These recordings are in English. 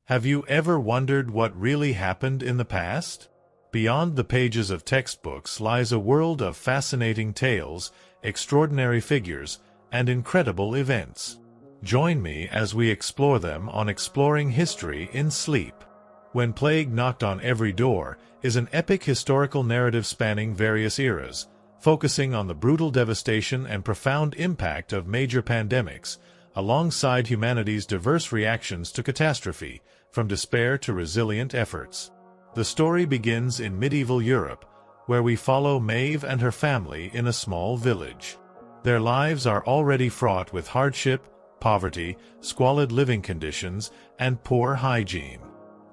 Have you ever wondered what really happened in the past? Beyond the pages of textbooks lies a world of fascinating tales, extraordinary figures, and incredible events. Join me as we explore them on Exploring History in Sleep. When Plague Knocked on Every Door is an epic historical narrative spanning various eras, focusing on the brutal devastation and profound impact of major pandemics, alongside humanity's diverse reactions to catastrophe, from despair to resilient efforts. The story begins in medieval Europe, where we follow Maeve and her family in a small village. Their lives are already fraught with hardship, poverty, squalid living conditions, and poor hygiene.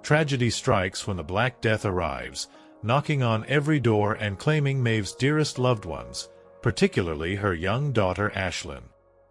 Tragedy strikes when the Black Death arrives, knocking on every door and claiming Maeve's dearest loved ones, particularly her young daughter Ashlyn.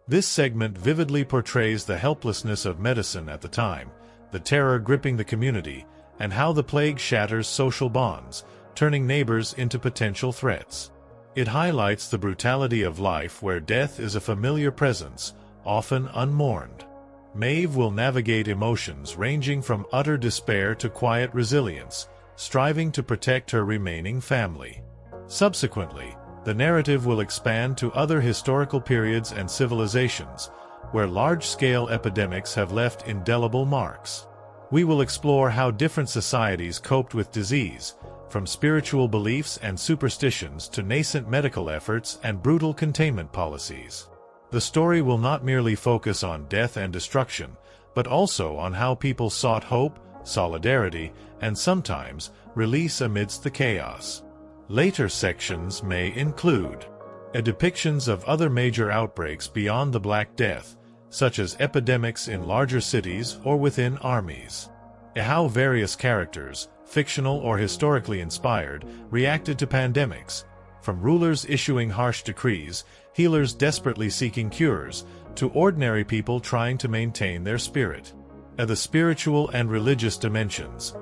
This segment vividly portrays the helplessness of medicine at the time, the terror gripping the community, and how the plague shatters social bonds, turning neighbors into potential threats. It highlights the brutality of life where death is a familiar presence, often unmourned. Maeve will navigate emotions ranging from utter despair to quiet resilience, striving to protect her remaining family. Subsequently, the narrative will expand to other historical periods and civilizations, where large-scale epidemics have left indelible marks. We will explore how different societies coped with disease, from spiritual beliefs and superstitions to nascent medical efforts and brutal containment policies. The story will not merely focus on death and destruction, but also on how people sought hope, solidarity, and sometimes release amidst the chaos. Later sections may include depictions of other major outbreaks beyond the Black Death, such as epidemics in larger cities or within armies. How various characters, fictional or historically inspired, reacted to pandemics, from rulers issuing harsh decrees, healers desperately seeking cures, to ordinary people trying to maintain their spirit. The spiritual and religious dimensions,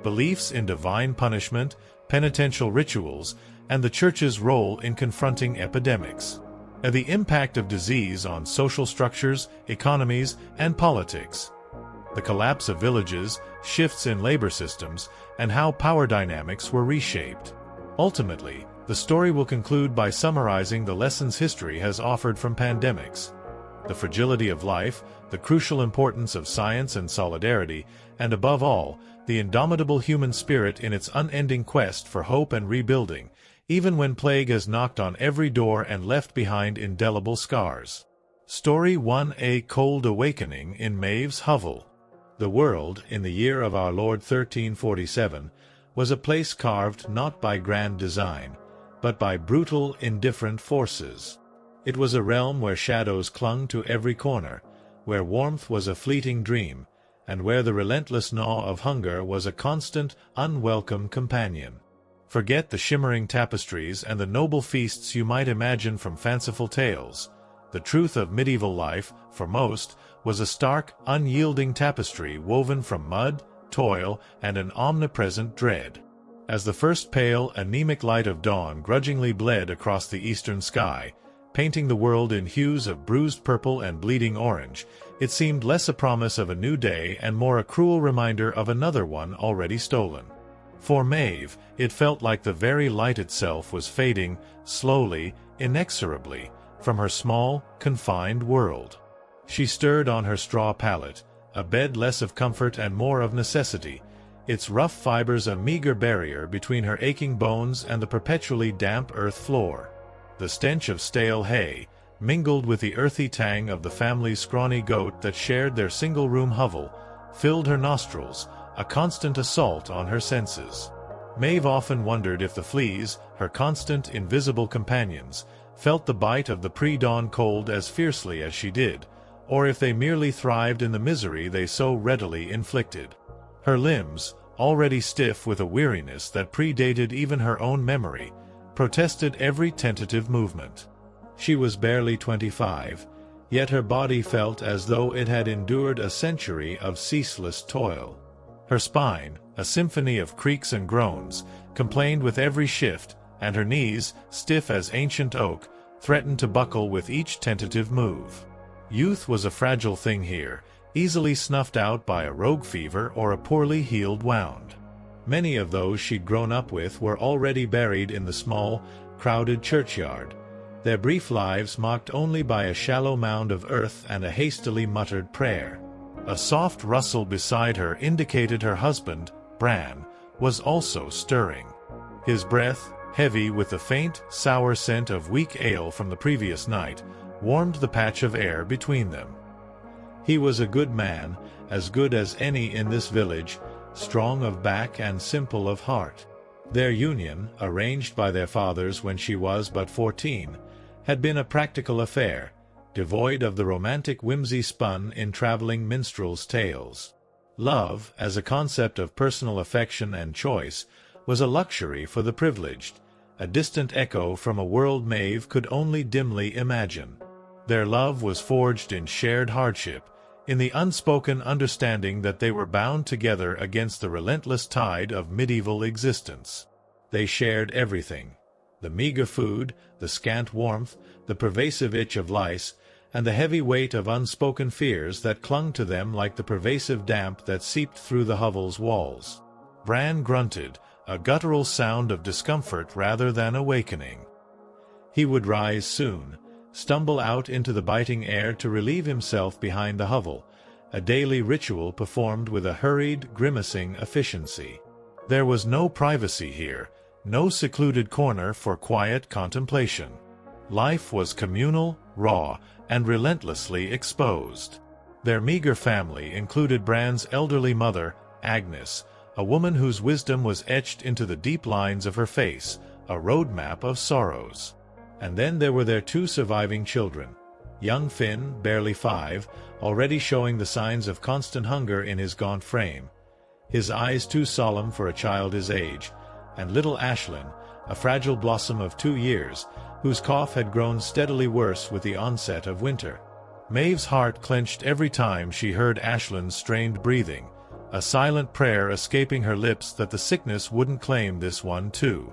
beliefs in divine punishment, penitential rituals, and the Church's role in confronting epidemics. The impact of disease on social structures, economies, and politics. The collapse of villages, shifts in labor systems, and how power dynamics were reshaped. Ultimately, the story will conclude by summarizing the lessons history has offered from pandemics. The fragility of life, the crucial importance of science and solidarity, and above all, the indomitable human spirit in its unending quest for hope and rebuilding, even when plague has knocked on every door and left behind indelible scars. Story 1: A Cold Awakening in Maeve's Hovel. The world, in the year of our Lord 1347, was a place carved not by grand design, but by brutal, indifferent forces. It was a realm where shadows clung to every corner, where warmth was a fleeting dream, and where the relentless gnaw of hunger was a constant, unwelcome companion. Forget the shimmering tapestries and the noble feasts you might imagine from fanciful tales. The truth of medieval life, for most, was a stark, unyielding tapestry woven from mud, toil, and an omnipresent dread. As the first pale, anemic light of dawn grudgingly bled across the eastern sky, painting the world in hues of bruised purple and bleeding orange, it seemed less a promise of a new day and more a cruel reminder of another one already stolen. For Maeve, it felt like the very light itself was fading, slowly, inexorably, from her small, confined world. She stirred on her straw pallet, a bed less of comfort and more of necessity, its rough fibers a meager barrier between her aching bones and the perpetually damp earth floor. The stench of stale hay, mingled with the earthy tang of the family's scrawny goat that shared their single-room hovel, filled her nostrils, a constant assault on her senses. Maeve often wondered if the fleas, her constant, invisible companions, felt the bite of the pre-dawn cold as fiercely as she did, or if they merely thrived in the misery they so readily inflicted. Her limbs, already stiff with a weariness that predated even her own memory, protested every tentative movement. She was barely 25, yet her body felt as though it had endured a century of ceaseless toil. Her spine, a symphony of creaks and groans, complained with every shift, and her knees, stiff as ancient oak, threatened to buckle with each tentative move. Youth was a fragile thing here, easily snuffed out by a rogue fever or a poorly healed wound. Many of those she'd grown up with were already buried in the small, crowded churchyard, their brief lives marked only by a shallow mound of earth and a hastily muttered prayer. A soft rustle beside her indicated her husband, Bran, was also stirring. His breath, heavy with the faint, sour scent of weak ale from the previous night, warmed the patch of air between them. He was a good man, as good as any in this village, strong of back and simple of heart. Their union, arranged by their fathers when she was but 14, had been a practical affair, devoid of the romantic whimsy spun in traveling minstrels' tales. Love, as a concept of personal affection and choice, was a luxury for the privileged, a distant echo from a world Maeve could only dimly imagine. Their love was forged in shared hardship, in the unspoken understanding that they were bound together against the relentless tide of medieval existence. They shared everything: the meager food, the scant warmth, the pervasive itch of lice, and the heavy weight of unspoken fears that clung to them like the pervasive damp that seeped through the hovel's walls. Bran grunted, a guttural sound of discomfort rather than awakening. He would rise soon, stumble out into the biting air to relieve himself behind the hovel, a daily ritual performed with a hurried, grimacing efficiency. There was no privacy here, no secluded corner for quiet contemplation. Life was communal, raw, and relentlessly exposed. Their meager family included Bran's elderly mother, Agnes, a woman whose wisdom was etched into the deep lines of her face, a roadmap of sorrows. And then there were their 2 surviving children. Young Finn, barely 5, already showing the signs of constant hunger in his gaunt frame, his eyes too solemn for a child his age, and little Ashlyn, a fragile blossom of 2 years, whose cough had grown steadily worse with the onset of winter. Maeve's heart clenched every time she heard Ashlyn's strained breathing, a silent prayer escaping her lips that the sickness wouldn't claim this one too.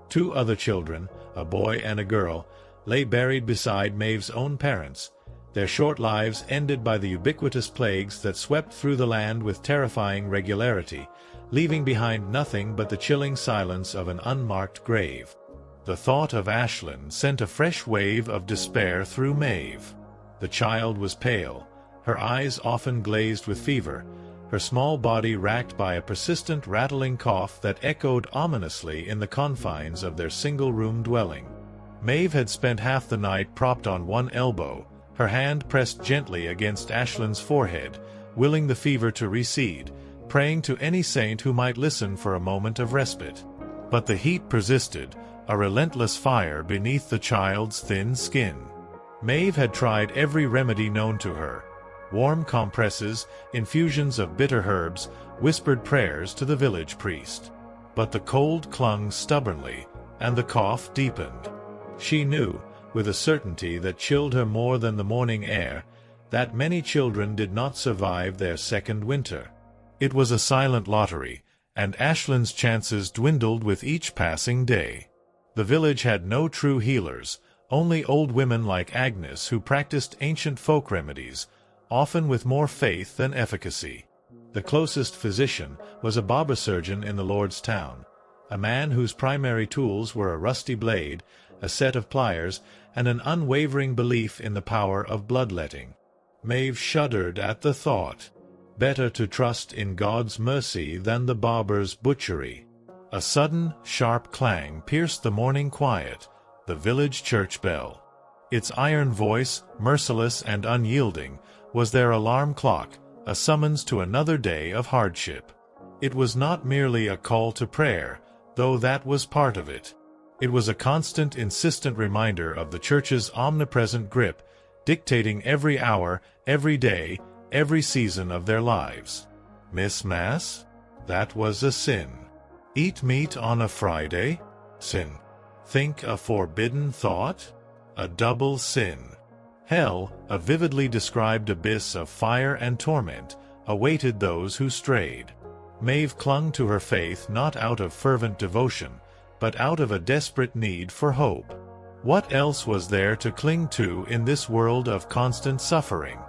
2 other children, a boy and a girl, lay buried beside Maeve's own parents, their short lives ended by the ubiquitous plagues that swept through the land with terrifying regularity, leaving behind nothing but the chilling silence of an unmarked grave. The thought of Ashlyn sent a fresh wave of despair through Maeve. The child was pale, her eyes often glazed with fever, her small body racked by a persistent rattling cough that echoed ominously in the confines of their single-room dwelling. Maeve had spent half the night propped on one elbow, her hand pressed gently against Ashlyn's forehead, willing the fever to recede, praying to any saint who might listen for a moment of respite. But the heat persisted, a relentless fire beneath the child's thin skin. Maeve had tried every remedy known to her: warm compresses, infusions of bitter herbs, whispered prayers to the village priest. But the cold clung stubbornly, and the cough deepened. She knew, with a certainty that chilled her more than the morning air, that many children did not survive their second winter. It was a silent lottery, and Ashlyn's chances dwindled with each passing day. The village had no true healers, only old women like Agnes who practiced ancient folk remedies, often with more faith than efficacy. The closest physician was a barber surgeon in the Lord's town, a man whose primary tools were a rusty blade, a set of pliers, and an unwavering belief in the power of bloodletting. Maeve shuddered at the thought. Better to trust in God's mercy than the barber's butchery. A sudden, sharp clang pierced the morning quiet, the village church bell. Its iron voice, merciless and unyielding, was their alarm clock, a summons to another day of hardship. It was not merely a call to prayer, though that was part of it. It was a constant, insistent reminder of the church's omnipresent grip, dictating every hour, every day, every season of their lives. Miss Mass? That was a sin. Eat meat on a Friday? Sin. Think a forbidden thought? A double sin. Hell, a vividly described abyss of fire and torment, awaited those who strayed. Maeve clung to her faith not out of fervent devotion, but out of a desperate need for hope. What else was there to cling to in this world of constant suffering?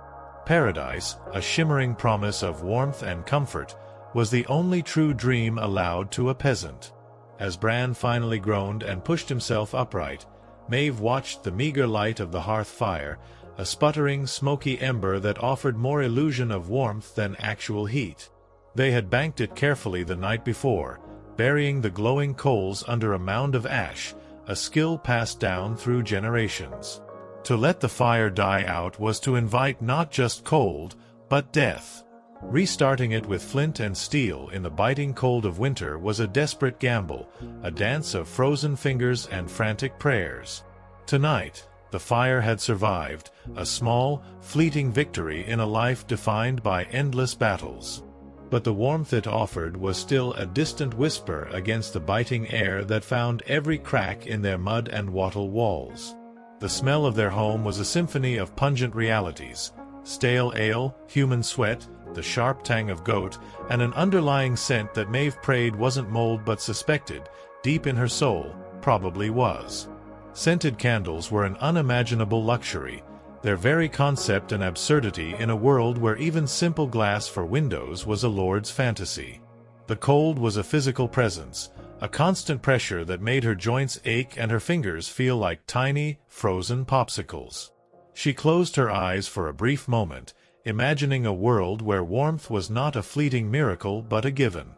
Paradise, a shimmering promise of warmth and comfort, was the only true dream allowed to a peasant. As Bran finally groaned and pushed himself upright, Maeve watched the meager light of the hearth fire, a sputtering, smoky ember that offered more illusion of warmth than actual heat. They had banked it carefully the night before, burying the glowing coals under a mound of ash, a skill passed down through generations. To let the fire die out was to invite not just cold, but death. Restarting it with flint and steel in the biting cold of winter was a desperate gamble, a dance of frozen fingers and frantic prayers. Tonight, the fire had survived, a small, fleeting victory in a life defined by endless battles. But the warmth it offered was still a distant whisper against the biting air that found every crack in their mud and wattle walls. The smell of their home was a symphony of pungent realities: stale ale, human sweat, the sharp tang of goat, and an underlying scent that Maeve prayed wasn't mold but suspected, deep in her soul, probably was. Scented candles were an unimaginable luxury, their very concept an absurdity in a world where even simple glass for windows was a lord's fantasy. The cold was a physical presence, a constant pressure that made her joints ache and her fingers feel like tiny, frozen popsicles. She closed her eyes for a brief moment, imagining a world where warmth was not a fleeting miracle but a given.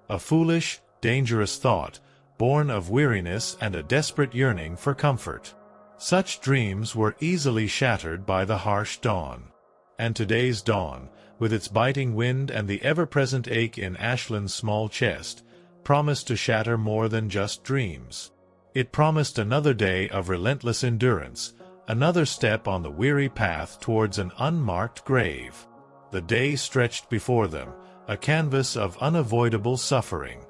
A foolish, dangerous thought, born of weariness and a desperate yearning for comfort. Such dreams were easily shattered by the harsh dawn. And today's dawn, with its biting wind and the ever-present ache in Ashland's small chest, promised to shatter more than just dreams. It promised another day of relentless endurance, another step on the weary path towards an unmarked grave. The day stretched before them, a canvas of unavoidable suffering.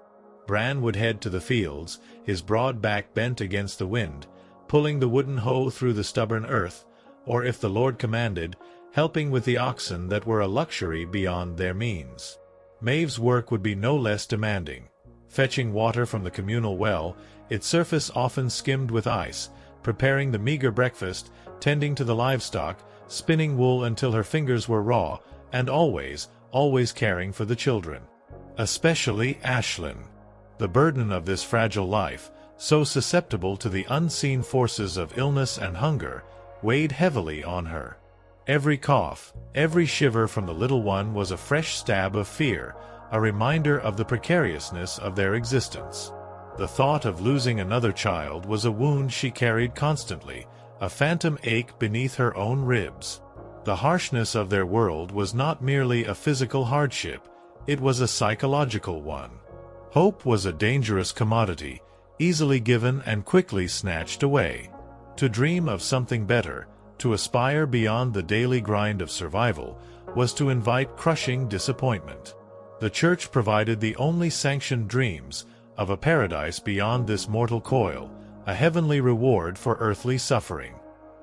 Bran would head to the fields, his broad back bent against the wind, pulling the wooden hoe through the stubborn earth, or if the Lord commanded, helping with the oxen that were a luxury beyond their means. Maeve's work would be no less demanding. Fetching water from the communal well, its surface often skimmed with ice, preparing the meager breakfast, tending to the livestock, spinning wool until her fingers were raw, and always caring for the children. Especially Ashlyn. The burden of this fragile life, so susceptible to the unseen forces of illness and hunger, weighed heavily on her. Every cough, every shiver from the little one was a fresh stab of fear, a reminder of the precariousness of their existence. The thought of losing another child was a wound she carried constantly, a phantom ache beneath her own ribs. The harshness of their world was not merely a physical hardship, it was a psychological one. Hope was a dangerous commodity, easily given and quickly snatched away. To dream of something better, to aspire beyond the daily grind of survival, was to invite crushing disappointment. The church provided the only sanctioned dreams, of a paradise beyond this mortal coil, a heavenly reward for earthly suffering.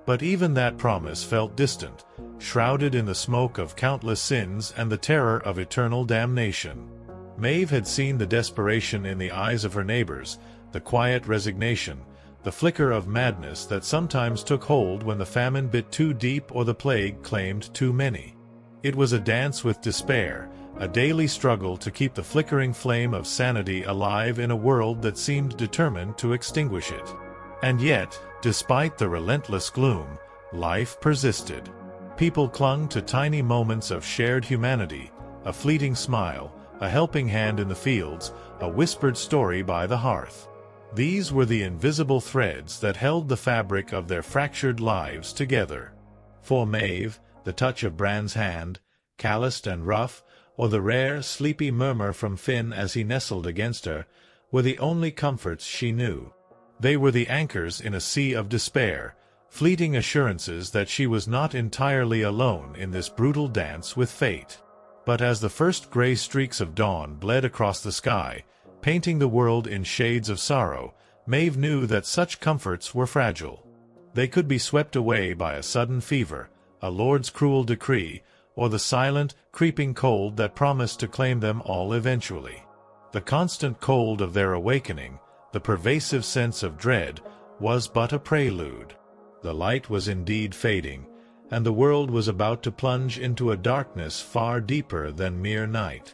But even that promise felt distant, shrouded in the smoke of countless sins and the terror of eternal damnation. Maeve had seen the desperation in the eyes of her neighbors, the quiet resignation, the flicker of madness that sometimes took hold when the famine bit too deep or the plague claimed too many. It was a dance with despair, a daily struggle to keep the flickering flame of sanity alive in a world that seemed determined to extinguish it. And yet, despite the relentless gloom, life persisted. People clung to tiny moments of shared humanity, a fleeting smile, a helping hand in the fields, a whispered story by the hearth. These were the invisible threads that held the fabric of their fractured lives together. For Maeve, the touch of Bran's hand, calloused and rough, or the rare, sleepy murmur from Finn as he nestled against her, were the only comforts she knew. They were the anchors in a sea of despair, fleeting assurances that she was not entirely alone in this brutal dance with fate. But as the first gray streaks of dawn bled across the sky, painting the world in shades of sorrow, Maeve knew that such comforts were fragile. They could be swept away by a sudden fever, a Lord's cruel decree, or the silent, creeping cold that promised to claim them all eventually. The constant cold of their awakening, the pervasive sense of dread, was but a prelude. The light was indeed fading, and the world was about to plunge into a darkness far deeper than mere night.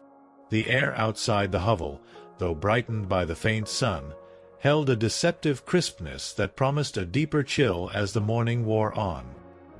The air outside the hovel, though brightened by the faint sun, held a deceptive crispness that promised a deeper chill as the morning wore on.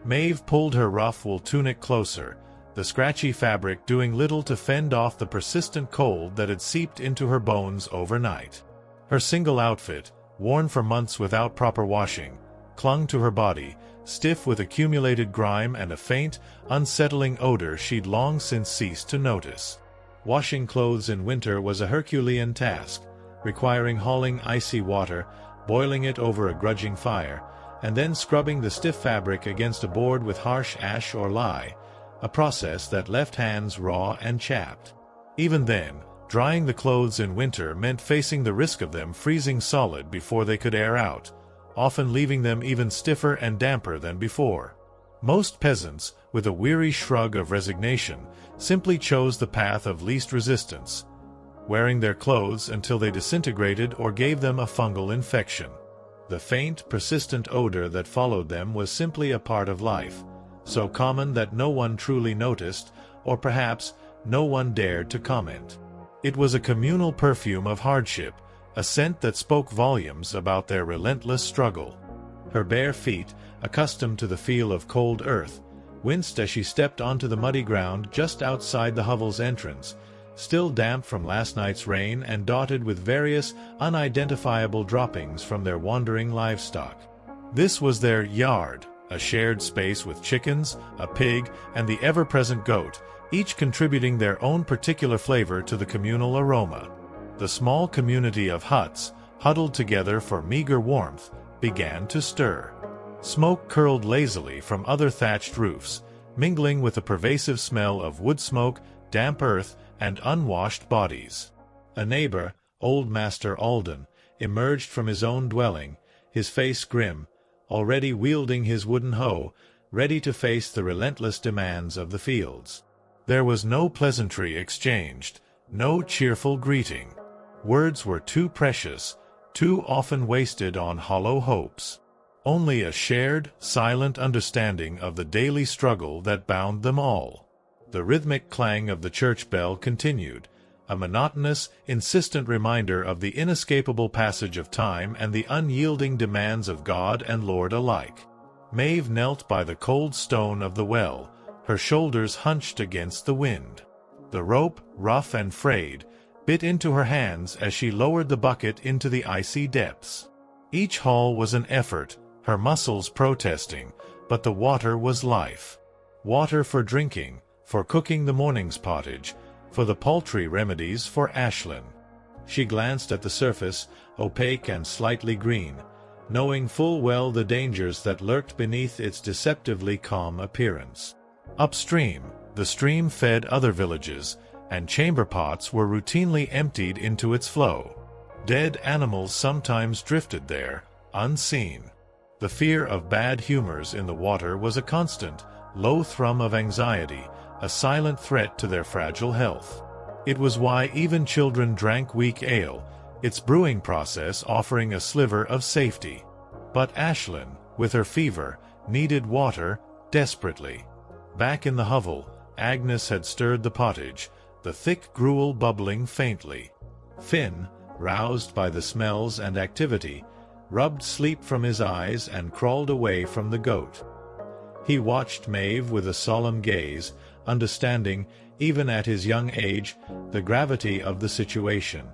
Maeve pulled her rough wool tunic closer, the scratchy fabric doing little to fend off the persistent cold that had seeped into her bones overnight. Her single outfit, worn for months without proper washing, clung to her body, stiff with accumulated grime and a faint, unsettling odor she'd long since ceased to notice. Washing clothes in winter was a Herculean task, requiring hauling icy water, boiling it over a grudging fire, and then scrubbing the stiff fabric against a board with harsh ash or lye, a process that left hands raw and chapped. Even then, drying the clothes in winter meant facing the risk of them freezing solid before they could air out, often leaving them even stiffer and damper than before. Most peasants, with a weary shrug of resignation, simply chose the path of least resistance, wearing their clothes until they disintegrated or gave them a fungal infection. The faint, persistent odor that followed them was simply a part of life, so common that no one truly noticed, or perhaps no one dared to comment. It was a communal perfume of hardship, a scent that spoke volumes about their relentless struggle. Her bare feet, accustomed to the feel of cold earth, winced as she stepped onto the muddy ground just outside the hovel's entrance, still damp from last night's rain and dotted with various unidentifiable droppings from their wandering livestock. This was their yard, a shared space with chickens, a pig, and the ever-present goat, each contributing their own particular flavor to the communal aroma. The small community of huts, huddled together for meager warmth, began to stir. Smoke curled lazily from other thatched roofs, mingling with the pervasive smell of wood smoke, damp earth, and unwashed bodies. A neighbor, old Master Alden, emerged from his own dwelling, his face grim, already wielding his wooden hoe, ready to face the relentless demands of the fields. There was no pleasantry exchanged, no cheerful greeting. Words were too precious, too often wasted on hollow hopes. Only a shared, silent understanding of the daily struggle that bound them all. The rhythmic clang of the church bell continued, a monotonous, insistent reminder of the inescapable passage of time and the unyielding demands of God and Lord alike. Maeve knelt by the cold stone of the well, her shoulders hunched against the wind. The rope, rough and frayed, bit into her hands as she lowered the bucket into the icy depths. Each haul was an effort, her muscles protesting, but the water was life. Water for drinking, for cooking the morning's pottage, for the paltry remedies for Ashlyn. She glanced at the surface, opaque and slightly green, knowing full well the dangers that lurked beneath its deceptively calm appearance. Upstream, the stream fed other villages, and chamber pots were routinely emptied into its flow. Dead animals sometimes drifted there, unseen. The fear of bad humors in the water was a constant, low thrum of anxiety, a silent threat to their fragile health. It was why even children drank weak ale, its brewing process offering a sliver of safety. But Ashlyn, with her fever, needed water desperately. Back in the hovel, Agnes had stirred the pottage, the thick gruel bubbling faintly. Finn, roused by the smells and activity, rubbed sleep from his eyes and crawled away from the goat. He watched Maeve with a solemn gaze, understanding, even at his young age, the gravity of the situation.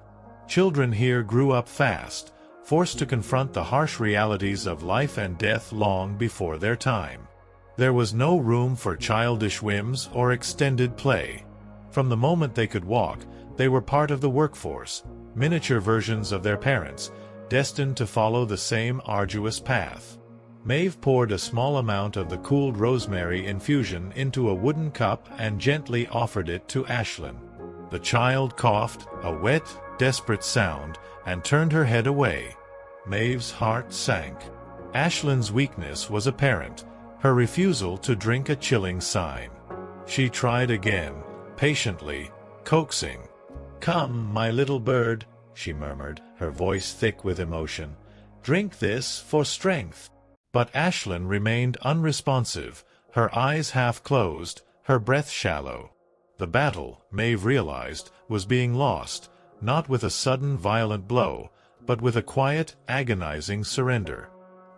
Children here grew up fast, forced to confront the harsh realities of life and death long before their time. There was no room for childish whims or extended play. From the moment they could walk, they were part of the workforce, miniature versions of their parents, destined to follow the same arduous path. Maeve poured a small amount of the cooled rosemary infusion into a wooden cup and gently offered it to Ashlyn. The child coughed, a wet, desperate sound, and turned her head away. Maeve's heart sank. Ashlyn's weakness was apparent, her refusal to drink a chilling sign. She tried again, patiently, coaxing. "Come, my little bird," she murmured, her voice thick with emotion. "Drink this for strength." But Ashlyn remained unresponsive, her eyes half closed, her breath shallow. The battle, Maeve realized, was being lost, not with a sudden violent blow, but with a quiet, agonizing surrender.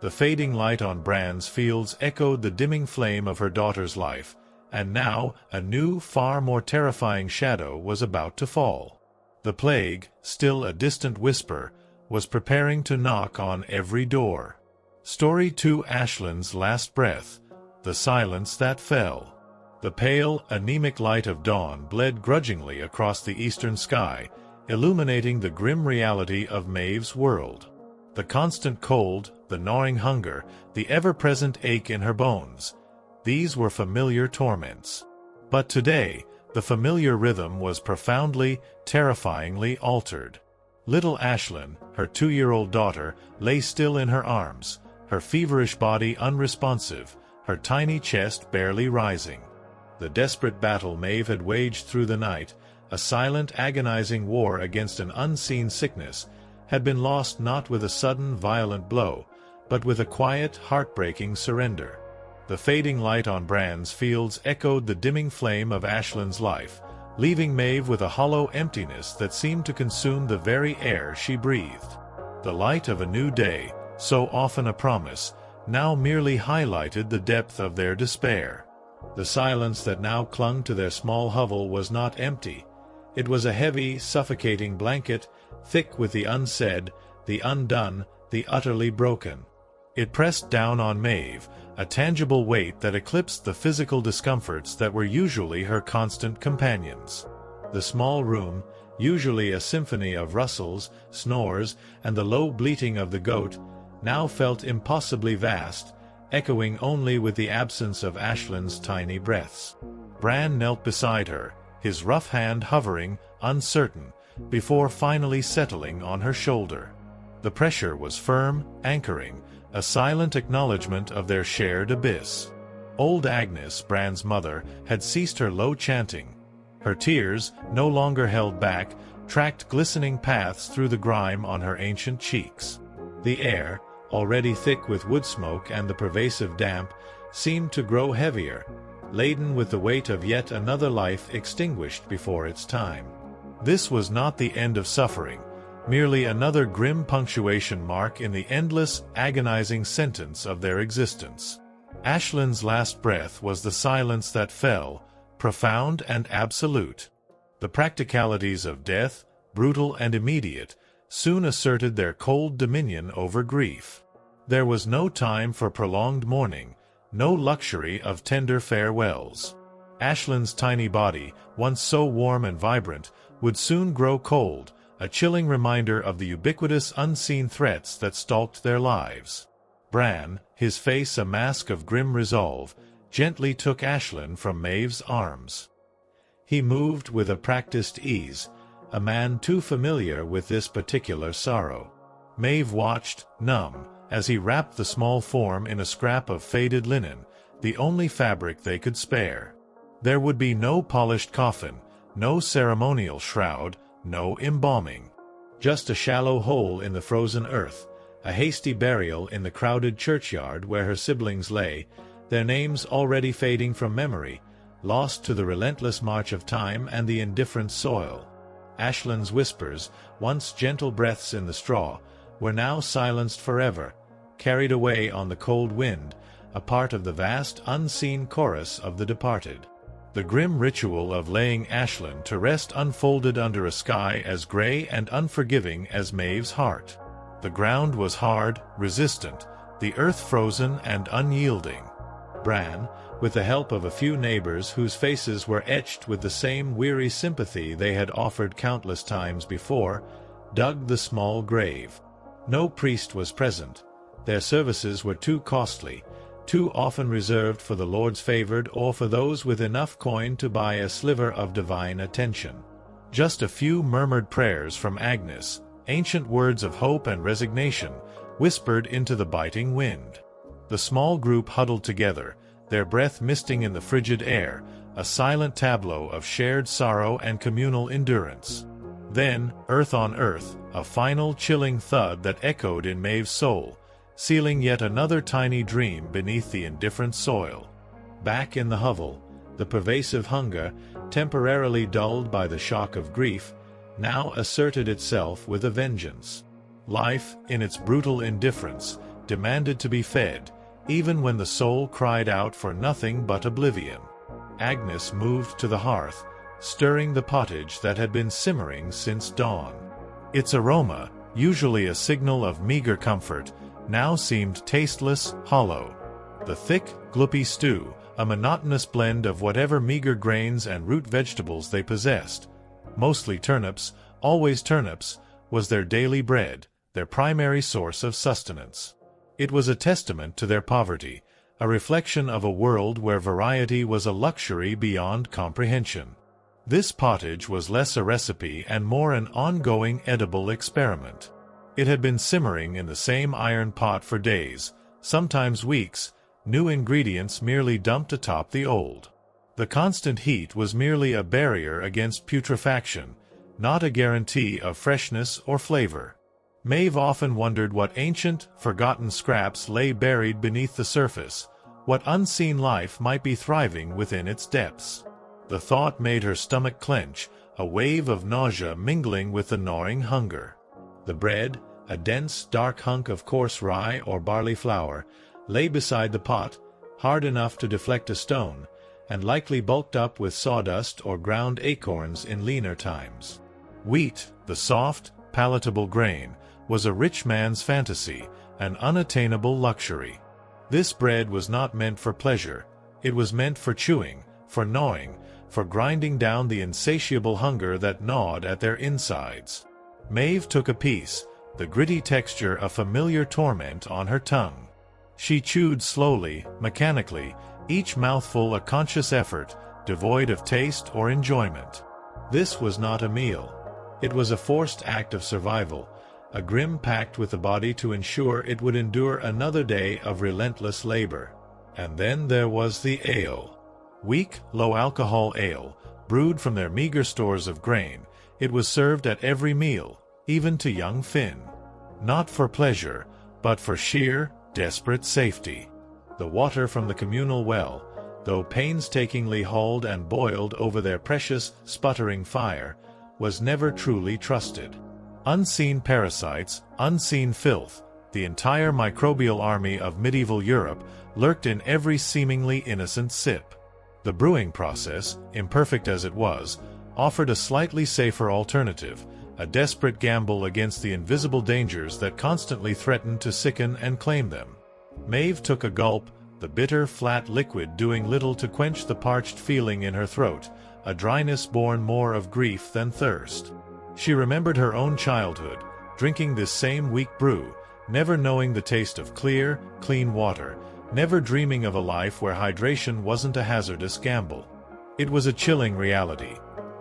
The fading light on Bran's fields echoed the dimming flame of her daughter's life, and now a new, far more terrifying shadow was about to fall. The plague, still a distant whisper, was preparing to knock on every door. Story 2: Aislin's Last Breath. The Silence That Fell. The pale, anemic light of dawn bled grudgingly across the eastern sky, illuminating the grim reality of Maeve's world. The constant cold, the gnawing hunger, the ever-present ache in her bones. These were familiar torments. But today, the familiar rhythm was profoundly, terrifyingly altered. Little Aisling, her 2-year-old daughter, lay still in her arms, her feverish body unresponsive, her tiny chest barely rising. The desperate battle Maeve had waged through the night, a silent, agonizing war against an unseen sickness, had been lost not with a sudden, violent blow, but with a quiet, heartbreaking surrender. The fading light on Bran's fields echoed the dimming flame of Aislin's life, leaving Maeve with a hollow emptiness that seemed to consume the very air she breathed. The light of a new day, so often a promise, now merely highlighted the depth of their despair. The silence that now clung to their small hovel was not empty. It was a heavy, suffocating blanket, thick with the unsaid, the undone, the utterly broken. It pressed down on Maeve, a tangible weight that eclipsed the physical discomforts that were usually her constant companions. The small room, usually a symphony of rustles, snores, and the low bleating of the goat, now felt impossibly vast, echoing only with the absence of Aisling's tiny breaths. Bran knelt beside her, his rough hand hovering, uncertain, before finally settling on her shoulder. The pressure was firm, anchoring, a silent acknowledgement of their shared abyss. Old Agnes, Bran's mother, had ceased her low chanting. Her tears, no longer held back, tracked glistening paths through the grime on her ancient cheeks. The air, already thick with wood smoke and the pervasive damp, seemed to grow heavier, laden with the weight of yet another life extinguished before its time. This was not the end of suffering, merely another grim punctuation mark in the endless, agonizing sentence of their existence. Aisling's last breath was the silence that fell, profound and absolute. The practicalities of death, brutal and immediate, soon asserted their cold dominion over grief. There was no time for prolonged mourning, no luxury of tender farewells. Aisling's tiny body, once so warm and vibrant, would soon grow cold, a chilling reminder of the ubiquitous unseen threats that stalked their lives. Bran, his face a mask of grim resolve, gently took Aisling from Maeve's arms. He moved with a practiced ease, a man too familiar with this particular sorrow. Maeve watched, numb, as he wrapped the small form in a scrap of faded linen, the only fabric they could spare. There would be no polished coffin, no ceremonial shroud, no embalming. Just a shallow hole in the frozen earth, a hasty burial in the crowded churchyard where her siblings lay, their names already fading from memory, lost to the relentless march of time and the indifferent soil. Aisling's whispers, once gentle breaths in the straw, were now silenced forever, carried away on the cold wind, a part of the vast, unseen chorus of the departed. The grim ritual of laying Aisling to rest unfolded under a sky as gray and unforgiving as Maeve's heart. The ground was hard, resistant, the earth frozen and unyielding. Bran, with the help of a few neighbors whose faces were etched with the same weary sympathy they had offered countless times before, dug the small grave. No priest was present. Their services were too costly, too often reserved for the Lord's favored or for those with enough coin to buy a sliver of divine attention. Just a few murmured prayers from Agnes, ancient words of hope and resignation, whispered into the biting wind. The small group huddled together, their breath misting in the frigid air, a silent tableau of shared sorrow and communal endurance. Then, earth on earth, a final chilling thud that echoed in Maeve's soul, sealing yet another tiny dream beneath the indifferent soil. Back in the hovel, the pervasive hunger, temporarily dulled by the shock of grief, now asserted itself with a vengeance. Life, in its brutal indifference, demanded to be fed, even when the soul cried out for nothing but oblivion. Agnes moved to the hearth, stirring the pottage that had been simmering since dawn. Its aroma, usually a signal of meager comfort, now seemed tasteless, hollow. The thick, gloopy stew, a monotonous blend of whatever meager grains and root vegetables they possessed, mostly turnips, always turnips, was their daily bread, their primary source of sustenance. It was a testament to their poverty, a reflection of a world where variety was a luxury beyond comprehension. This pottage was less a recipe and more an ongoing edible experiment. It had been simmering in the same iron pot for days, sometimes weeks, new ingredients merely dumped atop the old. The constant heat was merely a barrier against putrefaction, not a guarantee of freshness or flavor. Maeve often wondered what ancient, forgotten scraps lay buried beneath the surface, what unseen life might be thriving within its depths. The thought made her stomach clench, a wave of nausea mingling with the gnawing hunger. The bread, a dense, dark hunk of coarse rye or barley flour, lay beside the pot, hard enough to deflect a stone, and likely bulked up with sawdust or ground acorns in leaner times. Wheat, the soft, palatable grain, was a rich man's fantasy, an unattainable luxury. This bread was not meant for pleasure, it was meant for chewing, for gnawing, for grinding down the insatiable hunger that gnawed at their insides. Maeve took a piece, the gritty texture a familiar torment on her tongue. She chewed slowly, mechanically, each mouthful a conscious effort, devoid of taste or enjoyment. This was not a meal. It was a forced act of survival, a grim pact with the body to ensure it would endure another day of relentless labor. And then there was the ale. Weak, low-alcohol ale, brewed from their meager stores of grain, it was served at every meal, even to young Finn. Not for pleasure, but for sheer, desperate safety. The water from the communal well, though painstakingly hauled and boiled over their precious, sputtering fire, was never truly trusted. Unseen parasites, unseen filth, the entire microbial army of medieval Europe lurked in every seemingly innocent sip. The brewing process, imperfect as it was, offered a slightly safer alternative, a desperate gamble against the invisible dangers that constantly threatened to sicken and claim them. Maeve took a gulp, the bitter, flat liquid doing little to quench the parched feeling in her throat, a dryness born more of grief than thirst. She remembered her own childhood, drinking this same weak brew, never knowing the taste of clear, clean water, never dreaming of a life where hydration wasn't a hazardous gamble. It was a chilling reality.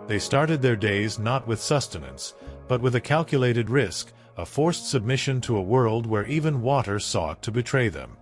They started their days not with sustenance, but with a calculated risk, a forced submission to a world where even water sought to betray them.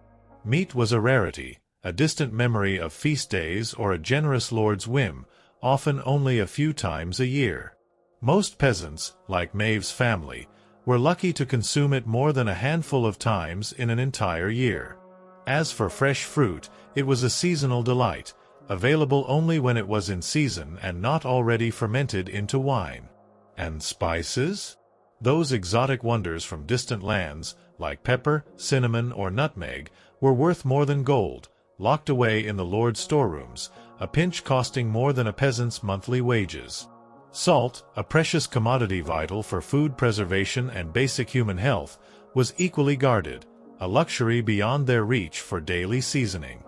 Meat was a rarity, a distant memory of feast days or a generous lord's whim, often only a few times a year. Most peasants, like Maeve's family, were lucky to consume it more than a handful of times in an entire year. As for fresh fruit, it was a seasonal delight, available only when it was in season and not already fermented into wine. And spices? Those exotic wonders from distant lands, like pepper, cinnamon, or nutmeg, were worth more than gold, locked away in the lord's storerooms, a pinch costing more than a peasant's monthly wages. Salt, a precious commodity vital for food preservation and basic human health, was equally guarded, a luxury beyond their reach for daily seasoning.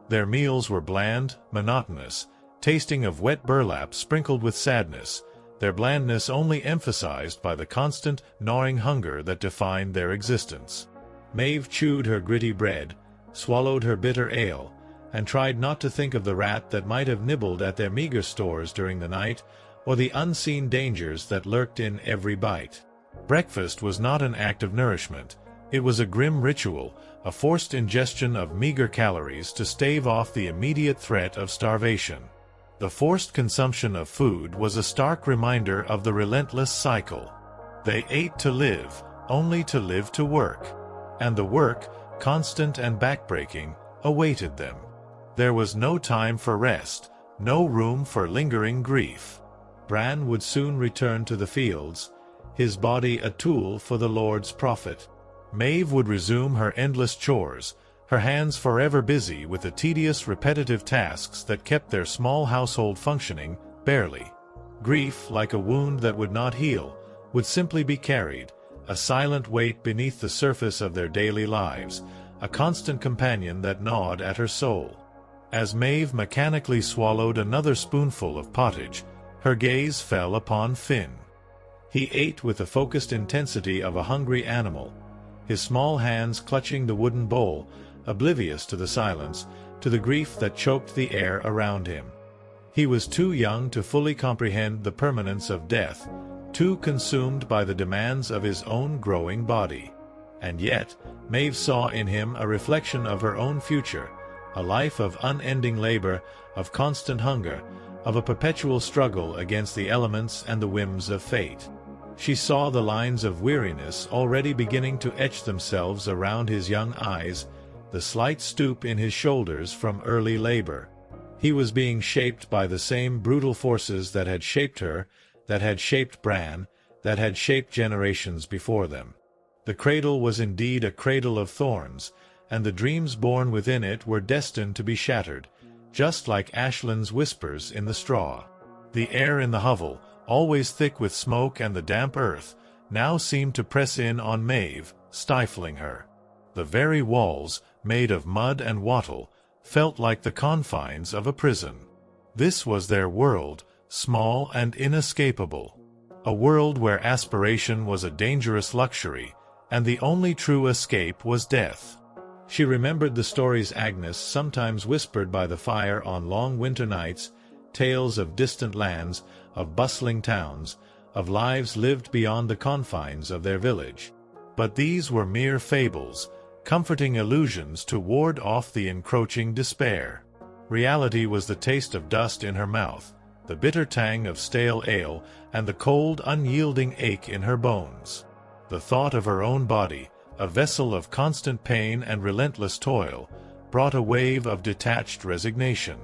Their meals were bland, monotonous, tasting of wet burlap sprinkled with sadness, their blandness only emphasized by the constant, gnawing hunger that defined their existence. Maeve chewed her gritty bread, swallowed her bitter ale, and tried not to think of the rat that might have nibbled at their meager stores during the night, or the unseen dangers that lurked in every bite. Breakfast was not an act of nourishment. It was a grim ritual, a forced ingestion of meager calories to stave off the immediate threat of starvation. The forced consumption of food was a stark reminder of the relentless cycle. They ate to live, only to live to work. And the work, constant and backbreaking, awaited them. There was no time for rest, no room for lingering grief. Bran would soon return to the fields, his body a tool for the Lord's profit. Maeve would resume her endless chores, her hands forever busy with the tedious repetitive tasks that kept their small household functioning, barely. Grief, like a wound that would not heal, would simply be carried, a silent weight beneath the surface of their daily lives, a constant companion that gnawed at her soul. As Maeve mechanically swallowed another spoonful of pottage, her gaze fell upon Finn. He ate with the focused intensity of a hungry animal, his small hands clutching the wooden bowl, oblivious to the silence, to the grief that choked the air around him. He was too young to fully comprehend the permanence of death, too consumed by the demands of his own growing body. And yet, Maeve saw in him a reflection of her own future, a life of unending labor, of constant hunger, of a perpetual struggle against the elements and the whims of fate. She saw the lines of weariness already beginning to etch themselves around his young eyes, the slight stoop in his shoulders from early labor. He was being shaped by the same brutal forces that had shaped her, that had shaped Bran, that had shaped generations before them. The cradle was indeed a cradle of thorns, and the dreams born within it were destined to be shattered, just like Ashland's whispers in the straw. The air in the hovel, always thick with smoke and the damp earth, now seemed to press in on Maeve, stifling her. The very walls, made of mud and wattle, felt like the confines of a prison. This was their world, small and inescapable. A world where aspiration was a dangerous luxury, and the only true escape was death. She remembered the stories Agnes sometimes whispered by the fire on long winter nights, tales of distant lands, of bustling towns, of lives lived beyond the confines of their village. But these were mere fables, comforting illusions to ward off the encroaching despair. Reality was the taste of dust in her mouth, the bitter tang of stale ale, and the cold, unyielding ache in her bones. The thought of her own body, a vessel of constant pain and relentless toil, brought a wave of detached resignation.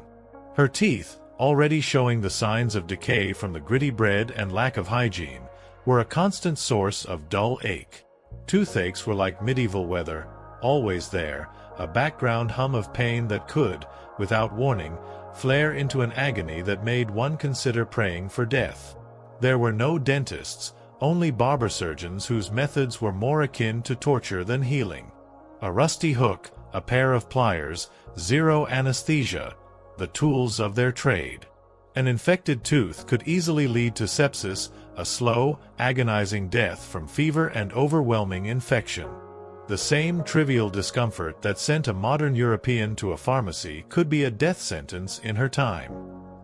Her teeth, already showing the signs of decay from the gritty bread and lack of hygiene, were a constant source of dull ache. Toothaches were like medieval weather, always there, a background hum of pain that could, without warning, flare into an agony that made one consider praying for death. There were no dentists, only barber surgeons whose methods were more akin to torture than healing. A rusty hook, a pair of pliers, zero anesthesia, the tools of their trade. An infected tooth could easily lead to sepsis, a slow, agonizing death from fever and overwhelming infection. The same trivial discomfort that sent a modern European to a pharmacy could be a death sentence in her time.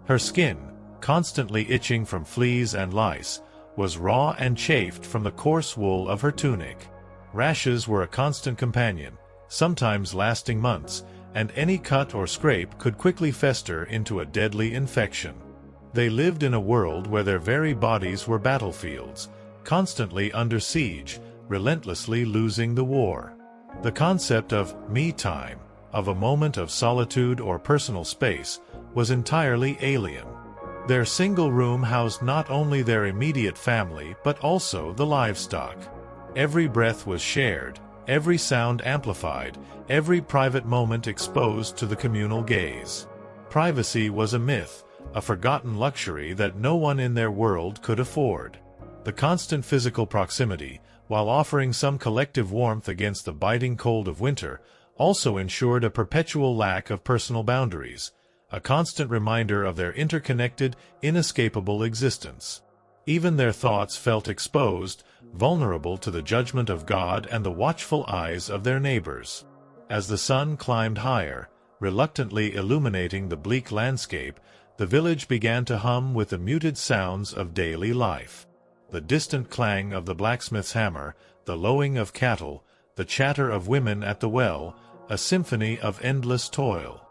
Her skin, constantly itching from fleas and lice, was raw and chafed from the coarse wool of her tunic. Rashes were a constant companion, sometimes lasting months, and any cut or scrape could quickly fester into a deadly infection. They lived in a world where their very bodies were battlefields, constantly under siege, relentlessly losing the war. The concept of me time, of a moment of solitude or personal space, was entirely alien. Their single room housed not only their immediate family but also the livestock. Every breath was shared, every sound amplified, every private moment exposed to the communal gaze. Privacy was a myth, a forgotten luxury that no one in their world could afford. The constant physical proximity, while offering some collective warmth against the biting cold of winter, also ensured a perpetual lack of personal boundaries, a constant reminder of their interconnected, inescapable existence. Even their thoughts felt exposed, vulnerable to the judgment of God and the watchful eyes of their neighbors. As the sun climbed higher, reluctantly illuminating the bleak landscape, the village began to hum with the muted sounds of daily life. The distant clang of the blacksmith's hammer, the lowing of cattle, the chatter of women at the well, a symphony of endless toil.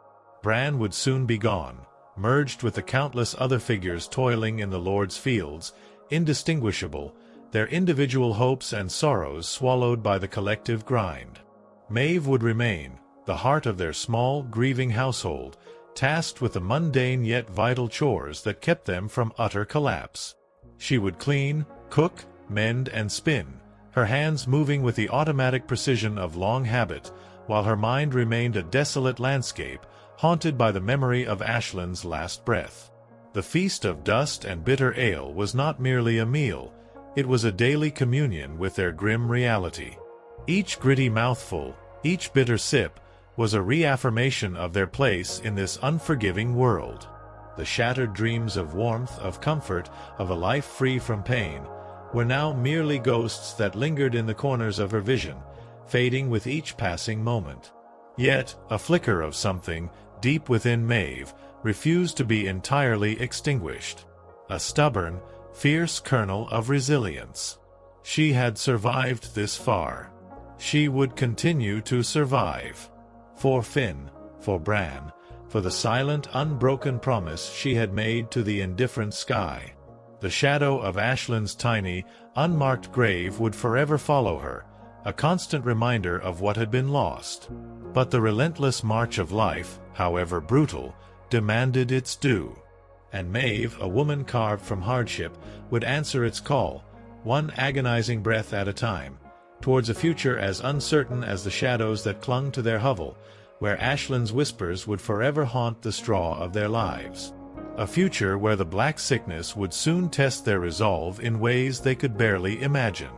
Bran would soon be gone, merged with the countless other figures toiling in the Lord's fields, indistinguishable, their individual hopes and sorrows swallowed by the collective grind. Maeve would remain, the heart of their small, grieving household, tasked with the mundane yet vital chores that kept them from utter collapse. She would clean, cook, mend, and spin, her hands moving with the automatic precision of long habit, while her mind remained a desolate landscape, haunted by the memory of Ashland's last breath. The feast of dust and bitter ale was not merely a meal, it was a daily communion with their grim reality. Each gritty mouthful, each bitter sip, was a reaffirmation of their place in this unforgiving world. The shattered dreams of warmth, of comfort, of a life free from pain, were now merely ghosts that lingered in the corners of her vision, fading with each passing moment. Yet, a flicker of something, deep within Maeve, refused to be entirely extinguished. A stubborn, fierce kernel of resilience. She had survived this far. She would continue to survive. For Finn, for Bran, for the silent, unbroken promise she had made to the indifferent sky. The shadow of Ashland's tiny, unmarked grave would forever follow her, a constant reminder of what had been lost. But the relentless march of life, however brutal, demanded its due. And Maeve, a woman carved from hardship, would answer its call, one agonizing breath at a time, towards a future as uncertain as the shadows that clung to their hovel, where Ashland's whispers would forever haunt the straw of their lives. A future where the black sickness would soon test their resolve in ways they could barely imagine.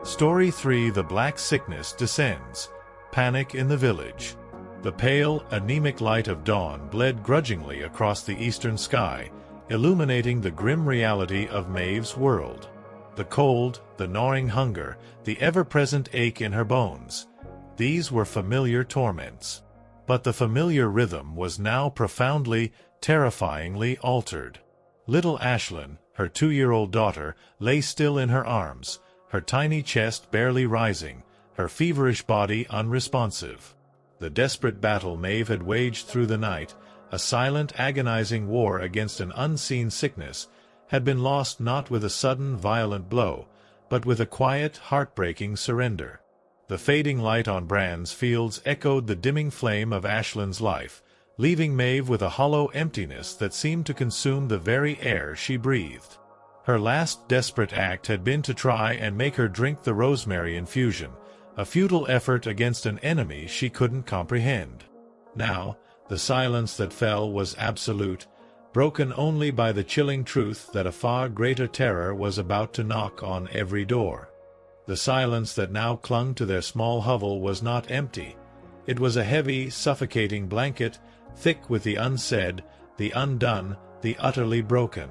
Story 3: The Black Sickness Descends. Panic in the Village. The pale, anemic light of dawn bled grudgingly across the eastern sky, illuminating the grim reality of Maeve's world. The cold, the gnawing hunger, the ever-present ache in her bones. These were familiar torments. But the familiar rhythm was now profoundly, terrifyingly altered. Little Ashland, her 2-year-old daughter, lay still in her arms, her tiny chest barely rising, her feverish body unresponsive. The desperate battle Maeve had waged through the night, a silent, agonizing war against an unseen sickness, had been lost not with a sudden, violent blow, but with a quiet, heartbreaking surrender. The fading light on Bran's fields echoed the dimming flame of Ashland's life, leaving Maeve with a hollow emptiness that seemed to consume the very air she breathed. Her last desperate act had been to try and make her drink the rosemary infusion, a futile effort against an enemy she couldn't comprehend. Now, the silence that fell was absolute, broken only by the chilling truth that a far greater terror was about to knock on every door. The silence that now clung to their small hovel was not empty. It was a heavy, suffocating blanket, thick with the unsaid, the undone, the utterly broken.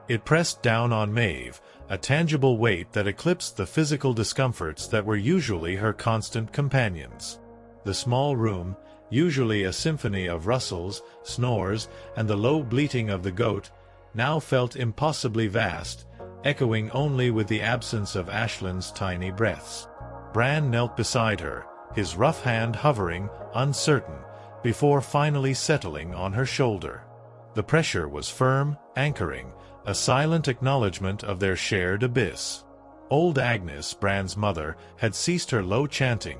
It pressed down on Maeve, a tangible weight that eclipsed the physical discomforts that were usually her constant companions. The small room, usually a symphony of rustles, snores, and the low bleating of the goat, now felt impossibly vast, echoing only with the absence of Ashland's tiny breaths. Bran knelt beside her, his rough hand hovering, uncertain, before finally settling on her shoulder. The pressure was firm, anchoring, a silent acknowledgment of their shared abyss. Old Agnes, Bran's mother, had ceased her low chanting.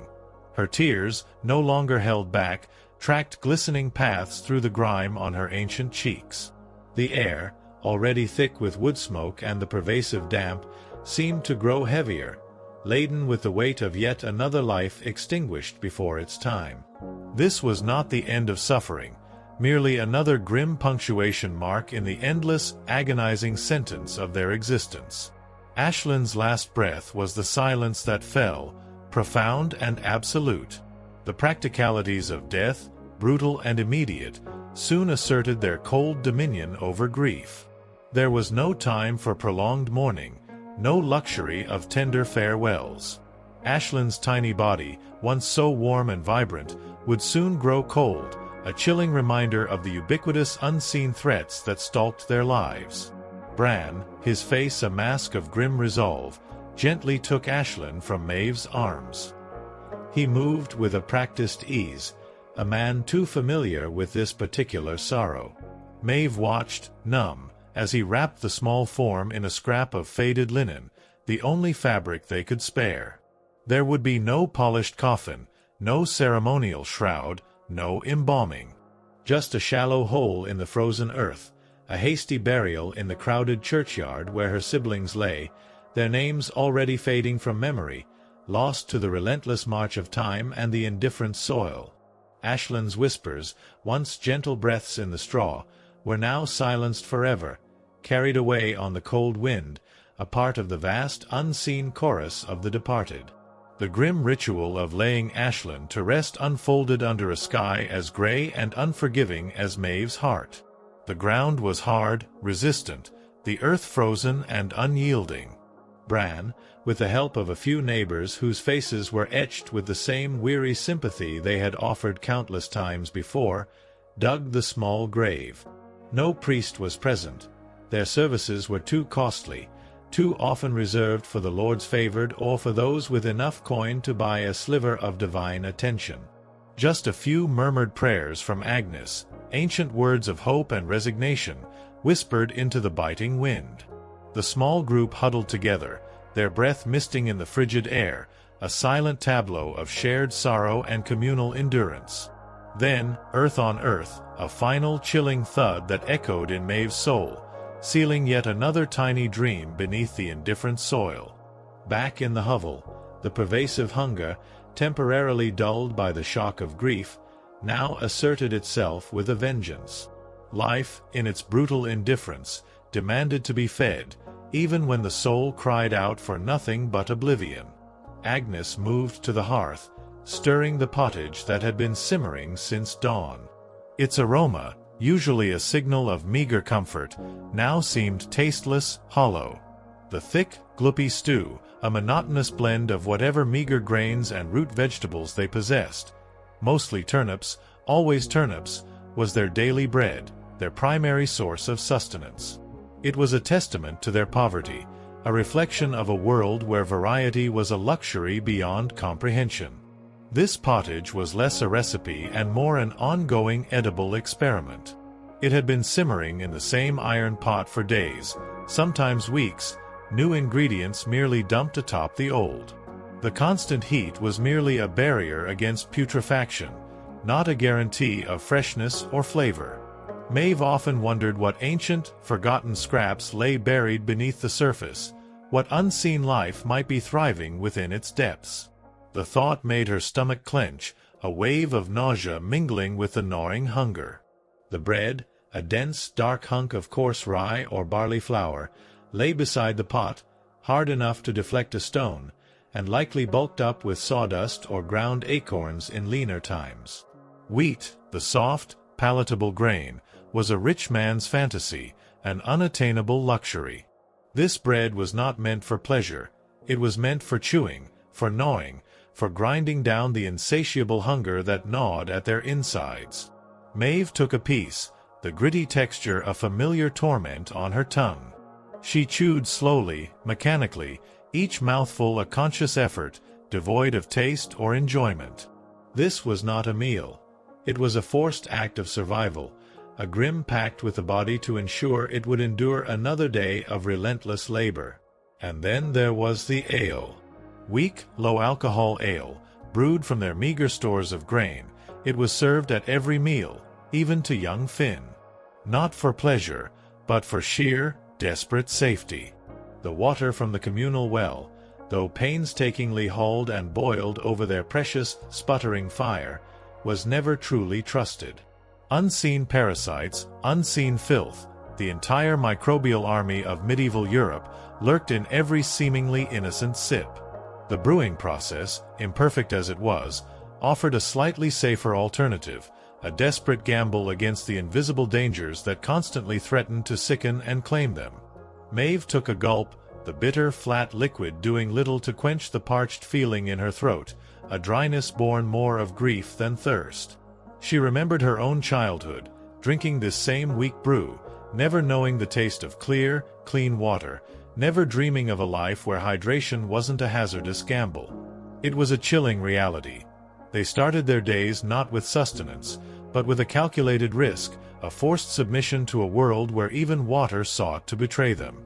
Her tears, no longer held back, tracked glistening paths through the grime on her ancient cheeks. The air, already thick with wood smoke and the pervasive damp, seemed to grow heavier, laden with the weight of yet another life extinguished before its time. This was not the end of suffering, merely another grim punctuation mark in the endless, agonizing sentence of their existence. Ashland's last breath was the silence that fell, profound and absolute. The practicalities of death, brutal and immediate, soon asserted their cold dominion over grief. There was no time for prolonged mourning, no luxury of tender farewells. Ashland's tiny body, once so warm and vibrant, would soon grow cold, a chilling reminder of the ubiquitous unseen threats that stalked their lives. Bran, his face a mask of grim resolve, gently took Ashland from Maeve's arms. He moved with a practiced ease, a man too familiar with this particular sorrow. Maeve watched, numb, as he wrapped the small form in a scrap of faded linen, the only fabric they could spare. There would be no polished coffin, No ceremonial shroud, no embalming. Just a shallow hole in the frozen earth, a hasty burial in the crowded churchyard where her siblings lay, their names already fading from memory, lost to the relentless march of time and the indifferent soil. Ashlyn's whispers, once gentle breaths in the straw, were now silenced forever, carried away on the cold wind, a part of the vast, unseen chorus of the departed. The grim ritual of laying Ashlyn to rest unfolded under a sky as gray and unforgiving as Maeve's heart. The ground was hard, resistant, the earth frozen and unyielding. Bran, with the help of a few neighbors whose faces were etched with the same weary sympathy they had offered countless times before, dug the small grave. No priest was present. Their services were too costly, too often reserved for the Lord's favored or for those with enough coin to buy a sliver of divine attention. Just a few murmured prayers from Agnes, ancient words of hope and resignation, whispered into the biting wind. The small group huddled together, their breath misting in the frigid air, a silent tableau of shared sorrow and communal endurance. Then, earth on earth, a final chilling thud that echoed in Maeve's soul, sealing yet another tiny dream beneath the indifferent soil. Back in the hovel, the pervasive hunger, temporarily dulled by the shock of grief, now asserted itself with a vengeance. Life, in its brutal indifference, demanded to be fed, even when the soul cried out for nothing but oblivion. Agnes moved to the hearth, stirring the pottage that had been simmering since dawn. Its aroma, usually a signal of meager comfort, now seemed tasteless, hollow. The thick, gloopy stew, a monotonous blend of whatever meager grains and root vegetables they possessed, mostly turnips, always turnips, was their daily bread, their primary source of sustenance. It was a testament to their poverty, a reflection of a world where variety was a luxury beyond comprehension. This pottage was less a recipe and more an ongoing edible experiment. It had been simmering in the same iron pot for days, sometimes weeks, new ingredients merely dumped atop the old. The constant heat was merely a barrier against putrefaction, not a guarantee of freshness or flavor. Maeve often wondered what ancient, forgotten scraps lay buried beneath the surface, what unseen life might be thriving within its depths. The thought made her stomach clench, a wave of nausea mingling with the gnawing hunger. The bread, a dense, dark hunk of coarse rye or barley flour, lay beside the pot, hard enough to deflect a stone, and likely bulked up with sawdust or ground acorns in leaner times. Wheat, the soft, palatable grain, was a rich man's fantasy, an unattainable luxury. This bread was not meant for pleasure, it was meant for chewing, for gnawing, for grinding down the insatiable hunger that gnawed at their insides. Maeve took a piece, the gritty texture a familiar torment on her tongue. She chewed slowly, mechanically, each mouthful a conscious effort, devoid of taste or enjoyment. This was not a meal. It was a forced act of survival, a grim pact with the body to ensure it would endure another day of relentless labor. And then there was the ale. Weak, low-alcohol ale, brewed from their meager stores of grain, it was served at every meal, even to young Finn. Not for pleasure, but for sheer, desperate safety. The water from the communal well, though painstakingly hauled and boiled over their precious, sputtering fire, was never truly trusted. Unseen parasites, unseen filth, the entire microbial army of medieval Europe lurked in every seemingly innocent sip. The brewing process, imperfect as it was, offered a slightly safer alternative, a desperate gamble against the invisible dangers that constantly threatened to sicken and claim them. Maeve took a gulp, the bitter, flat liquid doing little to quench the parched feeling in her throat, a dryness born more of grief than thirst. She remembered her own childhood, drinking this same weak brew, never knowing the taste of clear, clean water, never dreaming of a life where hydration wasn't a hazardous gamble. It was a chilling reality. They started their days not with sustenance, but with a calculated risk, a forced submission to a world where even water sought to betray them.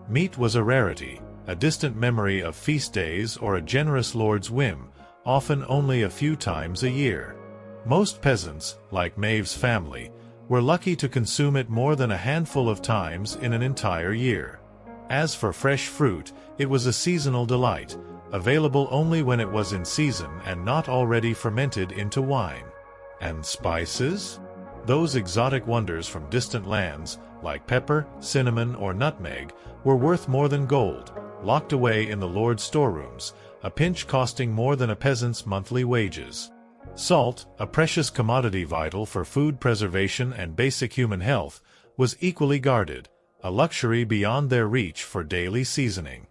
Meat was a rarity, a distant memory of feast days or a generous lord's whim, often only a few times a year. Most peasants, like Maeve's family, were lucky to consume it more than a handful of times in an entire year. As for fresh fruit, it was a seasonal delight, available only when it was in season and not already fermented into wine. And spices? Those exotic wonders from distant lands, like pepper, cinnamon, or nutmeg, were worth more than gold, locked away in the lord's storerooms, a pinch costing more than a peasant's monthly wages. Salt, a precious commodity vital for food preservation and basic human health, was equally guarded, a luxury beyond their reach for daily seasoning.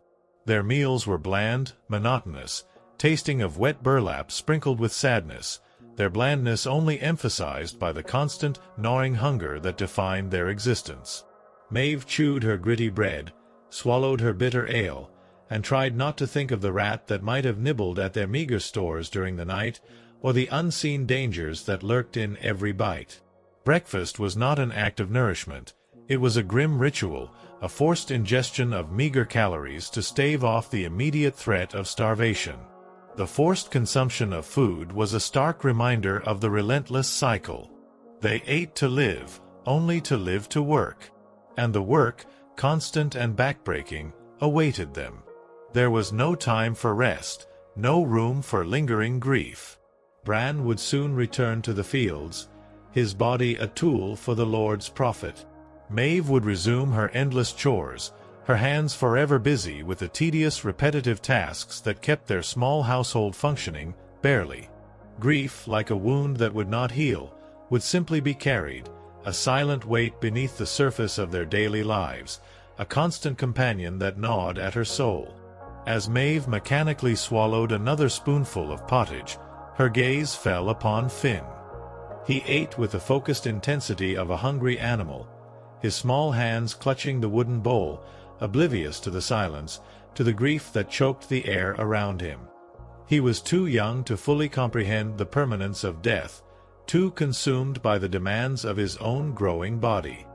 Their meals were bland, monotonous, tasting of wet burlap sprinkled with sadness, their blandness only emphasized by the constant, gnawing hunger that defined their existence. Maeve chewed her gritty bread, swallowed her bitter ale, and tried not to think of the rat that might have nibbled at their meager stores during the night, or the unseen dangers that lurked in every bite. Breakfast was not an act of nourishment. It was a grim ritual, a forced ingestion of meager calories to stave off the immediate threat of starvation. The forced consumption of food was a stark reminder of the relentless cycle. They ate to live, only to live to work. And the work, constant and backbreaking, awaited them. There was no time for rest, no room for lingering grief. Bran would soon return to the fields, his body a tool for the Lord's profit. Maeve would resume her endless chores, her hands forever busy with the tedious, repetitive tasks that kept their small household functioning, barely. Grief, like a wound that would not heal, would simply be carried, a silent weight beneath the surface of their daily lives, a constant companion that gnawed at her soul. As Maeve mechanically swallowed another spoonful of pottage, her gaze fell upon Finn. He ate with the focused intensity of a hungry animal, his small hands clutching the wooden bowl, oblivious to the silence, to the grief that choked the air around him. He was too young to fully comprehend the permanence of death, too consumed by the demands of his own growing body.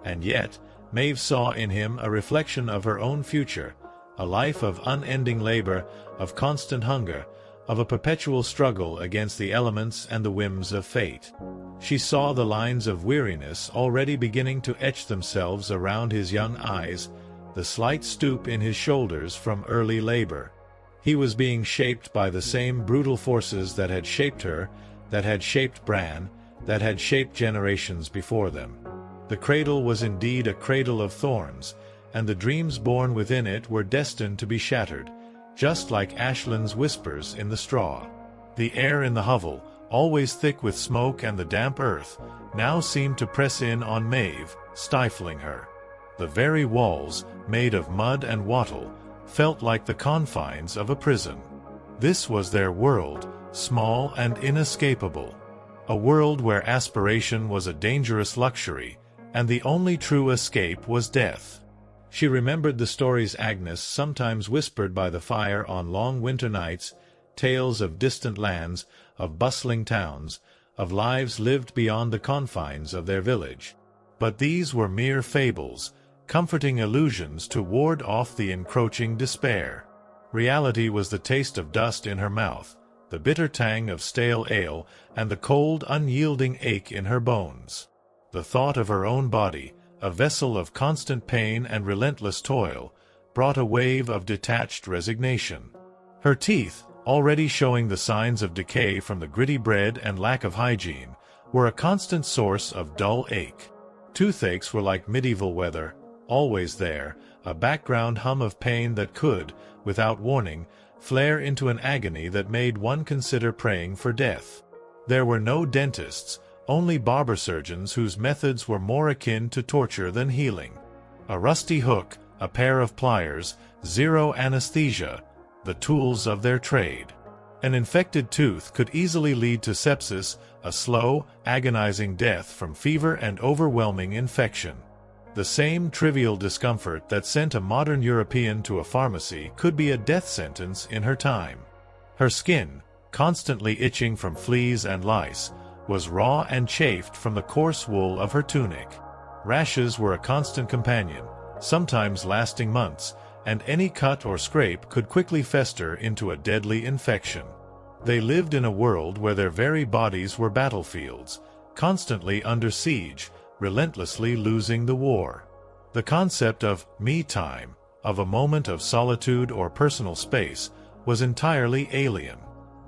And yet, Maeve saw in him a reflection of her own future, a life of unending labor, of constant hunger, of a perpetual struggle against the elements and the whims of fate. She saw the lines of weariness already beginning to etch themselves around his young eyes, the slight stoop in his shoulders from early labor. He was being shaped by the same brutal forces that had shaped her, that had shaped Bran, that had shaped generations before them. The cradle was indeed a cradle of thorns, and the dreams born within it were destined to be shattered, just like Ashlin's whispers in the straw. The air in the hovel, always thick with smoke and the damp earth, now seemed to press in on Maeve, stifling her. The very walls, made of mud and wattle, felt like the confines of a prison. This was their world, small and inescapable. A world where aspiration was a dangerous luxury, and the only true escape was death. She remembered the stories Agnes sometimes whispered by the fire on long winter nights, tales of distant lands, of bustling towns, of lives lived beyond the confines of their village. But these were mere fables, comforting illusions to ward off the encroaching despair. Reality was the taste of dust in her mouth, the bitter tang of stale ale, and the cold, unyielding ache in her bones. The thought of her own body, a vessel of constant pain and relentless toil, brought a wave of detached resignation. Her teeth, already showing the signs of decay from the gritty bread and lack of hygiene, were a constant source of dull ache. Toothaches were like medieval weather, always there, a background hum of pain that could, without warning, flare into an agony that made one consider praying for death. There were no dentists, only barber surgeons whose methods were more akin to torture than healing. A rusty hook, a pair of pliers, zero anesthesia, the tools of their trade. An infected tooth could easily lead to sepsis, a slow, agonizing death from fever and overwhelming infection. The same trivial discomfort that sent a modern European to a pharmacy could be a death sentence in her time. Her skin, constantly itching from fleas and lice, was raw and chafed from the coarse wool of her tunic. Rashes were a constant companion, sometimes lasting months, and any cut or scrape could quickly fester into a deadly infection. They lived in a world where their very bodies were battlefields, constantly under siege, relentlessly losing the war. The concept of me time, of a moment of solitude or personal space, was entirely alien.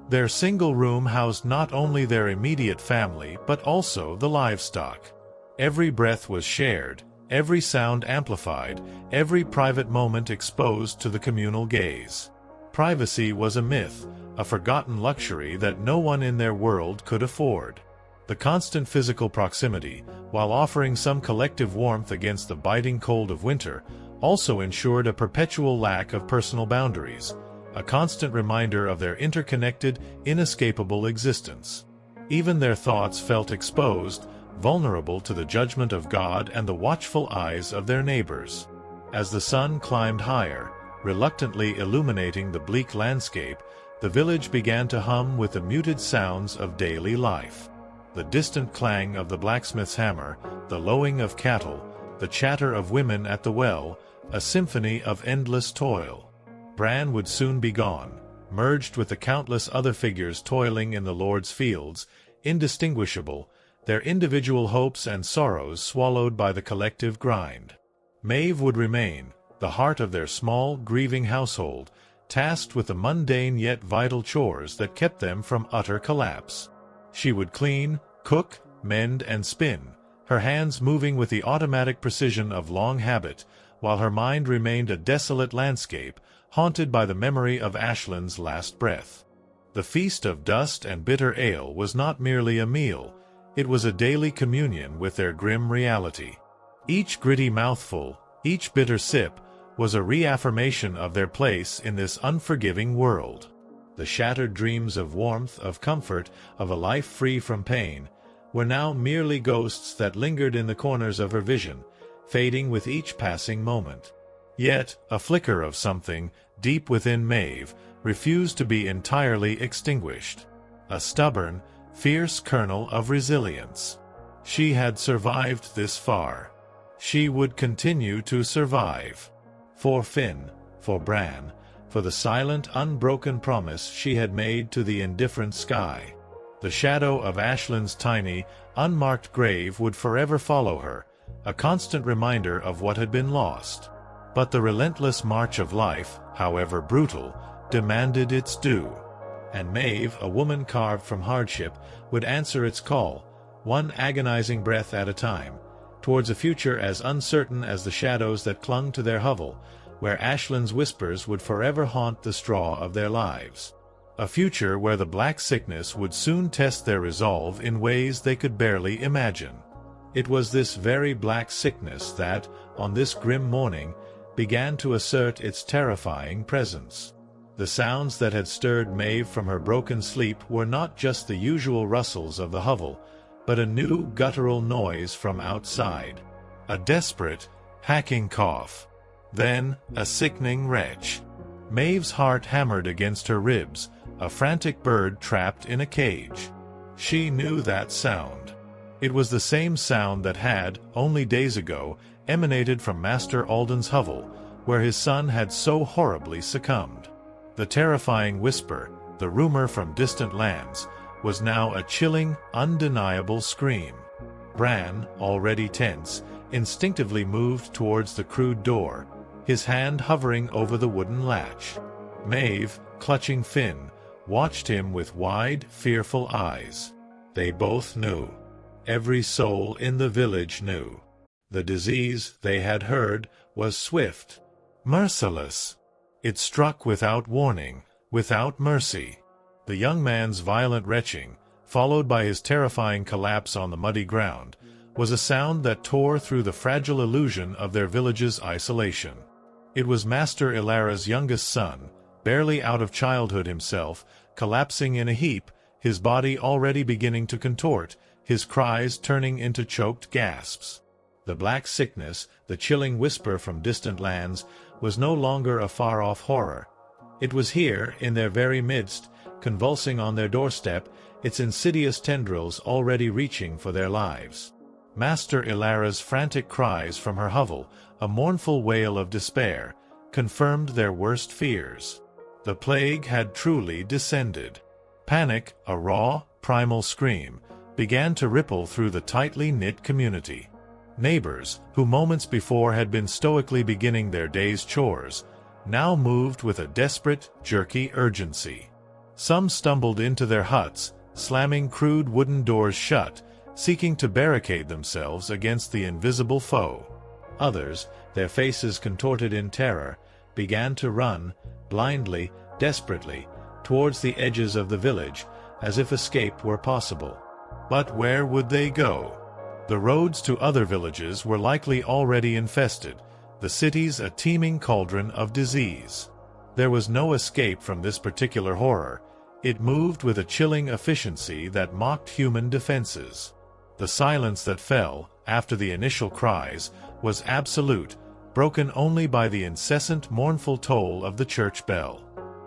Their single room housed not only their immediate family but also the livestock. Every breath was shared, every sound amplified, every private moment exposed to the communal gaze. Privacy was a myth, a forgotten luxury that no one in their world could afford. The constant physical proximity, while offering some collective warmth against the biting cold of winter, also ensured a perpetual lack of personal boundaries, a constant reminder of their interconnected, inescapable existence. Even their thoughts felt exposed, vulnerable to the judgment of God and the watchful eyes of their neighbors. As the sun climbed higher, reluctantly illuminating the bleak landscape, the village began to hum with the muted sounds of daily life. The distant clang of the blacksmith's hammer, the lowing of cattle, the chatter of women at the well, a symphony of endless toil. Bran would soon be gone, merged with the countless other figures toiling in the Lord's fields, indistinguishable, their individual hopes and sorrows swallowed by the collective grind. Maeve would remain, the heart of their small, grieving household, tasked with the mundane yet vital chores that kept them from utter collapse. She would clean, cook, mend, and spin, her hands moving with the automatic precision of long habit, while her mind remained a desolate landscape, haunted by the memory of Ashland's last breath. The feast of dust and bitter ale was not merely a meal, it was a daily communion with their grim reality. Each gritty mouthful, each bitter sip, was a reaffirmation of their place in this unforgiving world. The shattered dreams of warmth, of comfort, of a life free from pain, were now merely ghosts that lingered in the corners of her vision, fading with each passing moment. Yet, a flicker of something, deep within Maeve, refused to be entirely extinguished. A stubborn, fierce kernel of resilience. She had survived this far. She would continue to survive. For Finn, for Bran, for the silent, unbroken promise she had made to the indifferent sky. The shadow of Ashland's tiny, unmarked grave would forever follow her, a constant reminder of what had been lost. But the relentless march of life, however brutal, demanded its due. And Maeve, a woman carved from hardship, would answer its call, one agonizing breath at a time, towards a future as uncertain as the shadows that clung to their hovel, where Ashland's whispers would forever haunt the straw of their lives. A future where the black sickness would soon test their resolve in ways they could barely imagine. It was this very black sickness that, on this grim morning, began to assert its terrifying presence. The sounds that had stirred Maeve from her broken sleep were not just the usual rustles of the hovel, but a new guttural noise from outside. A desperate, hacking cough. Then, a sickening retch. Maeve's heart hammered against her ribs, a frantic bird trapped in a cage. She knew that sound. It was the same sound that had, only days ago, emanated from Master Alden's hovel, where his son had so horribly succumbed. The terrifying whisper, the rumor from distant lands, was now a chilling, undeniable scream. Bran, already tense, instinctively moved towards the crude door, his hand hovering over the wooden latch. Maeve, clutching Finn, watched him with wide, fearful eyes. They both knew. Every soul in the village knew. The disease, they had heard, was swift, merciless. It struck without warning, without mercy. The young man's violent retching, followed by his terrifying collapse on the muddy ground, was a sound that tore through the fragile illusion of their village's isolation. It was Master Ilara's youngest son, barely out of childhood himself, collapsing in a heap, his body already beginning to contort, his cries turning into choked gasps. The black sickness, the chilling whisper from distant lands, was no longer a far-off horror. It was here, in their very midst, convulsing on their doorstep, its insidious tendrils already reaching for their lives. Master Ilara's frantic cries from her hovel, a mournful wail of despair, confirmed their worst fears. The plague had truly descended. Panic, a raw, primal scream, began to ripple through the tightly knit community. Neighbors, who moments before had been stoically beginning their day's chores, now moved with a desperate, jerky urgency. Some stumbled into their huts, slamming crude wooden doors shut, seeking to barricade themselves against the invisible foe. Others, their faces contorted in terror, began to run, blindly, desperately, towards the edges of the village, as if escape were possible. But where would they go? The roads to other villages were likely already infested, the cities a teeming cauldron of disease. There was no escape from this particular horror. It moved with a chilling efficiency that mocked human defenses. The silence that fell, after the initial cries, was absolute, broken only by the incessant mournful toll of the church bell.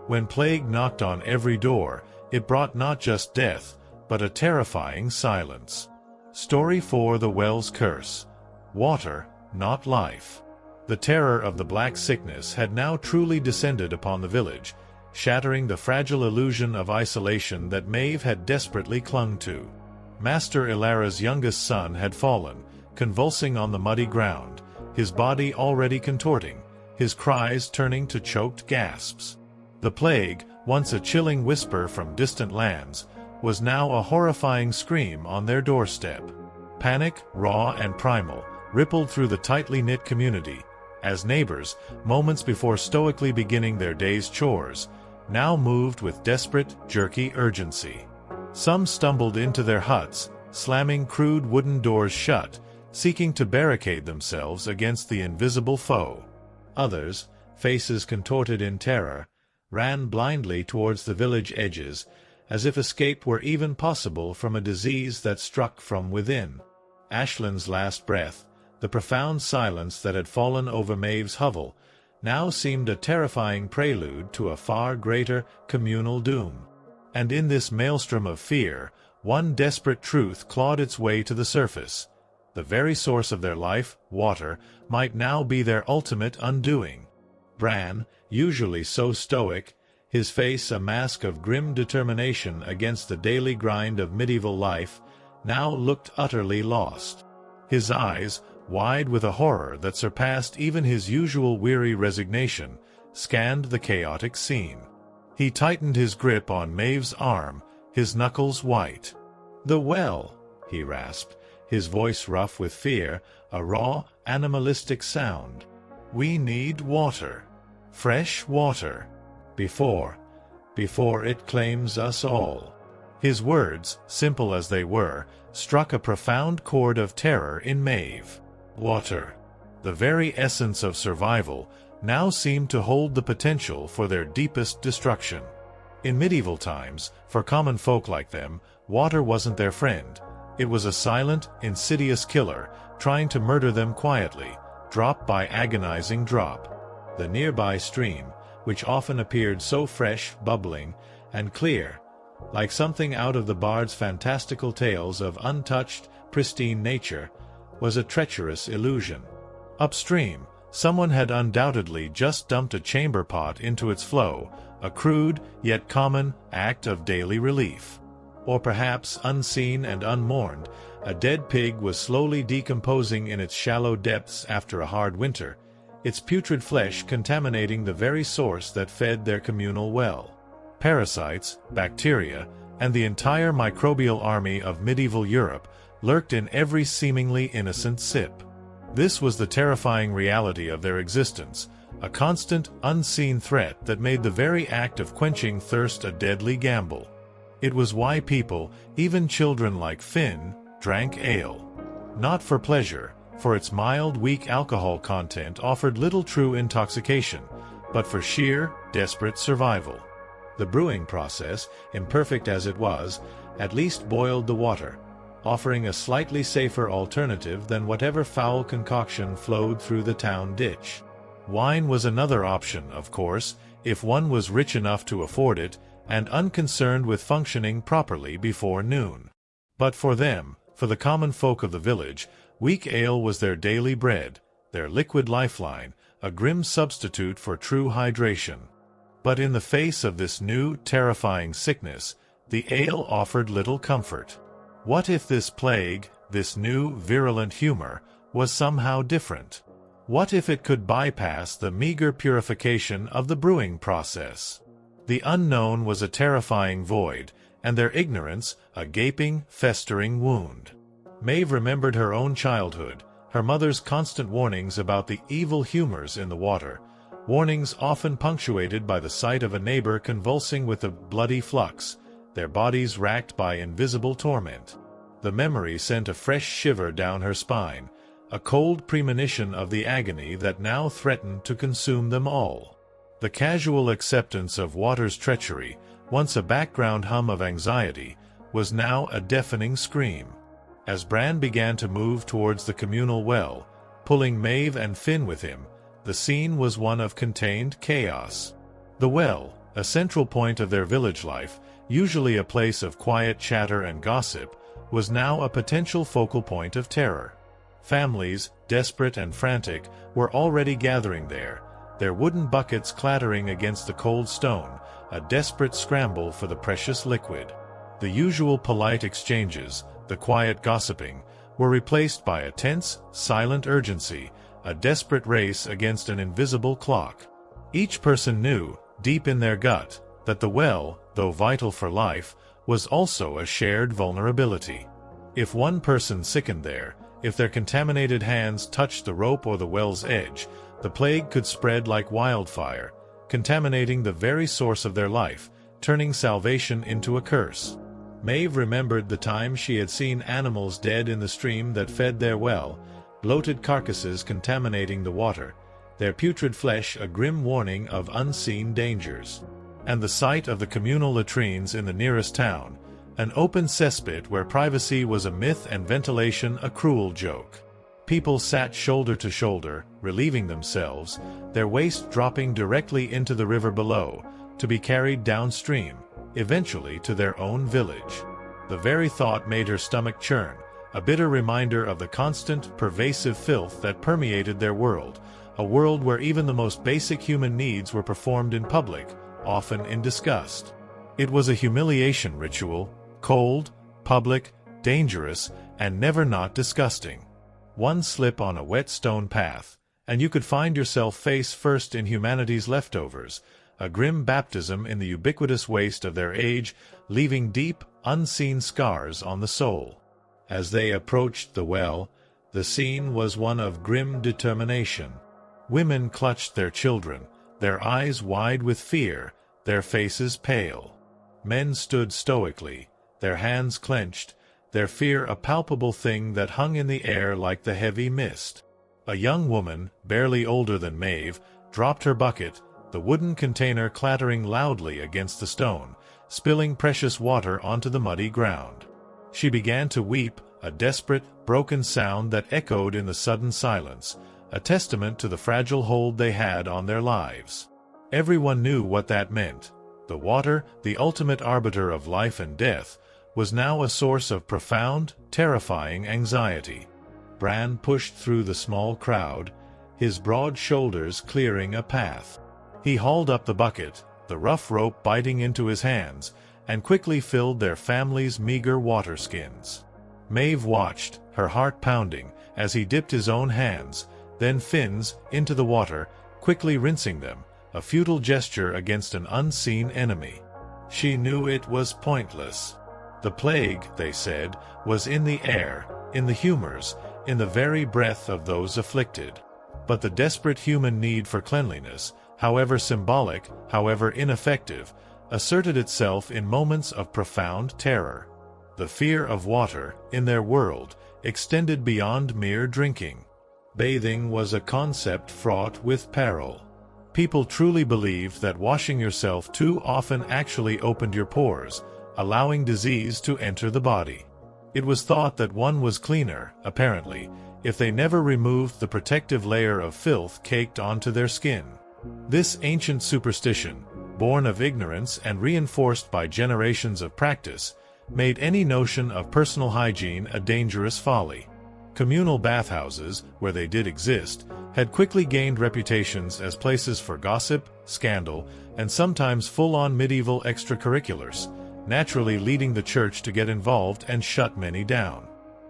When plague knocked on every door, it brought not just death, but a terrifying silence. Story 4: The Well's Curse. Water, not life. The terror of the Black Sickness had now truly descended upon the village, shattering the fragile illusion of isolation that Maeve had desperately clung to. Master Ilara's youngest son had fallen, convulsing on the muddy ground, his body already contorting, his cries turning to choked gasps. The plague, once a chilling whisper from distant lands, was now a horrifying scream on their doorstep. Panic, raw and primal, rippled through the tightly knit community, as neighbors, moments before stoically beginning their day's chores, now moved with desperate, jerky urgency. Some stumbled into their huts, slamming crude wooden doors shut, seeking to barricade themselves against the invisible foe. Others, faces contorted in terror, ran blindly towards the village edges, as if escape were even possible from a disease that struck from within. Ashlin's last breath, the profound silence that had fallen over Maeve's hovel, now seemed a terrifying prelude to a far greater communal doom. And in this maelstrom of fear, one desperate truth clawed its way to the surface. The very source of their life, water, might now be their ultimate undoing. Bran, usually so stoic, his face a mask of grim determination against the daily grind of medieval life, now looked utterly lost. His eyes, wide with a horror that surpassed even his usual weary resignation, scanned the chaotic scene. He tightened his grip on Maeve's arm, his knuckles white. "The well," he rasped, his voice rough with fear, a raw, animalistic sound. "We need water. Fresh water. Before it claims us all." His words, simple as they were, struck a profound chord of terror in Maeve. Water, the very essence of survival, now seemed to hold the potential for their deepest destruction. In medieval times, for common folk like them, water wasn't their friend. It was a silent, insidious killer, trying to murder them quietly, drop by agonizing drop. The nearby stream, which often appeared so fresh, bubbling, and clear, like something out of the bard's fantastical tales of untouched, pristine nature, was a treacherous illusion. Upstream, someone had undoubtedly just dumped a chamber pot into its flow, a crude, yet common, act of daily relief. Or perhaps, unseen and unmourned, a dead pig was slowly decomposing in its shallow depths after a hard winter, its putrid flesh contaminating the very source that fed their communal well. Parasites, bacteria, and the entire microbial army of medieval Europe lurked in every seemingly innocent sip. This was the terrifying reality of their existence, a constant, unseen threat that made the very act of quenching thirst a deadly gamble. It was why people, even children like Finn, drank ale. Not for pleasure, for its mild, weak alcohol content offered little true intoxication, but for sheer, desperate survival. The brewing process, imperfect as it was, at least boiled the water, offering a slightly safer alternative than whatever foul concoction flowed through the town ditch. Wine was another option, of course, if one was rich enough to afford it, and unconcerned with functioning properly before noon. But for them, for the common folk of the village, weak ale was their daily bread, their liquid lifeline, a grim substitute for true hydration. But in the face of this new, terrifying sickness, The ale offered little comfort. What if this plague, this new, virulent humor, was somehow different? What if it could bypass the meager purification of the brewing process? The unknown was a terrifying void, and their ignorance a gaping, festering wound. Maeve remembered her own childhood, her mother's constant warnings about the evil humors in the water, warnings often punctuated by the sight of a neighbor convulsing with a bloody flux, their bodies racked by invisible torment. The memory sent a fresh shiver down her spine, a cold premonition of the agony that now threatened to consume them all. The casual acceptance of water's treachery, once a background hum of anxiety, was now a deafening scream. As Bran began to move towards the communal well, pulling Maeve and Finn with him, the scene was one of contained chaos. The well, a central point of their village life, usually a place of quiet chatter and gossip, was now a potential focal point of terror. Families, desperate and frantic, were already gathering there, their wooden buckets clattering against the cold stone, a desperate scramble for the precious liquid. The usual polite exchanges, the quiet gossiping, were replaced by a tense, silent urgency, a desperate race against an invisible clock. Each person knew, deep in their gut, that the well, though vital for life, was also a shared vulnerability. If one person sickened there, if their contaminated hands touched the rope or the well's edge, the plague could spread like wildfire, contaminating the very source of their life, turning salvation into a curse. Maeve remembered the time she had seen animals dead in the stream that fed their well, bloated carcasses contaminating the water, their putrid flesh a grim warning of unseen dangers. And the sight of the communal latrines in the nearest town, an open cesspit where privacy was a myth and ventilation a cruel joke. People sat shoulder to shoulder, relieving themselves, their waste dropping directly into the river below, to be carried downstream, eventually to their own village. The very thought made her stomach churn, a bitter reminder of the constant, pervasive filth that permeated their world, a world where even the most basic human needs were performed in public, often in disgust. It was a humiliation ritual, cold, public, dangerous, and never not disgusting. One slip on a wet stone path, and you could find yourself face first in humanity's leftovers, a grim baptism in the ubiquitous waste of their age, leaving deep, unseen scars on the soul. As they approached the well, the scene was one of grim determination. Women clutched their children, their eyes wide with fear, their faces pale. Men stood stoically, their hands clenched, their fear a palpable thing that hung in the air like the heavy mist. A young woman, barely older than Maeve, dropped her bucket, the wooden container clattering loudly against the stone, spilling precious water onto the muddy ground. She began to weep, a desperate, broken sound that echoed in the sudden silence, a testament to the fragile hold they had on their lives. Everyone knew what that meant. The water, the ultimate arbiter of life and death, was now a source of profound, terrifying anxiety. Bran pushed through the small crowd, his broad shoulders clearing a path. He hauled up the bucket, the rough rope biting into his hands, and quickly filled their family's meager water skins. Maeve watched, her heart pounding, as he dipped his own hands, then Finn's, into the water, quickly rinsing them, a futile gesture against an unseen enemy. She knew it was pointless. The plague, they said, was in the air, in the humors, in the very breath of those afflicted. But the desperate human need for cleanliness, however symbolic, however ineffective, asserted itself in moments of profound terror. The fear of water, in their world, extended beyond mere drinking. Bathing was a concept fraught with peril. People truly believed that washing yourself too often actually opened your pores, allowing disease to enter the body. It was thought that one was cleaner, apparently, if they never removed the protective layer of filth caked onto their skin. This ancient superstition, born of ignorance and reinforced by generations of practice, made any notion of personal hygiene a dangerous folly. Communal bathhouses, where they did exist, had quickly gained reputations as places for gossip, scandal, and sometimes full-on medieval extracurriculars, naturally leading the church to get involved and shut many down.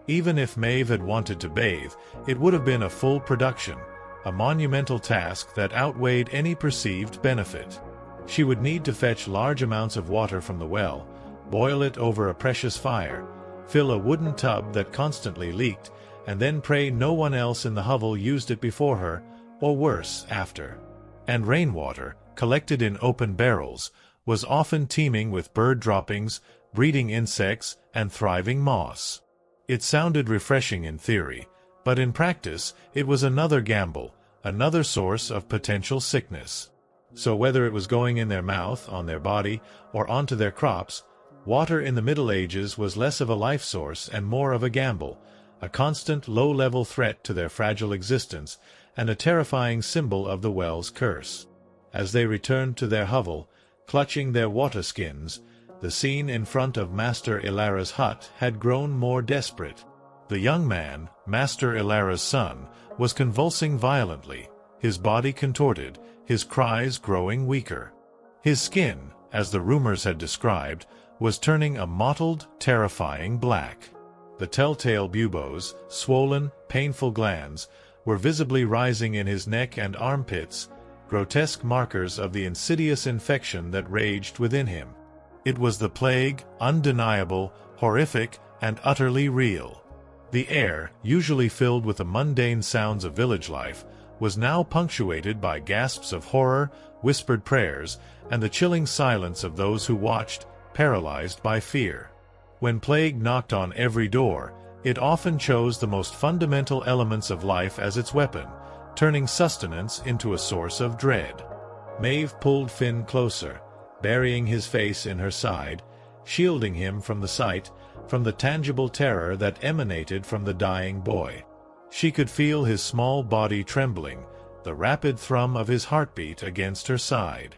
Even if Maeve had wanted to bathe, it would have been a full production, a monumental task that outweighed any perceived benefit. She would need to fetch large amounts of water from the well, boil it over a precious fire, fill a wooden tub that constantly leaked, and then pray no one else in the hovel used it before her, or worse, after. And rainwater, collected in open barrels, was often teeming with bird droppings, breeding insects, and thriving moss. It sounded refreshing in theory, but in practice it was another gamble, another source of potential sickness. So whether it was going in their mouth, on their body, or onto their crops, water in the Middle Ages was less of a life source and more of a gamble, a constant low-level threat to their fragile existence, and a terrifying symbol of the well's curse. As they returned to their hovel, clutching their water-skins, the scene in front of Master Ilara's hut had grown more desperate. The young man, Master Ilara's son, was convulsing violently, his body contorted, his cries growing weaker. His skin, as the rumors had described, was turning a mottled, terrifying black. The telltale buboes, swollen, painful glands, were visibly rising in his neck and armpits, grotesque markers of the insidious infection that raged within him. It was the plague, undeniable, horrific, and utterly real. The air, usually filled with the mundane sounds of village life, was now punctuated by gasps of horror, whispered prayers, and the chilling silence of those who watched, paralyzed by fear. When plague knocked on every door, it often chose the most fundamental elements of life as its weapon, turning sustenance into a source of dread. Maeve pulled Finn closer, burying his face in her side, shielding him from the sight, from the tangible terror that emanated from the dying boy. She could feel his small body trembling, the rapid thrum of his heartbeat against her side.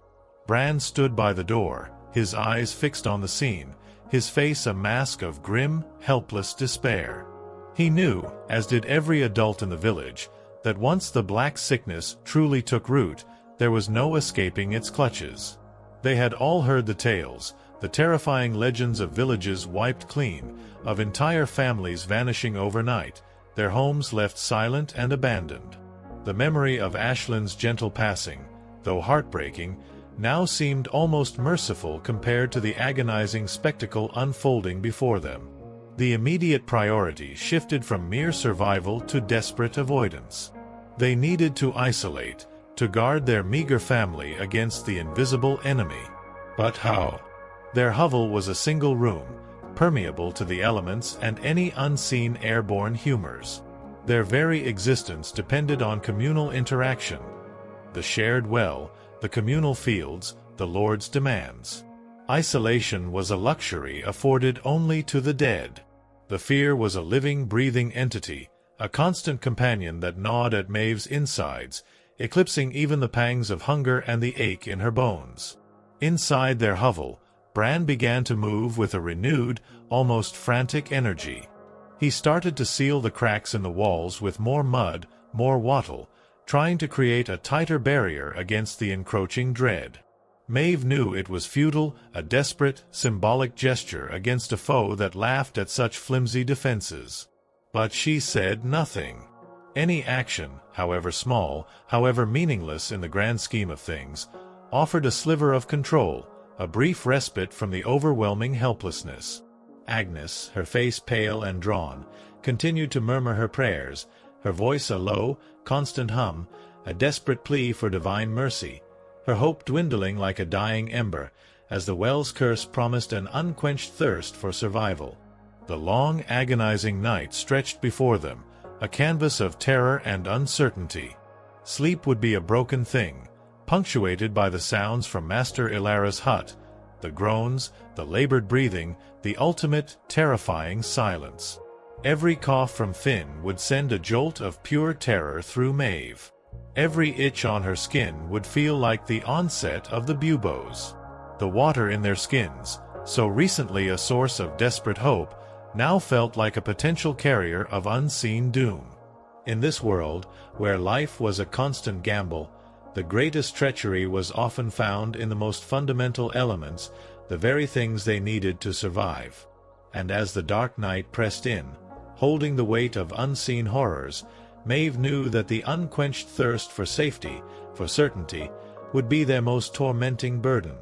Bran stood by the door, his eyes fixed on the scene, his face a mask of grim, helpless despair. He knew, as did every adult in the village, that once the black sickness truly took root, there was no escaping its clutches. They had all heard the tales, the terrifying legends of villages wiped clean, of entire families vanishing overnight, their homes left silent and abandoned. The memory of Ashlin's gentle passing, though heartbreaking, now seemed almost merciful compared to the agonizing spectacle unfolding before them. The immediate priority shifted from mere survival to desperate avoidance. They needed to isolate, to guard their meager family against the invisible enemy. But how? Their hovel was a single room, permeable to the elements and any unseen airborne humors. Their very existence depended on communal interaction. The shared well, the communal fields, the Lord's demands. Isolation was a luxury afforded only to the dead. The fear was a living, breathing entity, a constant companion that gnawed at Maeve's insides, eclipsing even the pangs of hunger and the ache in her bones. Inside their hovel, Bran began to move with a renewed, almost frantic energy. He started to seal the cracks in the walls with more mud, more wattle, trying to create a tighter barrier against the encroaching dread. Maeve knew it was futile, a desperate, symbolic gesture against a foe that laughed at such flimsy defenses. But she said nothing. Any action, however small, however meaningless in the grand scheme of things, offered a sliver of control, a brief respite from the overwhelming helplessness. Agnes, her face pale and drawn, continued to murmur her prayers, her voice a low, constant hum, a desperate plea for divine mercy, her hope dwindling like a dying ember, as the well's curse promised an unquenched thirst for survival. The long, agonizing night stretched before them, a canvas of terror and uncertainty. Sleep would be a broken thing, punctuated by the sounds from Master Ilara's hut, the groans, the labored breathing, the ultimate, terrifying silence. Every cough from Finn would send a jolt of pure terror through Maeve. Every itch on her skin would feel like the onset of the buboes. The water in their skins, so recently a source of desperate hope, now felt like a potential carrier of unseen doom. In this world, where life was a constant gamble, the greatest treachery was often found in the most fundamental elements, the very things they needed to survive. And as the dark night pressed in, holding the weight of unseen horrors, Maeve knew that the unquenched thirst for safety, for certainty, would be their most tormenting burden.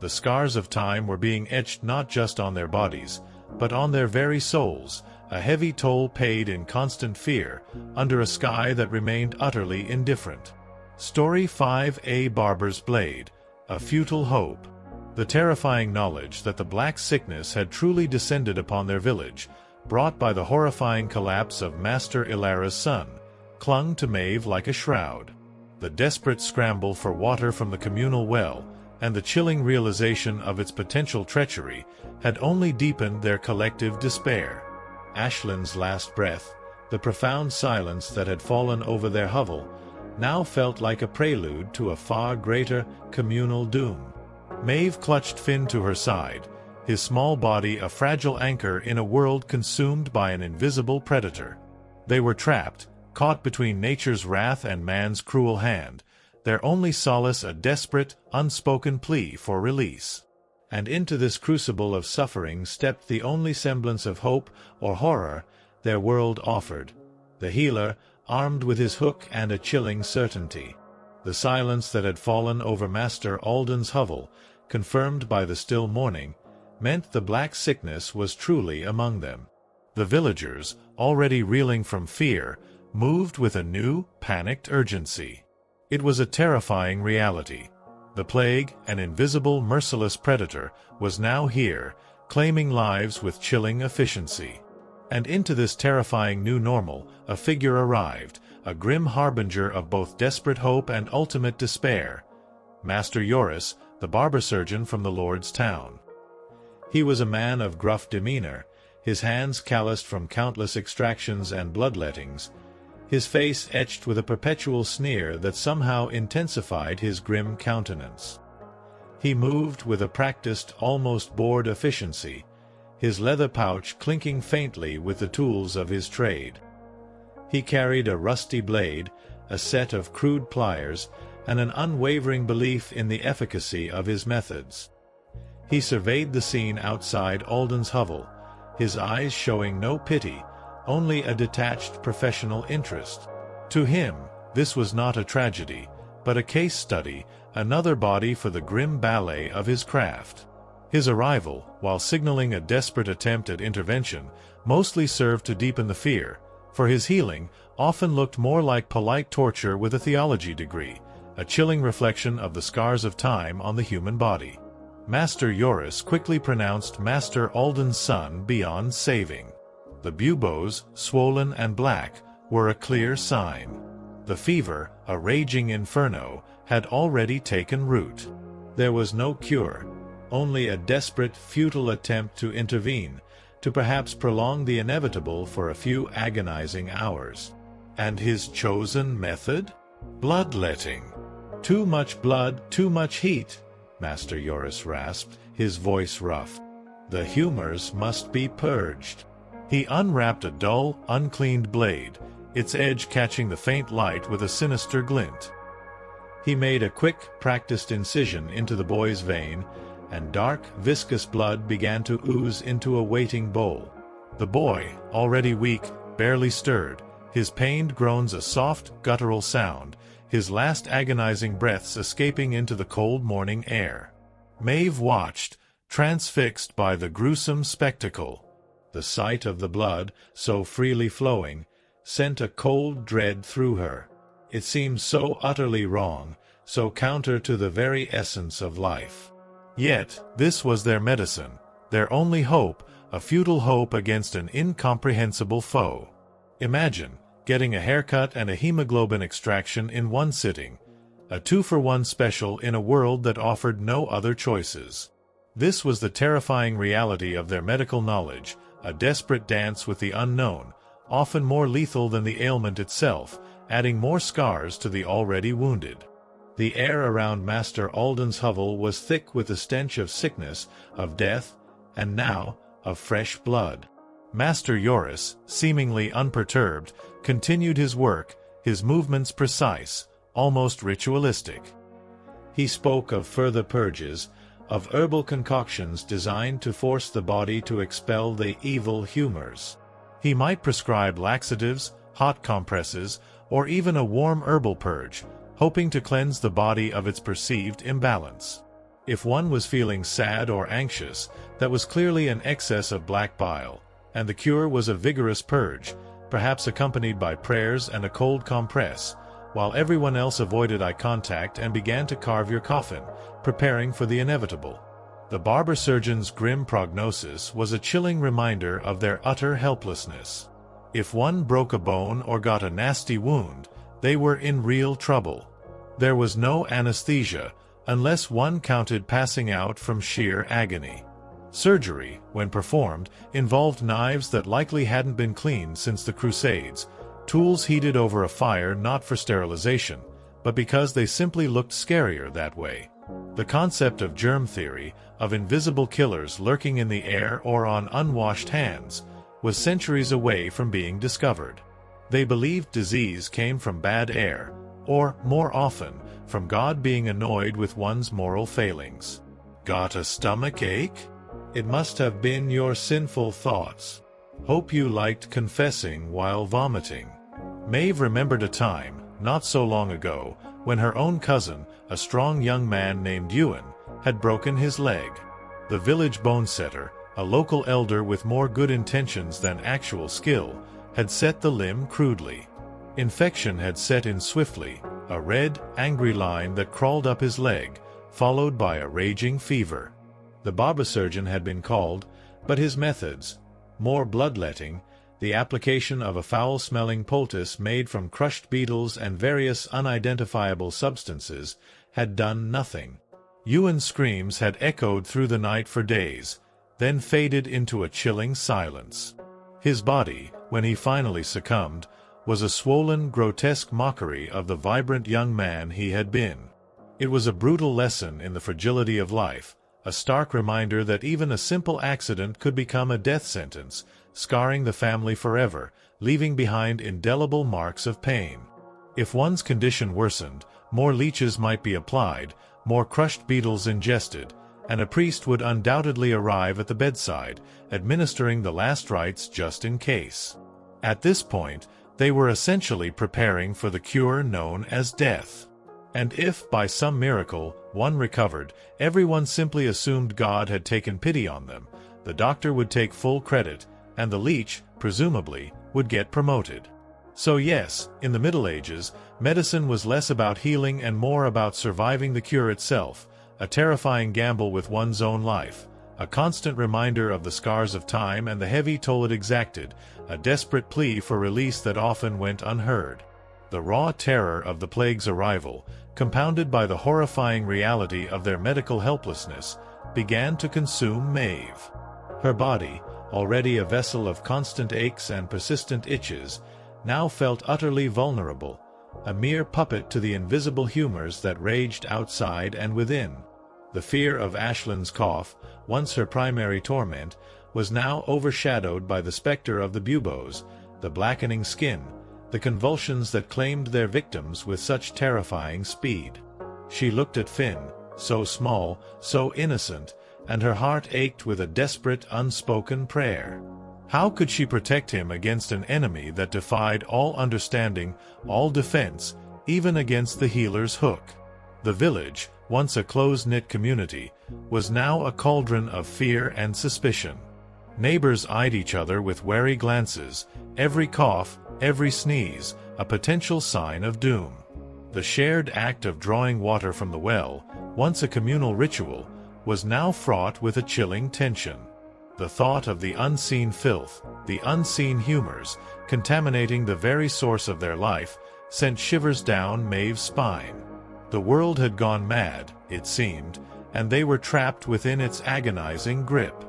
The scars of time were being etched not just on their bodies, but on their very souls, a heavy toll paid in constant fear, under a sky that remained utterly indifferent. Story 5: A Barber's Blade, A Futile Hope. The terrifying knowledge that the Black Sickness had truly descended upon their village, brought by the horrifying collapse of Master Ilara's son, clung to Maeve like a shroud. The desperate scramble for water from the communal well, and the chilling realization of its potential treachery, had only deepened their collective despair. Ashlin's last breath, the profound silence that had fallen over their hovel, now felt like a prelude to a far greater communal doom. Maeve clutched Finn to her side, his small body a fragile anchor in a world consumed by an invisible predator. They were trapped, caught between nature's wrath and man's cruel hand, their only solace a desperate, unspoken plea for release. And into this crucible of suffering stepped the only semblance of hope or horror their world offered, the healer, armed with his hook and a chilling certainty. The silence that had fallen over Master Alden's hovel, confirmed by the still morning, meant the Black Sickness was truly among them. The villagers, already reeling from fear, moved with a new, panicked urgency. It was a terrifying reality. The plague, an invisible, merciless predator, was now here, claiming lives with chilling efficiency. And into this terrifying new normal, a figure arrived, a grim harbinger of both desperate hope and ultimate despair. Master Joris, the barber surgeon from the Lord's town. He was a man of gruff demeanor, his hands calloused from countless extractions and bloodlettings, his face etched with a perpetual sneer that somehow intensified his grim countenance. He moved with a practiced, almost bored efficiency, his leather pouch clinking faintly with the tools of his trade. He carried a rusty blade, a set of crude pliers, and an unwavering belief in the efficacy of his methods. He surveyed the scene outside Alden's hovel, his eyes showing no pity, only a detached professional interest. To him, this was not a tragedy, but a case study, another body for the grim ballet of his craft. His arrival, while signaling a desperate attempt at intervention, mostly served to deepen the fear, for his healing often looked more like polite torture with a theology degree, a chilling reflection of the scars of time on the human body. Master Joris quickly pronounced Master Alden's son beyond saving. The buboes, swollen and black, were a clear sign. The fever, a raging inferno, had already taken root. There was no cure, only a desperate, futile attempt to intervene, to perhaps prolong the inevitable for a few agonizing hours. And his chosen method? Bloodletting. Too much blood, too much heat, Master Joris rasped, his voice rough. The humors must be purged. He unwrapped a dull, uncleaned blade, its edge catching the faint light with a sinister glint. He made a quick, practiced incision into the boy's vein, and dark, viscous blood began to ooze into a waiting bowl. The boy, already weak, barely stirred, his pained groans a soft, guttural sound, his last agonizing breaths escaping into the cold morning air. Maeve watched, transfixed by the gruesome spectacle. The sight of the blood, so freely flowing, sent a cold dread through her. It seemed so utterly wrong, so counter to the very essence of life. Yet, this was their medicine, their only hope, a futile hope against an incomprehensible foe. Imagine getting a haircut and a hemoglobin extraction in one sitting, a 2-for-1 special in a world that offered no other choices. This was the terrifying reality of their medical knowledge, a desperate dance with the unknown, often more lethal than the ailment itself, adding more scars to the already wounded. The air around Master Alden's hovel was thick with the stench of sickness, of death, and now, of fresh blood. Master Joris, seemingly unperturbed, continued his work, his movements precise, almost ritualistic. He spoke of further purges, of herbal concoctions designed to force the body to expel the evil humors. He might prescribe laxatives, hot compresses, or even a warm herbal purge, hoping to cleanse the body of its perceived imbalance. If one was feeling sad or anxious, that was clearly an excess of black bile, and the cure was a vigorous purge, perhaps accompanied by prayers and a cold compress, while everyone else avoided eye contact and began to carve your coffin, preparing for the inevitable. The barber surgeon's grim prognosis was a chilling reminder of their utter helplessness. If one broke a bone or got a nasty wound, they were in real trouble. There was no anesthesia, unless one counted passing out from sheer agony. Surgery, when performed, involved knives that likely hadn't been cleaned since the Crusades, tools heated over a fire not for sterilization, but because they simply looked scarier that way. The concept of germ theory, of invisible killers lurking in the air or on unwashed hands, was centuries away from being discovered. They believed disease came from bad air, or, more often, from God being annoyed with one's moral failings. Got a stomach ache? It must have been your sinful thoughts. Hope you liked confessing while vomiting. Maeve remembered a time, not so long ago, when her own cousin, a strong young man named Ewan, had broken his leg. The village bone setter, a local elder with more good intentions than actual skill, had set the limb crudely. Infection had set in swiftly, a red, angry line that crawled up his leg, followed by a raging fever. The barber surgeon had been called, but his methods, more bloodletting, the application of a foul-smelling poultice made from crushed beetles and various unidentifiable substances, had done nothing. Ewan's screams had echoed through the night for days, then faded into a chilling silence. His body, when he finally succumbed, was a swollen, grotesque mockery of the vibrant young man he had been. It was a brutal lesson in the fragility of life, a stark reminder that even a simple accident could become a death sentence, scarring the family forever, leaving behind indelible marks of pain. If one's condition worsened, more leeches might be applied, more crushed beetles ingested, and a priest would undoubtedly arrive at the bedside, administering the last rites just in case. At this point, they were essentially preparing for the cure known as death. And if, by some miracle, one recovered, everyone simply assumed God had taken pity on them, the doctor would take full credit, and the leech, presumably, would get promoted. So yes, in the Middle Ages, medicine was less about healing and more about surviving the cure itself, a terrifying gamble with one's own life, a constant reminder of the scars of time and the heavy toll it exacted, a desperate plea for release that often went unheard. The raw terror of the plague's arrival, compounded by the horrifying reality of their medical helplessness, began to consume Maeve. Her body, already a vessel of constant aches and persistent itches, now felt utterly vulnerable, a mere puppet to the invisible humors that raged outside and within. The fear of Ashland's cough, once her primary torment, was now overshadowed by the specter of the buboes, the blackening skin, the convulsions that claimed their victims with such terrifying speed. She looked at Finn, so small, so innocent, and her heart ached with a desperate, unspoken prayer. How could she protect him against an enemy that defied all understanding, all defense, even against the healer's hook? The village, once a close-knit community, was now a cauldron of fear and suspicion. Neighbors eyed each other with wary glances, every cough, every sneeze, a potential sign of doom. The shared act of drawing water from the well, once a communal ritual, was now fraught with a chilling tension. The thought of the unseen filth, the unseen humors, contaminating the very source of their life, sent shivers down Maeve's spine. The world had gone mad, it seemed, and they were trapped within its agonizing grip.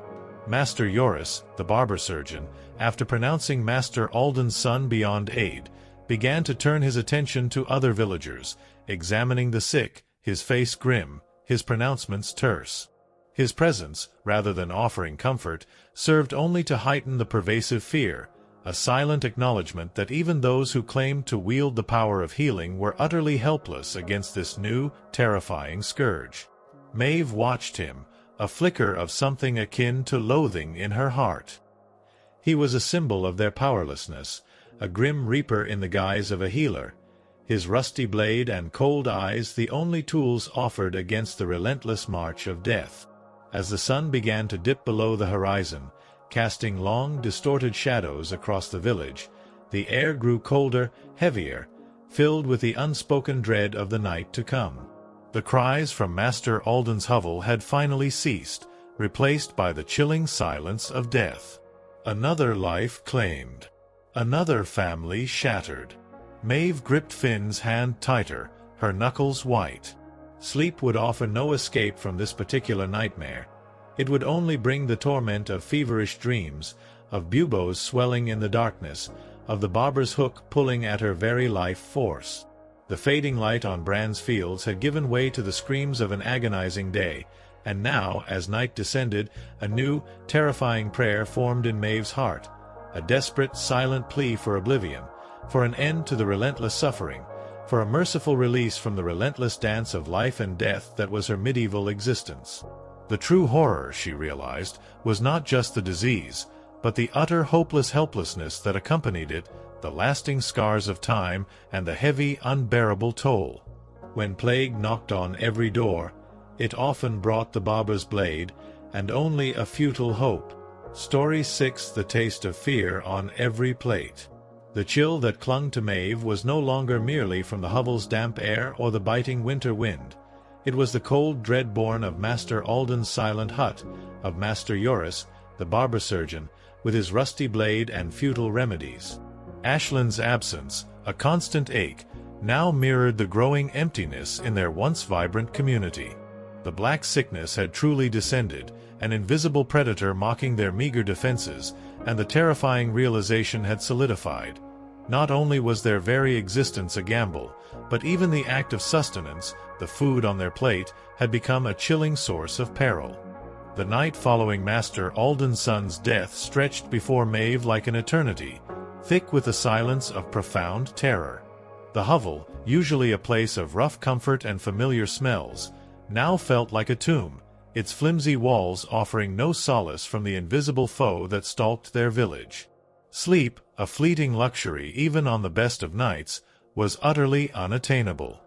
Master Joris, the barber surgeon, after pronouncing Master Alden's son beyond aid, began to turn his attention to other villagers, examining the sick, his face grim, his pronouncements terse. His presence, rather than offering comfort, served only to heighten the pervasive fear, a silent acknowledgement that even those who claimed to wield the power of healing were utterly helpless against this new, terrifying scourge. Maeve watched him, a flicker of something akin to loathing in her heart. He was a symbol of their powerlessness, a grim reaper in the guise of a healer, his rusty blade and cold eyes the only tools offered against the relentless march of death. As the sun began to dip below the horizon, casting long, distorted shadows across the village, the air grew colder, heavier, filled with the unspoken dread of the night to come. The cries from Master Alden's hovel had finally ceased, replaced by the chilling silence of death. Another life claimed. Another family shattered. Maeve gripped Finn's hand tighter, her knuckles white. Sleep would offer no escape from this particular nightmare. It would only bring the torment of feverish dreams, of buboes swelling in the darkness, of the barber's hook pulling at her very life force. The fading light on Bran's fields had given way to the screams of an agonizing day, and now, as night descended, a new, terrifying prayer formed in Maeve's heart, a desperate, silent plea for oblivion, for an end to the relentless suffering, for a merciful release from the relentless dance of life and death that was her medieval existence. The true horror, she realized, was not just the disease, but the utter hopeless helplessness that accompanied it, the lasting scars of time, and the heavy, unbearable toll. When plague knocked on every door, it often brought the barber's blade, and only a futile hope. Story 6: The taste of fear on every plate. The chill that clung to Maeve was no longer merely from the hovel's damp air or the biting winter wind. It was the cold dread born of Master Alden's silent hut, of Master Joris, the barber-surgeon, with his rusty blade and futile remedies. Ashland's absence, a constant ache, now mirrored the growing emptiness in their once vibrant community. The black sickness had truly descended, an invisible predator mocking their meager defenses, and the terrifying realization had solidified. Not only was their very existence a gamble, but even the act of sustenance, the food on their plate, had become a chilling source of peril. The night following Master Alden's son's death stretched before Maeve like an eternity, thick with the silence of profound terror. The hovel, usually a place of rough comfort and familiar smells, now felt like a tomb, its flimsy walls offering no solace from the invisible foe that stalked their village. Sleep, a fleeting luxury even on the best of nights, was utterly unattainable.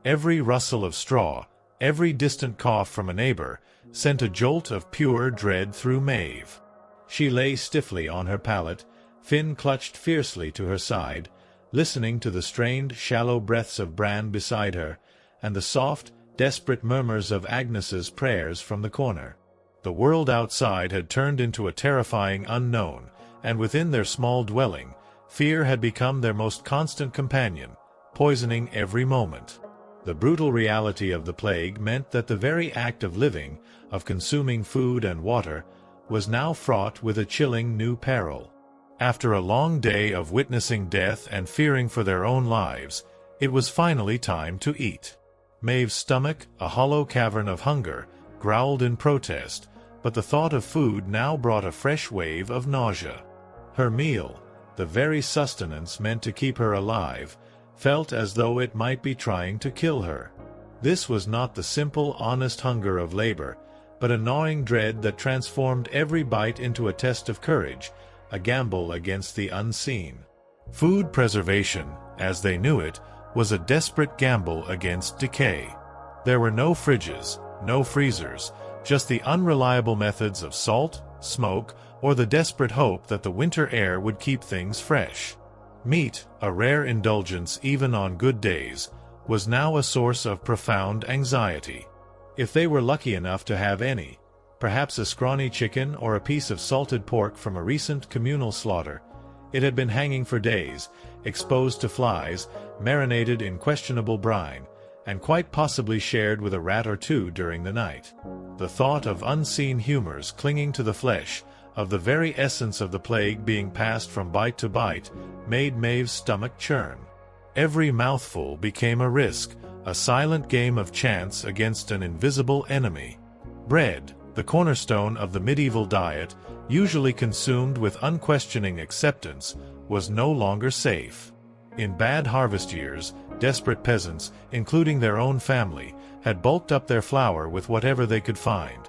Every rustle of straw, every distant cough from a neighbor, sent a jolt of pure dread through Maeve. She lay stiffly on her pallet, Finn clutched fiercely to her side, listening to the strained, shallow breaths of Bran beside her, and the soft, desperate murmurs of Agnes's prayers from the corner. The world outside had turned into a terrifying unknown, and within their small dwelling, fear had become their most constant companion, poisoning every moment. The brutal reality of the plague meant that the very act of living, of consuming food and water, was now fraught with a chilling new peril. After a long day of witnessing death and fearing for their own lives, it was finally time to eat. Maeve's stomach, a hollow cavern of hunger, growled in protest, but the thought of food now brought a fresh wave of nausea. Her meal, the very sustenance meant to keep her alive, felt as though it might be trying to kill her. This was not the simple, honest hunger of labor, but a gnawing dread that transformed every bite into a test of courage, a gamble against the unseen. Food preservation, as they knew it, was a desperate gamble against decay. There were no fridges, no freezers, just the unreliable methods of salt, smoke, or the desperate hope that the winter air would keep things fresh. Meat, a rare indulgence even on good days, was now a source of profound anxiety. If they were lucky enough to have any, perhaps a scrawny chicken or a piece of salted pork from a recent communal slaughter, it had been hanging for days, exposed to flies, marinated in questionable brine, and quite possibly shared with a rat or two during the night. The thought of unseen humors clinging to the flesh, of the very essence of the plague being passed from bite to bite, made Maeve's stomach churn. Every mouthful became a risk, a silent game of chance against an invisible enemy. Bread, the cornerstone of the medieval diet, usually consumed with unquestioning acceptance, was no longer safe. In bad harvest years, desperate peasants, including their own family, had bulked up their flour with whatever they could find: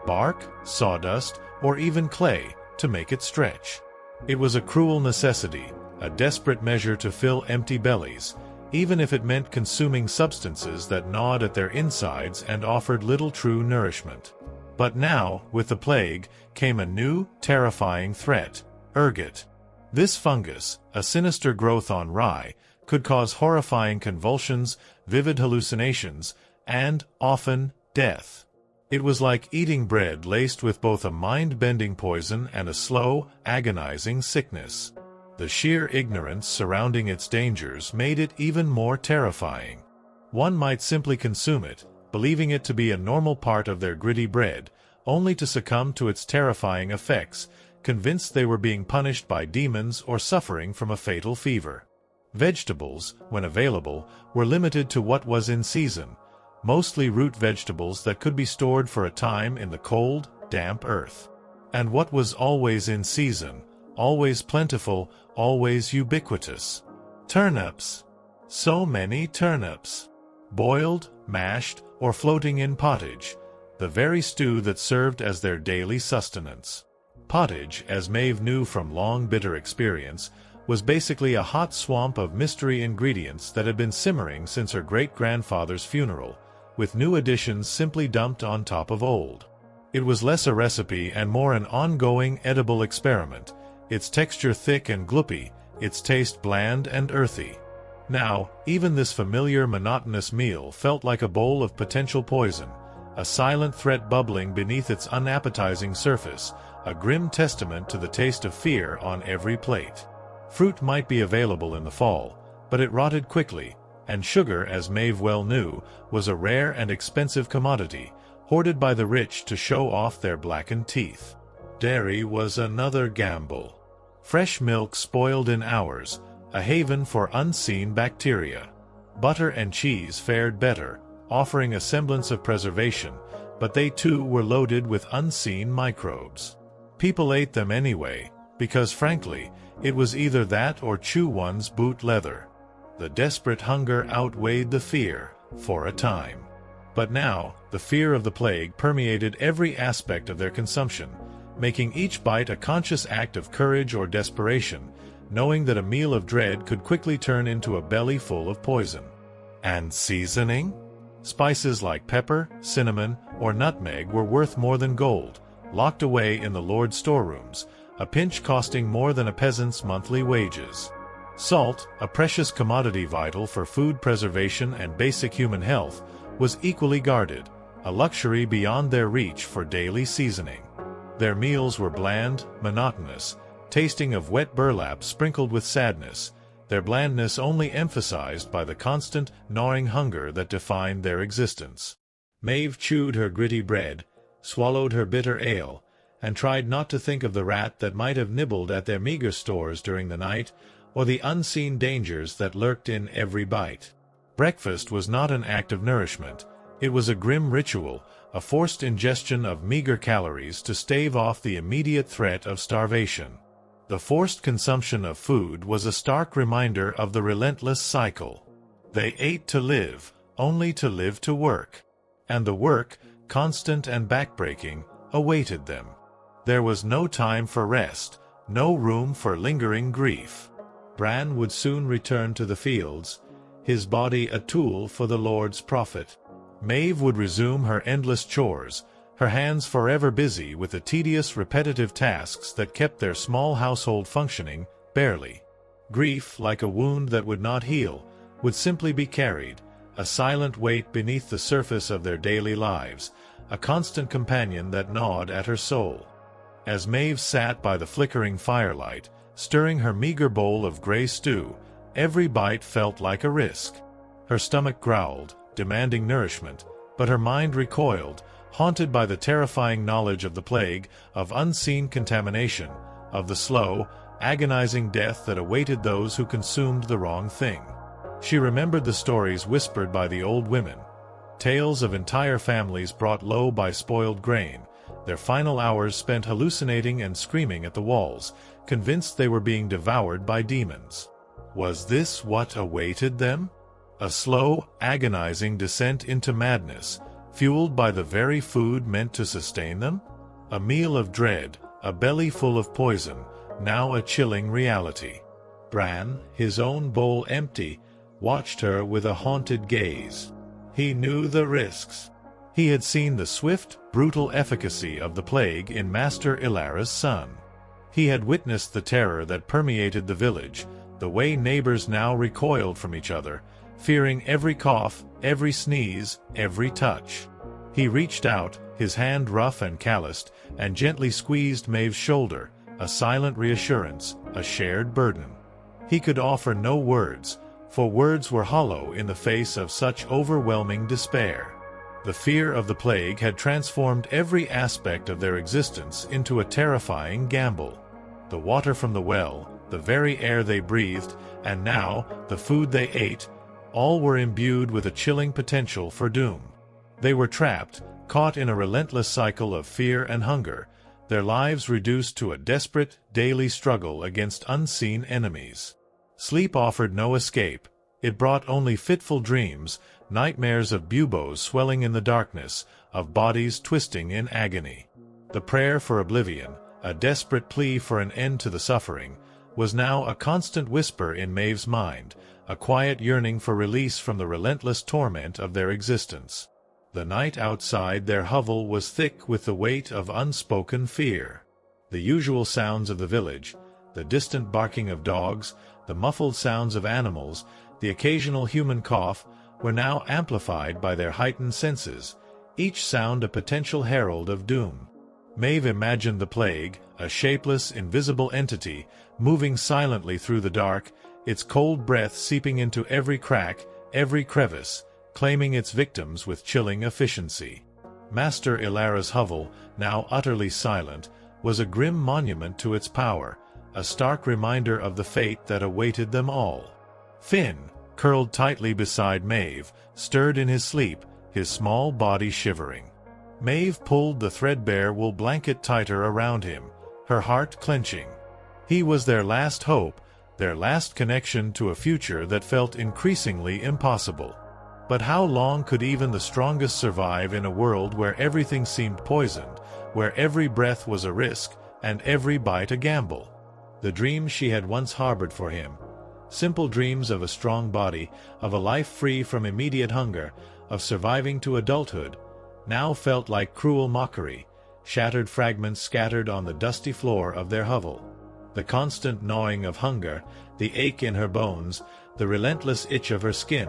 bark, sawdust, or even clay, to make it stretch. It was a cruel necessity, a desperate measure to fill empty bellies, even if it meant consuming substances that gnawed at their insides and offered little true nourishment. But now, with the plague, came a new, terrifying threat: ergot. This fungus, a sinister growth on rye, could cause horrifying convulsions, vivid hallucinations, and, often, death. It was like eating bread laced with both a mind-bending poison and a slow, agonizing sickness. The sheer ignorance surrounding its dangers made it even more terrifying. One might simply consume it, believing it to be a normal part of their gritty bread, only to succumb to its terrifying effects, convinced they were being punished by demons or suffering from a fatal fever. Vegetables, when available, were limited to what was in season, mostly root vegetables that could be stored for a time in the cold, damp earth. And what was always in season, always plentiful, always ubiquitous? Turnips. So many turnips. Boiled, mashed, or floating in pottage, the very stew that served as their daily sustenance. Pottage, as Maeve knew from long bitter experience, was basically a hot swamp of mystery ingredients that had been simmering since her great-grandfather's funeral, with new additions simply dumped on top of old. It was less a recipe and more an ongoing edible experiment, its texture thick and gloopy, its taste bland and earthy. Now, even this familiar monotonous meal felt like a bowl of potential poison, a silent threat bubbling beneath its unappetizing surface, a grim testament to the taste of fear on every plate. Fruit might be available in the fall, but it rotted quickly, and sugar, as Maeve well knew, was a rare and expensive commodity, hoarded by the rich to show off their blackened teeth. Dairy was another gamble. Fresh milk spoiled in hours, a haven for unseen bacteria. Butter and cheese fared better, offering a semblance of preservation, but they too were loaded with unseen microbes. People ate them anyway, because frankly, it was either that or chew one's boot leather. The desperate hunger outweighed the fear, for a time. But now, the fear of the plague permeated every aspect of their consumption, making each bite a conscious act of courage or desperation, knowing that a meal of dread could quickly turn into a belly full of poison. And seasoning? Spices like pepper, cinnamon, or nutmeg were worth more than gold, locked away in the Lord's storerooms, a pinch costing more than a peasant's monthly wages. Salt, a precious commodity vital for food preservation and basic human health, was equally guarded, a luxury beyond their reach for daily seasoning. Their meals were bland, monotonous, tasting of wet burlap sprinkled with sadness, their blandness only emphasized by the constant, gnawing hunger that defined their existence. Maeve chewed her gritty bread, swallowed her bitter ale, and tried not to think of the rat that might have nibbled at their meager stores during the night, or the unseen dangers that lurked in every bite. Breakfast was not an act of nourishment. It was a grim ritual, a forced ingestion of meager calories to stave off the immediate threat of starvation. The forced consumption of food was a stark reminder of the relentless cycle. They ate to live, only to live to work. And the work, constant and backbreaking, awaited them. There was no time for rest, no room for lingering grief. Bran would soon return to the fields, his body a tool for the Lord's profit. Maeve would resume her endless chores, her hands forever busy with the tedious, repetitive tasks that kept their small household functioning, barely. Grief, like a wound that would not heal, would simply be carried, a silent weight beneath the surface of their daily lives, a constant companion that gnawed at her soul. As Maeve sat by the flickering firelight, stirring her meager bowl of gray stew, every bite felt like a risk. Her stomach growled, demanding nourishment, but her mind recoiled, haunted by the terrifying knowledge of the plague, of unseen contamination, of the slow, agonizing death that awaited those who consumed the wrong thing. She remembered the stories whispered by the old women, tales of entire families brought low by spoiled grain, their final hours spent hallucinating and screaming at the walls, convinced they were being devoured by demons. Was this what awaited them? A slow, agonizing descent into madness, fueled by the very food meant to sustain them? A meal of dread, a belly full of poison, now a chilling reality. Bran, his own bowl empty, watched her with a haunted gaze. He knew the risks. He had seen the swift, brutal efficacy of the plague in Master Ilara's son. He had witnessed the terror that permeated the village, the way neighbors now recoiled from each other, fearing every cough, every sneeze, every touch. He reached out, his hand rough and calloused, and gently squeezed Maeve's shoulder, a silent reassurance, a shared burden. He could offer no words, for words were hollow in the face of such overwhelming despair. The fear of the plague had transformed every aspect of their existence into a terrifying gamble. The water from the well, the very air they breathed, and now, the food they ate, all were imbued with a chilling potential for doom. They were trapped, caught in a relentless cycle of fear and hunger, their lives reduced to a desperate, daily struggle against unseen enemies. Sleep offered no escape. It brought only fitful dreams, nightmares of buboes swelling in the darkness, of bodies twisting in agony. The prayer for oblivion, a desperate plea for an end to the suffering, was now a constant whisper in Maeve's mind, a quiet yearning for release from the relentless torment of their existence. The night outside their hovel was thick with the weight of unspoken fear. The usual sounds of the village, the distant barking of dogs, the muffled sounds of animals, the occasional human cough, were now amplified by their heightened senses, each sound a potential herald of doom. Maeve imagined the plague, a shapeless, invisible entity, moving silently through the dark, its cold breath seeping into every crack, every crevice, claiming its victims with chilling efficiency. Master Ilara's hovel, now utterly silent, was a grim monument to its power, a stark reminder of the fate that awaited them all. Finn, curled tightly beside Maeve, stirred in his sleep, his small body shivering. Maeve pulled the threadbare wool blanket tighter around him, her heart clenching. He was their last hope, their last connection to a future that felt increasingly impossible. But how long could even the strongest survive in a world where everything seemed poisoned, where every breath was a risk, and every bite a gamble? The dreams she had once harbored for him, simple dreams of a strong body, of a life free from immediate hunger, of surviving to adulthood, now felt like cruel mockery, shattered fragments scattered on the dusty floor of their hovel. The constant gnawing of hunger, the ache in her bones, the relentless itch of her skin,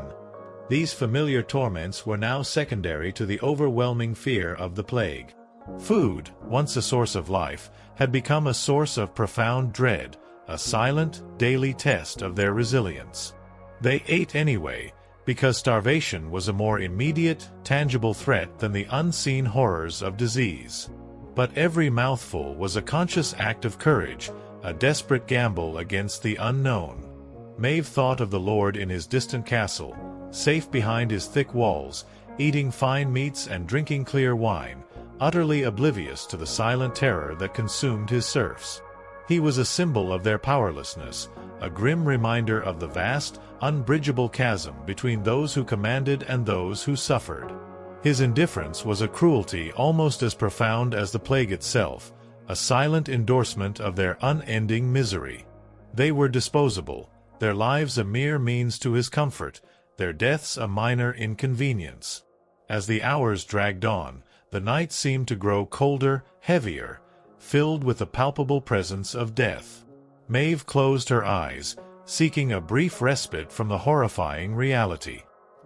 these familiar torments were now secondary to the overwhelming fear of the plague. Food, once a source of life, had become a source of profound dread, a silent, daily test of their resilience. They ate anyway, because starvation was a more immediate, tangible threat than the unseen horrors of disease. But every mouthful was a conscious act of courage, a desperate gamble against the unknown. Maeve thought of the lord in his distant castle, safe behind his thick walls, eating fine meats and drinking clear wine, utterly oblivious to the silent terror that consumed his serfs. He was a symbol of their powerlessness, a grim reminder of the vast, unbridgeable chasm between those who commanded and those who suffered. His indifference was a cruelty almost as profound as the plague itself, a silent endorsement of their unending misery. They were disposable, their lives a mere means to his comfort, their deaths a minor inconvenience. As the hours dragged on, the night seemed to grow colder, heavier, filled with the palpable presence of death. Maeve closed her eyes, seeking a brief respite from the horrifying reality.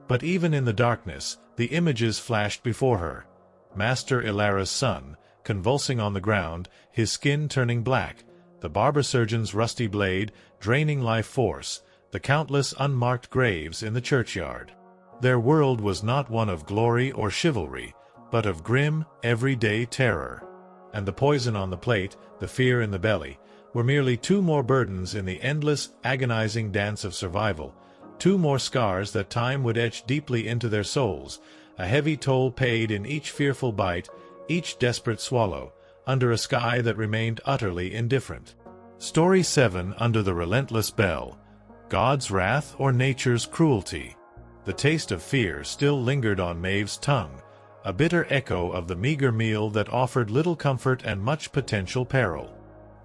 But even in the darkness, the images flashed before her. Master Ilara's son, convulsing on the ground, his skin turning black, the barber surgeon's rusty blade, draining life force, the countless unmarked graves in the churchyard. Their world was not one of glory or chivalry, but of grim, everyday terror. And the poison on the plate, the fear in the belly, were merely two more burdens in the endless, agonizing dance of survival, two more scars that time would etch deeply into their souls, a heavy toll paid in each fearful bite, each desperate swallow, under a sky that remained utterly indifferent. Story 7 Under the Relentless Bell. God's Wrath or Nature's Cruelty. The taste of fear still lingered on Maeve's tongue, a bitter echo of the meager meal that offered little comfort and much potential peril.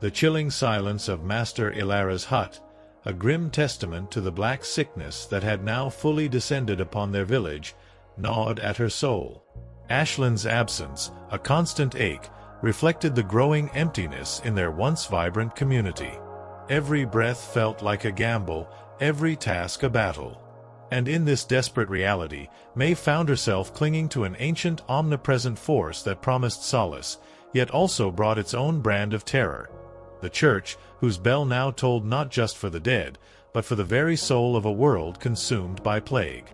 The chilling silence of Master Ilara's hut, a grim testament to the black sickness that had now fully descended upon their village, gnawed at her soul. Ashland's absence, a constant ache, reflected the growing emptiness in their once vibrant community. Every breath felt like a gamble, every task a battle. And in this desperate reality, Maeve found herself clinging to an ancient, omnipresent force that promised solace, yet also brought its own brand of terror. The church, whose bell now tolled not just for the dead, but for the very soul of a world consumed by plague.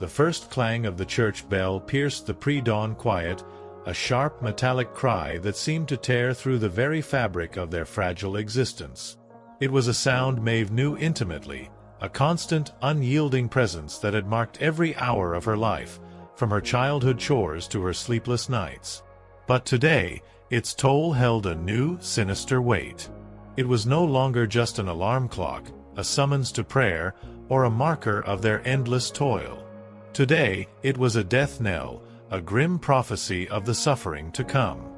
The first clang of the church bell pierced the pre-dawn quiet, a sharp metallic cry that seemed to tear through the very fabric of their fragile existence. It was a sound Maeve knew intimately, a constant, unyielding presence that had marked every hour of her life, from her childhood chores to her sleepless nights. But today, its toll held a new, sinister weight. It was no longer just an alarm clock, a summons to prayer, or a marker of their endless toil. Today, it was a death knell, a grim prophecy of the suffering to come.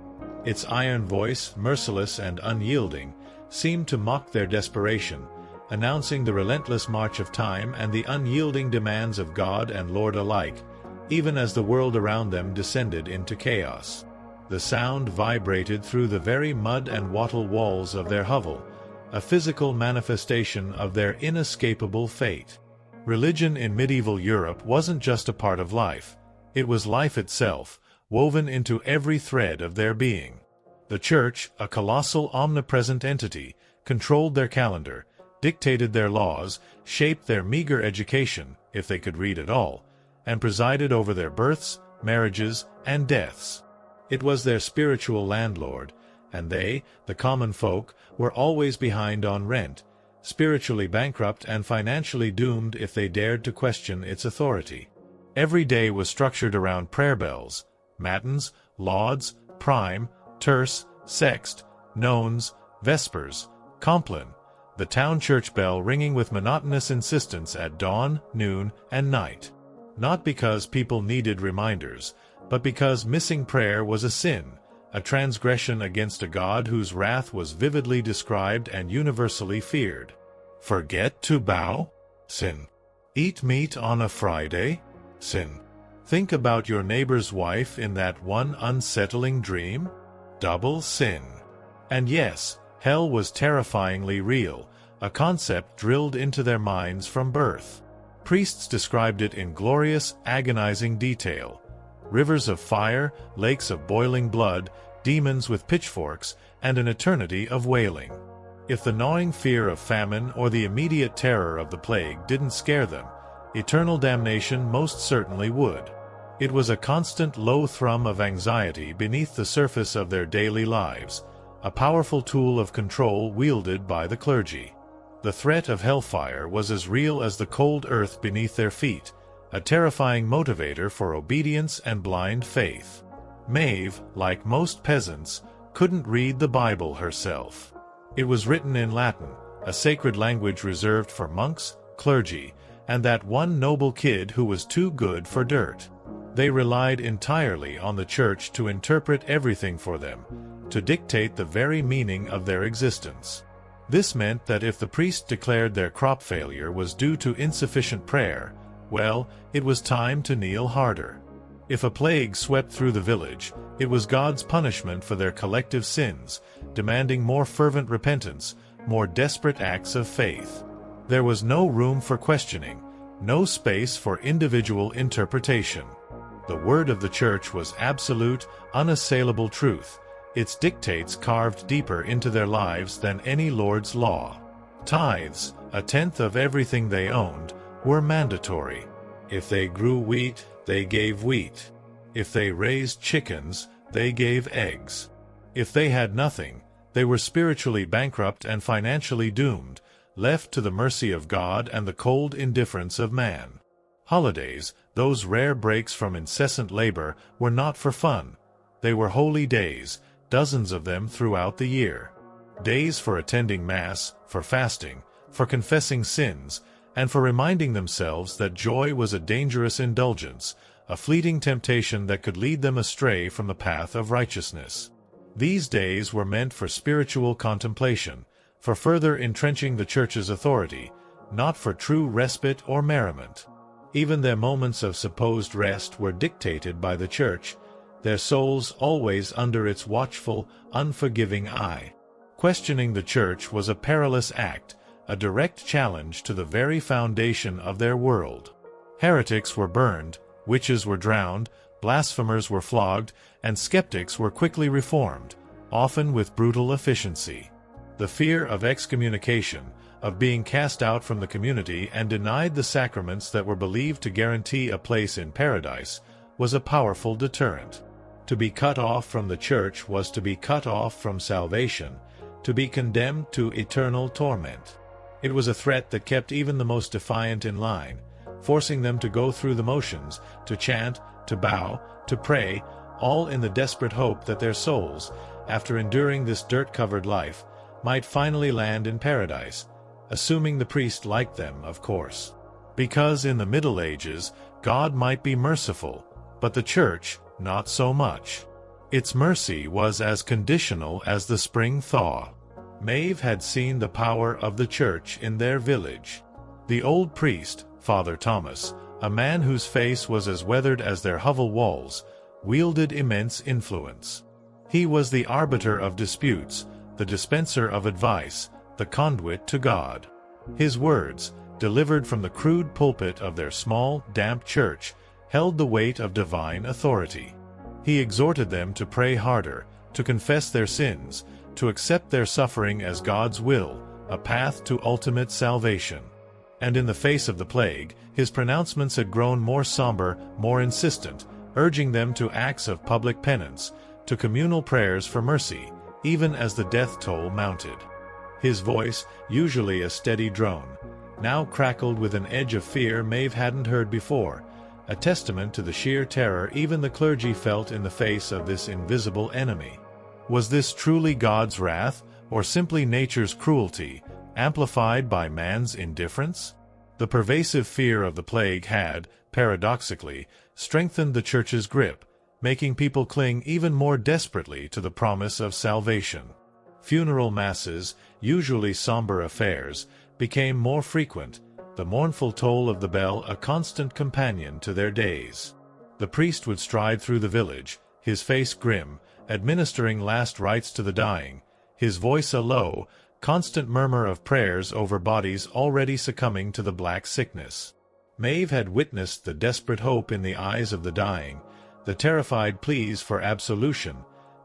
Its iron voice, merciless and unyielding, seemed to mock their desperation, announcing the relentless march of time and the unyielding demands of God and Lord alike, even as the world around them descended into chaos. The sound vibrated through the very mud and wattle walls of their hovel, a physical manifestation of their inescapable fate. Religion in medieval Europe wasn't just a part of life, it was life itself, woven into every thread of their being. The church, a colossal omnipresent entity, controlled their calendar, dictated their laws, shaped their meager education, if they could read at all, and presided over their births, marriages, and deaths. It was their spiritual landlord, and they, the common folk, were always behind on rent, spiritually bankrupt and financially doomed if they dared to question its authority. Every day was structured around prayer bells, matins, lauds, prime, terce, sext, nones, vespers, compline, the town church bell ringing with monotonous insistence at dawn, noon, and night. Not because people needed reminders, but because missing prayer was a sin, a transgression against a God whose wrath was vividly described and universally feared. Forget to bow? Sin. Eat meat on a Friday? Sin. Think about your neighbor's wife in that one unsettling dream? Double sin. And yes, hell was terrifyingly real, a concept drilled into their minds from birth. Priests described it in glorious, agonizing detail. Rivers of fire, lakes of boiling blood, demons with pitchforks, and an eternity of wailing. If the gnawing fear of famine or the immediate terror of the plague didn't scare them, eternal damnation most certainly would. It was a constant low thrum of anxiety beneath the surface of their daily lives, a powerful tool of control wielded by the clergy. The threat of hellfire was as real as the cold earth beneath their feet, a terrifying motivator for obedience and blind faith. Maeve, like most peasants, couldn't read the Bible herself. It was written in Latin, a sacred language reserved for monks, clergy, and that one noble kid who was too good for dirt. They relied entirely on the church to interpret everything for them, to dictate the very meaning of their existence. This meant that if the priest declared their crop failure was due to insufficient prayer, well, it was time to kneel harder. If a plague swept through the village, it was God's punishment for their collective sins, demanding more fervent repentance, more desperate acts of faith. There was no room for questioning, no space for individual interpretation. The word of the church was absolute, unassailable truth, its dictates carved deeper into their lives than any lord's law. Tithes, a tenth of everything they owned, were mandatory. If they grew wheat, they gave wheat. If they raised chickens, they gave eggs. If they had nothing, they were spiritually bankrupt and financially doomed, left to the mercy of God and the cold indifference of man. Holidays, those rare breaks from incessant labor, were not for fun. They were holy days, dozens of them throughout the year. Days for attending Mass, for fasting, for confessing sins, and for reminding themselves that joy was a dangerous indulgence, a fleeting temptation that could lead them astray from the path of righteousness. These days were meant for spiritual contemplation, for further entrenching the Church's authority, not for true respite or merriment. Even their moments of supposed rest were dictated by the Church, their souls always under its watchful, unforgiving eye. Questioning the Church was a perilous act, a direct challenge to the very foundation of their world. Heretics were burned, witches were drowned, blasphemers were flogged, and skeptics were quickly reformed, often with brutal efficiency. The fear of excommunication, of being cast out from the community and denied the sacraments that were believed to guarantee a place in paradise, was a powerful deterrent. To be cut off from the Church was to be cut off from salvation, to be condemned to eternal torment. It was a threat that kept even the most defiant in line, forcing them to go through the motions, to chant, to bow, to pray, all in the desperate hope that their souls, after enduring this dirt-covered life, might finally land in paradise, assuming the priest liked them, of course. Because in the Middle Ages, God might be merciful, but the Church, not so much. Its mercy was as conditional as the spring thaw. Maeve had seen the power of the Church in their village. The old priest, Father Thomas, a man whose face was as weathered as their hovel walls, wielded immense influence. He was the arbiter of disputes, the dispenser of advice, the conduit to God. His words, delivered from the crude pulpit of their small, damp church, held the weight of divine authority. He exhorted them to pray harder, to confess their sins, to accept their suffering as God's will, a path to ultimate salvation. And in the face of the plague, his pronouncements had grown more somber, more insistent, urging them to acts of public penance, to communal prayers for mercy, even as the death toll mounted. His voice, usually a steady drone, now crackled with an edge of fear Maeve hadn't heard before, a testament to the sheer terror even the clergy felt in the face of this invisible enemy. Was this truly God's wrath, or simply nature's cruelty, amplified by man's indifference? The pervasive fear of the plague had, paradoxically, strengthened the Church's grip, making people cling even more desperately to the promise of salvation. Funeral masses, usually somber affairs, became more frequent, the mournful toll of the bell a constant companion to their days. The priest would stride through the village, his face grim, administering last rites to the dying, his voice a low, constant murmur of prayers over bodies already succumbing to the black sickness. Maeve had witnessed the desperate hope in the eyes of the dying, the terrified pleas for absolution,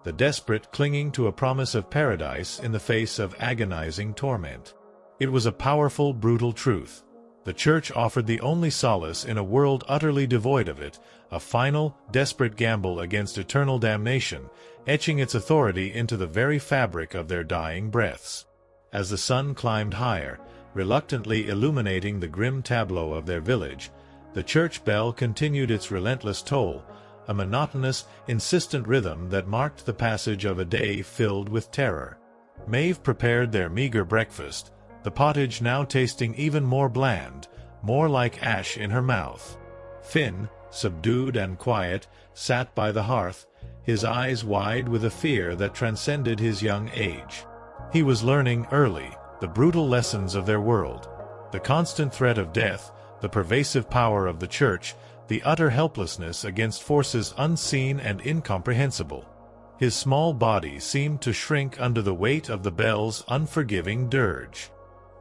the desperate clinging to a promise of paradise in the face of agonizing torment. It was a powerful, brutal truth. The Church offered the only solace in a world utterly devoid of it, a final, desperate gamble against eternal damnation, etching its authority into the very fabric of their dying breaths. As the sun climbed higher, reluctantly illuminating the grim tableau of their village, the church bell continued its relentless toll, a monotonous, insistent rhythm that marked the passage of a day filled with terror. Maeve prepared their meager breakfast, the pottage now tasting even more bland, more like ash in her mouth. Finn, subdued and quiet, sat by the hearth, his eyes wide with a fear that transcended his young age. He was learning early the brutal lessons of their world, the constant threat of death, the pervasive power of the Church, the utter helplessness against forces unseen and incomprehensible. His small body seemed to shrink under the weight of the bell's unforgiving dirge.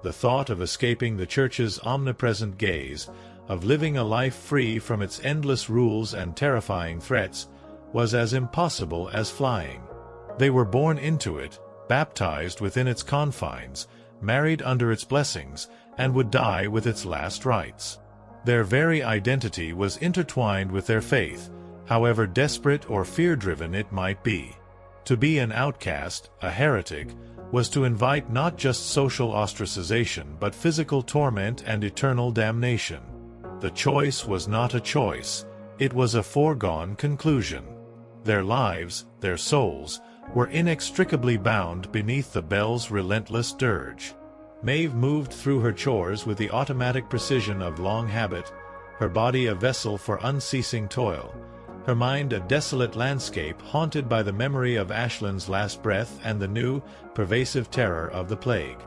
The thought of escaping the Church's omnipresent gaze, of living a life free from its endless rules and terrifying threats, was as impossible as flying. They were born into it, baptized within its confines, married under its blessings, and would die with its last rites. Their very identity was intertwined with their faith, however desperate or fear-driven it might be. To be an outcast, a heretic, was to invite not just social ostracization but physical torment and eternal damnation. The choice was not a choice, it was a foregone conclusion. Their lives, their souls, were inextricably bound beneath the bell's relentless dirge. Maeve moved through her chores with the automatic precision of long habit, her body a vessel for unceasing toil, her mind a desolate landscape haunted by the memory of Aislinn's last breath and the new, pervasive terror of the plague.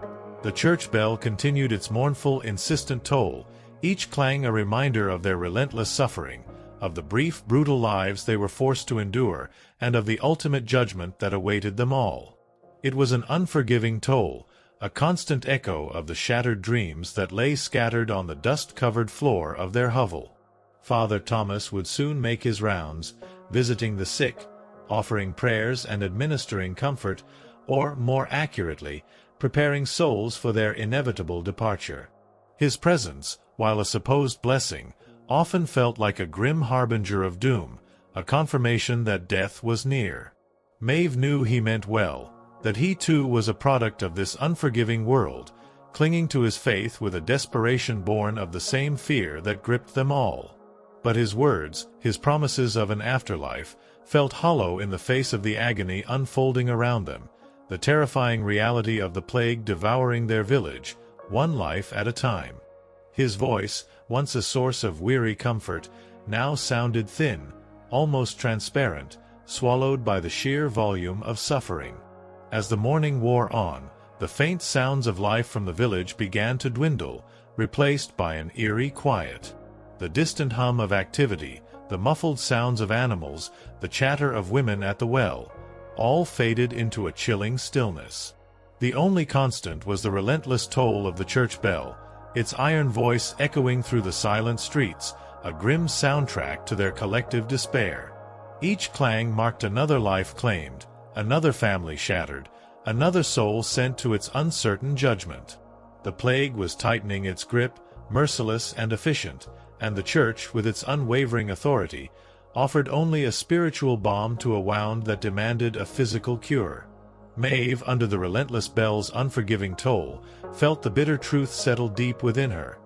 The church bell continued its mournful, insistent toll, each clang a reminder of their relentless suffering, of the brief, brutal lives they were forced to endure, and of the ultimate judgment that awaited them all. It was an unforgiving toll, a constant echo of the shattered dreams that lay scattered on the dust-covered floor of their hovel. Father Thomas would soon make his rounds, visiting the sick, offering prayers and administering comfort, or, more accurately, preparing souls for their inevitable departure. His presence, while a supposed blessing, often felt like a grim harbinger of doom, a confirmation that death was near. Maeve knew he meant well, that he too was a product of this unforgiving world, clinging to his faith with a desperation born of the same fear that gripped them all. But his words, his promises of an afterlife, felt hollow in the face of the agony unfolding around them, the terrifying reality of the plague devouring their village, one life at a time. His voice, once a source of weary comfort, now sounded thin, almost transparent, swallowed by the sheer volume of suffering. As the morning wore on, the faint sounds of life from the village began to dwindle, replaced by an eerie quiet. The distant hum of activity, the muffled sounds of animals, the chatter of women at the well, all faded into a chilling stillness. The only constant was the relentless toll of the church bell, its iron voice echoing through the silent streets, a grim soundtrack to their collective despair. Each clang marked another life claimed, another family shattered, another soul sent to its uncertain judgment. The plague was tightening its grip, merciless and efficient, and the church, with its unwavering authority, offered only a spiritual balm to a wound that demanded a physical cure. Maeve, under the relentless bell's unforgiving toll, felt the bitter truth settle deep within her.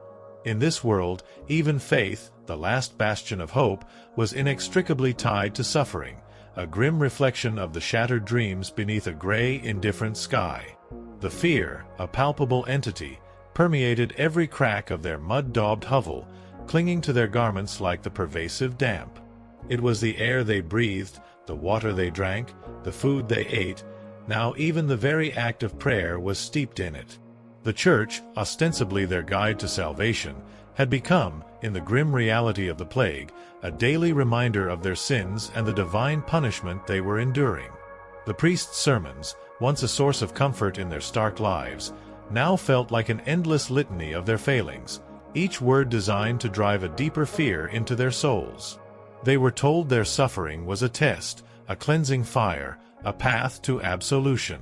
In this world, even faith, the last bastion of hope, was inextricably tied to suffering, a grim reflection of the shattered dreams beneath a gray, indifferent sky. The fear, a palpable entity, permeated every crack of their mud-daubed hovel, clinging to their garments like the pervasive damp. It was the air they breathed, the water they drank, the food they ate. Now even the very act of prayer was steeped in it. The church, ostensibly their guide to salvation, had become, in the grim reality of the plague, a daily reminder of their sins and the divine punishment they were enduring. The priest's sermons, once a source of comfort in their stark lives, now felt like an endless litany of their failings, each word designed to drive a deeper fear into their souls. They were told their suffering was a test, a cleansing fire, a path to absolution.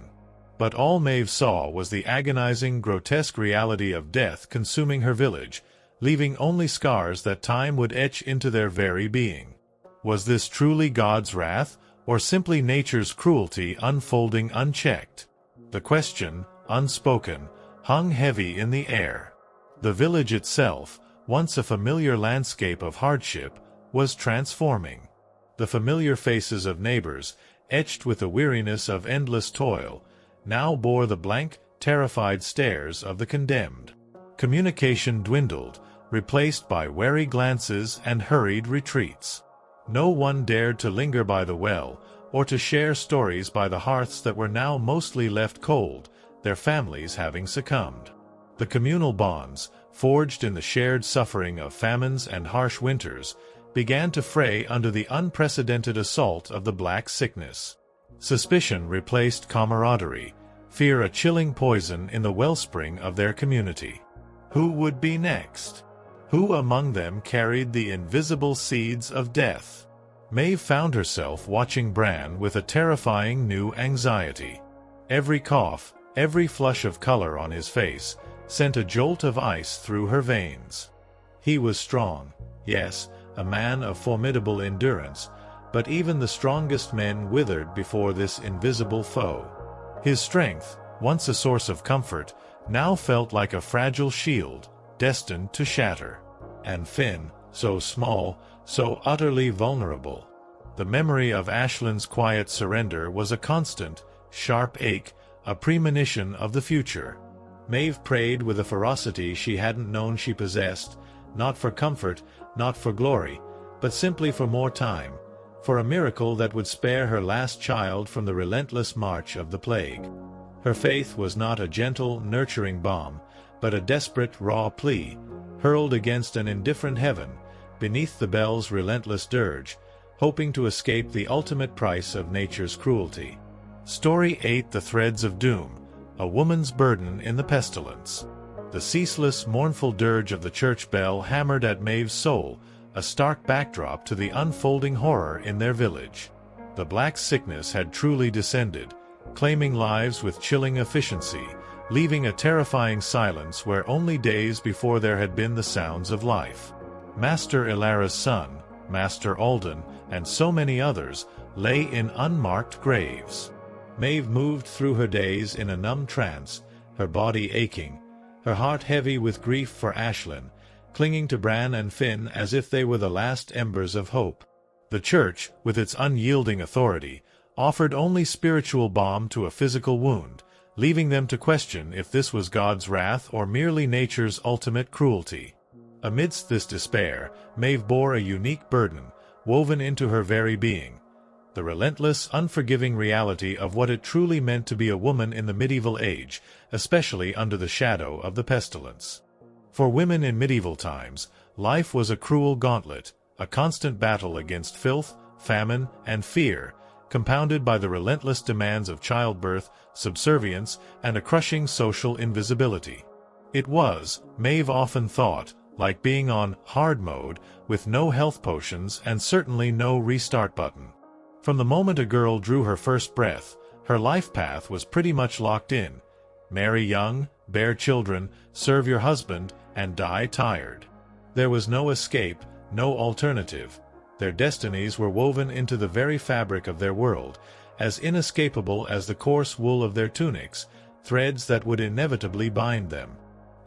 But all Maeve saw was the agonizing, grotesque reality of death consuming her village, leaving only scars that time would etch into their very being. Was this truly God's wrath, or simply nature's cruelty unfolding unchecked? The question, unspoken, hung heavy in the air. The village itself, once a familiar landscape of hardship, was transforming. The familiar faces of neighbors, etched with the weariness of endless toil, now bore the blank, terrified stares of the condemned. Communication dwindled, replaced by wary glances and hurried retreats. No one dared to linger by the well, or to share stories by the hearths that were now mostly left cold, their families having succumbed. The communal bonds, forged in the shared suffering of famines and harsh winters, began to fray under the unprecedented assault of the Black Sickness. Suspicion replaced camaraderie, fear a chilling poison in the wellspring of their community. Who would be next? Who among them carried the invisible seeds of death? Maeve found herself watching Bran with a terrifying new anxiety. Every cough, every flush of color on his face, sent a jolt of ice through her veins. He was strong, yes, a man of formidable endurance, but even the strongest men withered before this invisible foe. His strength, once a source of comfort, now felt like a fragile shield, destined to shatter. And Finn, so small, so utterly vulnerable. The memory of Aislinn's quiet surrender was a constant, sharp ache, a premonition of the future. Maeve prayed with a ferocity she hadn't known she possessed, not for comfort, not for glory, but simply for more time, for a miracle that would spare her last child from the relentless march of the plague. Her faith was not a gentle, nurturing balm, but a desperate, raw plea, hurled against an indifferent heaven, beneath the bell's relentless dirge, hoping to escape the ultimate price of nature's cruelty. Story 8: The Threads of Doom, a woman's burden in the pestilence. The ceaseless, mournful dirge of the church bell hammered at Maeve's soul, a stark backdrop to the unfolding horror in their village. The Black Sickness had truly descended, claiming lives with chilling efficiency, leaving a terrifying silence where only days before there had been the sounds of life. Master Ilara's son, Master Alden, and so many others, lay in unmarked graves. Maeve moved through her days in a numb trance, her body aching, her heart heavy with grief for Ashlyn, clinging to Bran and Finn as if they were the last embers of hope. The Church, with its unyielding authority, offered only spiritual balm to a physical wound, leaving them to question if this was God's wrath or merely nature's ultimate cruelty. Amidst this despair, Maeve bore a unique burden, woven into her very being: the relentless, unforgiving reality of what it truly meant to be a woman in the medieval age, especially under the shadow of the pestilence. For women in medieval times, life was a cruel gauntlet, a constant battle against filth, famine, and fear, compounded by the relentless demands of childbirth, subservience, and a crushing social invisibility. It was, Maeve often thought, like being on hard mode, with no health potions and certainly no restart button. From the moment a girl drew her first breath, her life path was pretty much locked in. Marry young, bear children, serve your husband, and die tired. There was no escape, no alternative. Their destinies were woven into the very fabric of their world, as inescapable as the coarse wool of their tunics, threads that would inevitably bind them.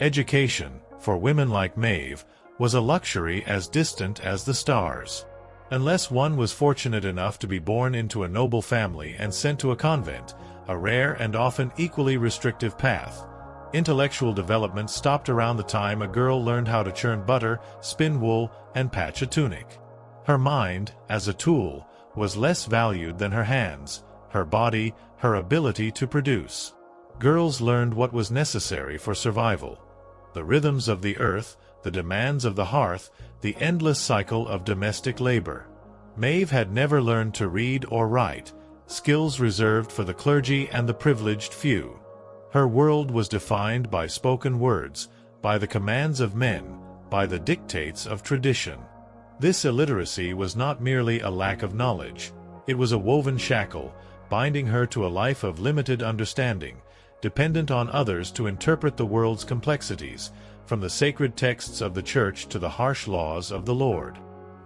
Education, for women like Maeve, was a luxury as distant as the stars. Unless one was fortunate enough to be born into a noble family and sent to a convent, a rare and often equally restrictive path. Intellectual development stopped around the time a girl learned how to churn butter, spin wool, and patch a tunic. Her mind, as a tool, was less valued than her hands, her body, her ability to produce. Girls learned what was necessary for survival: the rhythms of the earth, the demands of the hearth, the endless cycle of domestic labor. Maeve had never learned to read or write, skills reserved for the clergy and the privileged few. Her world was defined by spoken words, by the commands of men, by the dictates of tradition. This illiteracy was not merely a lack of knowledge. It was a woven shackle, binding her to a life of limited understanding, dependent on others to interpret the world's complexities, from the sacred texts of the Church to the harsh laws of the Lord.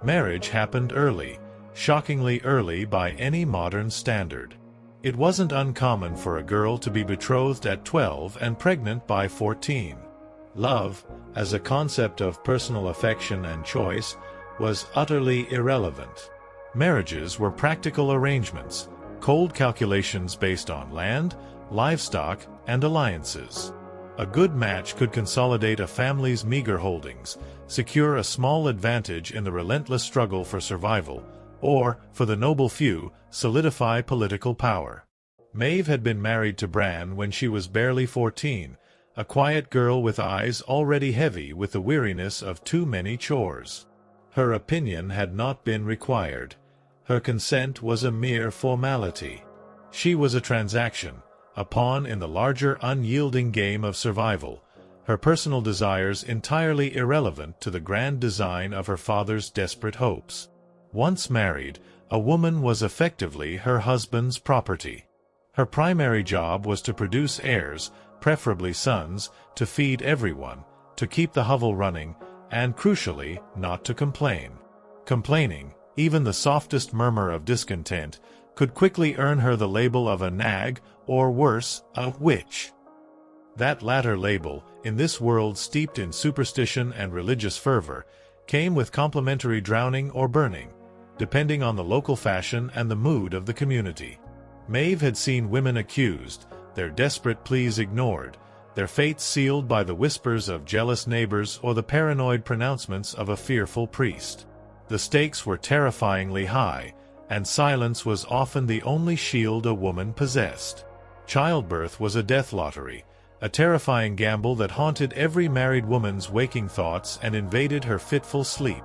Marriage happened early, shockingly early by any modern standard. It wasn't uncommon for a girl to be betrothed at 12 and pregnant by 14. Love, as a concept of personal affection and choice, was utterly irrelevant. Marriages were practical arrangements, cold calculations based on land, livestock, and alliances. A good match could consolidate a family's meager holdings, secure a small advantage in the relentless struggle for survival, or, for the noble few, solidify political power. Maeve had been married to Bran when she was barely 14, a quiet girl with eyes already heavy with the weariness of too many chores. Her opinion had not been required. Her consent was a mere formality. She was a transaction, a pawn in the larger unyielding game of survival, her personal desires entirely irrelevant to the grand design of her father's desperate hopes. Once married, a woman was effectively her husband's property. Her primary job was to produce heirs, preferably sons, to feed everyone, to keep the hovel running, and, crucially, not to complain. Complaining, even the softest murmur of discontent, could quickly earn her the label of a nag, or worse, a witch. That latter label, in this world steeped in superstition and religious fervor, came with complimentary drowning or burning, depending on the local fashion and the mood of the community. Maeve had seen women accused, their desperate pleas ignored, their fates sealed by the whispers of jealous neighbors or the paranoid pronouncements of a fearful priest. The stakes were terrifyingly high, and silence was often the only shield a woman possessed. Childbirth was a death lottery, a terrifying gamble that haunted every married woman's waking thoughts and invaded her fitful sleep.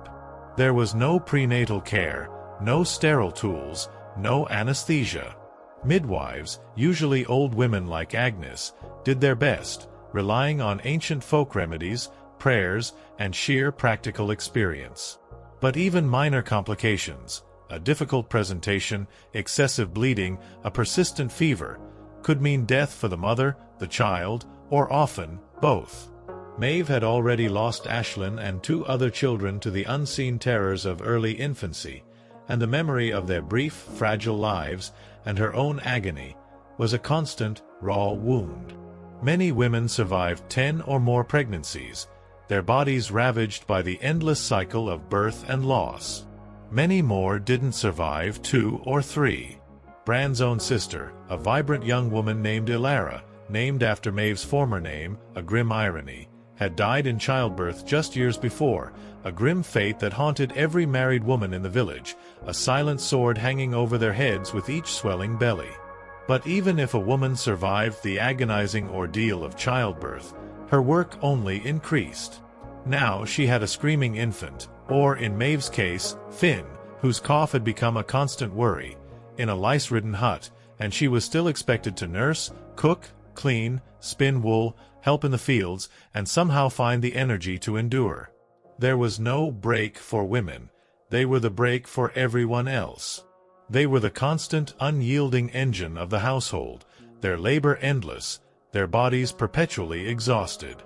There was no prenatal care, no sterile tools, no anesthesia. Midwives, usually old women like Agnes, did their best, relying on ancient folk remedies, prayers, and sheer practical experience. But even minor complications, a difficult presentation, excessive bleeding, a persistent fever, could mean death for the mother, the child, or often, both. Maeve had already lost Ashlyn and 2 other children to the unseen terrors of early infancy, and the memory of their brief, fragile lives and her own agony was a constant, raw wound. Many women survived 10 or more pregnancies, their bodies ravaged by the endless cycle of birth and loss. Many more didn't survive 2 or 3. Bran's own sister, a vibrant young woman named Ilara, named after Maeve's former name, a grim irony, had died in childbirth just years before, a grim fate that haunted every married woman in the village, a silent sword hanging over their heads with each swelling belly. But even if a woman survived the agonizing ordeal of childbirth, her work only increased. Now she had a screaming infant, or in Maeve's case, Finn, whose cough had become a constant worry, in a lice-ridden hut, and she was still expected to nurse, cook, clean, spin wool, help in the fields, and somehow find the energy to endure. There was no break for women. They were the break for everyone else. They were the constant, unyielding engine of the household, their labor endless, their bodies perpetually exhausted.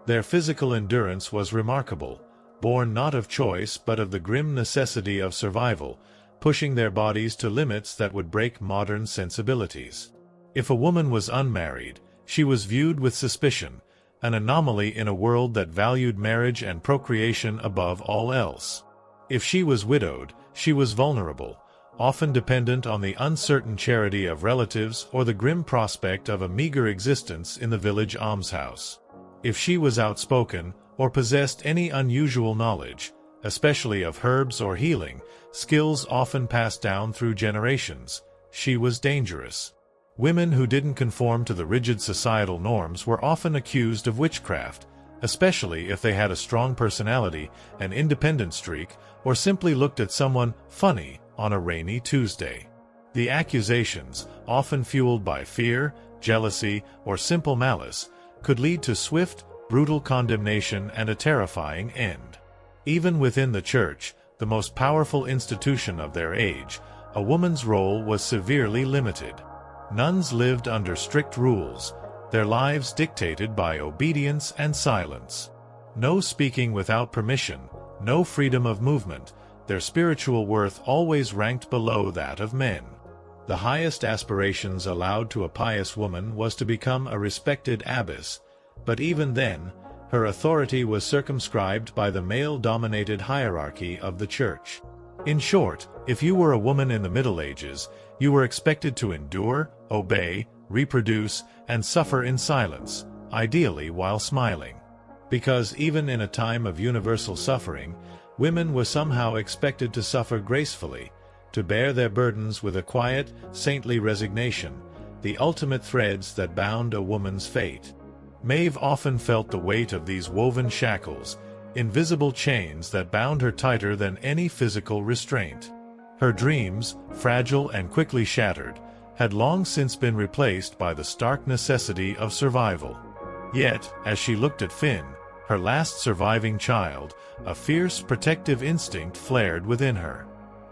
Their physical endurance was remarkable, born not of choice but of the grim necessity of survival, pushing their bodies to limits that would break modern sensibilities. If a woman was unmarried, she was viewed with suspicion, an anomaly in a world that valued marriage and procreation above all else. If she was widowed, she was vulnerable, often dependent on the uncertain charity of relatives or the grim prospect of a meager existence in the village almshouse. If she was outspoken, or possessed any unusual knowledge, especially of herbs or healing, skills often passed down through generations, she was dangerous. Women who didn't conform to the rigid societal norms were often accused of witchcraft, especially if they had a strong personality, an independent streak, or simply looked at someone funny on a rainy Tuesday. The accusations, often fueled by fear, jealousy, or simple malice, could lead to swift, brutal condemnation and a terrifying end. Even within the church, the most powerful institution of their age, a woman's role was severely limited. Nuns lived under strict rules, their lives dictated by obedience and silence. No speaking without permission, no freedom of movement, their spiritual worth always ranked below that of men. The highest aspirations allowed to a pious woman was to become a respected abbess, but even then, her authority was circumscribed by the male-dominated hierarchy of the church. In short, if you were a woman in the Middle Ages, you were expected to endure, obey, reproduce, and suffer in silence, ideally while smiling. Because even in a time of universal suffering, women were somehow expected to suffer gracefully, to bear their burdens with a quiet, saintly resignation, the ultimate threads that bound a woman's fate. Maeve often felt the weight of these woven shackles, invisible chains that bound her tighter than any physical restraint. Her dreams, fragile and quickly shattered, had long since been replaced by the stark necessity of survival. Yet, as she looked at Finn, her last surviving child, a fierce protective instinct flared within her.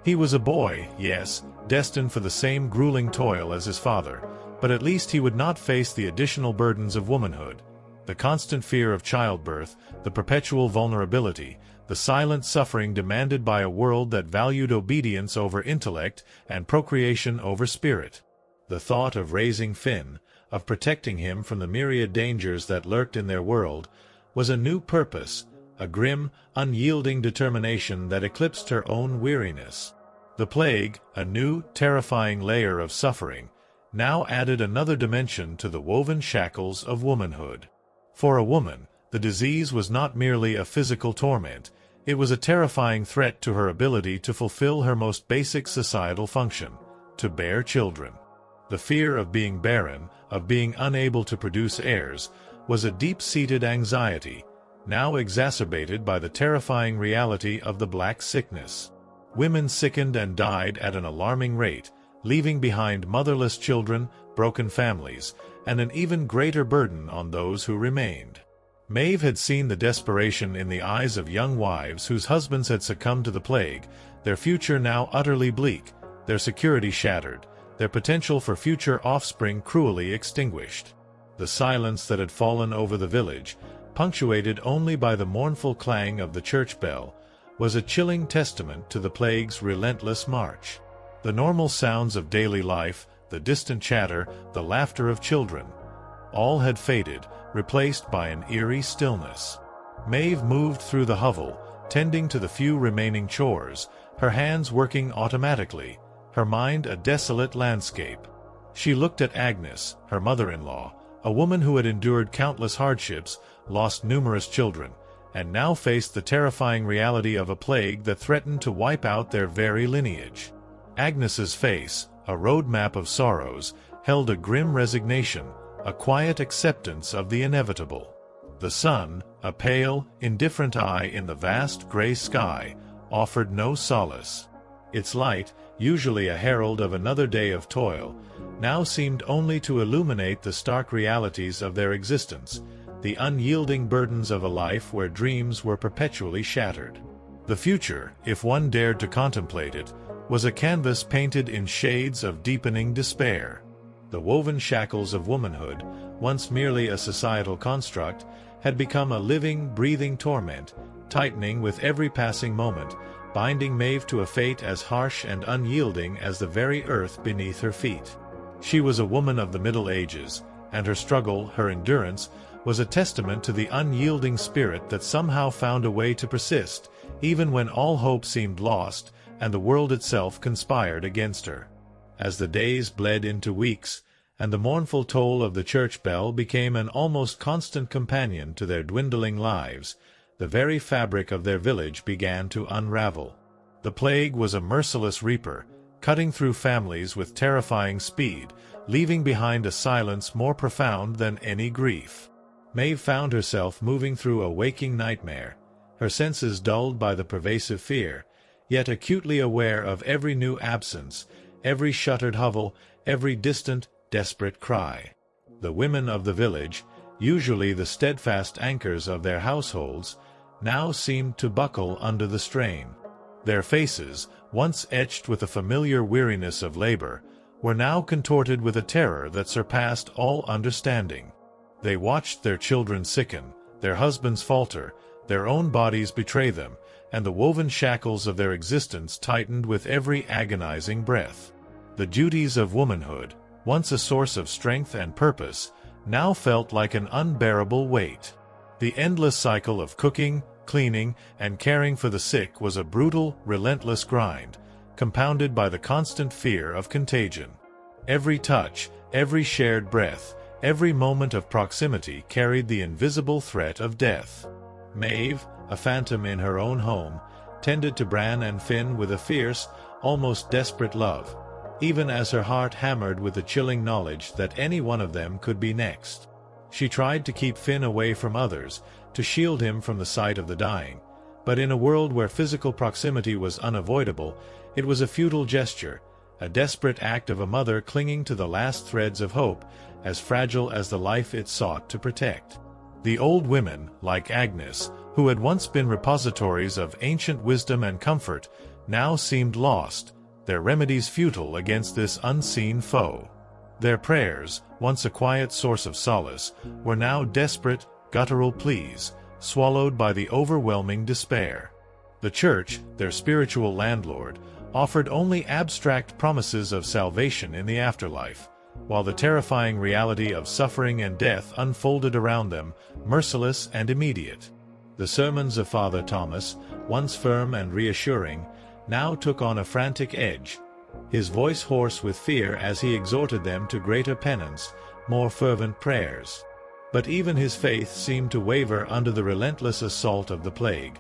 He was a boy, yes, destined for the same grueling toil as his father, but at least he would not face the additional burdens of womanhood, the constant fear of childbirth, the perpetual vulnerability, the silent suffering demanded by a world that valued obedience over intellect and procreation over spirit. The thought of raising Finn, of protecting him from the myriad dangers that lurked in their world, was a new purpose, a grim, unyielding determination that eclipsed her own weariness. The plague, a new, terrifying layer of suffering, now added another dimension to the woven shackles of womanhood. For a woman, the disease was not merely a physical torment, it was a terrifying threat to her ability to fulfill her most basic societal function, to bear children. The fear of being barren, of being unable to produce heirs, was a deep-seated anxiety, now exacerbated by the terrifying reality of the Black sickness. Women sickened and died at an alarming rate, leaving behind motherless children, broken families, and an even greater burden on those who remained. Maeve had seen the desperation in the eyes of young wives whose husbands had succumbed to the plague, their future now utterly bleak, their security shattered, their potential for future offspring cruelly extinguished. The silence that had fallen over the village, punctuated only by the mournful clang of the church bell, was a chilling testament to the plague's relentless march. The normal sounds of daily life, the distant chatter, the laughter of children, all had faded, replaced by an eerie stillness. Maeve moved through the hovel, tending to the few remaining chores, her hands working automatically, her mind a desolate landscape. She looked at Agnes, her mother-in-law, a woman who had endured countless hardships, lost numerous children, and now faced the terrifying reality of a plague that threatened to wipe out their very lineage. Agnes's face, a roadmap of sorrows, held a grim resignation, a quiet acceptance of the inevitable. The sun, a pale, indifferent eye in the vast gray sky, offered no solace. Its light, usually a herald of another day of toil, now seemed only to illuminate the stark realities of their existence, the unyielding burdens of a life where dreams were perpetually shattered. The future, if one dared to contemplate it, was a canvas painted in shades of deepening despair. The woven shackles of womanhood, once merely a societal construct, had become a living, breathing torment, tightening with every passing moment, binding Maeve to a fate as harsh and unyielding as the very earth beneath her feet. She was a woman of the Middle Ages, and her struggle, her endurance, was a testament to the unyielding spirit that somehow found a way to persist, even when all hope seemed lost and the world itself conspired against her. As the days bled into weeks, and the mournful toll of the church bell became an almost constant companion to their dwindling lives, the very fabric of their village began to unravel. The plague was a merciless reaper, cutting through families with terrifying speed, leaving behind a silence more profound than any grief. Maeve found herself moving through a waking nightmare, her senses dulled by the pervasive fear, yet acutely aware of every new absence, every shuttered hovel, every distant, desperate cry. The women of the village, usually the steadfast anchors of their households, now seemed to buckle under the strain. Their faces, once etched with the familiar weariness of labor, were now contorted with a terror that surpassed all understanding. They watched their children sicken, their husbands falter, their own bodies betray them, and the woven shackles of their existence tightened with every agonizing breath. The duties of womanhood, once a source of strength and purpose, now felt like an unbearable weight. The endless cycle of cooking, cleaning, and caring for the sick was a brutal, relentless grind, compounded by the constant fear of contagion. Every touch, every shared breath, every moment of proximity carried the invisible threat of death. Maeve, a phantom in her own home, tended to Bran and Finn with a fierce, almost desperate love, even as her heart hammered with the chilling knowledge that any one of them could be next. She tried to keep Finn away from others, to shield him from the sight of the dying, but in a world where physical proximity was unavoidable, it was a futile gesture, a desperate act of a mother clinging to the last threads of hope, as fragile as the life it sought to protect. The old women, like Agnes, who had once been repositories of ancient wisdom and comfort, now seemed lost, their remedies futile against this unseen foe. Their prayers, once a quiet source of solace, were now desperate, guttural pleas, swallowed by the overwhelming despair. The church, their spiritual landlord, offered only abstract promises of salvation in the afterlife, while the terrifying reality of suffering and death unfolded around them, merciless and immediate. The sermons of Father Thomas, once firm and reassuring, now took on a frantic edge, his voice hoarse with fear as he exhorted them to greater penance, more fervent prayers. But even his faith seemed to waver under the relentless assault of the plague.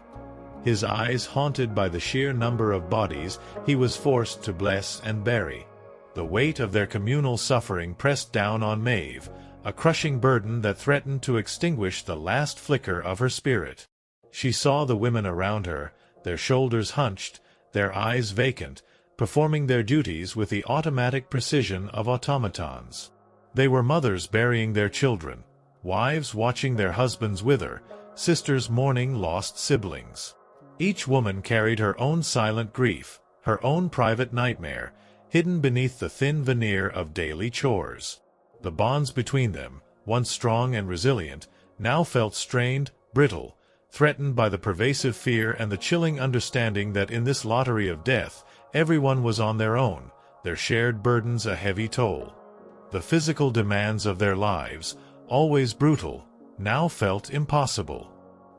His eyes haunted by the sheer number of bodies he was forced to bless and bury. The weight of their communal suffering pressed down on Maeve, a crushing burden that threatened to extinguish the last flicker of her spirit. She saw the women around her, their shoulders hunched, their eyes vacant, performing their duties with the automatic precision of automatons. They were mothers burying their children, wives watching their husbands wither, sisters mourning lost siblings. Each woman carried her own silent grief, her own private nightmare, hidden beneath the thin veneer of daily chores. The bonds between them, once strong and resilient, now felt strained, brittle, threatened by the pervasive fear and the chilling understanding that in this lottery of death, everyone was on their own, their shared burdens a heavy toll. The physical demands of their lives, always brutal, now felt impossible.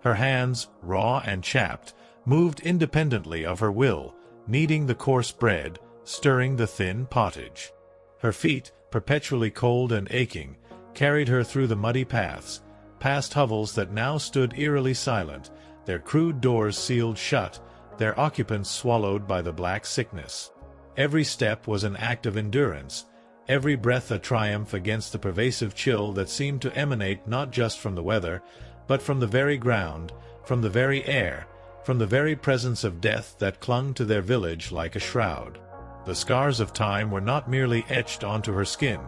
Her hands, raw and chapped, moved independently of her will, kneading the coarse bread, stirring the thin pottage. Her feet, perpetually cold and aching, carried her through the muddy paths, past hovels that now stood eerily silent, their crude doors sealed shut, their occupants swallowed by the black sickness. Every step was an act of endurance, every breath a triumph against the pervasive chill that seemed to emanate not just from the weather, but from the very ground, from the very air, from the very presence of death that clung to their village like a shroud. The scars of time were not merely etched onto her skin,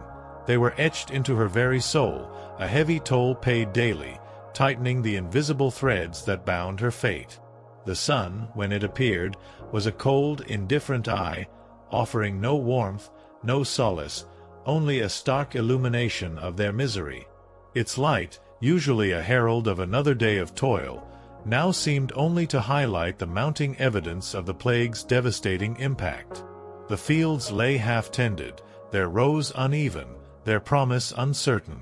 they were etched into her very soul, a heavy toll paid daily, tightening the invisible threads that bound her fate. The sun, when it appeared, was a cold, indifferent eye, offering no warmth, no solace, only a stark illumination of their misery. Its light, usually a herald of another day of toil, now seemed only to highlight the mounting evidence of the plague's devastating impact. The fields lay half-tended, their rows uneven, their promise uncertain.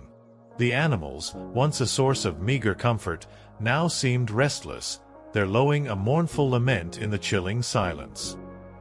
The animals, once a source of meager comfort, now seemed restless, their lowing a mournful lament in the chilling silence.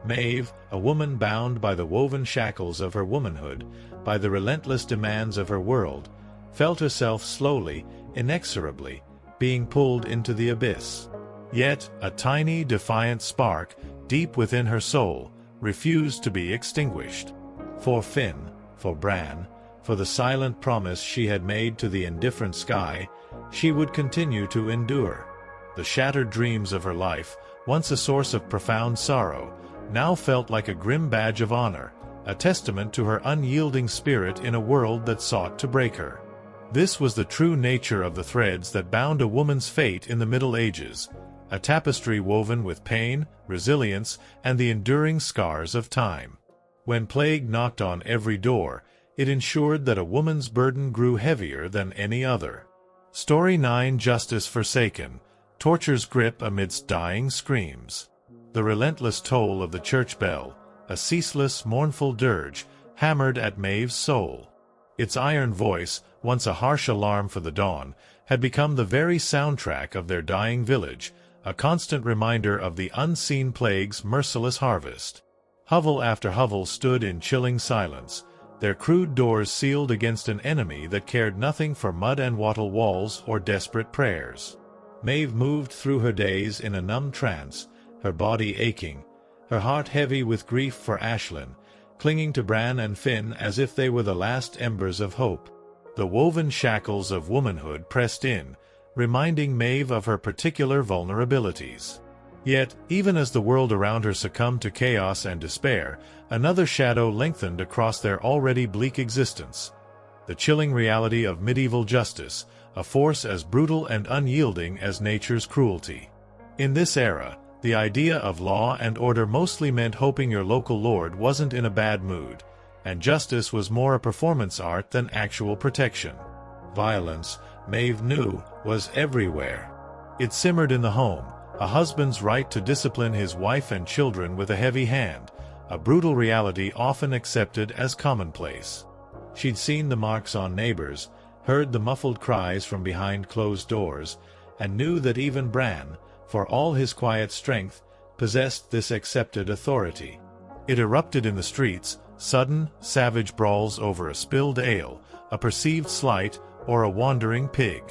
Maeve, a woman bound by the woven shackles of her womanhood, by the relentless demands of her world, felt herself slowly, inexorably, being pulled into the abyss. Yet, a tiny, defiant spark, deep within her soul, refused to be extinguished. For Finn, for Bran, for the silent promise she had made to the indifferent sky, she would continue to endure. The shattered dreams of her life, once a source of profound sorrow, now felt like a grim badge of honor, a testament to her unyielding spirit in a world that sought to break her. This was the true nature of the threads that bound a woman's fate in the Middle Ages, a tapestry woven with pain, resilience, and the enduring scars of time. When plague knocked on every door, it ensured that a woman's burden grew heavier than any other. Story 9: Justice Forsaken, Torture's Grip Amidst Dying Screams. The relentless toll of the church bell, a ceaseless, mournful dirge, hammered at Maeve's soul. Its iron voice, once a harsh alarm for the dawn, had become the very soundtrack of their dying village, a constant reminder of the unseen plague's merciless harvest. Hovel after hovel stood in chilling silence, their crude doors sealed against an enemy that cared nothing for mud and wattle walls or desperate prayers. Maeve moved through her days in a numb trance, her body aching, her heart heavy with grief for Ashlyn, clinging to Bran and Finn as if they were the last embers of hope. The woven shackles of womanhood pressed in, reminding Maeve of her particular vulnerabilities. Yet, even as the world around her succumbed to chaos and despair, another shadow lengthened across their already bleak existence. The chilling reality of medieval justice, a force as brutal and unyielding as nature's cruelty. In this era, the idea of law and order mostly meant hoping your local lord wasn't in a bad mood, and justice was more a performance art than actual protection. Violence, Maeve knew, was everywhere. It simmered in the home, a husband's right to discipline his wife and children with a heavy hand, a brutal reality often accepted as commonplace. She'd seen the marks on neighbors, heard the muffled cries from behind closed doors, and knew that even Bran, for all his quiet strength, possessed this accepted authority. It erupted in the streets, sudden, savage brawls over a spilled ale, a perceived slight, or a wandering pig.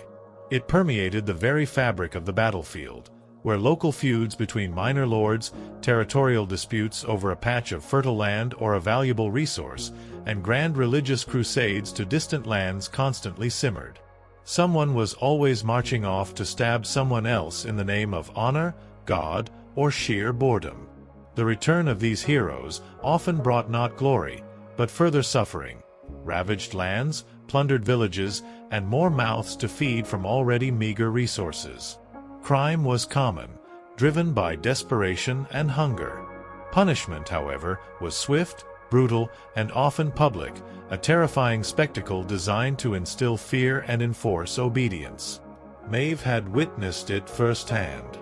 It permeated the very fabric of the battlefield, where local feuds between minor lords, territorial disputes over a patch of fertile land or a valuable resource, and grand religious crusades to distant lands constantly simmered. Someone was always marching off to stab someone else in the name of honor, God, or sheer boredom. The return of these heroes often brought not glory, but further suffering, ravaged lands, plundered villages, and more mouths to feed from already meager resources. Crime was common, driven by desperation and hunger. Punishment, however, was swift, brutal, and often public, a terrifying spectacle designed to instill fear and enforce obedience. Maeve had witnessed it firsthand.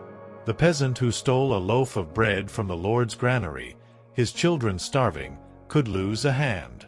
The peasant who stole a loaf of bread from the lord's granary, his children starving, could lose a hand.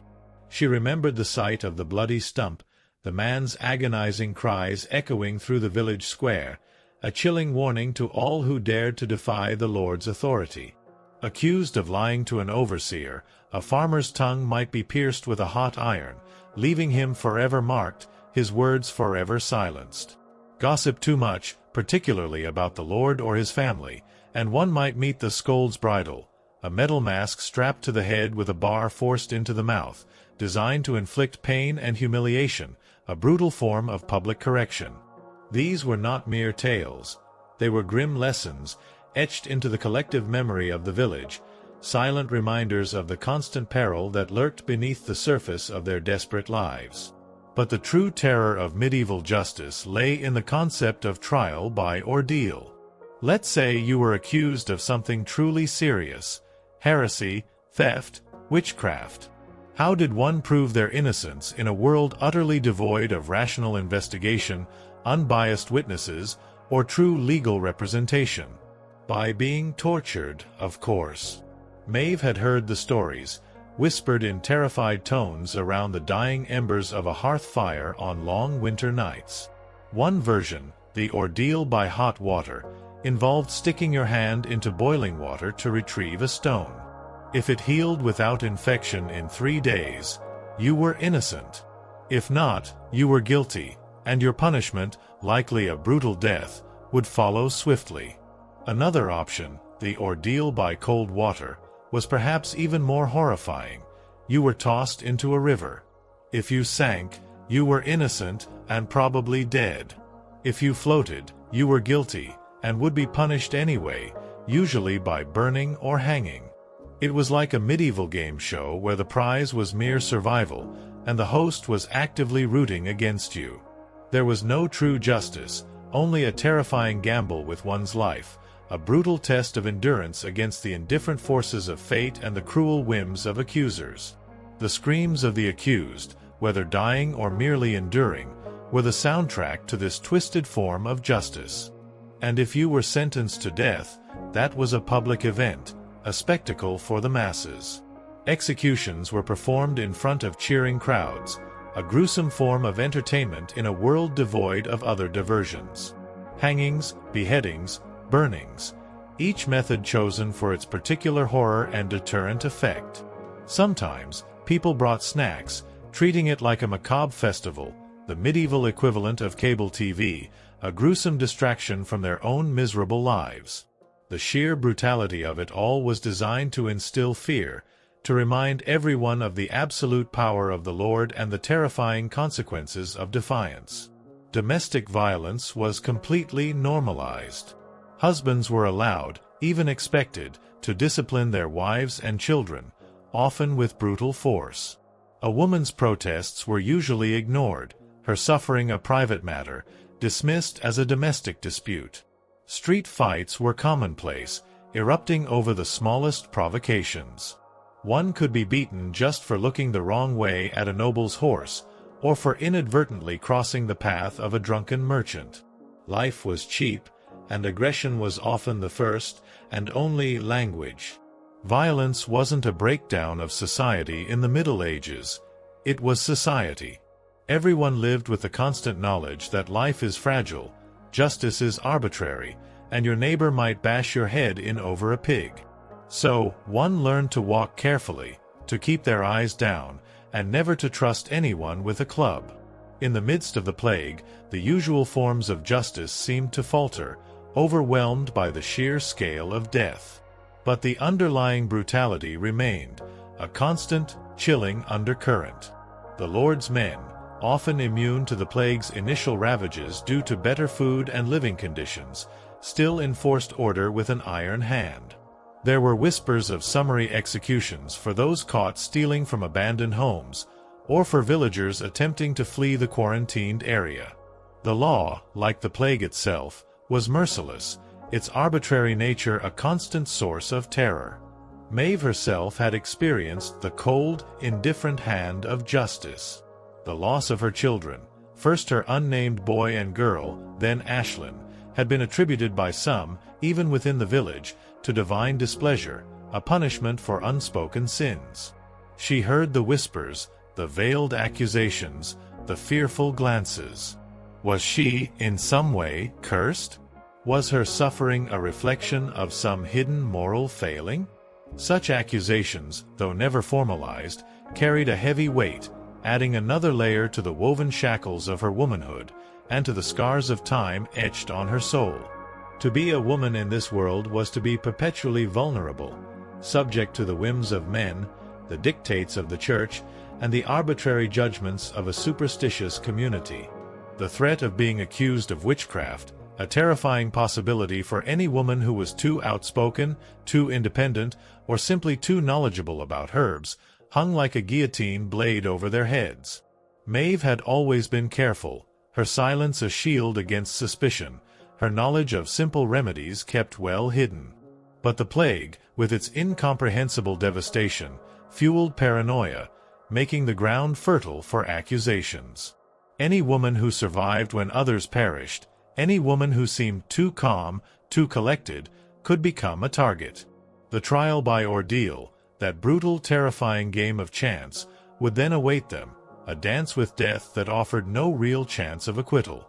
She remembered the sight of the bloody stump, the man's agonizing cries echoing through the village square, a chilling warning to all who dared to defy the Lord's authority. Accused of lying to an overseer, a farmer's tongue might be pierced with a hot iron, leaving him forever marked, his words forever silenced. Gossip too much, particularly about the Lord or his family, and one might meet the scold's bridle, a metal mask strapped to the head with a bar forced into the mouth, designed to inflict pain and humiliation, a brutal form of public correction. These were not mere tales. They were grim lessons, etched into the collective memory of the village, silent reminders of the constant peril that lurked beneath the surface of their desperate lives. But the true terror of medieval justice lay in the concept of trial by ordeal. Let's say you were accused of something truly serious: heresy, theft, witchcraft. How did one prove their innocence in a world utterly devoid of rational investigation, unbiased witnesses, or true legal representation? By being tortured, of course. Maeve had heard the stories, whispered in terrified tones around the dying embers of a hearth fire on long winter nights. One version, the ordeal by hot water, involved sticking your hand into boiling water to retrieve a stone. If it healed without infection in 3 days, you were innocent. If not, you were guilty, and your punishment, likely a brutal death, would follow swiftly. Another option, the ordeal by cold water, was perhaps even more horrifying. You were tossed into a river. If you sank, you were innocent and probably dead. If you floated, you were guilty, and would be punished anyway, usually by burning or hanging. It was like a medieval game show where the prize was mere survival, and the host was actively rooting against you. There was no true justice, only a terrifying gamble with one's life, a brutal test of endurance against the indifferent forces of fate and the cruel whims of accusers. The screams of the accused, whether dying or merely enduring, were the soundtrack to this twisted form of justice. And if you were sentenced to death, that was a public event, a spectacle for the masses. Executions were performed in front of cheering crowds, a gruesome form of entertainment in a world devoid of other diversions. Hangings, beheadings, burnings, each method chosen for its particular horror and deterrent effect. Sometimes, people brought snacks, treating it like a macabre festival, the medieval equivalent of cable TV, a gruesome distraction from their own miserable lives. The sheer brutality of it all was designed to instill fear, to remind everyone of the absolute power of the Lord and the terrifying consequences of defiance. Domestic violence was completely normalized. Husbands were allowed, even expected, to discipline their wives and children, often with brutal force. A woman's protests were usually ignored, her suffering a private matter, dismissed as a domestic dispute. Street fights were commonplace, erupting over the smallest provocations. One could be beaten just for looking the wrong way at a noble's horse, or for inadvertently crossing the path of a drunken merchant. Life was cheap, and aggression was often the first and only language. Violence wasn't a breakdown of society in the Middle Ages. It was society. Everyone lived with the constant knowledge that life is fragile, justice is arbitrary, and your neighbor might bash your head in over a pig. So, one learned to walk carefully, to keep their eyes down, and never to trust anyone with a club. In the midst of the plague, the usual forms of justice seemed to falter, overwhelmed by the sheer scale of death. But the underlying brutality remained, a constant, chilling undercurrent. The Lord's men, often immune to the plague's initial ravages due to better food and living conditions, still enforced order with an iron hand. There were whispers of summary executions for those caught stealing from abandoned homes, or for villagers attempting to flee the quarantined area. The law, like the plague itself, was merciless, its arbitrary nature a constant source of terror. Maeve herself had experienced the cold, indifferent hand of justice. The loss of her children, first her unnamed boy and girl, then Ashlyn, had been attributed by some, even within the village, to divine displeasure, a punishment for unspoken sins. She heard the whispers, the veiled accusations, the fearful glances. Was she, in some way, cursed? Was her suffering a reflection of some hidden moral failing? Such accusations, though never formalized, carried a heavy weight, adding another layer to the woven shackles of her womanhood, and to the scars of time etched on her soul. To be a woman in this world was to be perpetually vulnerable, subject to the whims of men, the dictates of the church, and the arbitrary judgments of a superstitious community. The threat of being accused of witchcraft, a terrifying possibility for any woman who was too outspoken, too independent, or simply too knowledgeable about herbs, hung like a guillotine blade over their heads. Maeve had always been careful, her silence a shield against suspicion, her knowledge of simple remedies kept well hidden. But the plague, with its incomprehensible devastation, fueled paranoia, making the ground fertile for accusations. Any woman who survived when others perished, any woman who seemed too calm, too collected, could become a target. The trial by ordeal, that brutal, terrifying game of chance, would then await them, a dance with death that offered no real chance of acquittal.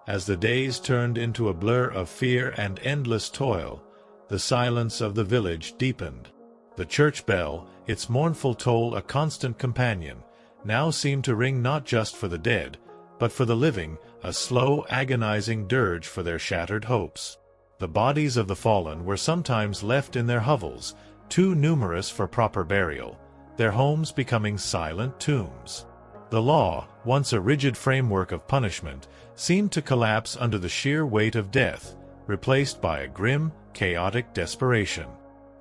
As the days turned into a blur of fear and endless toil, the silence of the village deepened. The church bell, its mournful toll a constant companion, now seemed to ring not just for the dead, but for the living, a slow, agonizing dirge for their shattered hopes. The bodies of the fallen were sometimes left in their hovels, too numerous for proper burial, their homes becoming silent tombs. The law, once a rigid framework of punishment, seemed to collapse under the sheer weight of death, replaced by a grim, chaotic desperation.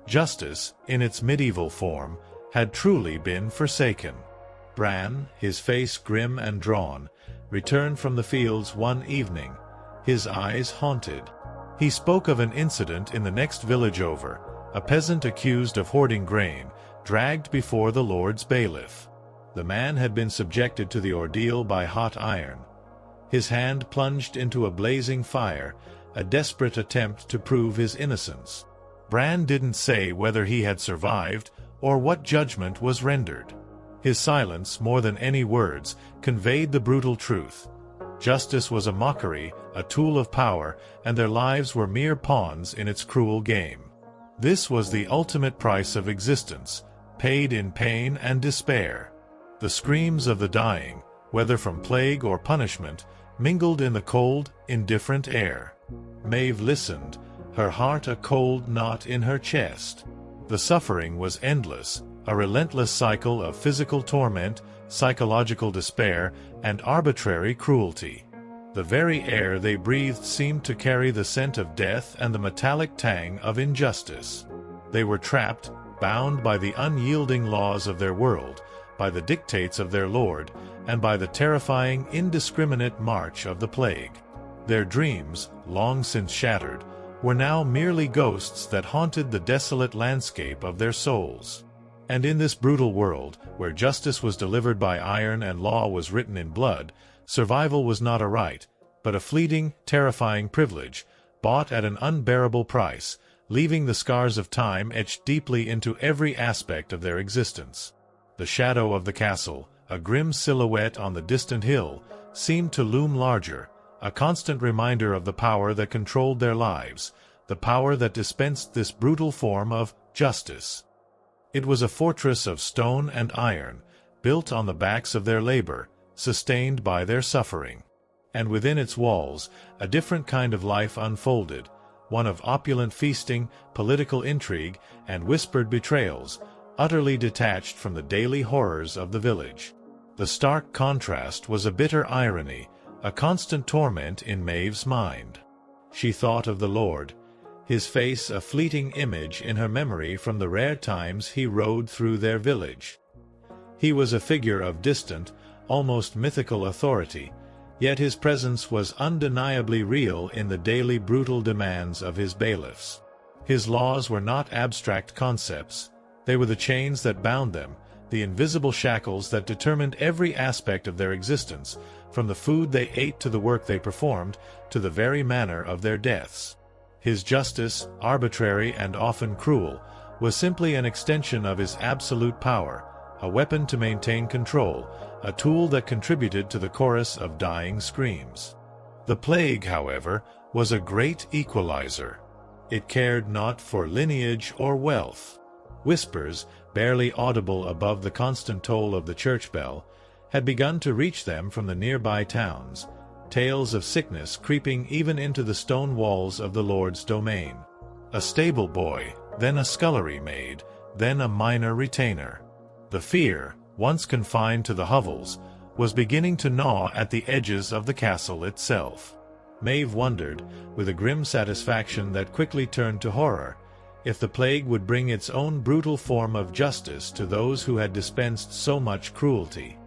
Justice, in its medieval form, had truly been forsaken. Bran, his face grim and drawn, returned from the fields one evening, his eyes haunted. He spoke of an incident in the next village over, a peasant accused of hoarding grain, dragged before the Lord's bailiff. The man had been subjected to the ordeal by hot iron. His hand plunged into a blazing fire, a desperate attempt to prove his innocence. Bran didn't say whether he had survived or what judgment was rendered. His silence, more than any words, conveyed the brutal truth. Justice was a mockery, a tool of power, and their lives were mere pawns in its cruel game. This was the ultimate price of existence, paid in pain and despair. The screams of the dying, whether from plague or punishment, mingled in the cold, indifferent air. Maeve listened, her heart a cold knot in her chest. The suffering was endless, a relentless cycle of physical torment, psychological despair, and arbitrary cruelty. The very air they breathed seemed to carry the scent of death and the metallic tang of injustice. They were trapped, bound by the unyielding laws of their world, by the dictates of their Lord, and by the terrifying, indiscriminate march of the plague. Their dreams, long since shattered, were now merely ghosts that haunted the desolate landscape of their souls. And in this brutal world, where justice was delivered by iron and law was written in blood, survival was not a right, but a fleeting, terrifying privilege, bought at an unbearable price, leaving the scars of time etched deeply into every aspect of their existence. The shadow of the castle, a grim silhouette on the distant hill, seemed to loom larger, a constant reminder of the power that controlled their lives, the power that dispensed this brutal form of justice. It was a fortress of stone and iron, built on the backs of their labor, sustained by their suffering. And within its walls, a different kind of life unfolded, one of opulent feasting, political intrigue, and whispered betrayals, utterly detached from the daily horrors of the village. The stark contrast was a bitter irony, a constant torment in Maeve's mind. She thought of the Lord, his face a fleeting image in her memory from the rare times he rode through their village. He was a figure of distant, almost mythical authority, yet his presence was undeniably real in the daily brutal demands of his bailiffs. His laws were not abstract concepts. They were the chains that bound them, the invisible shackles that determined every aspect of their existence, from the food they ate to the work they performed, to the very manner of their deaths. His justice, arbitrary and often cruel, was simply an extension of his absolute power, a weapon to maintain control, a tool that contributed to the chorus of dying screams. The plague, however, was a great equalizer. It cared not for lineage or wealth. Whispers, barely audible above the constant toll of the church bell, had begun to reach them from the nearby towns, tales of sickness creeping even into the stone walls of the Lord's domain. A stable boy, then a scullery maid, then a minor retainer. The fear, once confined to the hovels, was beginning to gnaw at the edges of the castle itself. Maeve wondered, with a grim satisfaction that quickly turned to horror, if the plague would bring its own brutal form of justice to those who had dispensed so much cruelty.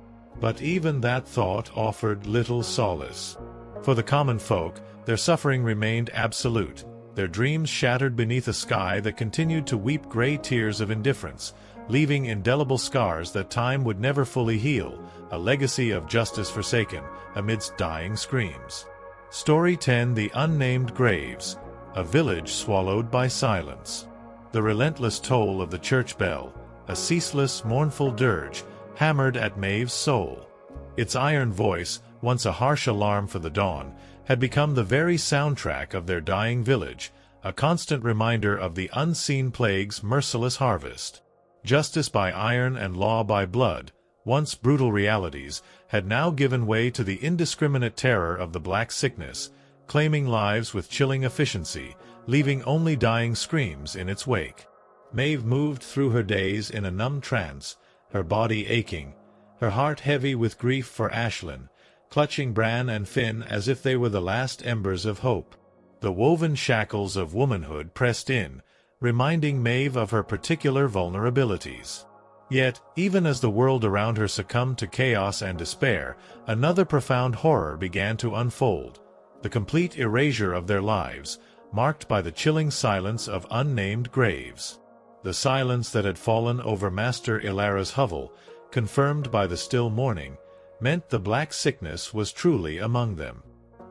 But even that thought offered little solace. For the common folk, their suffering remained absolute, their dreams shattered beneath a sky that continued to weep gray tears of indifference, leaving indelible scars that time would never fully heal, a legacy of justice forsaken amidst dying screams. Story 10: The Unnamed Graves, a village swallowed by silence. The relentless toll of the church bell, a ceaseless, mournful dirge, hammered at Maeve's soul. Its iron voice, once a harsh alarm for the dawn, had become the very soundtrack of their dying village, a constant reminder of the unseen plague's merciless harvest. Justice by iron and law by blood, once brutal realities, had now given way to the indiscriminate terror of the Black Sickness, claiming lives with chilling efficiency, leaving only dying screams in its wake. Maeve moved through her days in a numb trance, her body aching, her heart heavy with grief for Ashlyn, clutching Bran and Finn as if they were the last embers of hope. The woven shackles of womanhood pressed in, reminding Maeve of her particular vulnerabilities. Yet, even as the world around her succumbed to chaos and despair, another profound horror began to unfold, the complete erasure of their lives, marked by the chilling silence of unnamed graves. The silence that had fallen over Master Ilara's hovel, confirmed by the still morning, meant the Black Sickness was truly among them.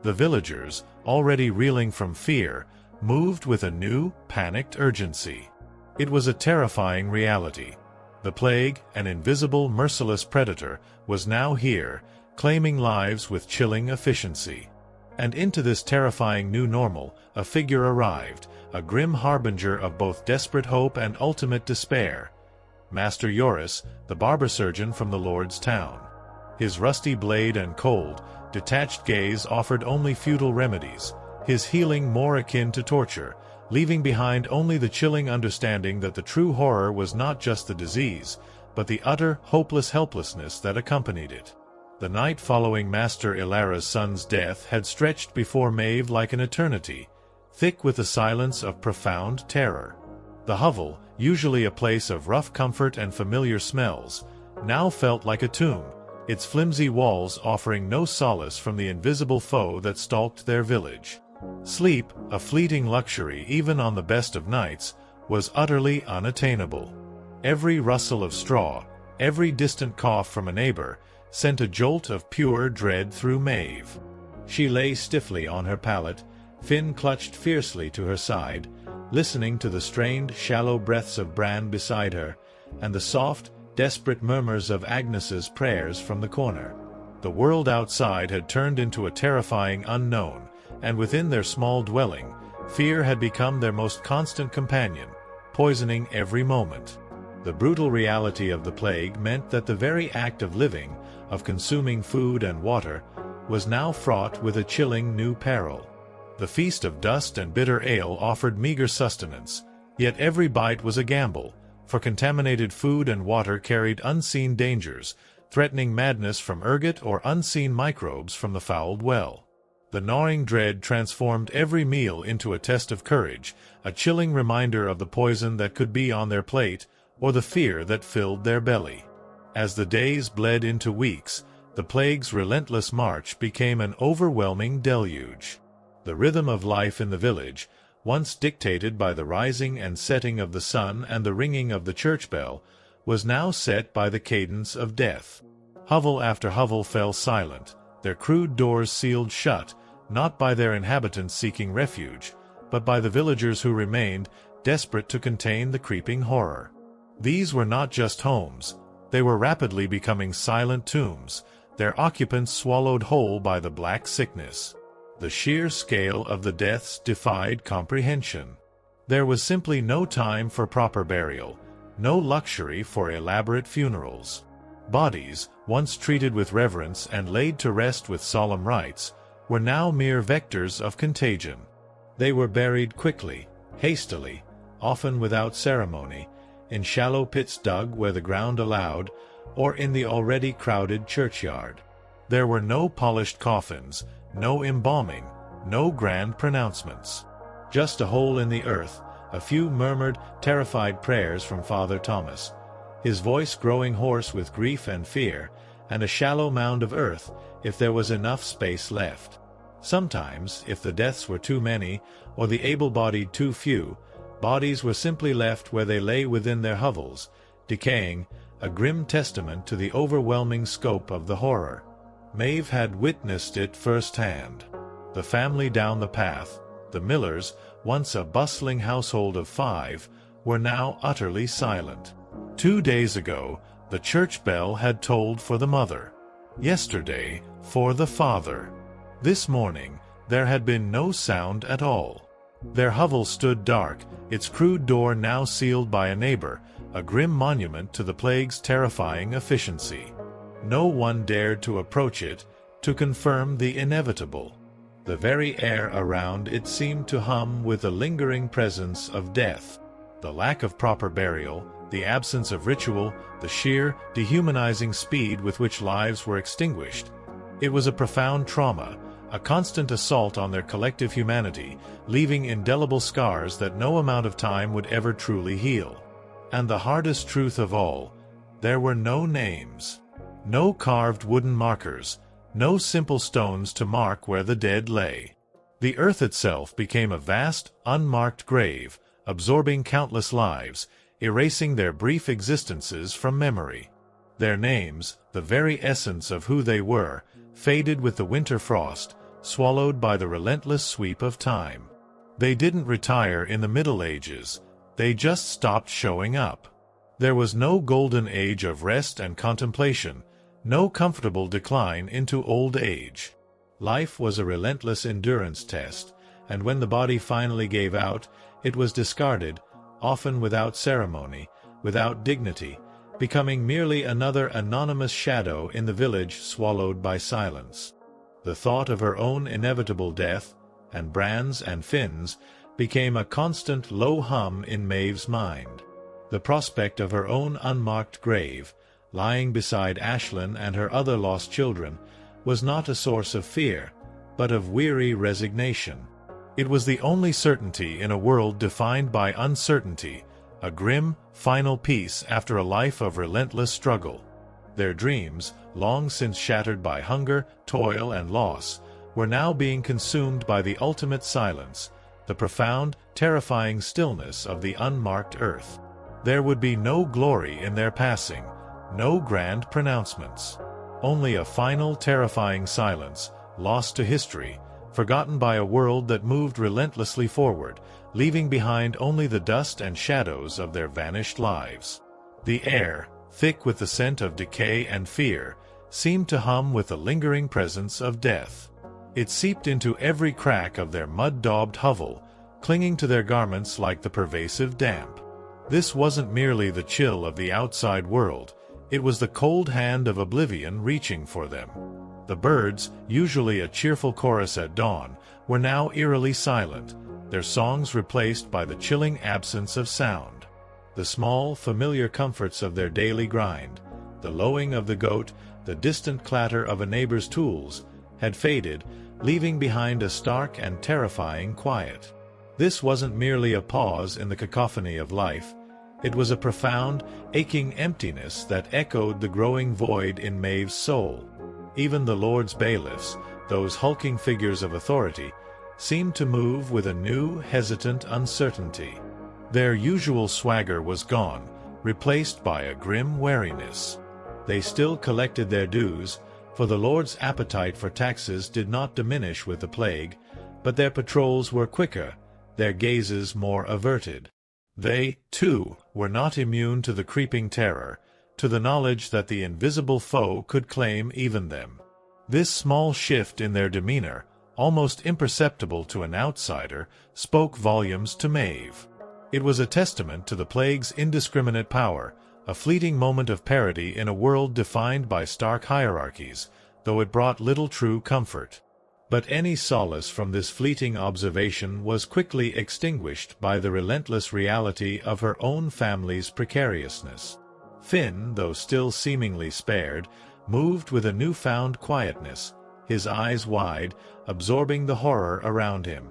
The villagers, already reeling from fear, moved with a new, panicked urgency. It was a terrifying reality. The plague, an invisible, merciless predator, was now here, claiming lives with chilling efficiency. And into this terrifying new normal, a figure arrived, a grim harbinger of both desperate hope and ultimate despair. Master Yoris, the barber surgeon from the Lord's town. His rusty blade and cold, detached gaze offered only futile remedies, his healing more akin to torture, leaving behind only the chilling understanding that the true horror was not just the disease, but the utter, hopeless helplessness that accompanied it. The night following Master Ilara's son's death had stretched before Maeve like an eternity, thick with the silence of profound terror. The hovel, usually a place of rough comfort and familiar smells, now felt like a tomb, its flimsy walls offering no solace from the invisible foe that stalked their village. Sleep, a fleeting luxury even on the best of nights, was utterly unattainable. Every rustle of straw, every distant cough from a neighbor, sent a jolt of pure dread through Maeve. She lay stiffly on her pallet, Finn clutched fiercely to her side, listening to the strained, shallow breaths of Bran beside her, and the soft, desperate murmurs of Agnes's prayers from the corner. The world outside had turned into a terrifying unknown, and within their small dwelling, fear had become their most constant companion, poisoning every moment. The brutal reality of the plague meant that the very act of living, of consuming food and water, was now fraught with a chilling new peril. The feast of dust and bitter ale offered meager sustenance, yet every bite was a gamble, for contaminated food and water carried unseen dangers, threatening madness from ergot or unseen microbes from the fouled well. The gnawing dread transformed every meal into a test of courage, a chilling reminder of the poison that could be on their plate, or the fear that filled their belly. As the days bled into weeks, the plague's relentless march became an overwhelming deluge. The rhythm of life in the village, once dictated by the rising and setting of the sun and the ringing of the church bell, was now set by the cadence of death. Hovel after hovel fell silent, their crude doors sealed shut, not by their inhabitants seeking refuge, but by the villagers who remained, desperate to contain the creeping horror. These were not just homes, they were rapidly becoming silent tombs, their occupants swallowed whole by the black sickness. The sheer scale of the deaths defied comprehension. There was simply no time for proper burial, no luxury for elaborate funerals. Bodies, once treated with reverence and laid to rest with solemn rites, were now mere vectors of contagion. They were buried quickly, hastily, often without ceremony, in shallow pits dug where the ground allowed, or in the already crowded churchyard. There were no polished coffins, no embalming, no grand pronouncements. Just a hole in the earth, a few murmured, terrified prayers from Father Thomas, his voice growing hoarse with grief and fear, and a shallow mound of earth, if there was enough space left. Sometimes, if the deaths were too many, or the able-bodied too few, bodies were simply left where they lay within their hovels, decaying, a grim testament to the overwhelming scope of the horror. Maeve had witnessed it firsthand. The family down the path, the Millers, once a bustling household of 5, were now utterly silent. 2 days ago, the church bell had tolled for the mother. Yesterday, for the father. This morning, there had been no sound at all. Their hovel stood dark, its crude door now sealed by a neighbor, a grim monument to the plague's terrifying efficiency. No one dared to approach it, to confirm the inevitable. The very air around it seemed to hum with the lingering presence of death. The lack of proper burial, the absence of ritual, the sheer, dehumanizing speed with which lives were extinguished. It was a profound trauma, a constant assault on their collective humanity, leaving indelible scars that no amount of time would ever truly heal. And the hardest truth of all, there were no names. No carved wooden markers, no simple stones to mark where the dead lay. The earth itself became a vast, unmarked grave, absorbing countless lives, erasing their brief existences from memory. Their names, the very essence of who they were, faded with the winter frost, swallowed by the relentless sweep of time. They didn't retire in the Middle Ages, they just stopped showing up. There was no golden age of rest and contemplation, no comfortable decline into old age. Life was a relentless endurance test, and when the body finally gave out, it was discarded, often without ceremony, without dignity, becoming merely another anonymous shadow in the village swallowed by silence. The thought of her own inevitable death, and Bran's and Finn's, became a constant low hum in Maeve's mind. The prospect of her own unmarked grave, lying beside Ashlyn and her other lost children, was not a source of fear, but of weary resignation. It was the only certainty in a world defined by uncertainty, a grim, final peace after a life of relentless struggle. Their dreams, long since shattered by hunger, toil, and loss, were now being consumed by the ultimate silence, the profound, terrifying stillness of the unmarked earth. There would be no glory in their passing, no grand pronouncements. Only a final, terrifying silence, lost to history, forgotten by a world that moved relentlessly forward, leaving behind only the dust and shadows of their vanished lives. The air, thick with the scent of decay and fear, seemed to hum with the lingering presence of death. It seeped into every crack of their mud-daubed hovel, clinging to their garments like the pervasive damp. This wasn't merely the chill of the outside world, It was the cold hand of oblivion reaching for them. The birds, usually a cheerful chorus at dawn, were now eerily silent, their songs replaced by the chilling absence of sound. The small, familiar comforts of their daily grind, the lowing of the goat, the distant clatter of a neighbor's tools, had faded, leaving behind a stark and terrifying quiet. This wasn't merely a pause in the cacophony of life. It was a profound, aching emptiness that echoed the growing void in Maeve's soul. Even the Lord's bailiffs, those hulking figures of authority, seemed to move with a new, hesitant uncertainty. Their usual swagger was gone, replaced by a grim wariness. They still collected their dues, for the Lord's appetite for taxes did not diminish with the plague, but their patrols were quicker, their gazes more averted. They, too, were not immune to the creeping terror, to the knowledge that the invisible foe could claim even them. This small shift in their demeanor, almost imperceptible to an outsider, spoke volumes to Maeve. It was a testament to the plague's indiscriminate power, a fleeting moment of parity in a world defined by stark hierarchies, though it brought little true comfort. But any solace from this fleeting observation was quickly extinguished by the relentless reality of her own family's precariousness. Finn, though still seemingly spared, moved with a newfound quietness, his eyes wide, absorbing the horror around him.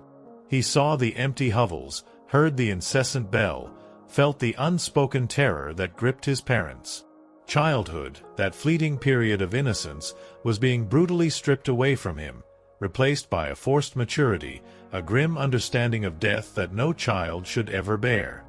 He saw the empty hovels, heard the incessant bell, felt the unspoken terror that gripped his parents. Childhood, that fleeting period of innocence, was being brutally stripped away from him, replaced by a forced maturity, a grim understanding of death that no child should ever bear.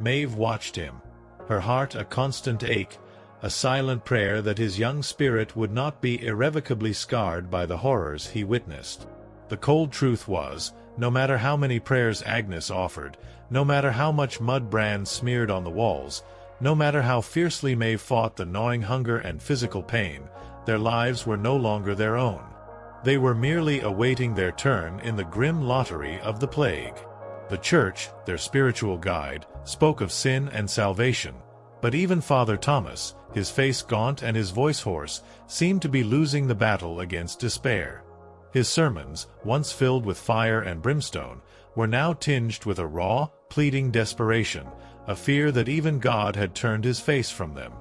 Maeve watched him, her heart a constant ache, a silent prayer that his young spirit would not be irrevocably scarred by the horrors he witnessed. The cold truth was, no matter how many prayers Agnes offered, no matter how much mud bran smeared on the walls, no matter how fiercely Maeve fought the gnawing hunger and physical pain, their lives were no longer their own. They were merely awaiting their turn in the grim lottery of the plague. The Church, their spiritual guide, spoke of sin and salvation, but even Father Thomas, his face gaunt and his voice hoarse, seemed to be losing the battle against despair. His sermons, once filled with fire and brimstone, were now tinged with a raw, pleading desperation, a fear that even God had turned his face from them.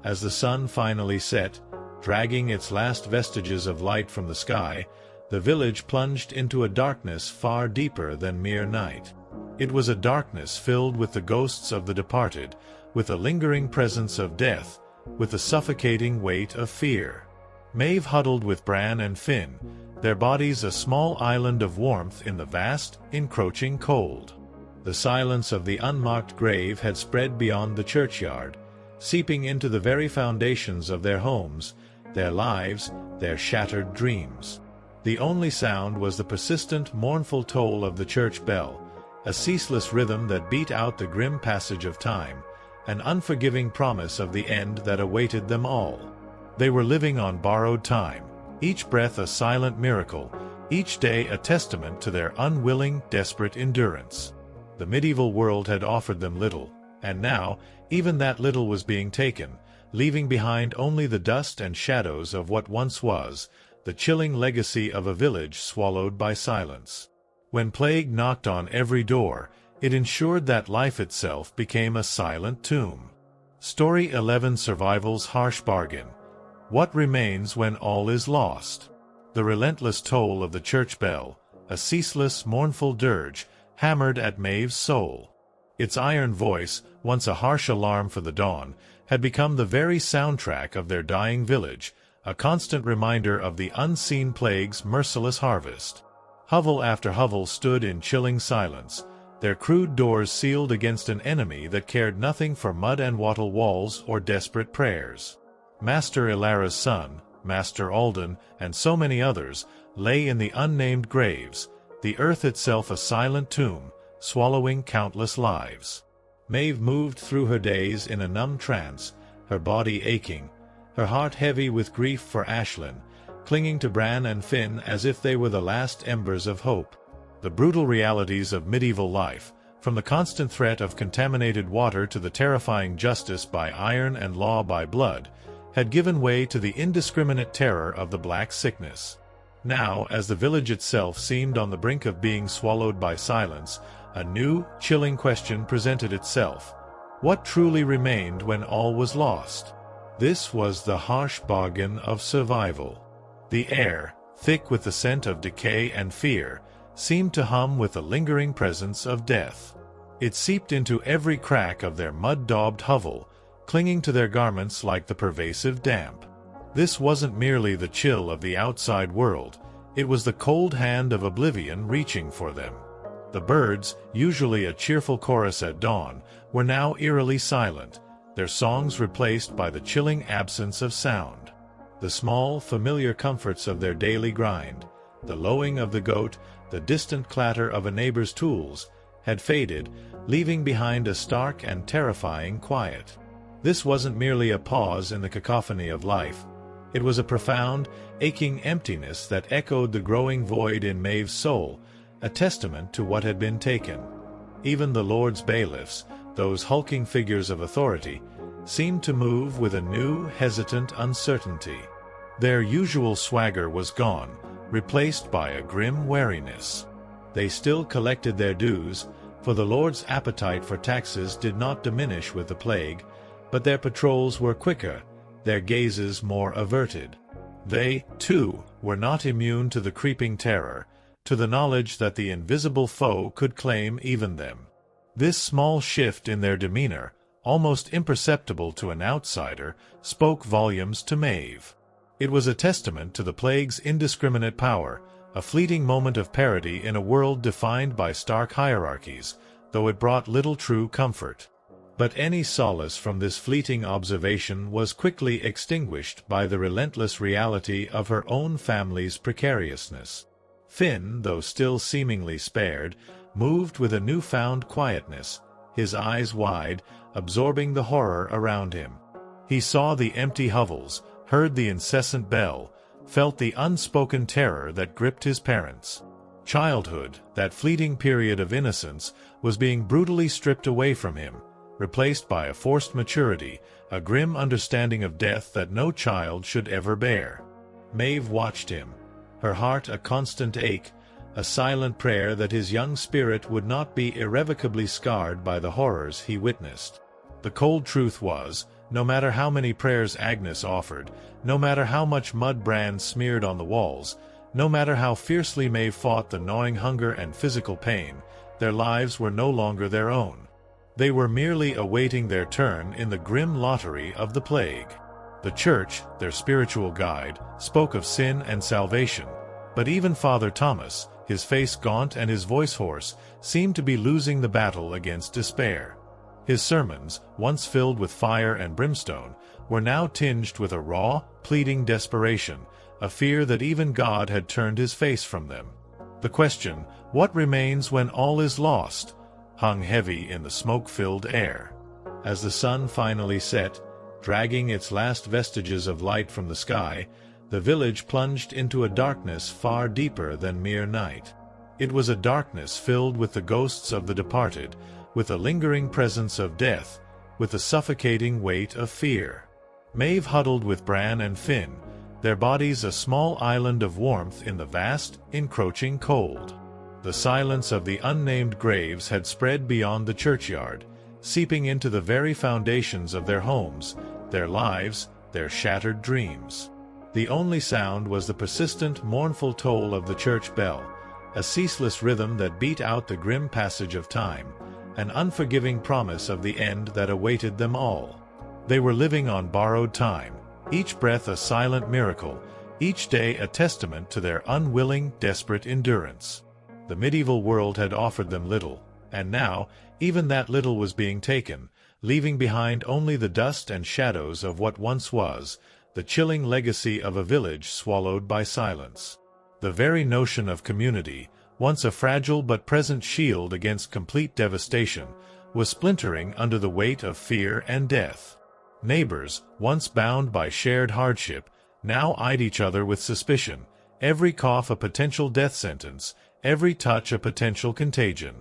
As the sun finally set, dragging its last vestiges of light from the sky, the village plunged into a darkness far deeper than mere night. It was a darkness filled with the ghosts of the departed, with a lingering presence of death, with the suffocating weight of fear. Maeve huddled with Bran and Finn, their bodies a small island of warmth in the vast, encroaching cold. The silence of the unmarked grave had spread beyond the churchyard, seeping into the very foundations of their homes, their lives, their shattered dreams. The only sound was the persistent, mournful toll of the church bell, a ceaseless rhythm that beat out the grim passage of time, an unforgiving promise of the end that awaited them all. They were living on borrowed time, each breath a silent miracle, each day a testament to their unwilling, desperate endurance. The medieval world had offered them little, and now, even that little was being taken, leaving behind only the dust and shadows of what once was, the chilling legacy of a village swallowed by silence. When plague knocked on every door, it ensured that life itself became a silent tomb. Story 11: Survival's Harsh Bargain. What remains when all is lost? The relentless toll of the church bell, a ceaseless, mournful dirge, hammered at Maeve's soul. Its iron voice, once a harsh alarm for the dawn, had become the very soundtrack of their dying village, a constant reminder of the unseen plague's merciless harvest. Hovel after hovel stood in chilling silence, their crude doors sealed against an enemy that cared nothing for mud and wattle walls or desperate prayers. Master Ilara's son, Master Alden, and so many others, lay in the unnamed graves, the earth itself a silent tomb, swallowing countless lives. Maeve moved through her days in a numb trance, her body aching, her heart heavy with grief for Ashlyn, clinging to Bran and Finn as if they were the last embers of hope. The brutal realities of medieval life, From the constant threat of contaminated water to the terrifying justice by iron and law by blood, had given way to the indiscriminate terror of the Black Sickness. Now, as the village itself seemed on the brink of being swallowed by silence, a new, chilling question presented itself. What truly remained when all was lost? This was the harsh bargain of survival. The air, thick with the scent of decay and fear, seemed to hum with the lingering presence of death. It seeped into every crack of their mud-daubed hovel, clinging to their garments like the pervasive damp. This wasn't merely the chill of the outside world, it was the cold hand of oblivion reaching for them. The birds, usually a cheerful chorus at dawn, were now eerily silent, their songs replaced by the chilling absence of sound. The small, familiar comforts of their daily grind, the lowing of the goat, the distant clatter of a neighbor's tools, had faded, leaving behind a stark and terrifying quiet. This wasn't merely a pause in the cacophony of life. It was a profound, aching emptiness that echoed the growing void in Maeve's soul, a testament to what had been taken. Even the Lord's bailiffs, those hulking figures of authority, seemed to move with a new, hesitant uncertainty. Their usual swagger was gone, replaced by a grim wariness. They still collected their dues, for the Lord's appetite for taxes did not diminish with the plague, but their patrols were quicker, their gazes more averted. They, too, were not immune to the creeping terror, to the knowledge that the invisible foe could claim even them. This small shift in their demeanor, almost imperceptible to an outsider, spoke volumes to Maeve. It was a testament to the plague's indiscriminate power, a fleeting moment of parity in a world defined by stark hierarchies, though it brought little true comfort. But any solace from this fleeting observation was quickly extinguished by the relentless reality of her own family's precariousness. Finn, though still seemingly spared, moved with a newfound quietness, his eyes wide, absorbing the horror around him. He saw the empty hovels, heard the incessant bell, felt the unspoken terror that gripped his parents. Childhood, that fleeting period of innocence, was being brutally stripped away from him, replaced by a forced maturity, a grim understanding of death that no child should ever bear. Maeve watched him, her heart a constant ache, a silent prayer that his young spirit would not be irrevocably scarred by the horrors he witnessed. The cold truth was, no matter how many prayers Agnes offered, no matter how much mud bran smeared on the walls, no matter how fiercely Maeve fought the gnawing hunger and physical pain, their lives were no longer their own. They were merely awaiting their turn in the grim lottery of the plague. The Church, their spiritual guide, spoke of sin and salvation, but even Father Thomas, his face gaunt and his voice hoarse, seemed to be losing the battle against despair. His sermons, once filled with fire and brimstone, were now tinged with a raw, pleading desperation, a fear that even God had turned his face from them. The question, what remains when all is lost, hung heavy in the smoke-filled air. As the sun finally set, dragging its last vestiges of light from the sky, the village plunged into a darkness far deeper than mere night. It was a darkness filled with the ghosts of the departed, with the lingering presence of death, with the suffocating weight of fear. Maeve huddled with Bran and Finn, their bodies a small island of warmth in the vast, encroaching cold. The silence of the unnamed graves had spread beyond the churchyard, seeping into the very foundations of their homes, their lives, their shattered dreams. The only sound was the persistent, mournful toll of the church bell, a ceaseless rhythm that beat out the grim passage of time, an unforgiving promise of the end that awaited them all. They were living on borrowed time, each breath a silent miracle, each day a testament to their unwilling, desperate endurance. The medieval world had offered them little, and now, even that little was being taken, leaving behind only the dust and shadows of what once was, the chilling legacy of a village swallowed by silence. The very notion of community, once a fragile but present shield against complete devastation, was splintering under the weight of fear and death. Neighbors, once bound by shared hardship, now eyed each other with suspicion, every cough a potential death sentence, every touch a potential contagion.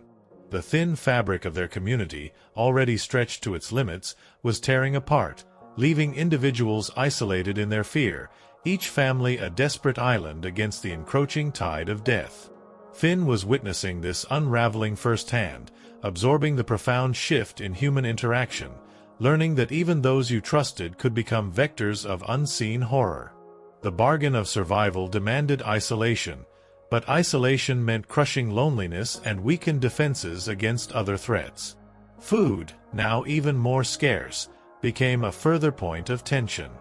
The thin fabric of their community, already stretched to its limits, was tearing apart, leaving individuals isolated in their fear, each family a desperate island against the encroaching tide of death. Finn was witnessing this unraveling firsthand, absorbing the profound shift in human interaction, learning that even those you trusted could become vectors of unseen horror. The bargain of survival demanded isolation, but isolation meant crushing loneliness and weakened defenses against other threats. Food, now even more scarce, became a further point of tension.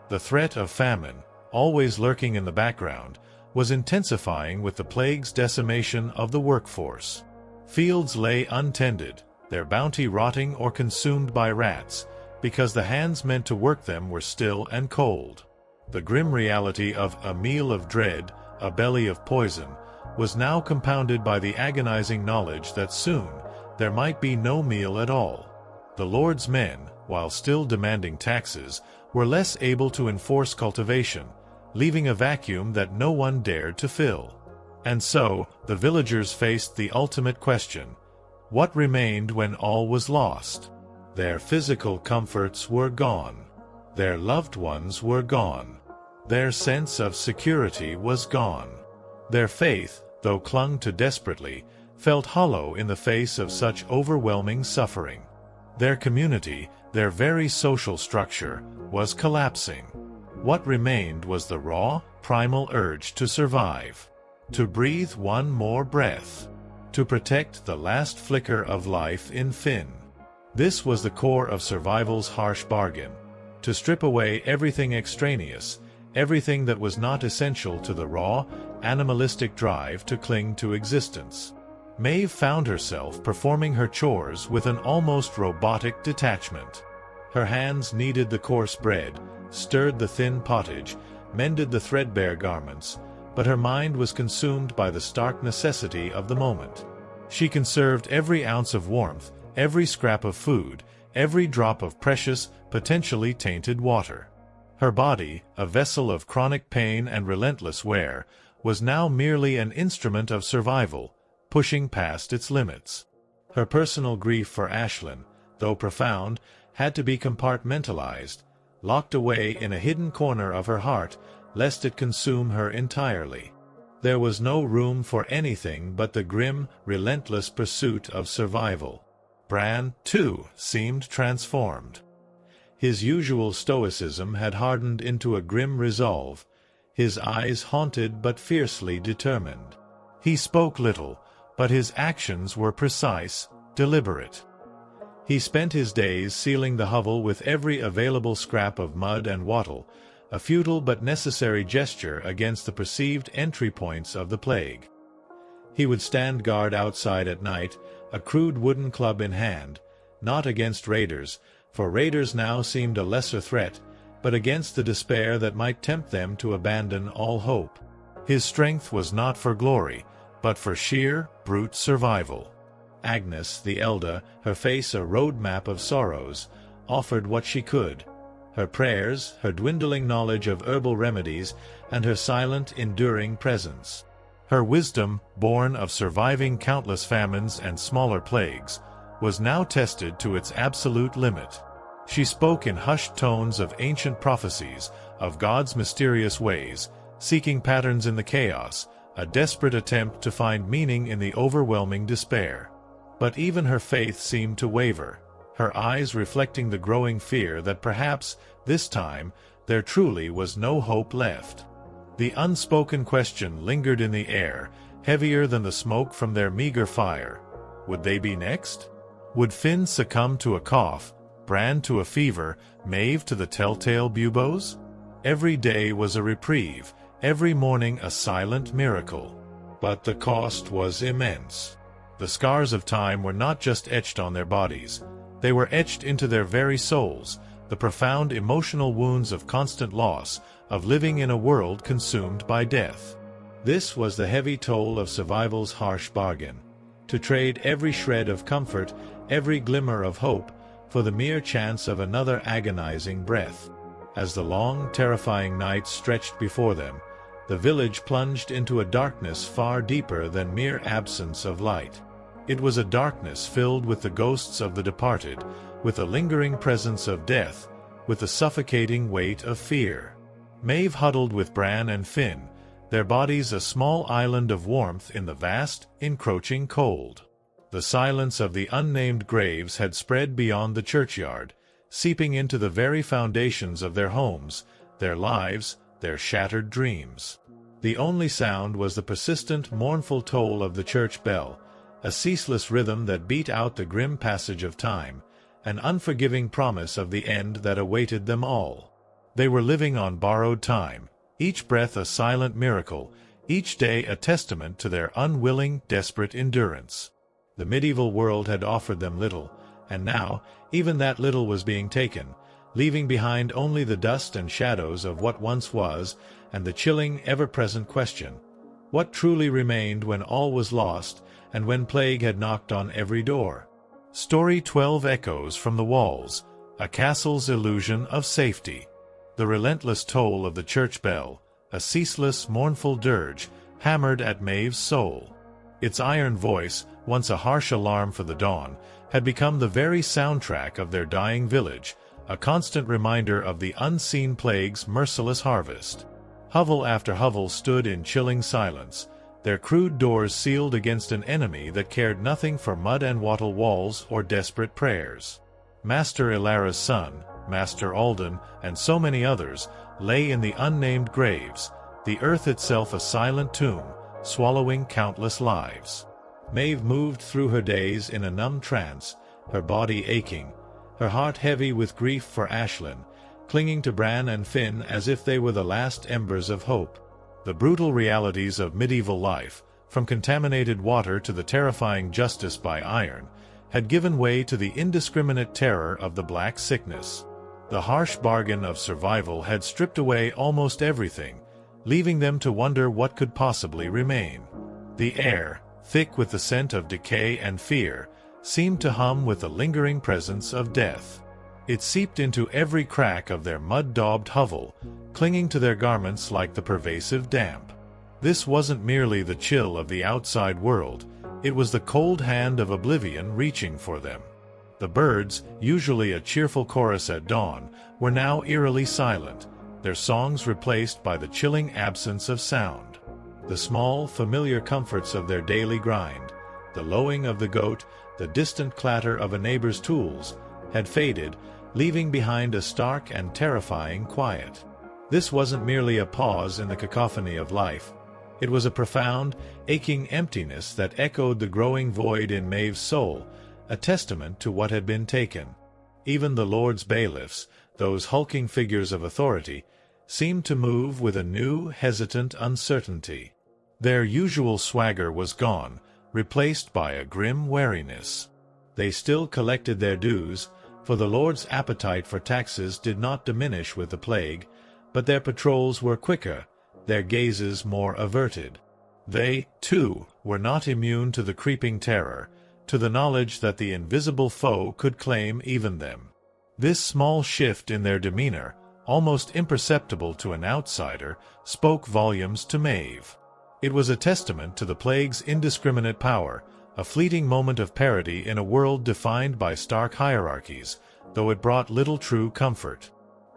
The threat of famine, always lurking in the background, was intensifying with the plague's decimation of the workforce. Fields lay untended, their bounty rotting or consumed by rats, because the hands meant to work them were still and cold. The grim reality of a meal of dread, a belly of poison, was now compounded by the agonizing knowledge that soon there might be no meal at all. The Lord's men, while still demanding taxes, were less able to enforce cultivation, leaving a vacuum that no one dared to fill. And so, the villagers faced the ultimate question: what remained when all was lost? Their physical comforts were gone. Their loved ones were gone. Their sense of security was gone. Their faith, though clung to desperately, felt hollow in the face of such overwhelming suffering. Their community, their very social structure, was collapsing. What remained was the raw, primal urge to survive, to breathe one more breath, to protect the last flicker of life in Finn. This was the core of survival's harsh bargain: to strip away everything extraneous, everything that was not essential to the raw, animalistic drive to cling to existence. Maeve found herself performing her chores with an almost robotic detachment. Her hands kneaded the coarse bread, stirred the thin pottage, mended the threadbare garments, but her mind was consumed by the stark necessity of the moment. She conserved every ounce of warmth, every scrap of food, every drop of precious, potentially tainted water. Her body, a vessel of chronic pain and relentless wear, was now merely an instrument of survival, pushing past its limits. Her personal grief for Ashlyn, though profound, had to be compartmentalized, locked away in a hidden corner of her heart, lest it consume her entirely. There was no room for anything but the grim, relentless pursuit of survival. Bran, too, seemed transformed. His usual stoicism had hardened into a grim resolve, his eyes haunted but fiercely determined. He spoke little, but his actions were precise, deliberate. He spent his days sealing the hovel with every available scrap of mud and wattle, a futile but necessary gesture against the perceived entry points of the plague. He would stand guard outside at night, a crude wooden club in hand, not against raiders, for raiders now seemed a lesser threat, but against the despair that might tempt them to abandon all hope. His strength was not for glory, but for sheer, brute survival. Agnes, the elder, her face a road-map of sorrows, offered what she could. Her prayers, her dwindling knowledge of herbal remedies, and her silent, enduring presence. Her wisdom, born of surviving countless famines and smaller plagues, was now tested to its absolute limit. She spoke in hushed tones of ancient prophecies, of God's mysterious ways, seeking patterns in the chaos, a desperate attempt to find meaning in the overwhelming despair. But even her faith seemed to waver, her eyes reflecting the growing fear that perhaps, this time, there truly was no hope left. The unspoken question lingered in the air, heavier than the smoke from their meager fire. Would they be next? Would Finn succumb to a cough, Bran to a fever, Maeve to the telltale buboes? Every day was a reprieve, every morning a silent miracle. But the cost was immense. The scars of time were not just etched on their bodies, they were etched into their very souls, the profound emotional wounds of constant loss, of living in a world consumed by death. This was the heavy toll of survival's harsh bargain, to trade every shred of comfort, every glimmer of hope, for the mere chance of another agonizing breath. As the long, terrifying night stretched before them, the village plunged into a darkness far deeper than mere absence of light. It was a darkness filled with the ghosts of the departed, with a lingering presence of death, with the suffocating weight of fear. Maeve huddled with Bran and Finn, their bodies a small island of warmth in the vast, encroaching cold. The silence of the unnamed graves had spread beyond the churchyard, seeping into the very foundations of their homes, their lives, their shattered dreams. The only sound was the persistent, mournful toll of the church bell, a ceaseless rhythm that beat out the grim passage of time, an unforgiving promise of the end that awaited them all. They were living on borrowed time, each breath a silent miracle, each day a testament to their unwilling, desperate endurance. The medieval world had offered them little, and now, even that little was being taken, leaving behind only the dust and shadows of what once was, and the chilling, ever-present question: what truly remained when all was lost, and when plague had knocked on every door? Story 12 echoes from the walls, a castle's illusion of safety. The relentless toll of the church bell, a ceaseless, mournful dirge, hammered at Maeve's soul. Its iron voice, once a harsh alarm for the dawn, had become the very soundtrack of their dying village, a constant reminder of the unseen plague's merciless harvest. Hovel after hovel stood in chilling silence, their crude doors sealed against an enemy that cared nothing for mud and wattle walls or desperate prayers. Master Ilara's son, Master Alden, and so many others, lay in the unnamed graves, the earth itself a silent tomb, swallowing countless lives. Maeve moved through her days in a numb trance, her body aching, her heart heavy with grief for Ashlyn, clinging to Bran and Finn as if they were the last embers of hope. The brutal realities of medieval life, from contaminated water to the terrifying justice by iron, had given way to the indiscriminate terror of the Black Sickness. The harsh bargain of survival had stripped away almost everything, leaving them to wonder what could possibly remain. The air, thick with the scent of decay and fear, seemed to hum with the lingering presence of death. It seeped into every crack of their mud-daubed hovel, clinging to their garments like the pervasive damp. This wasn't merely the chill of the outside world, it was the cold hand of oblivion reaching for them. The birds, usually a cheerful chorus at dawn, were now eerily silent, their songs replaced by the chilling absence of sound. The small, familiar comforts of their daily grind, the lowing of the goat, the distant clatter of a neighbor's tools, had faded, leaving behind a stark and terrifying quiet. This wasn't merely a pause in the cacophony of life. It was a profound, aching emptiness that echoed the growing void in Maeve's soul, a testament to what had been taken. Even the Lord's bailiffs, those hulking figures of authority, seemed to move with a new, hesitant uncertainty. Their usual swagger was gone, replaced by a grim wariness. They still collected their dues, for the Lord's appetite for taxes did not diminish with the plague, but their patrols were quicker, their gazes more averted. They, too, were not immune to the creeping terror, to the knowledge that the invisible foe could claim even them. This small shift in their demeanor, almost imperceptible to an outsider, spoke volumes to Maeve. It was a testament to the plague's indiscriminate power, a fleeting moment of parity in a world defined by stark hierarchies, though it brought little true comfort.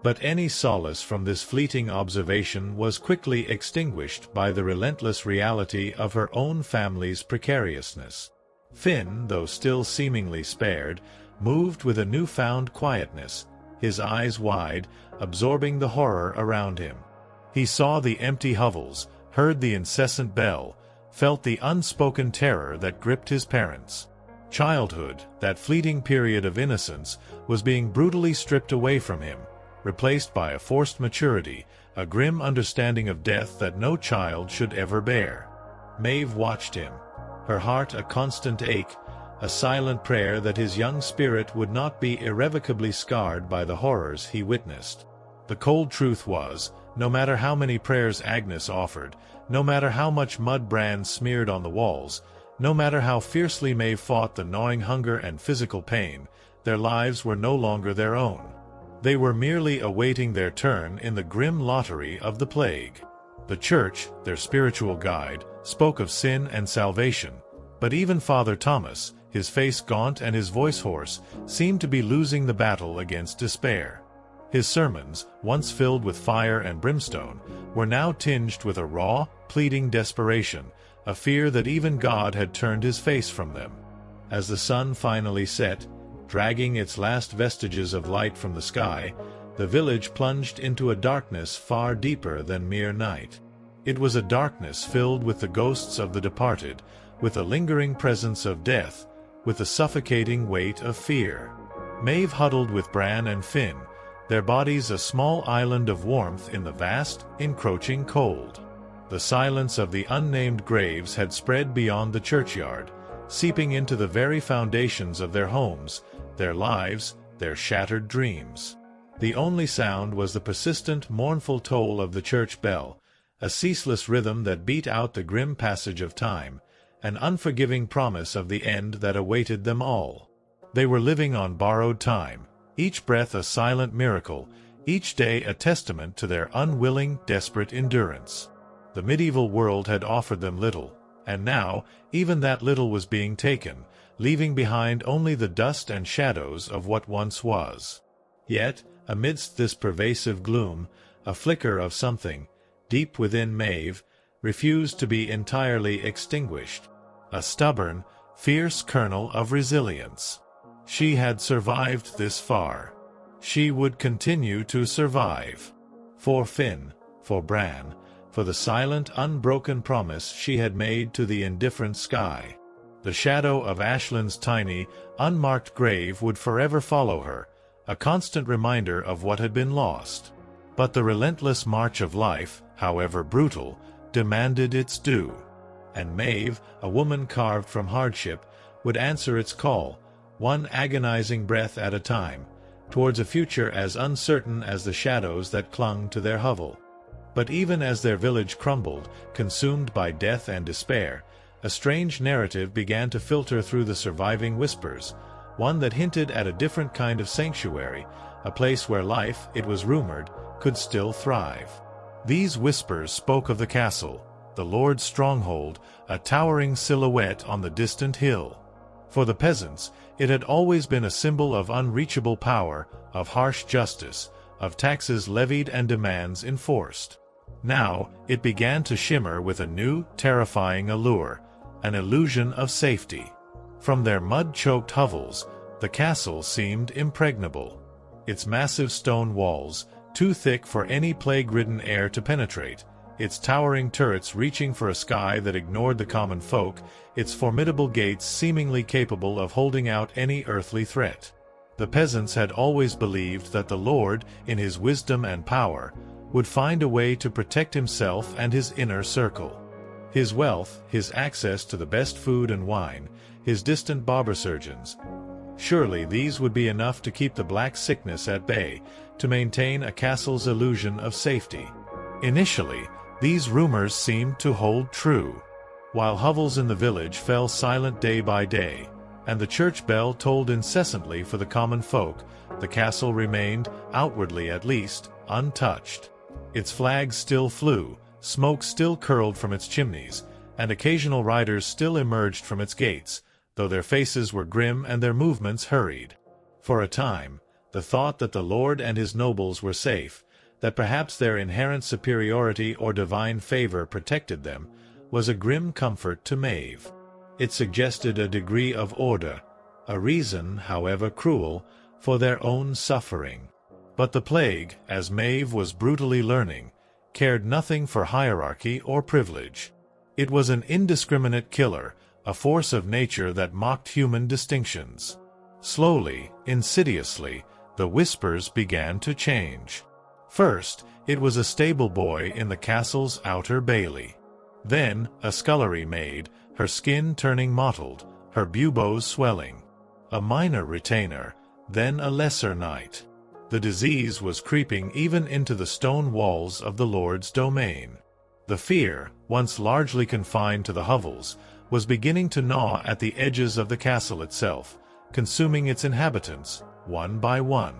But any solace from this fleeting observation was quickly extinguished by the relentless reality of her own family's precariousness. Finn, though still seemingly spared, moved with a newfound quietness, his eyes wide, absorbing the horror around him. He saw the empty hovels, heard the incessant bell, felt the unspoken terror that gripped his parents. Childhood, that fleeting period of innocence, was being brutally stripped away from him, replaced by a forced maturity, a grim understanding of death that no child should ever bear. Maeve watched him, her heart a constant ache, a silent prayer that his young spirit would not be irrevocably scarred by the horrors he witnessed. The cold truth was, no matter how many prayers Agnes offered, no matter how much mud Bran smeared on the walls, no matter how fiercely Maeve fought the gnawing hunger and physical pain, their lives were no longer their own. They were merely awaiting their turn in the grim lottery of the plague. The Church, their spiritual guide, spoke of sin and salvation, But even Father Thomas, his face gaunt and his voice hoarse, seemed to be losing the battle against despair. His sermons, once filled with fire and brimstone, were now tinged with a raw, pleading desperation, a fear that even God had turned his face from them. As the sun finally set, dragging its last vestiges of light from the sky, the village plunged into a darkness far deeper than mere night. It was a darkness filled with the ghosts of the departed, with the lingering presence of death, with the suffocating weight of fear. Maeve huddled with Bran and Finn, their bodies a small island of warmth in the vast, encroaching cold. The silence of the unnamed graves had spread beyond the churchyard, seeping into the very foundations of their homes, their lives, their shattered dreams. The only sound was the persistent, mournful toll of the church bell, a ceaseless rhythm that beat out the grim passage of time, an unforgiving promise of the end that awaited them all. They were living on borrowed time, each breath a silent miracle, each day a testament to their unwilling, desperate endurance. The medieval world had offered them little, and now even that little was being taken, leaving behind only the dust and shadows of what once was. Yet, amidst this pervasive gloom, a flicker of something, deep within Maeve, refused to be entirely extinguished. A stubborn, fierce kernel of resilience. She had survived this far. She would continue to survive. For Finn, for Bran, for the silent, unbroken promise she had made to the indifferent sky. The shadow of Ashland's tiny, unmarked grave would forever follow her, a constant reminder of what had been lost. But the relentless march of life, however brutal, demanded its due. And Maeve, a woman carved from hardship, would answer its call, one agonizing breath at a time, towards a future as uncertain as the shadows that clung to their hovel. But even as their village crumbled, consumed by death and despair, a strange narrative began to filter through the surviving whispers, one that hinted at a different kind of sanctuary, a place where life, it was rumored, could still thrive. These whispers spoke of the castle, the Lord's stronghold, a towering silhouette on the distant hill. For the peasants, it had always been a symbol of unreachable power, of harsh justice, of taxes levied and demands enforced. Now, it began to shimmer with a new, terrifying allure, an illusion of safety. From their mud-choked hovels, the castle seemed impregnable. Its massive stone walls, too thick for any plague-ridden air to penetrate, its towering turrets reaching for a sky that ignored the common folk, its formidable gates seemingly capable of holding out any earthly threat. The peasants had always believed that the Lord, in his wisdom and power, would find a way to protect himself and his inner circle. His wealth, his access to the best food and wine, his distant barber surgeons. Surely these would be enough to keep the black sickness at bay, to maintain a castle's illusion of safety. Initially, these rumors seemed to hold true. While hovels in the village fell silent day by day, and the church bell tolled incessantly for the common folk, the castle remained, outwardly at least, untouched. Its flags still flew, smoke still curled from its chimneys, and occasional riders still emerged from its gates, though their faces were grim and their movements hurried. For a time, the thought that the Lord and his nobles were safe, that perhaps their inherent superiority or divine favor protected them, was a grim comfort to Maeve. It suggested a degree of order, a reason, however cruel, for their own suffering. But the plague, as Maeve was brutally learning, cared nothing for hierarchy or privilege. It was an indiscriminate killer, a force of nature that mocked human distinctions. Slowly, insidiously, the whispers began to change. First, it was a stable boy in the castle's outer bailey. Then, a scullery maid, her skin turning mottled, her buboes swelling. A minor retainer, then a lesser knight. The disease was creeping even into the stone walls of the Lord's domain. The fear, once largely confined to the hovels, was beginning to gnaw at the edges of the castle itself, consuming its inhabitants, one by one.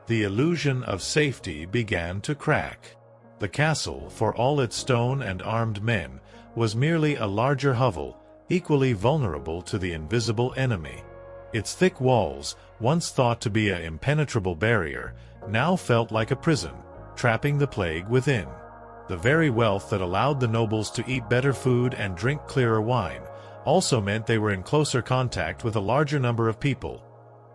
The illusion of safety began to crack. The castle, for all its stone and armed men, was merely a larger hovel, equally vulnerable to the invisible enemy. Its thick walls, once thought to be an impenetrable barrier, now felt like a prison, trapping the plague within. The very wealth that allowed the nobles to eat better food and drink clearer wine also meant they were in closer contact with a larger number of people.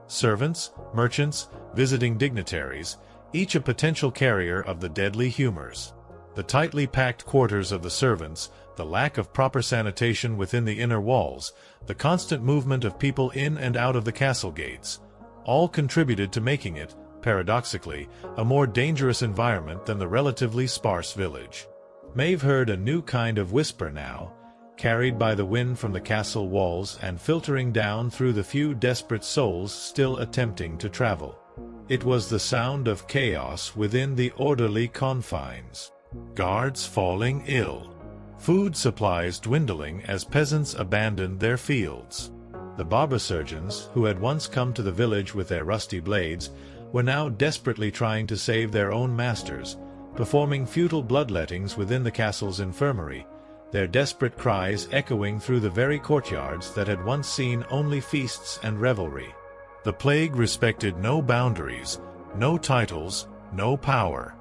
Servants, merchants, visiting dignitaries, each a potential carrier of the deadly humors. The tightly packed quarters of the servants, the lack of proper sanitation within the inner walls, the constant movement of people in and out of the castle gates, all contributed to making it, paradoxically, a more dangerous environment than the relatively sparse village. Maeve heard a new kind of whisper now, carried by the wind from the castle walls and filtering down through the few desperate souls still attempting to travel. It was the sound of chaos within the orderly confines. Guards falling ill. Food supplies dwindling as peasants abandoned their fields. The barber surgeons, who had once come to the village with their rusty blades, were now desperately trying to save their own masters, performing futile bloodlettings within the castle's infirmary, their desperate cries echoing through the very courtyards that had once seen only feasts and revelry. The plague respected no boundaries, no titles, no power.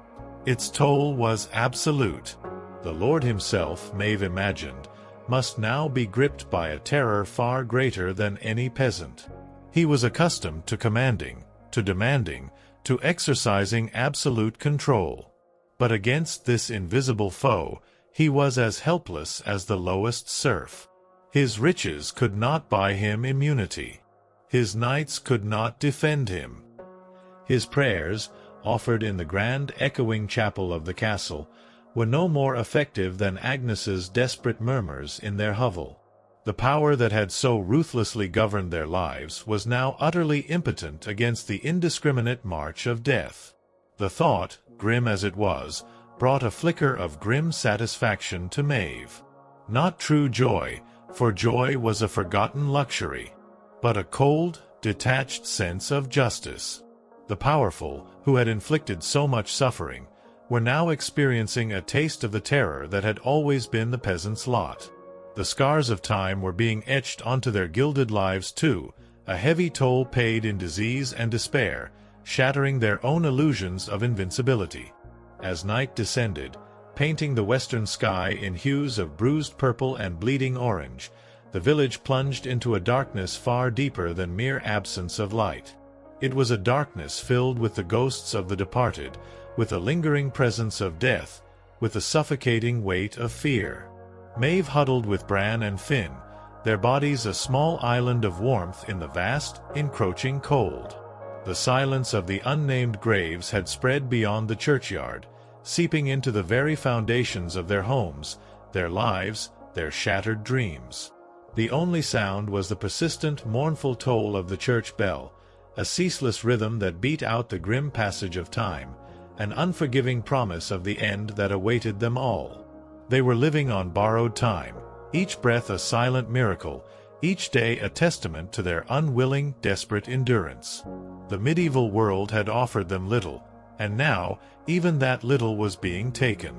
Its toll was absolute. The Lord himself, Maeve imagined, must now be gripped by a terror far greater than any peasant. He was accustomed to commanding, to demanding, to exercising absolute control. But against this invisible foe, he was as helpless as the lowest serf. His riches could not buy him immunity. His knights could not defend him. His prayers, offered in the grand echoing chapel of the castle, were no more effective than Agnes's desperate murmurs in their hovel. The power that had so ruthlessly governed their lives was now utterly impotent against the indiscriminate march of death. The thought, grim as it was, brought a flicker of grim satisfaction to Maeve. Not true joy, for joy was a forgotten luxury, but a cold, detached sense of justice. The powerful, who had inflicted so much suffering, were now experiencing a taste of the terror that had always been the peasants' lot. The scars of time were being etched onto their gilded lives too, a heavy toll paid in disease and despair, shattering their own illusions of invincibility. As night descended, painting the western sky in hues of bruised purple and bleeding orange, the village plunged into a darkness far deeper than mere absence of light. It was a darkness filled with the ghosts of the departed, with the lingering presence of death, with the suffocating weight of fear. Maeve huddled with Bran and Finn, their bodies a small island of warmth in the vast, encroaching cold. The silence of the unnamed graves had spread beyond the churchyard, seeping into the very foundations of their homes, their lives, their shattered dreams. The only sound was the persistent, mournful toll of the church bell, a ceaseless rhythm that beat out the grim passage of time, an unforgiving promise of the end that awaited them all. They were living on borrowed time, each breath a silent miracle, each day a testament to their unwilling, desperate endurance. The medieval world had offered them little, and now, even that little was being taken.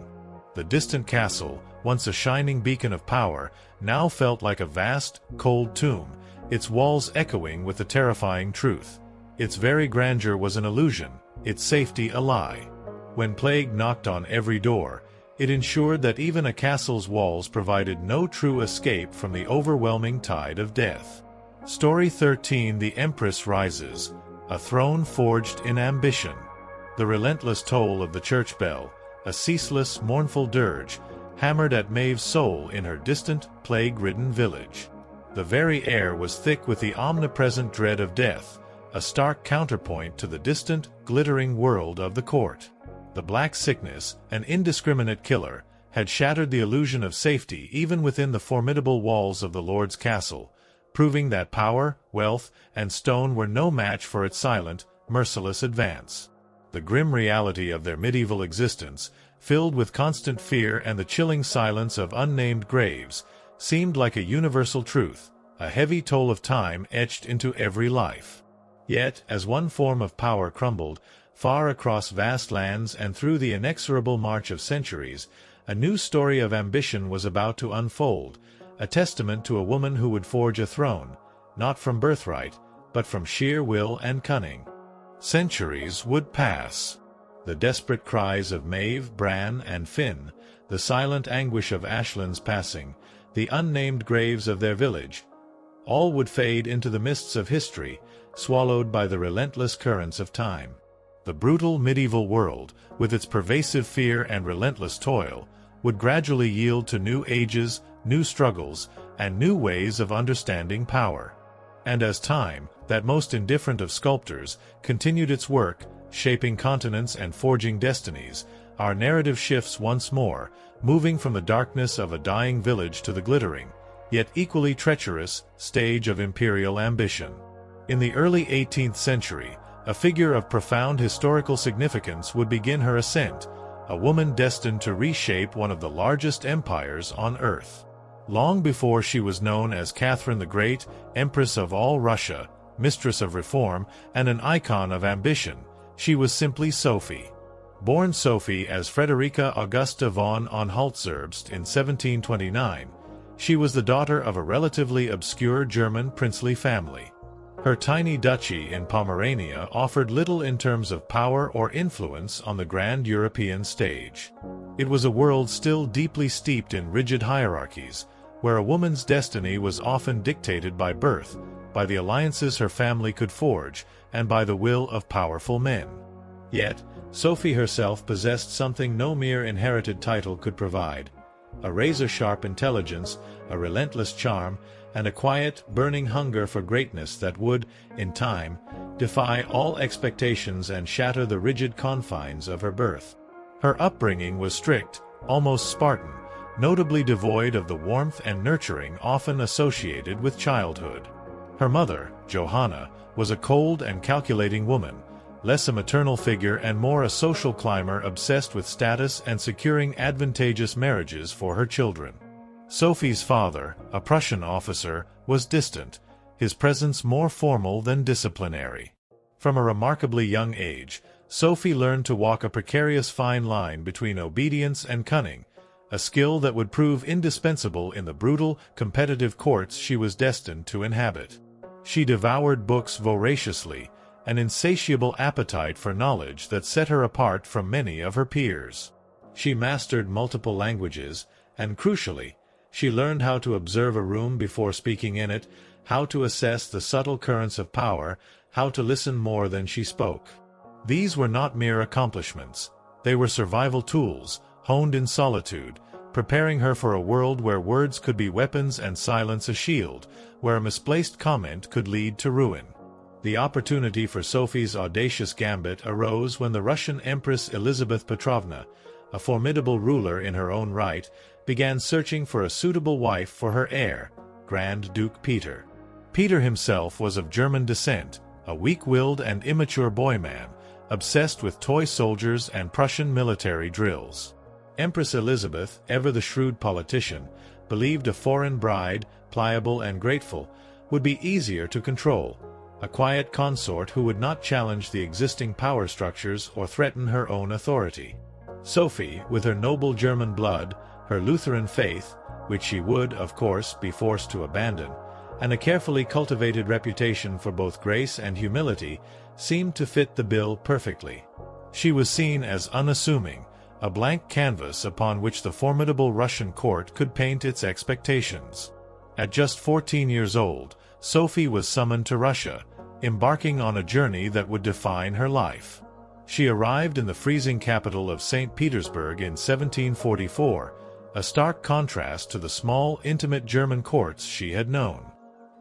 The distant castle, once a shining beacon of power, now felt like a vast, cold tomb, its walls echoing with the terrifying truth. Its very grandeur was an illusion, its safety a lie. When plague knocked on every door, it ensured that even a castle's walls provided no true escape from the overwhelming tide of death. Story 13: The Empress Rises, a throne forged in ambition. The relentless toll of the church bell, a ceaseless, mournful dirge, hammered at Maeve's soul in her distant, plague-ridden village. The very air was thick with the omnipresent dread of death, a stark counterpoint to the distant, glittering world of the court. The Black Sickness, an indiscriminate killer, had shattered the illusion of safety even within the formidable walls of the Lord's castle, proving that power, wealth, and stone were no match for its silent, merciless advance. The grim reality of their medieval existence, filled with constant fear and the chilling silence of unnamed graves, seemed like a universal truth, a heavy toll of time etched into every life. Yet, as one form of power crumbled, far across vast lands and through the inexorable march of centuries, a new story of ambition was about to unfold, a testament to a woman who would forge a throne, not from birthright, but from sheer will and cunning. Centuries would pass. The desperate cries of Maeve, Bran, and Finn, the silent anguish of Aislin's passing, the unnamed graves of their village, all would fade into the mists of history, swallowed by the relentless currents of time. The brutal medieval world, with its pervasive fear and relentless toil, would gradually yield to new ages, new struggles, and new ways of understanding power. And as time, that most indifferent of sculptors, continued its work, shaping continents and forging destinies, our narrative shifts once more, moving from the darkness of a dying village to the glittering, yet equally treacherous, stage of imperial ambition. In the early 18th century, a figure of profound historical significance would begin her ascent, a woman destined to reshape one of the largest empires on earth. Long before she was known as Catherine the Great, Empress of all Russia, mistress of reform, and an icon of ambition, she was simply Sophie. Born Sophie as Friederike Augusta von Anhalt-Zerbst in 1729, she was the daughter of a relatively obscure German princely family. Her tiny duchy in Pomerania offered little in terms of power or influence on the grand European stage. It was a world still deeply steeped in rigid hierarchies, where a woman's destiny was often dictated by birth, by the alliances her family could forge, and by the will of powerful men. Yet, Sophie herself possessed something no mere inherited title could provide: a razor-sharp intelligence, a relentless charm, and a quiet, burning hunger for greatness that would, in time, defy all expectations and shatter the rigid confines of her birth. Her upbringing was strict, almost Spartan, notably devoid of the warmth and nurturing often associated with childhood. Her mother, Johanna, was a cold and calculating woman, less a maternal figure and more a social climber obsessed with status and securing advantageous marriages for her children. Sophie's father, a Prussian officer, was distant, his presence more formal than disciplinary. From a remarkably young age, Sophie learned to walk a precarious fine line between obedience and cunning, a skill that would prove indispensable in the brutal, competitive courts she was destined to inhabit. She devoured books voraciously, an insatiable appetite for knowledge that set her apart from many of her peers. She mastered multiple languages, and crucially, she learned how to observe a room before speaking in it, how to assess the subtle currents of power, how to listen more than she spoke. These were not mere accomplishments. They were survival tools, honed in solitude, preparing her for a world where words could be weapons and silence a shield, where a misplaced comment could lead to ruin. The opportunity for Sophie's audacious gambit arose when the Russian Empress Elizabeth Petrovna, a formidable ruler in her own right, began searching for a suitable wife for her heir, Grand Duke Peter. Peter himself was of German descent, a weak-willed and immature boy-man, obsessed with toy soldiers and Prussian military drills. Empress Elizabeth, ever the shrewd politician, believed a foreign bride, pliable and grateful, would be easier to control, a quiet consort who would not challenge the existing power structures or threaten her own authority. Sophie, with her noble German blood, her Lutheran faith, which she would, of course, be forced to abandon, and a carefully cultivated reputation for both grace and humility, seemed to fit the bill perfectly. She was seen as unassuming, a blank canvas upon which the formidable Russian court could paint its expectations. At just 14 years old, Sophie was summoned to Russia, embarking on a journey that would define her life. She arrived in the freezing capital of St. Petersburg in 1744, a stark contrast to the small, intimate German courts she had known.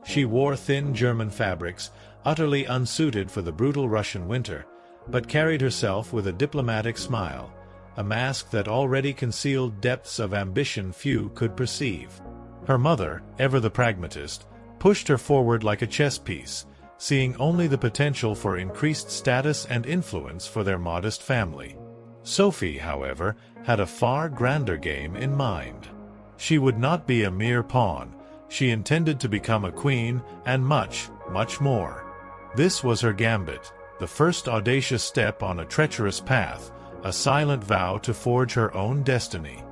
She wore thin German fabrics, utterly unsuited for the brutal Russian winter, but carried herself with a diplomatic smile, a mask that already concealed depths of ambition few could perceive. Her mother, ever the pragmatist, pushed her forward like a chess piece, seeing only the potential for increased status and influence for their modest family. Sophie, however, had a far grander game in mind. She would not be a mere pawn. She intended to become a queen, and much, much more. This was her gambit, the first audacious step on a treacherous path, a silent vow to forge her own destiny.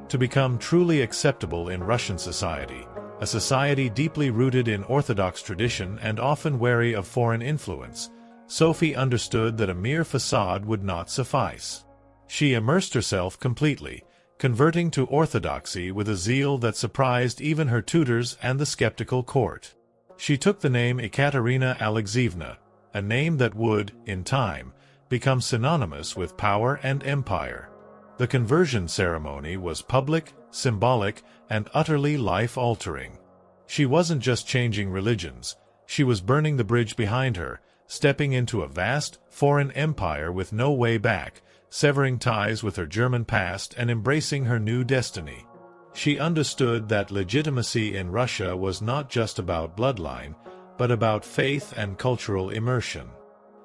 To become truly acceptable in Russian society, a society deeply rooted in Orthodox tradition and often wary of foreign influence, Sophie understood that a mere facade would not suffice. She immersed herself completely, converting to orthodoxy with a zeal that surprised even her tutors and the skeptical court. She took the name Ekaterina Alexeyevna, a name that would, in time, become synonymous with power and empire. The conversion ceremony was public, symbolic, and utterly life-altering. She wasn't just changing religions, she was burning the bridge behind her, stepping into a vast, foreign empire with no way back, severing ties with her German past and embracing her new destiny. She understood that legitimacy in Russia was not just about bloodline, but about faith and cultural immersion.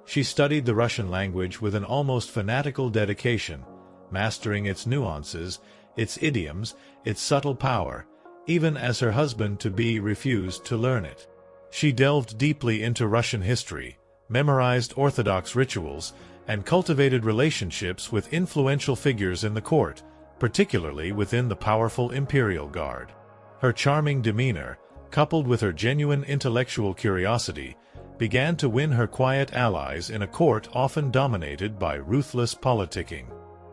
She studied the Russian language with an almost fanatical dedication, mastering its nuances, its idioms, its subtle power, even as her husband-to-be refused to learn it. She delved deeply into Russian history, memorized Orthodox rituals, and cultivated relationships with influential figures in the court, particularly within the powerful imperial guard. Her charming demeanor, coupled with her genuine intellectual curiosity, began to win her quiet allies in a court often dominated by ruthless politicking.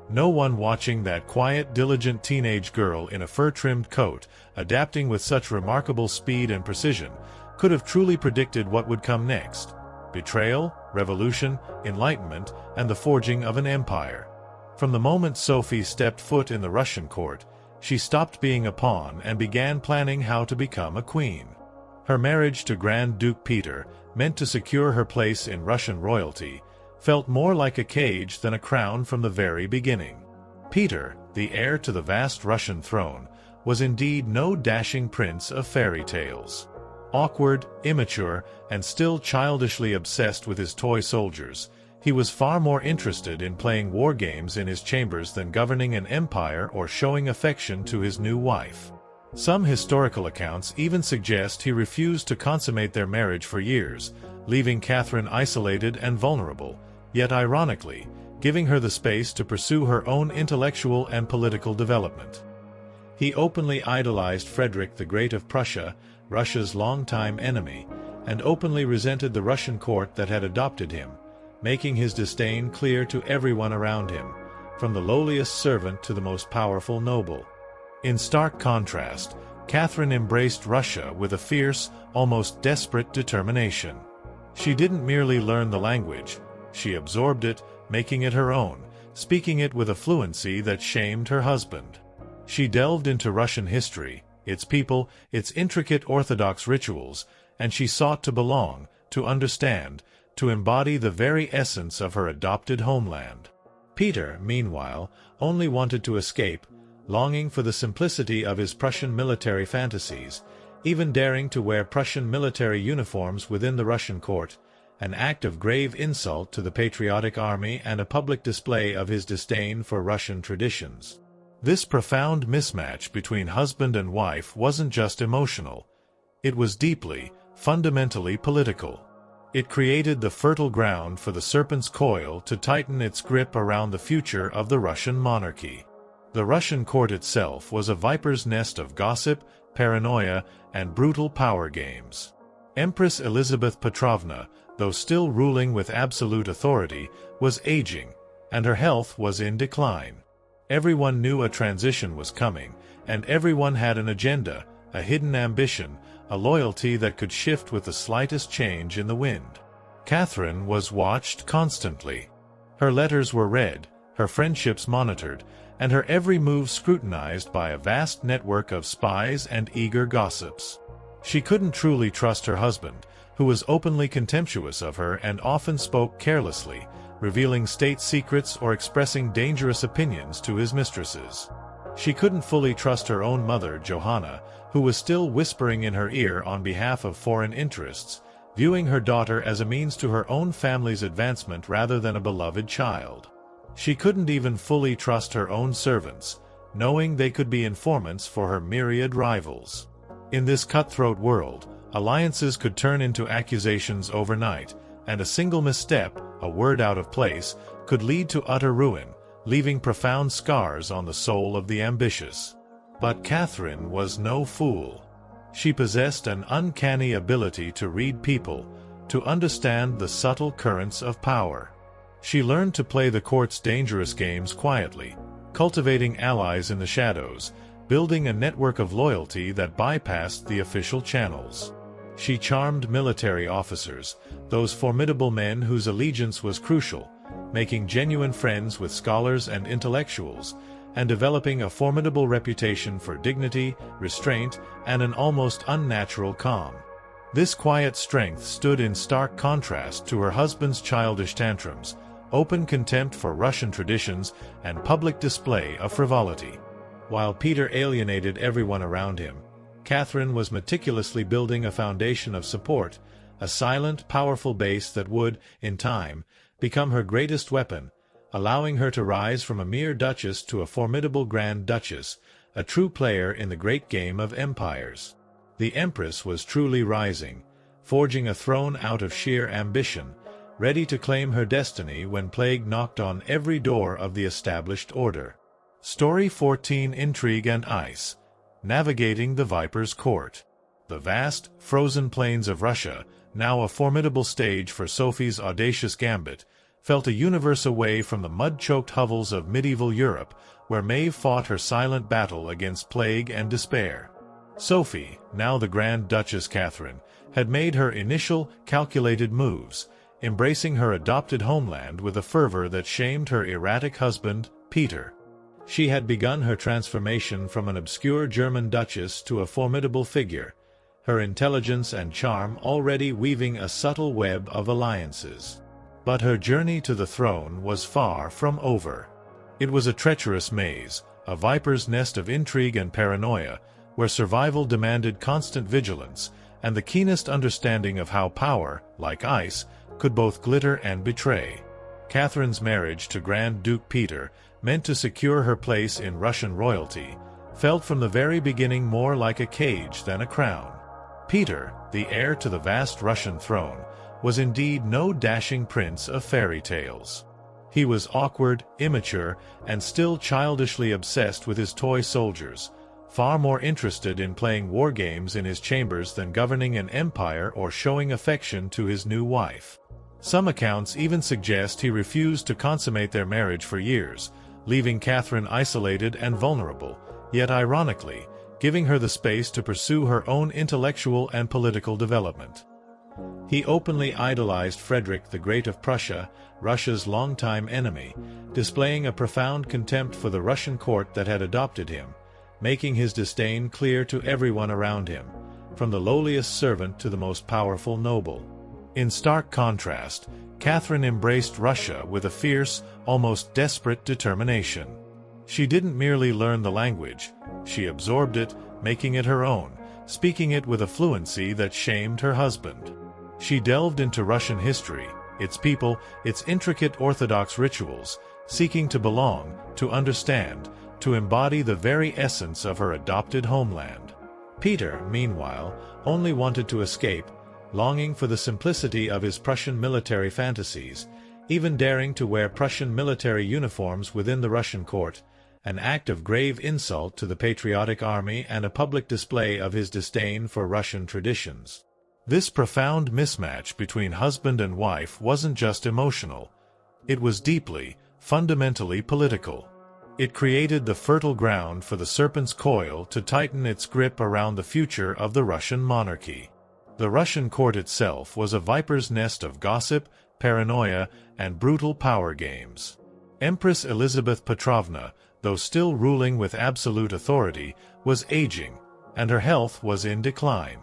No one watching that quiet, diligent teenage girl in a fur-trimmed coat, adapting with such remarkable speed and precision, could have truly predicted what would come next: betrayal, revolution, enlightenment, and the forging of an empire. From the moment Sophie stepped foot in the Russian court, she stopped being a pawn and began planning how to become a queen. Her marriage to Grand Duke Peter, meant to secure her place in Russian royalty, felt more like a cage than a crown from the very beginning. Peter, the heir to the vast Russian throne, was indeed no dashing prince of fairy tales. Awkward, immature, and still childishly obsessed with his toy soldiers, he was far more interested in playing war games in his chambers than governing an empire or showing affection to his new wife. Some historical accounts even suggest he refused to consummate their marriage for years, leaving Catherine isolated and vulnerable, yet ironically, giving her the space to pursue her own intellectual and political development. He openly idolized Frederick the Great of Prussia, Russia's longtime enemy, and openly resented the Russian court that had adopted him, making his disdain clear to everyone around him, from the lowliest servant to the most powerful noble. In stark contrast, Catherine embraced Russia with a fierce, almost desperate determination. She didn't merely learn the language, she absorbed it, making it her own, speaking it with a fluency that shamed her husband. She delved into Russian history, its people, its intricate Orthodox rituals, and she sought to belong, to understand, to embody the very essence of her adopted homeland. Peter, meanwhile, only wanted to escape, longing for the simplicity of his Prussian military fantasies, even daring to wear Prussian military uniforms within the Russian court, an act of grave insult to the patriotic army and a public display of his disdain for Russian traditions. This profound mismatch between husband and wife wasn't just emotional. It was deeply, fundamentally political. It created the fertile ground for the serpent's coil to tighten its grip around the future of the Russian monarchy. The Russian court itself was a viper's nest of gossip, paranoia, and brutal power games. Empress Elizabeth Petrovna, though still ruling with absolute authority, was aging, and her health was in decline. Everyone knew a transition was coming, and everyone had an agenda, a hidden ambition, a loyalty that could shift with the slightest change in the wind. Catherine was watched constantly. Her letters were read, her friendships monitored, and her every move scrutinized by a vast network of spies and eager gossips. She couldn't truly trust her husband, who was openly contemptuous of her and often spoke carelessly, revealing state secrets or expressing dangerous opinions to his mistresses. She couldn't fully trust her own mother, Johanna, who was still whispering in her ear on behalf of foreign interests, viewing her daughter as a means to her own family's advancement rather than a beloved child. She couldn't even fully trust her own servants, knowing they could be informants for her myriad rivals. In this cutthroat world, alliances could turn into accusations overnight, and a single misstep, a word out of place, could lead to utter ruin, leaving profound scars on the soul of the ambitious. But Catherine was no fool. She possessed an uncanny ability to read people, to understand the subtle currents of power. She learned to play the court's dangerous games quietly, cultivating allies in the shadows, building a network of loyalty that bypassed the official channels. She charmed military officers, those formidable men whose allegiance was crucial, making genuine friends with scholars and intellectuals, and developing a formidable reputation for dignity, restraint, and an almost unnatural calm. This quiet strength stood in stark contrast to her husband's childish tantrums, open contempt for Russian traditions, and public display of frivolity. While Peter alienated everyone around him, Catherine was meticulously building a foundation of support, a silent, powerful base that would, in time, become her greatest weapon, allowing her to rise from a mere duchess to a formidable Grand Duchess, a true player in the great game of empires. The Empress was truly rising, forging a throne out of sheer ambition, ready to claim her destiny when plague knocked on every door of the established order. Story 14: Intrigue and Ice. Navigating the Viper's Court. The vast, frozen plains of Russia, now a formidable stage for Sophie's audacious gambit, felt a universe away from the mud-choked hovels of medieval Europe, where Maeve fought her silent battle against plague and despair. Sophie, now the Grand Duchess Catherine, had made her initial, calculated moves, embracing her adopted homeland with a fervor that shamed her erratic husband, Peter. She had begun her transformation from an obscure German duchess to a formidable figure, her intelligence and charm already weaving a subtle web of alliances. But her journey to the throne was far from over. It was a treacherous maze, a viper's nest of intrigue and paranoia, where survival demanded constant vigilance, and the keenest understanding of how power, like ice, could both glitter and betray. Catherine's marriage to Grand Duke Peter, meant to secure her place in Russian royalty, felt from the very beginning more like a cage than a crown. Peter, the heir to the vast Russian throne, was indeed no dashing prince of fairy tales. He was awkward, immature, and still childishly obsessed with his toy soldiers, far more interested in playing war games in his chambers than governing an empire or showing affection to his new wife. Some accounts even suggest he refused to consummate their marriage for years, leaving Catherine isolated and vulnerable, yet ironically, giving her the space to pursue her own intellectual and political development. He openly idolized Frederick the Great of Prussia, Russia's longtime enemy, displaying a profound contempt for the Russian court that had adopted him, making his disdain clear to everyone around him, from the lowliest servant to the most powerful noble. In stark contrast, Catherine embraced Russia with a fierce, almost desperate determination. She didn't merely learn the language, she absorbed it, making it her own, speaking it with a fluency that shamed her husband. She delved into Russian history, its people, its intricate Orthodox rituals, seeking to belong, to understand, to embody the very essence of her adopted homeland. Peter, meanwhile, only wanted to escape, longing for the simplicity of his Prussian military fantasies, even daring to wear Prussian military uniforms within the Russian court, an act of grave insult to the patriotic army and a public display of his disdain for Russian traditions. This profound mismatch between husband and wife wasn't just emotional. It was deeply, fundamentally political. It created the fertile ground for the serpent's coil to tighten its grip around the future of the Russian monarchy. The Russian court itself was a viper's nest of gossip, paranoia, and brutal power games. Empress Elizabeth Petrovna, though still ruling with absolute authority, was aging, and her health was in decline.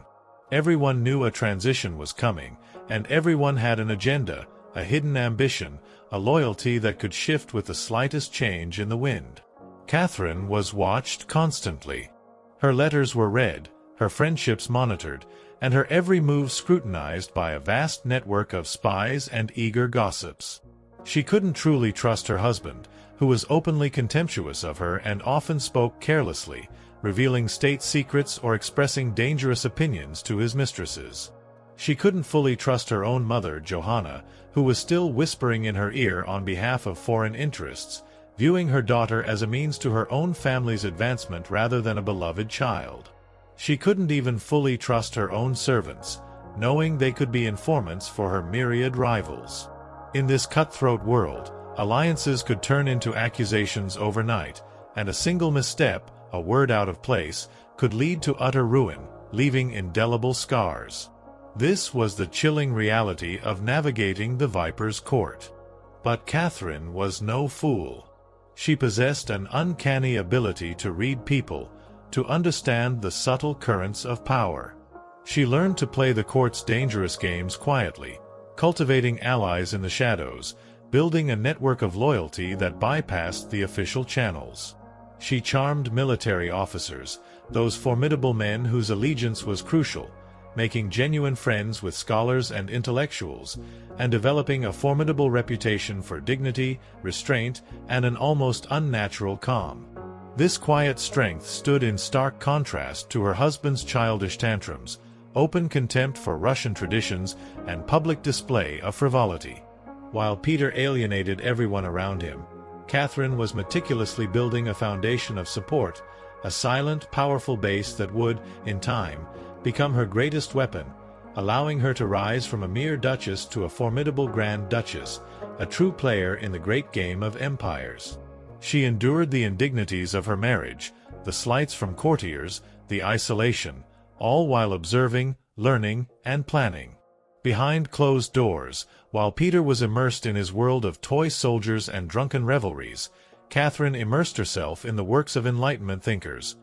Everyone knew a transition was coming, and everyone had an agenda, a hidden ambition, a loyalty that could shift with the slightest change in the wind. Catherine was watched constantly. Her letters were read, her friendships monitored, and her every move scrutinized by a vast network of spies and eager gossips. She couldn't truly trust her husband, who was openly contemptuous of her and often spoke carelessly, revealing state secrets or expressing dangerous opinions to his mistresses. She couldn't fully trust her own mother, Johanna, who was still whispering in her ear on behalf of foreign interests, viewing her daughter as a means to her own family's advancement rather than a beloved child. She couldn't even fully trust her own servants, knowing they could be informants for her myriad rivals. In this cutthroat world, alliances could turn into accusations overnight, and a single misstep, a word out of place, could lead to utter ruin, leaving indelible scars. This was the chilling reality of navigating the Viper's court. But Catherine was no fool. She possessed an uncanny ability to read people, to understand the subtle currents of power. She learned to play the court's dangerous games quietly, cultivating allies in the shadows, building a network of loyalty that bypassed the official channels. She charmed military officers, those formidable men whose allegiance was crucial, making genuine friends with scholars and intellectuals, and developing a formidable reputation for dignity, restraint, and an almost unnatural calm. This quiet strength stood in stark contrast to her husband's childish tantrums, open contempt for Russian traditions, and public display of frivolity. While Peter alienated everyone around him, Catherine was meticulously building a foundation of support, a silent, powerful base that would, in time, become her greatest weapon, allowing her to rise from a mere duchess to a formidable Grand Duchess, a true player in the great game of empires. She endured the indignities of her marriage, the slights from courtiers, the isolation, all while observing, learning, and planning. Behind closed doors, while Peter was immersed in his world of toy soldiers and drunken revelries, Catherine immersed herself in the works of Enlightenment thinkers,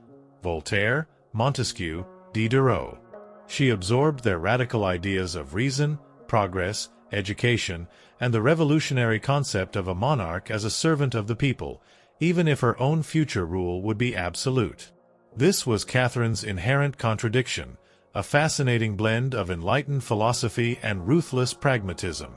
Voltaire, Montesquieu, Diderot. She absorbed their radical ideas of reason, progress, education, and the revolutionary concept of a monarch as a servant of the people, even if her own future rule would be absolute. This was Catherine's inherent contradiction, a fascinating blend of enlightened philosophy and ruthless pragmatism.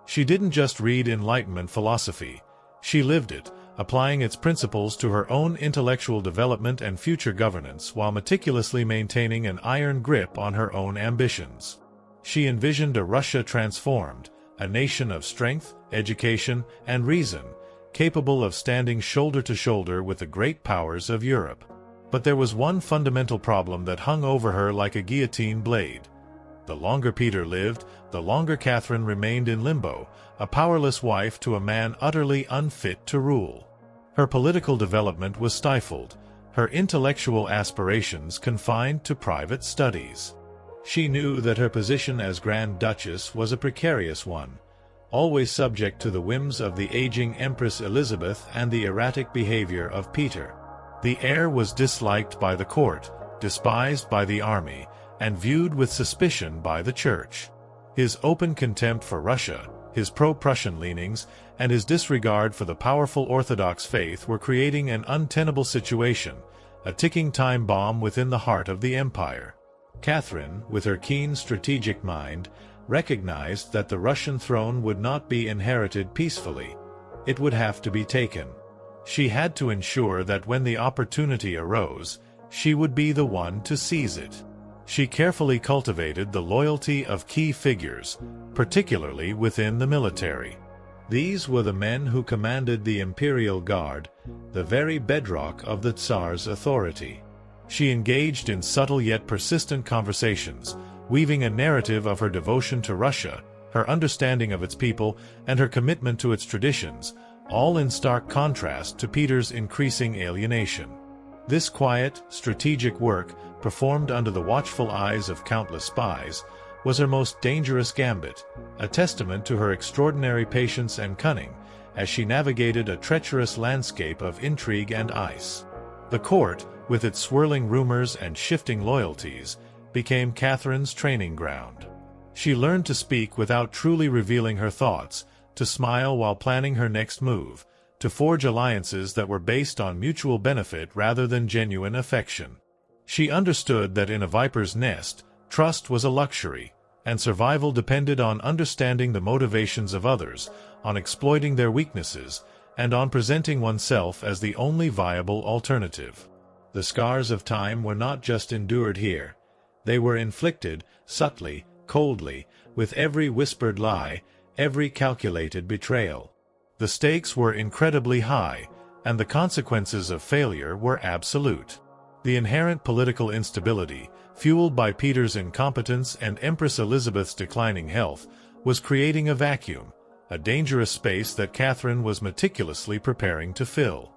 She didn't just read Enlightenment philosophy, she lived it, applying its principles to her own intellectual development and future governance while meticulously maintaining an iron grip on her own ambitions. She envisioned a Russia transformed, a nation of strength, education, and reason, capable of standing shoulder to shoulder with the great powers of Europe. But there was one fundamental problem that hung over her like a guillotine blade. The longer Peter lived, the longer Catherine remained in limbo, a powerless wife to a man utterly unfit to rule. Her political development was stifled, her intellectual aspirations confined to private studies. She knew that her position as Grand Duchess was a precarious one, always subject to the whims of the aging Empress Elizabeth and the erratic behavior of Peter. The heir was disliked by the court, despised by the army, and viewed with suspicion by the church. His open contempt for Russia, his pro-Prussian leanings, and his disregard for the powerful Orthodox faith were creating an untenable situation, a ticking time bomb within the heart of the empire. Catherine, with her keen strategic mind, recognized that the Russian throne would not be inherited peacefully. It would have to be taken. She had to ensure that when the opportunity arose, she would be the one to seize it. She carefully cultivated the loyalty of key figures, particularly within the military. These were the men who commanded the Imperial Guard, the very bedrock of the Tsar's authority. She engaged in subtle yet persistent conversations, weaving a narrative of her devotion to Russia, her understanding of its people, and her commitment to its traditions, all in stark contrast to Peter's increasing alienation. This quiet, strategic work, performed under the watchful eyes of countless spies, was her most dangerous gambit, a testament to her extraordinary patience and cunning, as she navigated a treacherous landscape of intrigue and ice. The court, with its swirling rumors and shifting loyalties, became Catherine's training ground. She learned to speak without truly revealing her thoughts, to smile while planning her next move, to forge alliances that were based on mutual benefit rather than genuine affection. She understood that in a viper's nest, trust was a luxury, and survival depended on understanding the motivations of others, on exploiting their weaknesses, and on presenting oneself as the only viable alternative. The scars of time were not just endured here. They were inflicted, subtly, coldly, with every whispered lie, every calculated betrayal. The stakes were incredibly high, and the consequences of failure were absolute. The inherent political instability, fueled by Peter's incompetence and Empress Elizabeth's declining health, was creating a vacuum, a dangerous space that Catherine was meticulously preparing to fill.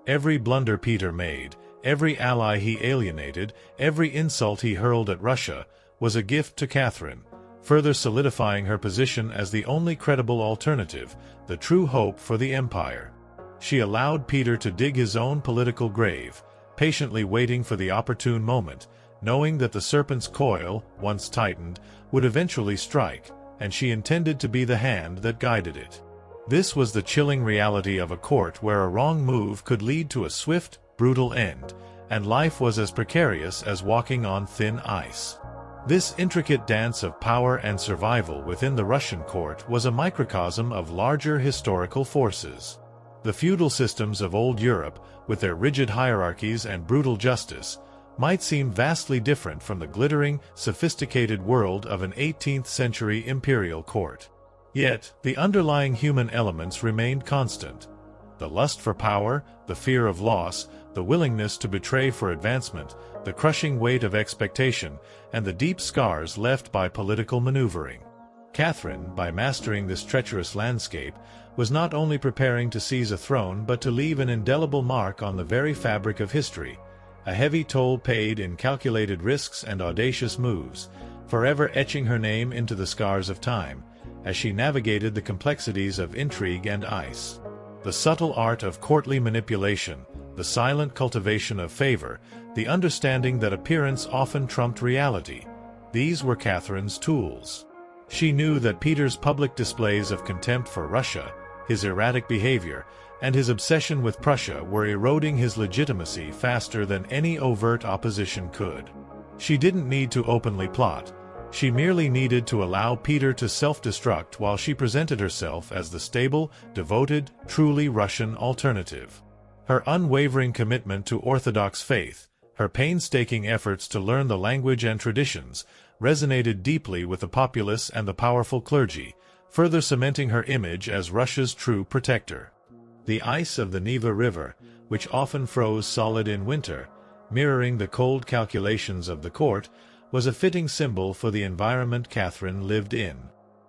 Every blunder Peter made, every ally he alienated, every insult he hurled at Russia, was a gift to Catherine, further solidifying her position as the only credible alternative, the true hope for the empire. She allowed Peter to dig his own political grave, patiently waiting for the opportune moment, knowing that the serpent's coil, once tightened, would eventually strike, and she intended to be the hand that guided it. This was the chilling reality of a court where a wrong move could lead to a swift, brutal end, and life was as precarious as walking on thin ice. This intricate dance of power and survival within the Russian court was a microcosm of larger historical forces. The feudal systems of old Europe, with their rigid hierarchies and brutal justice, might seem vastly different from the glittering, sophisticated world of an 18th-century imperial court. Yet, the underlying human elements remained constant. The lust for power, the fear of loss, the willingness to betray for advancement, the crushing weight of expectation, and the deep scars left by political maneuvering. Catherine, by mastering this treacherous landscape, was not only preparing to seize a throne but to leave an indelible mark on the very fabric of history, a heavy toll paid in calculated risks and audacious moves, forever etching her name into the scars of time, as she navigated the complexities of intrigue and ice. The subtle art of courtly manipulation, the silent cultivation of favor, the understanding that appearance often trumped reality, these were Catherine's tools. She knew that Peter's public displays of contempt for Russia, his erratic behavior, and his obsession with Prussia were eroding his legitimacy faster than any overt opposition could. She didn't need to openly plot. She merely needed to allow Peter to self-destruct while she presented herself as the stable, devoted, truly Russian alternative. Her unwavering commitment to Orthodox faith, her painstaking efforts to learn the language and traditions, resonated deeply with the populace and the powerful clergy, further cementing her image as Russia's true protector. The ice of the Neva River, which often froze solid in winter, mirroring the cold calculations of the court, was a fitting symbol for the environment Catherine lived in.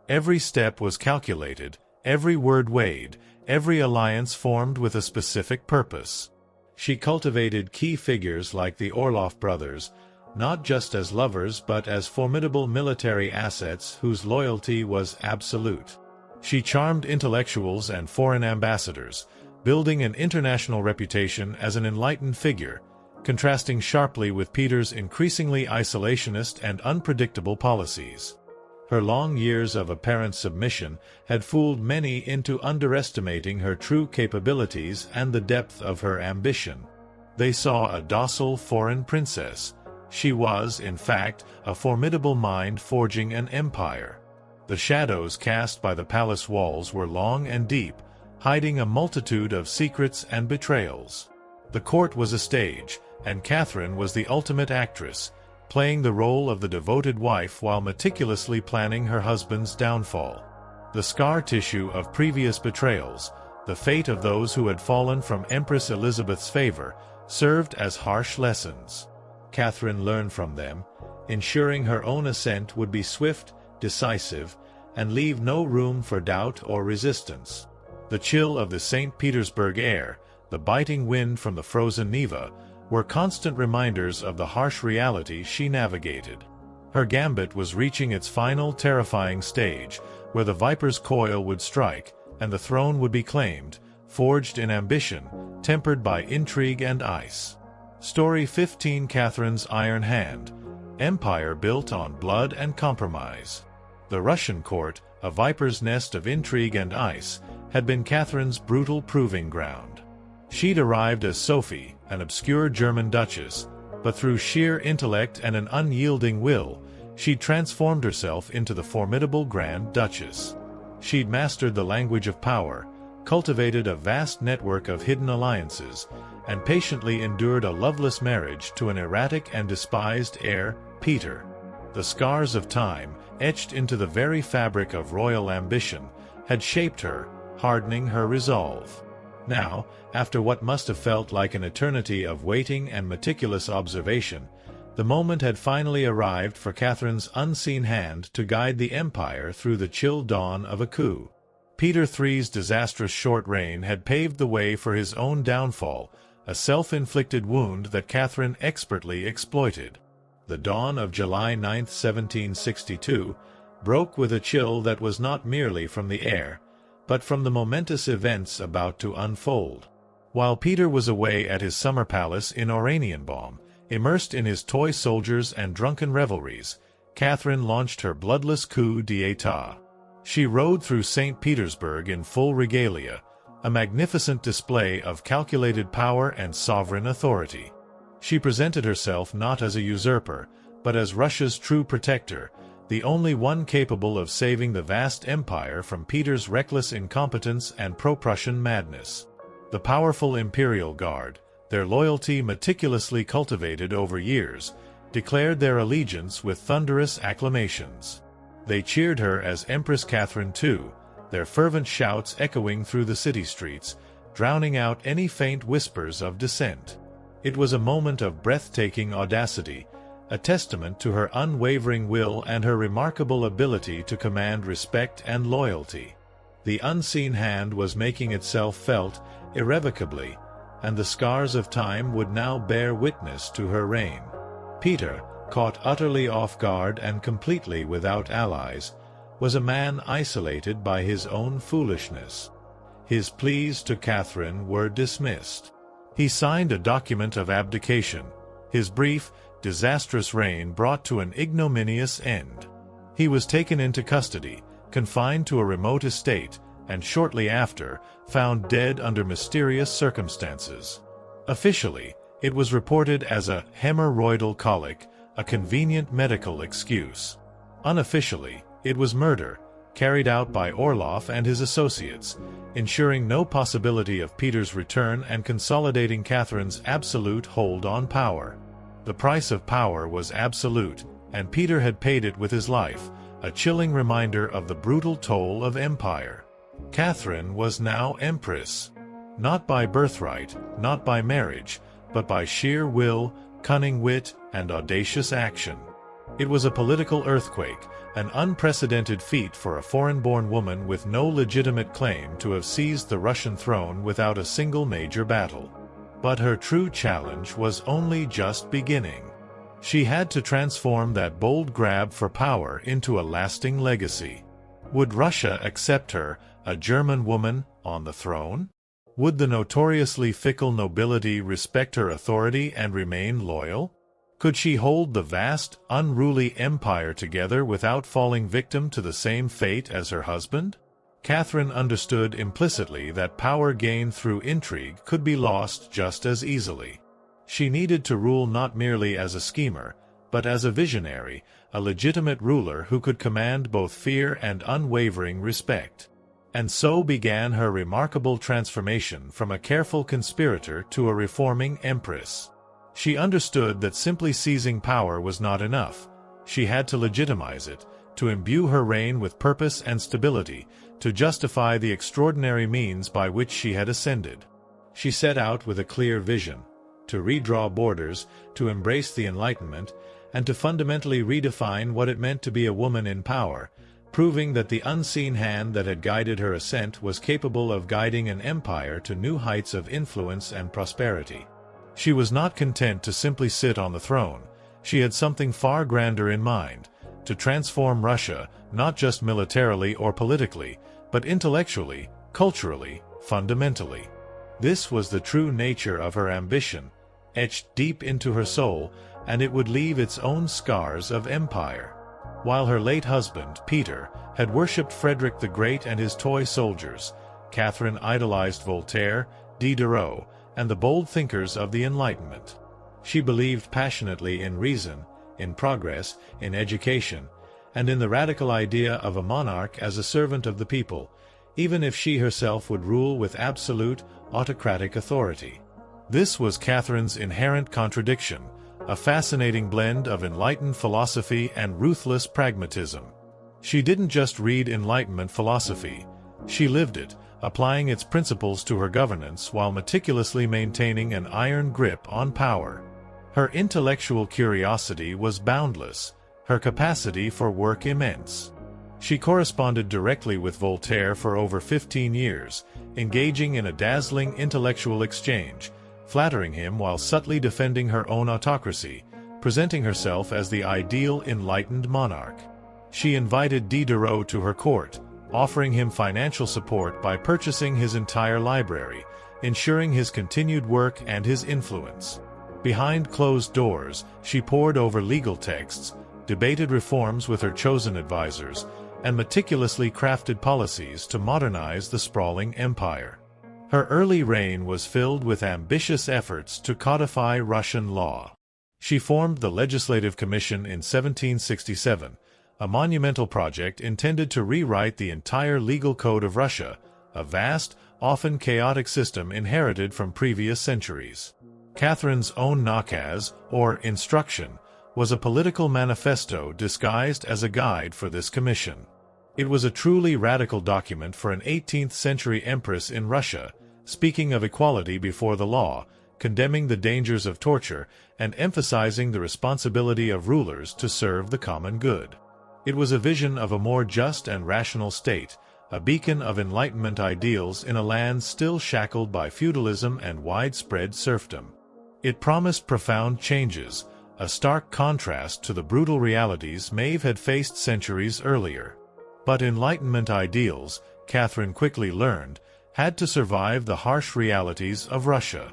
Every step was calculated, every word weighed, every alliance formed with a specific purpose. She cultivated key figures like the Orloff brothers, not just as lovers but as formidable military assets whose loyalty was absolute. She charmed intellectuals and foreign ambassadors, building an international reputation as an enlightened figure, contrasting sharply with Peter's increasingly isolationist and unpredictable policies. Her long years of apparent submission had fooled many into underestimating her true capabilities and the depth of her ambition. They saw a docile foreign princess. She was, in fact, a formidable mind forging an empire. The shadows cast by the palace walls were long and deep, hiding a multitude of secrets and betrayals. The court was a stage, and Catherine was the ultimate actress, playing the role of the devoted wife while meticulously planning her husband's downfall. The scar tissue of previous betrayals, the fate of those who had fallen from Empress Elizabeth's favor, served as harsh lessons. Catherine learned from them, ensuring her own ascent would be swift, decisive, and leave no room for doubt or resistance. The chill of the St. Petersburg air, the biting wind from the frozen Neva, were constant reminders of the harsh reality she navigated. Her gambit was reaching its final terrifying stage, where the viper's coil would strike, and the throne would be claimed, forged in ambition, tempered by intrigue and ice. Story 15: Catherine's Iron Hand. Empire built on blood and compromise. The Russian court, a viper's nest of intrigue and ice, had been Catherine's brutal proving ground. She'd arrived as Sophie, an obscure German duchess, but through sheer intellect and an unyielding will, she'd transformed herself into the formidable Grand Duchess. She'd mastered the language of power, cultivated a vast network of hidden alliances, and patiently endured a loveless marriage to an erratic and despised heir, Peter. The scars of time, etched into the very fabric of royal ambition, had shaped her, hardening her resolve. Now, after what must have felt like an eternity of waiting and meticulous observation, the moment had finally arrived for Catherine's unseen hand to guide the empire through the chill dawn of a coup. Peter III's disastrous short reign had paved the way for his own downfall, a self-inflicted wound that Catherine expertly exploited. The dawn of July 9, 1762, broke with a chill that was not merely from the air, but from the momentous events about to unfold. While Peter was away at his summer palace in Oranienbaum, immersed in his toy soldiers and drunken revelries, Catherine launched her bloodless coup d'état. She rode through St. Petersburg in full regalia, a magnificent display of calculated power and sovereign authority. She presented herself not as a usurper, but as Russia's true protector, the only one capable of saving the vast empire from Peter's reckless incompetence and pro-Prussian madness. The powerful Imperial Guard, their loyalty meticulously cultivated over years, declared their allegiance with thunderous acclamations. They cheered her as Empress Catherine II, their fervent shouts echoing through the city streets, drowning out any faint whispers of dissent. It was a moment of breathtaking audacity, a testament to her unwavering will and her remarkable ability to command respect and loyalty. The unseen hand was making itself felt irrevocably, and the scars of time would now bear witness to her reign. Peter, caught utterly off guard and completely without allies, was a man isolated by his own foolishness. His pleas to Catherine were dismissed. He signed a document of abdication, his brief, disastrous reign brought to an ignominious end. He was taken into custody, confined to a remote estate, and shortly after, found dead under mysterious circumstances. Officially, it was reported as a hemorrhoidal colic, a convenient medical excuse. Unofficially, it was murder, carried out by Orloff and his associates, ensuring no possibility of Peter's return and consolidating Catherine's absolute hold on power. The price of power was absolute, and Peter had paid it with his life, a chilling reminder of the brutal toll of empire. Catherine was now Empress. Not by birthright, not by marriage, but by sheer will, cunning wit, and audacious action. It was a political earthquake, an unprecedented feat for a foreign-born woman with no legitimate claim to have seized the Russian throne without a single major battle. But her true challenge was only just beginning. She had to transform that bold grab for power into a lasting legacy. Would Russia accept her, a German woman, on the throne? Would the notoriously fickle nobility respect her authority and remain loyal? Could she hold the vast, unruly empire together without falling victim to the same fate as her husband? Catherine understood implicitly that power gained through intrigue could be lost just as easily. She needed to rule not merely as a schemer, but as a visionary, a legitimate ruler who could command both fear and unwavering respect. And so began her remarkable transformation from a careful conspirator to a reforming empress. She understood that simply seizing power was not enough. She had to legitimize it, to imbue her reign with purpose and stability, to justify the extraordinary means by which she had ascended. She set out with a clear vision, to redraw borders, to embrace the Enlightenment, and to fundamentally redefine what it meant to be a woman in power, proving that the unseen hand that had guided her ascent was capable of guiding an empire to new heights of influence and prosperity. She was not content to simply sit on the throne. She had something far grander in mind, to transform Russia, not just militarily or politically, but intellectually, culturally, fundamentally. This was the true nature of her ambition, etched deep into her soul, and it would leave its own scars of empire. While her late husband, Peter, had worshipped Frederick the Great and his toy soldiers, Catherine idolized Voltaire, Diderot, and the bold thinkers of the Enlightenment. She believed passionately in reason, in progress, in education, and in the radical idea of a monarch as a servant of the people, even if she herself would rule with absolute, autocratic authority. This was Catherine's inherent contradiction, a fascinating blend of enlightened philosophy and ruthless pragmatism. She didn't just read Enlightenment philosophy. She lived it, applying its principles to her governance while meticulously maintaining an iron grip on power. Her intellectual curiosity was boundless, her capacity for work immense. She corresponded directly with Voltaire for over 15 years, engaging in a dazzling intellectual exchange, flattering him while subtly defending her own autocracy, presenting herself as the ideal enlightened monarch. She invited Diderot to her court, offering him financial support by purchasing his entire library, ensuring his continued work and his influence. Behind closed doors, she pored over legal texts, debated reforms with her chosen advisors, and meticulously crafted policies to modernize the sprawling empire. Her early reign was filled with ambitious efforts to codify Russian law. She formed the Legislative Commission in 1767, a monumental project intended to rewrite the entire legal code of Russia, a vast, often chaotic system inherited from previous centuries. Catherine's own nakaz, or instruction, was a political manifesto disguised as a guide for this commission. It was a truly radical document for an 18th-century empress in Russia, speaking of equality before the law, condemning the dangers of torture, and emphasizing the responsibility of rulers to serve the common good. It was a vision of a more just and rational state, a beacon of Enlightenment ideals in a land still shackled by feudalism and widespread serfdom. It promised profound changes, a stark contrast to the brutal realities Maeve had faced centuries earlier. But Enlightenment ideals, Catherine quickly learned, had to survive the harsh realities of Russia.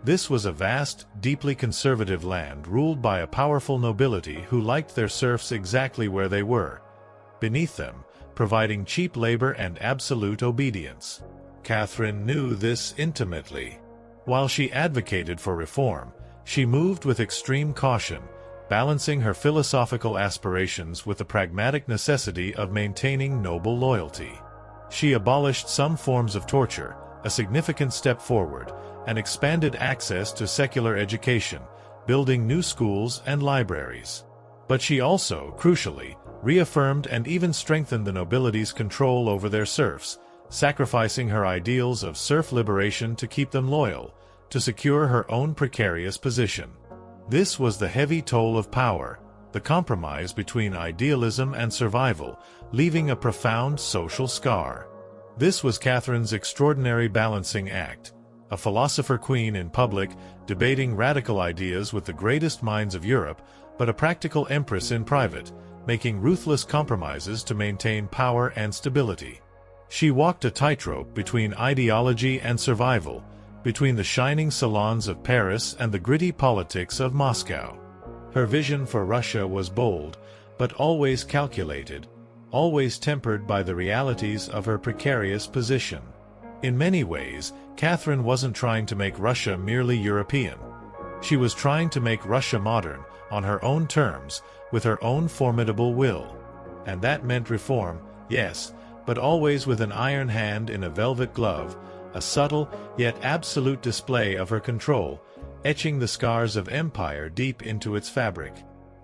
This was a vast, deeply conservative land ruled by a powerful nobility who liked their serfs exactly where they were, beneath them, providing cheap labor and absolute obedience. Catherine knew this intimately. While she advocated for reform, she moved with extreme caution, balancing her philosophical aspirations with the pragmatic necessity of maintaining noble loyalty. She abolished some forms of torture, a significant step forward, and expanded access to secular education, building new schools and libraries. But she also, crucially, reaffirmed and even strengthened the nobility's control over their serfs, sacrificing her ideals of serf liberation to keep them loyal, to secure her own precarious position. This was the heavy toll of power, the compromise between idealism and survival, leaving a profound social scar. This was Catherine's extraordinary balancing act, a philosopher queen in public, debating radical ideas with the greatest minds of Europe, but a practical empress in private, making ruthless compromises to maintain power and stability. She walked a tightrope between ideology and survival, between the shining salons of Paris and the gritty politics of Moscow. Her vision for Russia was bold, but always calculated, always tempered by the realities of her precarious position. In many ways, Catherine wasn't trying to make Russia merely European. She was trying to make Russia modern, on her own terms, with her own formidable will. And that meant reform, yes, but always with an iron hand in a velvet glove, a subtle, yet absolute display of her control, etching the scars of empire deep into its fabric.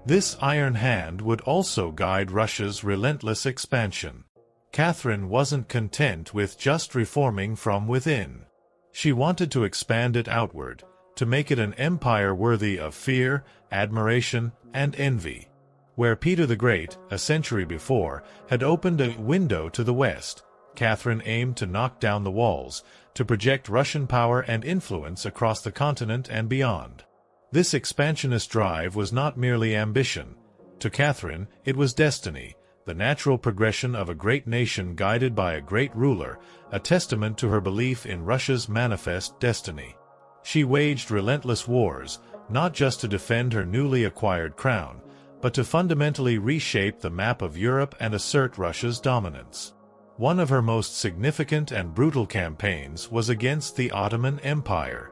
This iron hand would also guide Russia's relentless expansion. Catherine wasn't content with just reforming from within. She wanted to expand it outward, to make it an empire worthy of fear, admiration, and envy. Where Peter the Great, a century before, had opened a window to the west, Catherine aimed to knock down the walls, to project Russian power and influence across the continent and beyond. This expansionist drive was not merely ambition. To Catherine, it was destiny, the natural progression of a great nation guided by a great ruler, a testament to her belief in Russia's manifest destiny. She waged relentless wars, not just to defend her newly acquired crown, but to fundamentally reshape the map of Europe and assert Russia's dominance. One of her most significant and brutal campaigns was against the Ottoman Empire.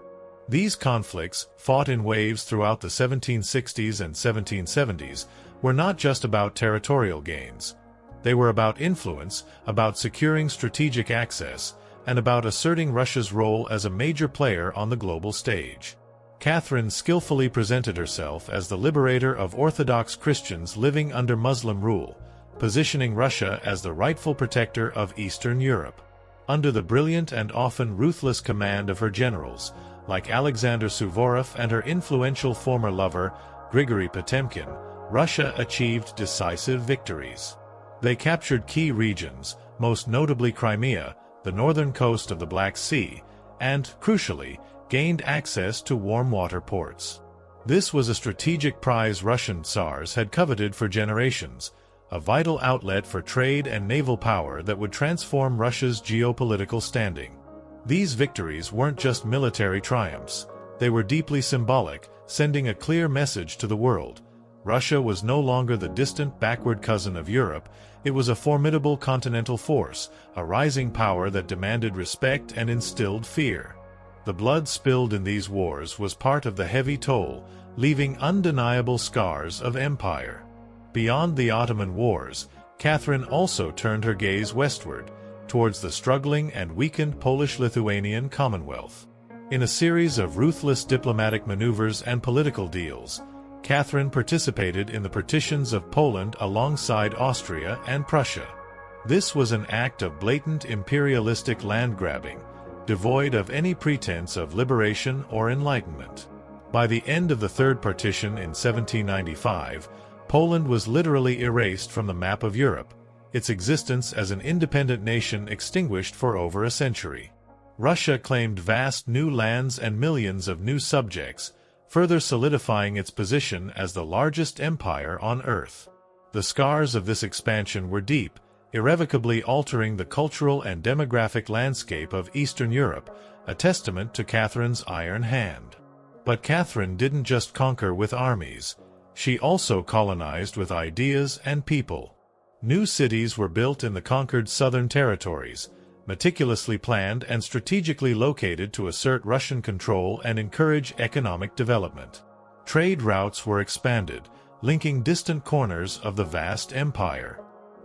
These conflicts, fought in waves throughout the 1760s and 1770s, were not just about territorial gains. They were about influence, about securing strategic access, and about asserting Russia's role as a major player on the global stage. Catherine skillfully presented herself as the liberator of Orthodox Christians living under Muslim rule, positioning Russia as the rightful protector of Eastern Europe. Under the brilliant and often ruthless command of her generals, like Alexander Suvorov and her influential former lover, Grigory Potemkin, Russia achieved decisive victories. They captured key regions, most notably Crimea, the northern coast of the Black Sea, and, crucially, gained access to warm-water ports. This was a strategic prize Russian Tsars had coveted for generations, a vital outlet for trade and naval power that would transform Russia's geopolitical standing. These victories weren't just military triumphs. They were deeply symbolic, sending a clear message to the world. Russia was no longer the distant backward cousin of Europe. It was a formidable continental force, a rising power that demanded respect and instilled fear. The blood spilled in these wars was part of the heavy toll, leaving undeniable scars of empire. Beyond the Ottoman Wars, Catherine also turned her gaze westward, towards the struggling and weakened Polish-Lithuanian Commonwealth. In a series of ruthless diplomatic maneuvers and political deals, Catherine participated in the partitions of Poland alongside Austria and Prussia. This was an act of blatant imperialistic land-grabbing, devoid of any pretense of liberation or enlightenment. By the end of the Third Partition in 1795, Poland was literally erased from the map of Europe, its existence as an independent nation extinguished for over a century. Russia claimed vast new lands and millions of new subjects, further solidifying its position as the largest empire on Earth. The scars of this expansion were deep, irrevocably altering the cultural and demographic landscape of Eastern Europe, a testament to Catherine's iron hand. But Catherine didn't just conquer with armies. She also colonized with ideas and people. New cities were built in the conquered southern territories, meticulously planned and strategically located to assert Russian control and encourage economic development. Trade routes were expanded, linking distant corners of the vast empire.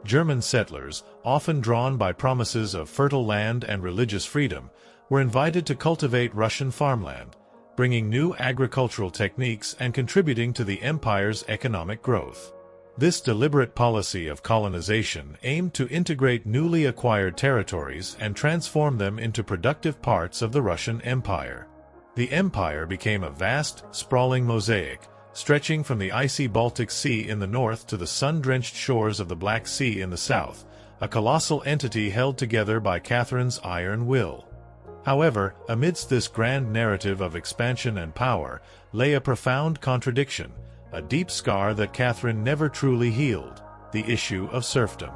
German settlers, often drawn by promises of fertile land and religious freedom, were invited to cultivate Russian farmland, bringing new agricultural techniques and contributing to the empire's economic growth. This deliberate policy of colonization aimed to integrate newly acquired territories and transform them into productive parts of the Russian Empire. The empire became a vast, sprawling mosaic, stretching from the icy Baltic Sea in the north to the sun-drenched shores of the Black Sea in the south, a colossal entity held together by Catherine's iron will. However, amidst this grand narrative of expansion and power, lay a profound contradiction, a deep scar that Catherine never truly healed: the issue of serfdom.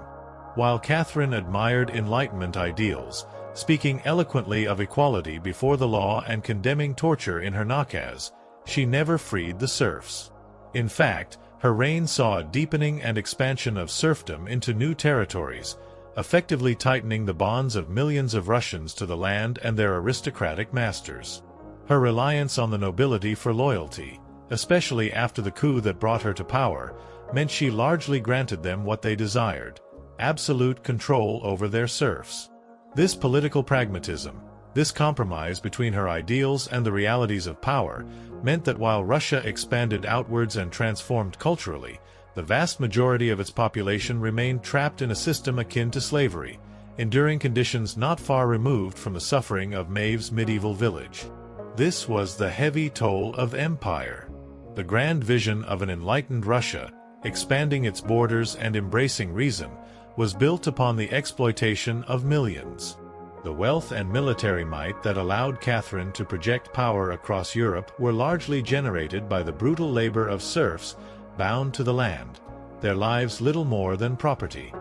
While Catherine admired Enlightenment ideals, speaking eloquently of equality before the law and condemning torture in her nakaz, she never freed the serfs. In fact, her reign saw a deepening and expansion of serfdom into new territories, effectively tightening the bonds of millions of Russians to the land and their aristocratic masters. Her reliance on the nobility for loyalty, especially after the coup that brought her to power, meant she largely granted them what they desired: absolute control over their serfs. This political pragmatism, this compromise between her ideals and the realities of power, meant that while Russia expanded outwards and transformed culturally, the vast majority of its population remained trapped in a system akin to slavery, enduring conditions not far removed from the suffering of Maeve's medieval village. This was the heavy toll of empire. The grand vision of an enlightened Russia, expanding its borders and embracing reason, was built upon the exploitation of millions. The wealth and military might that allowed Catherine to project power across Europe were largely generated by the brutal labor of serfs bound to the land, their lives little more than property.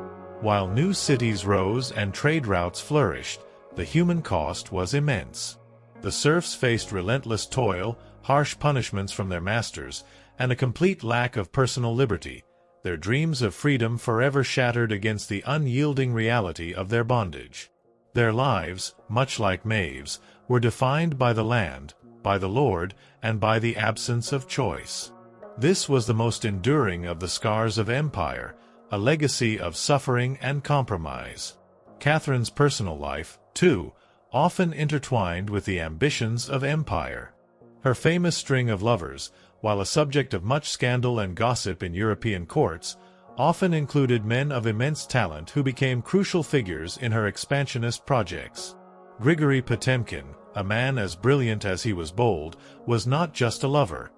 While new cities rose and trade routes flourished, the human cost was immense. The serfs faced relentless toil, harsh punishments from their masters, and a complete lack of personal liberty, their dreams of freedom forever shattered against the unyielding reality of their bondage. Their lives, much like Maeve's, were defined by the land, by the lord, and by the absence of choice. This was the most enduring of the scars of empire, a legacy of suffering and compromise. Catherine's personal life, too, often intertwined with the ambitions of empire. Her famous string of lovers, while a subject of much scandal and gossip in European courts, often included men of immense talent who became crucial figures in her expansionist projects. Grigory Potemkin, a man as brilliant as he was bold, was not just a lover.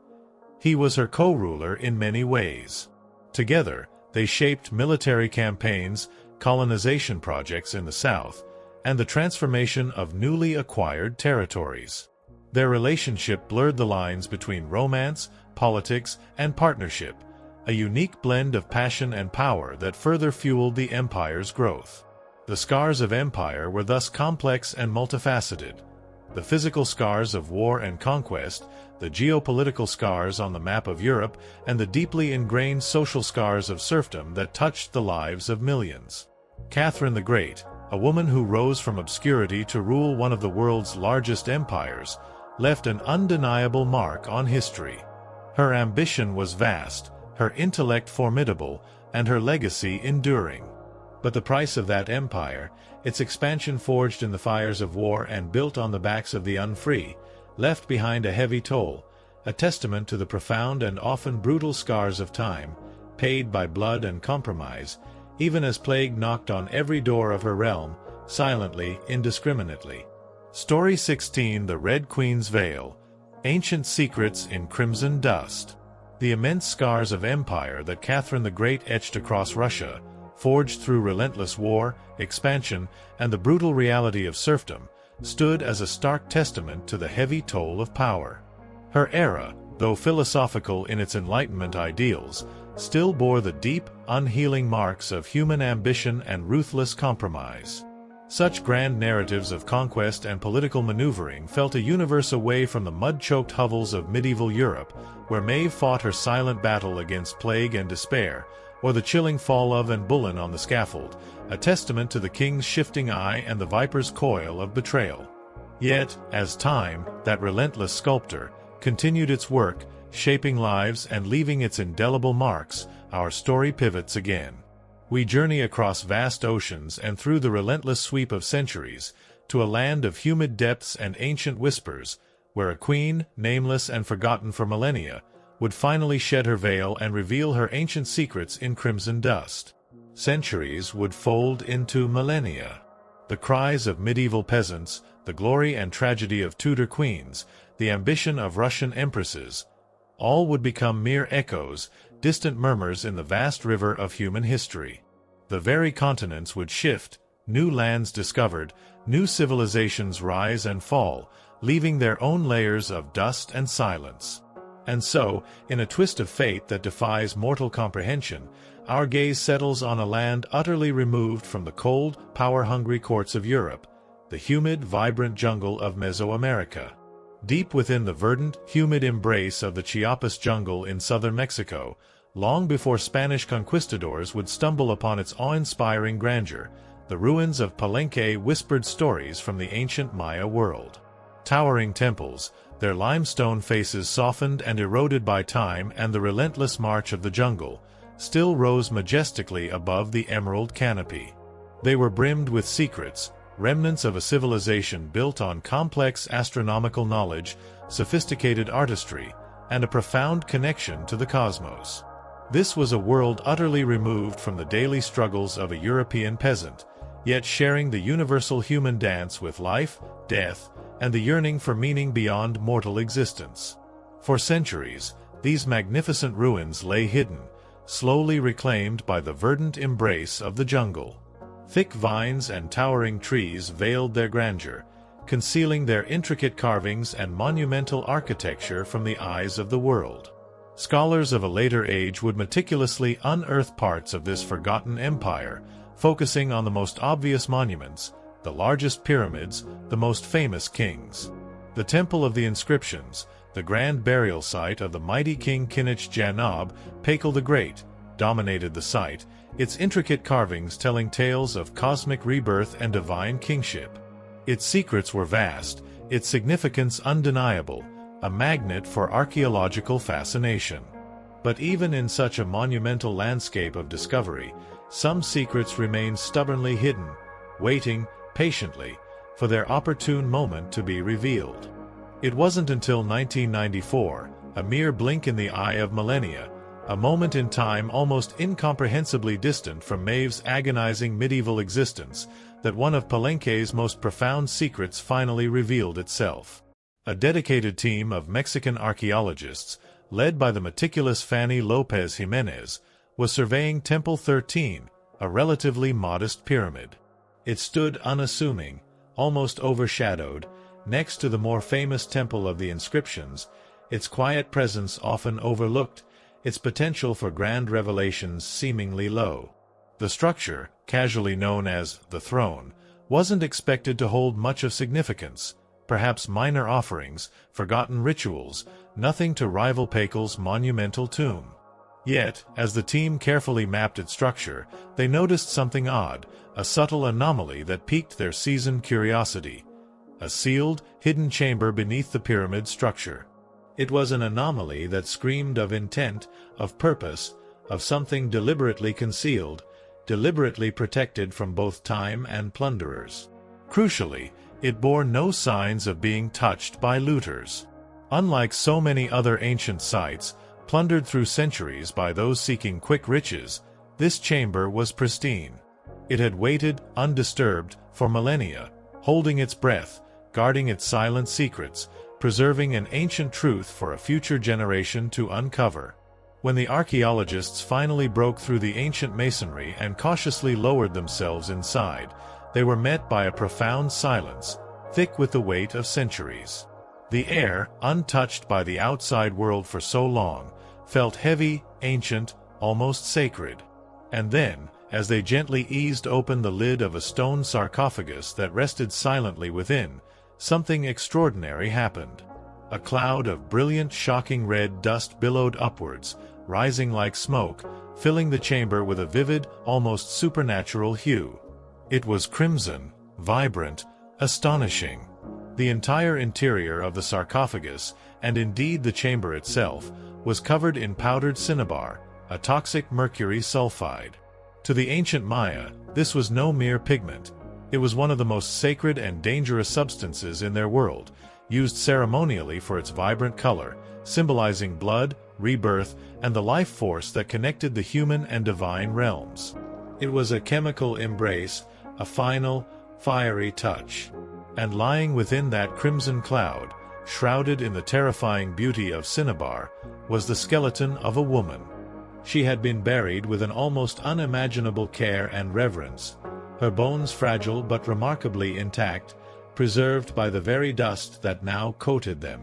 He was her co-ruler in many ways. Together, they shaped military campaigns, colonization projects in the south, and the transformation of newly acquired territories. Their relationship blurred the lines between romance, politics, and partnership, a unique blend of passion and power that further fueled the empire's growth. The scars of empire were thus complex and multifaceted. The physical scars of war and conquest, the geopolitical scars on the map of Europe, and the deeply ingrained social scars of serfdom that touched the lives of millions. Catherine the Great, a woman who rose from obscurity to rule one of the world's largest empires, left an undeniable mark on history. Her ambition was vast, her intellect formidable, and her legacy enduring. But the price of that empire, its expansion forged in the fires of war and built on the backs of the unfree, left behind a heavy toll, a testament to the profound and often brutal scars of time, paid by blood and compromise, even as plague knocked on every door of her realm, silently, indiscriminately. Story 16: The Red Queen's Veil. Ancient Secrets in Crimson Dust. The immense scars of empire that Catherine the Great etched across Russia, forged through relentless war, expansion, and the brutal reality of serfdom, stood as a stark testament to the heavy toll of power. Her era, though philosophical in its Enlightenment ideals, still bore the deep, unhealing marks of human ambition and ruthless compromise. Such grand narratives of conquest and political maneuvering felt a universe away from the mud-choked hovels of medieval Europe, where Maeve fought her silent battle against plague and despair, or the chilling fall of Anne Boleyn on the scaffold, a testament to the king's shifting eye and the viper's coil of betrayal. Yet, as time, that relentless sculptor, continued its work, shaping lives and leaving its indelible marks, our story pivots again. We journey across vast oceans and through the relentless sweep of centuries, to a land of humid depths and ancient whispers, where a queen, nameless and forgotten for millennia, would finally shed her veil and reveal her ancient secrets in crimson dust. Centuries would fold into millennia. The cries of medieval peasants, the glory and tragedy of Tudor queens, the ambition of Russian empresses, all would become mere echoes, distant murmurs in the vast river of human history. The very continents would shift, new lands discovered, new civilizations rise and fall, leaving their own layers of dust and silence. And so, in a twist of fate that defies mortal comprehension, our gaze settles on a land utterly removed from the cold, power-hungry courts of Europe, the humid, vibrant jungle of Mesoamerica. Deep within the verdant, humid embrace of the Chiapas jungle in southern Mexico, long before Spanish conquistadors would stumble upon its awe-inspiring grandeur, the ruins of Palenque whispered stories from the ancient Maya world. Towering temples, their limestone faces softened and eroded by time and the relentless march of the jungle, still rose majestically above the emerald canopy. They were brimmed with secrets, remnants of a civilization built on complex astronomical knowledge, sophisticated artistry, and a profound connection to the cosmos. This was a world utterly removed from the daily struggles of a European peasant, yet sharing the universal human dance with life, death, and the yearning for meaning beyond mortal existence. For centuries, these magnificent ruins lay hidden, slowly reclaimed by the verdant embrace of the jungle. Thick vines and towering trees veiled their grandeur, concealing their intricate carvings and monumental architecture from the eyes of the world. Scholars of a later age would meticulously unearth parts of this forgotten empire, focusing on the most obvious monuments, the largest pyramids, the most famous kings. The Temple of the Inscriptions, the grand burial site of the mighty King Kinich Janab, Pakel the Great, dominated the site, its intricate carvings telling tales of cosmic rebirth and divine kingship. Its secrets were vast, its significance undeniable, a magnet for archaeological fascination. But even in such a monumental landscape of discovery, some secrets remain stubbornly hidden, waiting, patiently, for their opportune moment to be revealed. It wasn't until 1994, a mere blink in the eye of millennia, a moment in time almost incomprehensibly distant from Maeve's agonizing medieval existence, that one of Palenque's most profound secrets finally revealed itself. A dedicated team of Mexican archaeologists, led by the meticulous Fanny Lopez Jimenez, was surveying Temple 13, a relatively modest pyramid. It stood unassuming, almost overshadowed, next to the more famous Temple of the Inscriptions, its quiet presence often overlooked, its potential for grand revelations seemingly low. The structure, casually known as the throne, wasn't expected to hold much of significance, perhaps minor offerings, forgotten rituals, nothing to rival Pakal's monumental tomb. Yet, as the team carefully mapped its structure, they noticed something odd, a subtle anomaly that piqued their seasoned curiosity. A sealed, hidden chamber beneath the pyramid structure. It was an anomaly that screamed of intent, of purpose, of something deliberately concealed, deliberately protected from both time and plunderers. Crucially, it bore no signs of being touched by looters. Unlike so many other ancient sites, plundered through centuries by those seeking quick riches, this chamber was pristine. It had waited, undisturbed, for millennia, holding its breath, guarding its silent secrets, preserving an ancient truth for a future generation to uncover. When the archaeologists finally broke through the ancient masonry and cautiously lowered themselves inside, they were met by a profound silence, thick with the weight of centuries. The air, untouched by the outside world for so long, felt heavy, ancient, almost sacred. And then, as they gently eased open the lid of a stone sarcophagus that rested silently within, something extraordinary happened. A cloud of brilliant, shocking red dust billowed upwards, rising like smoke, filling the chamber with a vivid, almost supernatural hue. It was crimson, vibrant, astonishing. The entire interior of the sarcophagus, and indeed the chamber itself, was covered in powdered cinnabar, a toxic mercury sulfide. To the ancient Maya, this was no mere pigment. It was one of the most sacred and dangerous substances in their world, used ceremonially for its vibrant color, symbolizing blood, rebirth, and the life force that connected the human and divine realms. It was a chemical embrace, a final, fiery touch. And lying within that crimson cloud, shrouded in the terrifying beauty of cinnabar, was the skeleton of a woman. She had been buried with an almost unimaginable care and reverence, her bones fragile but remarkably intact, preserved by the very dust that now coated them.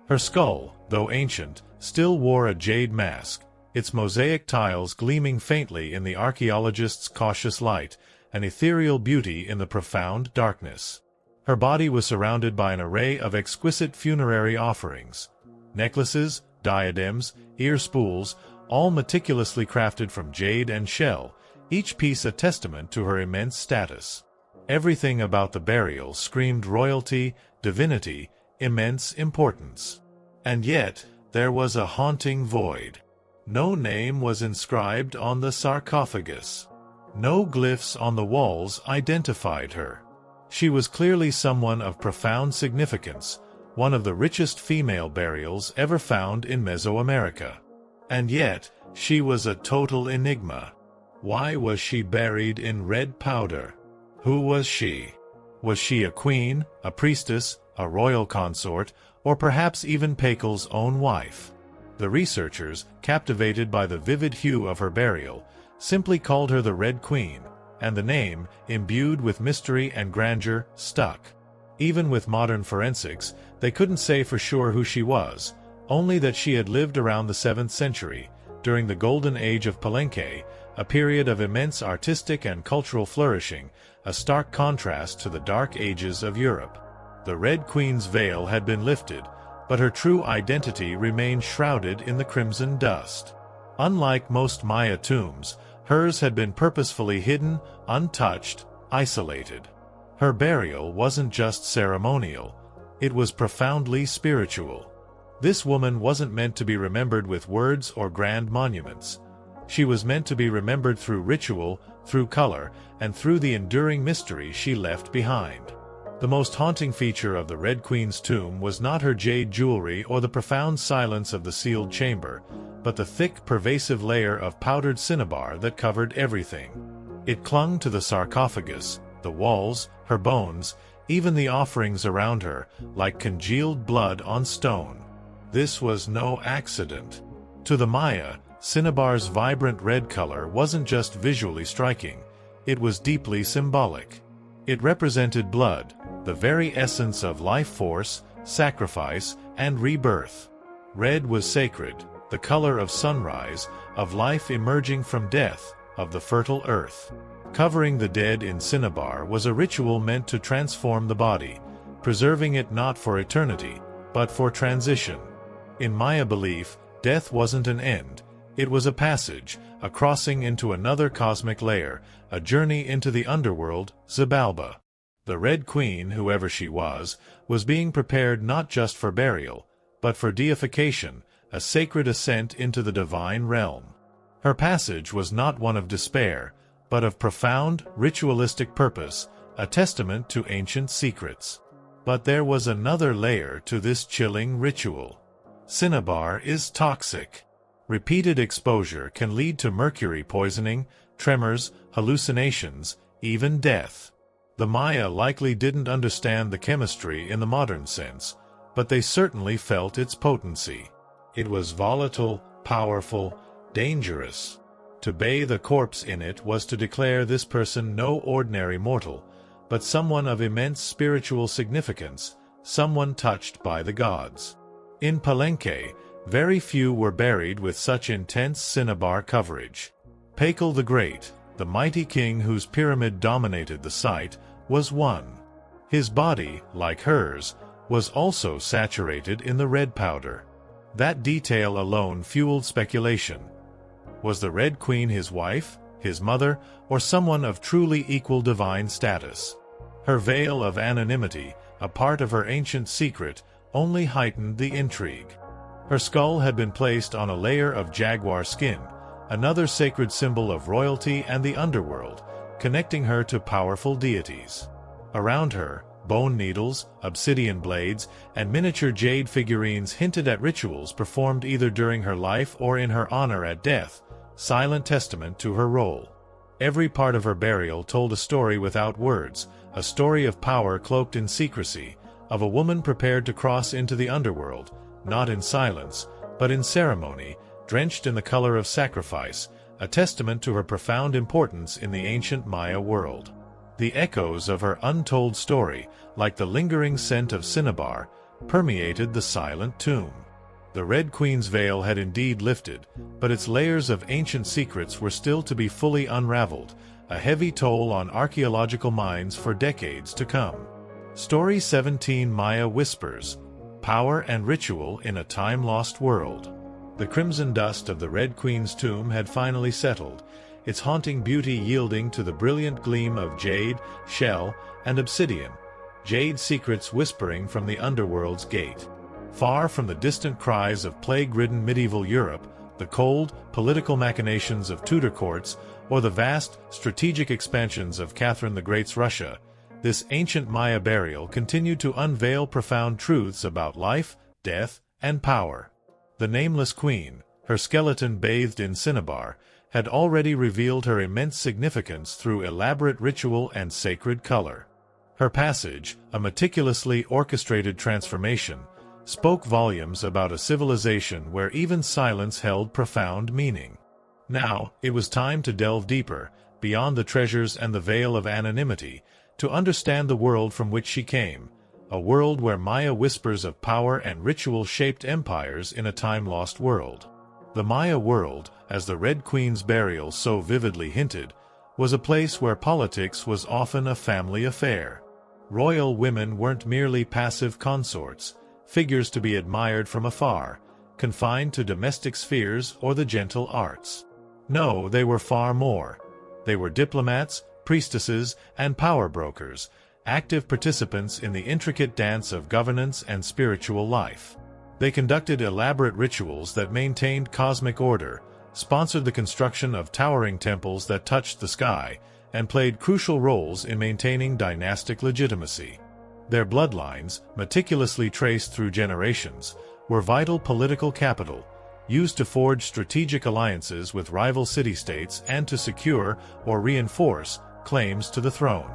Her skull, though ancient, still wore a jade mask, its mosaic tiles gleaming faintly in the archaeologist's cautious light, an ethereal beauty in the profound darkness. Her body was surrounded by an array of exquisite funerary offerings, necklaces, diadems, ear spools, all meticulously crafted from jade and shell, each piece a testament to her immense status. Everything about the burial screamed royalty, divinity, immense importance. And yet, there was a haunting void. No name was inscribed on the sarcophagus. No glyphs on the walls identified her. She was clearly someone of profound significance, one of the richest female burials ever found in Mesoamerica. And yet, she was a total enigma. Why was she buried in red powder? Who was she? Was she a queen, a priestess, a royal consort, or perhaps even Pakal's own wife? The researchers, captivated by the vivid hue of her burial, simply called her the Red Queen, and the name, imbued with mystery and grandeur, stuck. Even with modern forensics, they couldn't say for sure who she was, only that she had lived around the 7th century, during the golden age of Palenque, a period of immense artistic and cultural flourishing, a stark contrast to the dark ages of Europe. The Red Queen's veil had been lifted, but her true identity remained shrouded in the crimson dust. Unlike most Maya tombs, hers had been purposefully hidden, untouched, isolated. Her burial wasn't just ceremonial, it was profoundly spiritual. This woman wasn't meant to be remembered with words or grand monuments. She was meant to be remembered through ritual, through color, and through the enduring mystery she left behind. The most haunting feature of the Red Queen's tomb was not her jade jewelry or the profound silence of the sealed chamber, but the thick, pervasive layer of powdered cinnabar that covered everything. It clung to the sarcophagus, the walls, her bones, even the offerings around her, like congealed blood on stone. This was no accident. To the Maya, cinnabar's vibrant red color wasn't just visually striking, it was deeply symbolic. It represented blood, the very essence of life force, sacrifice, and rebirth. Red was sacred, the color of sunrise, of life emerging from death, of the fertile earth. Covering the dead in cinnabar was a ritual meant to transform the body, preserving it not for eternity, but for transition. In Maya belief, death wasn't an end, it was a passage, a crossing into another cosmic layer, a journey into the underworld, Xibalba. The Red Queen, whoever she was being prepared not just for burial, but for deification, a sacred ascent into the divine realm. Her passage was not one of despair, but of profound, ritualistic purpose, a testament to ancient secrets. But there was another layer to this chilling ritual. Cinnabar is toxic. Repeated exposure can lead to mercury poisoning, tremors, hallucinations, even death. The Maya likely didn't understand the chemistry in the modern sense, but they certainly felt its potency. It was volatile, powerful, dangerous. To bathe a corpse in it was to declare this person no ordinary mortal, but someone of immense spiritual significance, someone touched by the gods. In Palenque, very few were buried with such intense cinnabar coverage. Pakal the Great, the mighty king whose pyramid dominated the site, was one. His body, like hers, was also saturated in the red powder. That detail alone fueled speculation. Was the Red Queen his wife, his mother, or someone of truly equal divine status? Her veil of anonymity, a part of her ancient secret, only heightened the intrigue. Her skull had been placed on a layer of jaguar skin, another sacred symbol of royalty and the underworld, connecting her to powerful deities. Around her, bone needles, obsidian blades, and miniature jade figurines hinted at rituals performed either during her life or in her honor at death, silent testament to her role. Every part of her burial told a story without words, a story of power cloaked in secrecy, of a woman prepared to cross into the underworld, not in silence, but in ceremony, drenched in the color of sacrifice, a testament to her profound importance in the ancient Maya world. The echoes of her untold story, like the lingering scent of cinnabar, permeated the silent tomb. The Red Queen's veil had indeed lifted, but its layers of ancient secrets were still to be fully unraveled, a heavy toll on archaeological minds for decades to come. Story 17 Maya Whispers, Power and Ritual in a Time-Lost World. The crimson dust of the Red Queen's tomb had finally settled, its haunting beauty yielding to the brilliant gleam of jade, shell, and obsidian, jade secrets whispering from the underworld's gate. Far from the distant cries of plague-ridden medieval Europe, the cold, political machinations of Tudor courts, or the vast, strategic expansions of Catherine the Great's Russia, this ancient Maya burial continued to unveil profound truths about life, death, and power. The nameless queen, her skeleton bathed in cinnabar, had already revealed her immense significance through elaborate ritual and sacred color. Her passage, a meticulously orchestrated transformation, spoke volumes about a civilization where even silence held profound meaning. Now, it was time to delve deeper, beyond the treasures and the veil of anonymity, to understand the world from which she came, a world where Maya whispers of power and ritual shaped empires in a time-lost world. The Maya world, as the Red Queen's burial so vividly hinted, was a place where politics was often a family affair. Royal women weren't merely passive consorts, figures to be admired from afar, confined to domestic spheres or the gentle arts. No, they were far more. They were diplomats, priestesses, and power brokers, active participants in the intricate dance of governance and spiritual life. They conducted elaborate rituals that maintained cosmic order, sponsored the construction of towering temples that touched the sky, and played crucial roles in maintaining dynastic legitimacy. Their bloodlines, meticulously traced through generations, were vital political capital, used to forge strategic alliances with rival city-states and to secure or reinforce claims to the throne.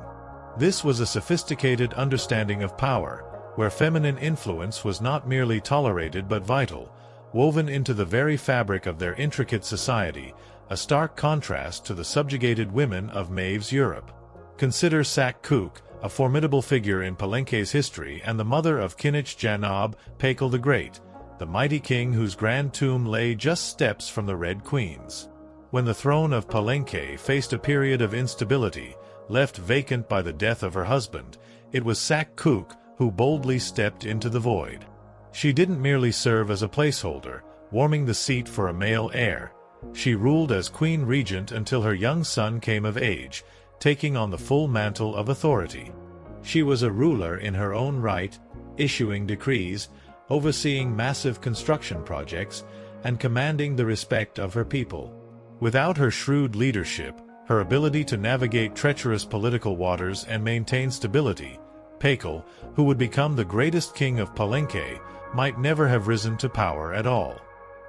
This was a sophisticated understanding of power, where feminine influence was not merely tolerated but vital, woven into the very fabric of their intricate society, a stark contrast to the subjugated women of Maeve's Europe. Consider Sak-Kuk, a formidable figure in Palenque's history and the mother of Kinich Janab Pakal the Great, the mighty king whose grand tomb lay just steps from the Red Queen's. When the throne of Palenque faced a period of instability, left vacant by the death of her husband, it was Sak-Kuk who boldly stepped into the void. She didn't merely serve as a placeholder, warming the seat for a male heir. She ruled as queen regent until her young son came of age, taking on the full mantle of authority. She was a ruler in her own right, issuing decrees, overseeing massive construction projects, and commanding the respect of her people. Without her shrewd leadership, her ability to navigate treacherous political waters and maintain stability, Pakal, who would become the greatest king of Palenque, might never have risen to power at all.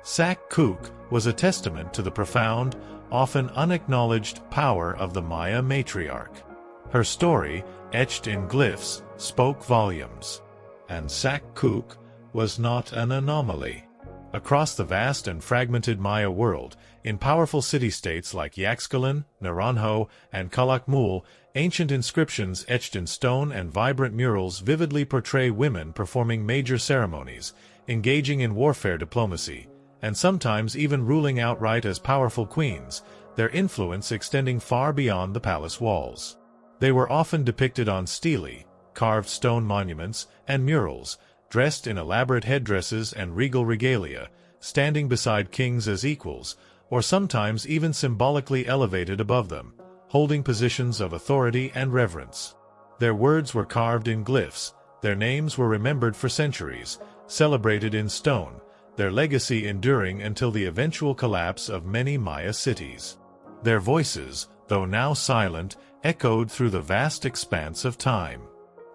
Sak-Kuk was a testament to the profound, often unacknowledged power of the Maya matriarch. Her story, etched in glyphs, spoke volumes. And Sak-Kuk was not an anomaly. Across the vast and fragmented Maya world, in powerful city-states like Yaxchilan, Naranjo, and Calakmul, ancient inscriptions etched in stone and vibrant murals vividly portray women performing major ceremonies, engaging in warfare diplomacy, and sometimes even ruling outright as powerful queens, their influence extending far beyond the palace walls. They were often depicted on stelae, carved stone monuments, and murals, dressed in elaborate headdresses and regal regalia, standing beside kings as equals, or sometimes even symbolically elevated above them, holding positions of authority and reverence. Their words were carved in glyphs, their names were remembered for centuries, celebrated in stone, their legacy enduring until the eventual collapse of many Maya cities. Their voices, though now silent, echoed through the vast expanse of time.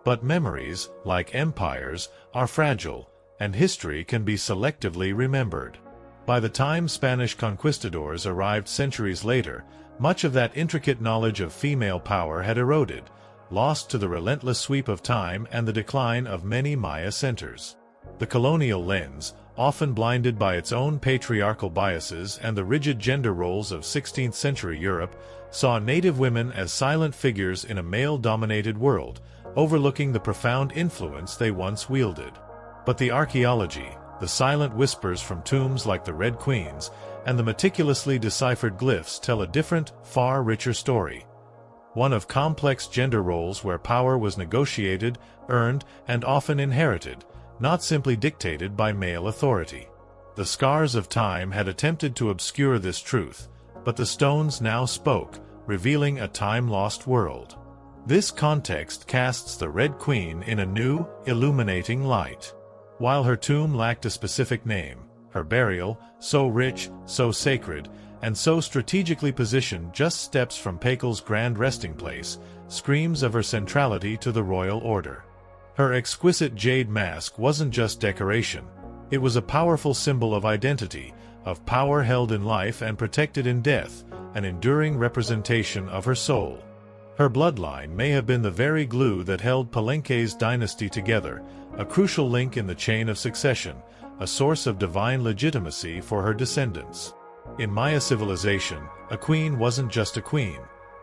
But memories, like empires, are fragile, and history can be selectively remembered. By the time Spanish conquistadors arrived centuries later, much of that intricate knowledge of female power had eroded, lost to the relentless sweep of time and the decline of many Maya centers. The colonial lens, often blinded by its own patriarchal biases and the rigid gender roles of 16th-century Europe, saw native women as silent figures in a male-dominated world, overlooking the profound influence they once wielded. But the archaeology, the silent whispers from tombs like the Red Queen's, and the meticulously deciphered glyphs tell a different, far richer story. One of complex gender roles where power was negotiated, earned, and often inherited, not simply dictated by male authority. The scars of time had attempted to obscure this truth, but the stones now spoke, revealing a time-lost world. This context casts the Red Queen in a new, illuminating light. While her tomb lacked a specific name, her burial, so rich, so sacred, and so strategically positioned just steps from Pakal's grand resting place, screams of her centrality to the royal order. Her exquisite jade mask wasn't just decoration, it was a powerful symbol of identity, of power held in life and protected in death, an enduring representation of her soul. Her bloodline may have been the very glue that held Palenque's dynasty together, a crucial link in the chain of succession, a source of divine legitimacy for her descendants. In Maya civilization, a queen wasn't just a queen.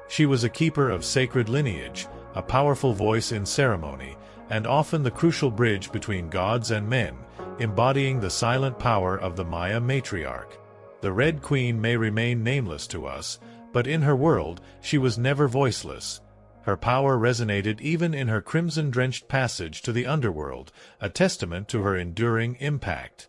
She was a keeper of sacred lineage, a powerful voice in ceremony, and often the crucial bridge between gods and men, embodying the silent power of the Maya matriarch. The Red Queen may remain nameless to us, but in her world, she was never voiceless. Her power resonated even in her crimson-drenched passage to the underworld, a testament to her enduring impact.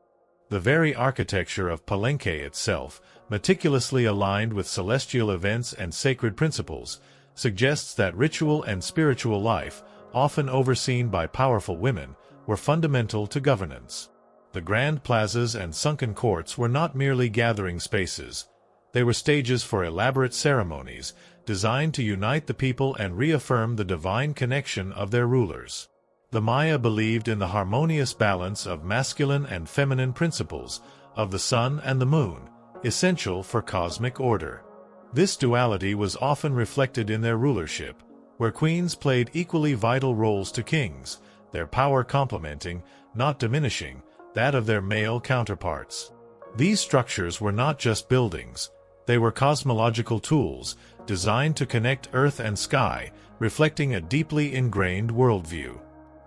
The very architecture of Palenque itself, meticulously aligned with celestial events and sacred principles, suggests that ritual and spiritual life, often overseen by powerful women, were fundamental to governance. The grand plazas and sunken courts were not merely gathering spaces. They were stages for elaborate ceremonies, designed to unite the people and reaffirm the divine connection of their rulers. The Maya believed in the harmonious balance of masculine and feminine principles, of the sun and the moon, essential for cosmic order. This duality was often reflected in their rulership, where queens played equally vital roles to kings, their power complementing, not diminishing, that of their male counterparts. These structures were not just buildings, they were cosmological tools, designed to connect earth and sky, reflecting a deeply ingrained worldview.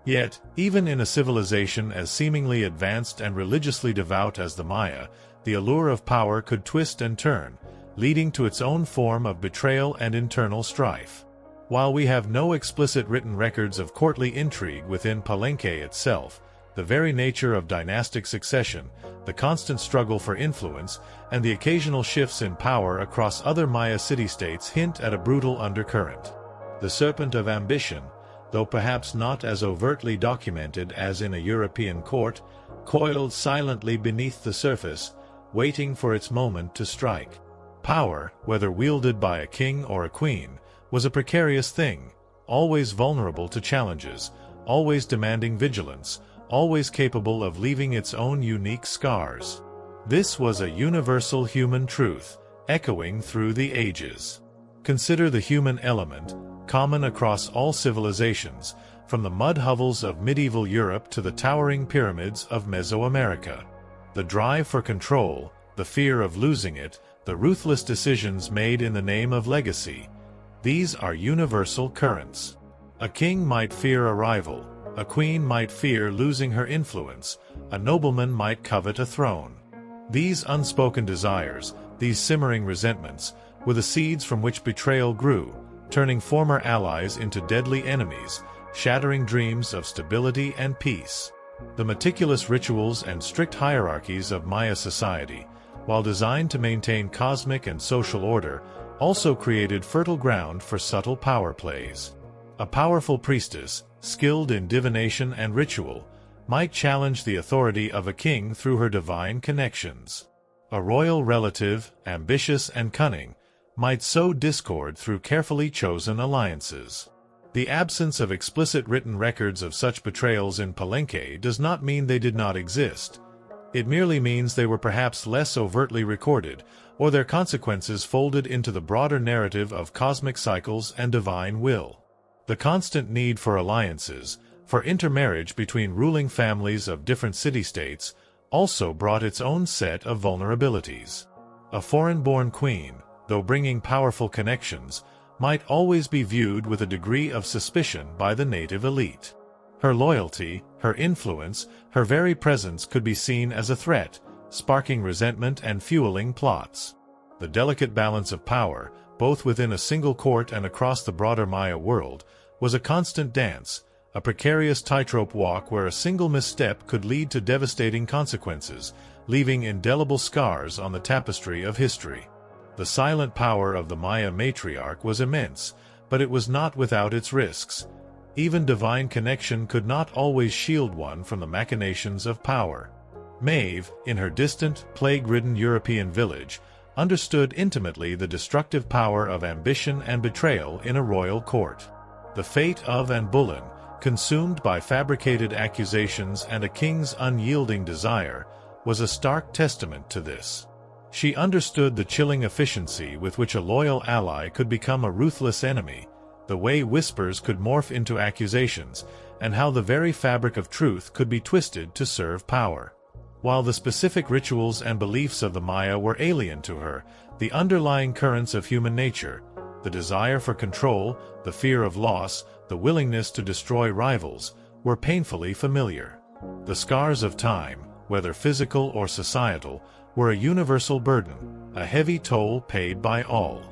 Yet, even in a civilization as seemingly advanced and religiously devout as the Maya, the allure of power could twist and turn, leading to its own form of betrayal and internal strife. While we have no explicit written records of courtly intrigue within Palenque itself, the very nature of dynastic succession, the constant struggle for influence, and the occasional shifts in power across other Maya city-states hint at a brutal undercurrent. The serpent of ambition, though perhaps not as overtly documented as in a European court, coiled silently beneath the surface, waiting for its moment to strike. Power, whether wielded by a king or a queen, was a precarious thing, always vulnerable to challenges, always demanding vigilance, always capable of leaving its own unique scars. This was a universal human truth, echoing through the ages. Consider the human element, common across all civilizations, from the mud hovels of medieval Europe to the towering pyramids of Mesoamerica. The drive for control, the fear of losing it, the ruthless decisions made in the name of legacy. These are universal currents. A king might fear a rival, a queen might fear losing her influence, a nobleman might covet a throne. These unspoken desires, these simmering resentments, were the seeds from which betrayal grew, turning former allies into deadly enemies, shattering dreams of stability and peace. The meticulous rituals and strict hierarchies of Maya society, while designed to maintain cosmic and social order, also created fertile ground for subtle power plays. A powerful priestess, skilled in divination and ritual, might challenge the authority of a king through her divine connections. A royal relative, ambitious and cunning, might sow discord through carefully chosen alliances. The absence of explicit written records of such betrayals in Palenque does not mean they did not exist. It merely means they were perhaps less overtly recorded, or their consequences folded into the broader narrative of cosmic cycles and divine will. The constant need for alliances, for intermarriage between ruling families of different city-states, also brought its own set of vulnerabilities. A foreign-born queen, though bringing powerful connections, might always be viewed with a degree of suspicion by the native elite. Her loyalty, her influence, her very presence could be seen as a threat, sparking resentment and fueling plots. The delicate balance of power, both within a single court and across the broader Maya world, was a constant dance, a precarious tightrope walk where a single misstep could lead to devastating consequences, leaving indelible scars on the tapestry of history. The silent power of the Maya matriarch was immense, but it was not without its risks. Even divine connection could not always shield one from the machinations of power. Maeve, in her distant, plague-ridden European village, understood intimately the destructive power of ambition and betrayal in a royal court. The fate of Anne Boleyn, consumed by fabricated accusations and a king's unyielding desire, was a stark testament to this. She understood the chilling efficiency with which a loyal ally could become a ruthless enemy, the way whispers could morph into accusations, and how the very fabric of truth could be twisted to serve power. While the specific rituals and beliefs of the Maya were alien to her, the underlying currents of human nature, the desire for control, the fear of loss, the willingness to destroy rivals, were painfully familiar. The scars of time, whether physical or societal, were a universal burden, a heavy toll paid by all.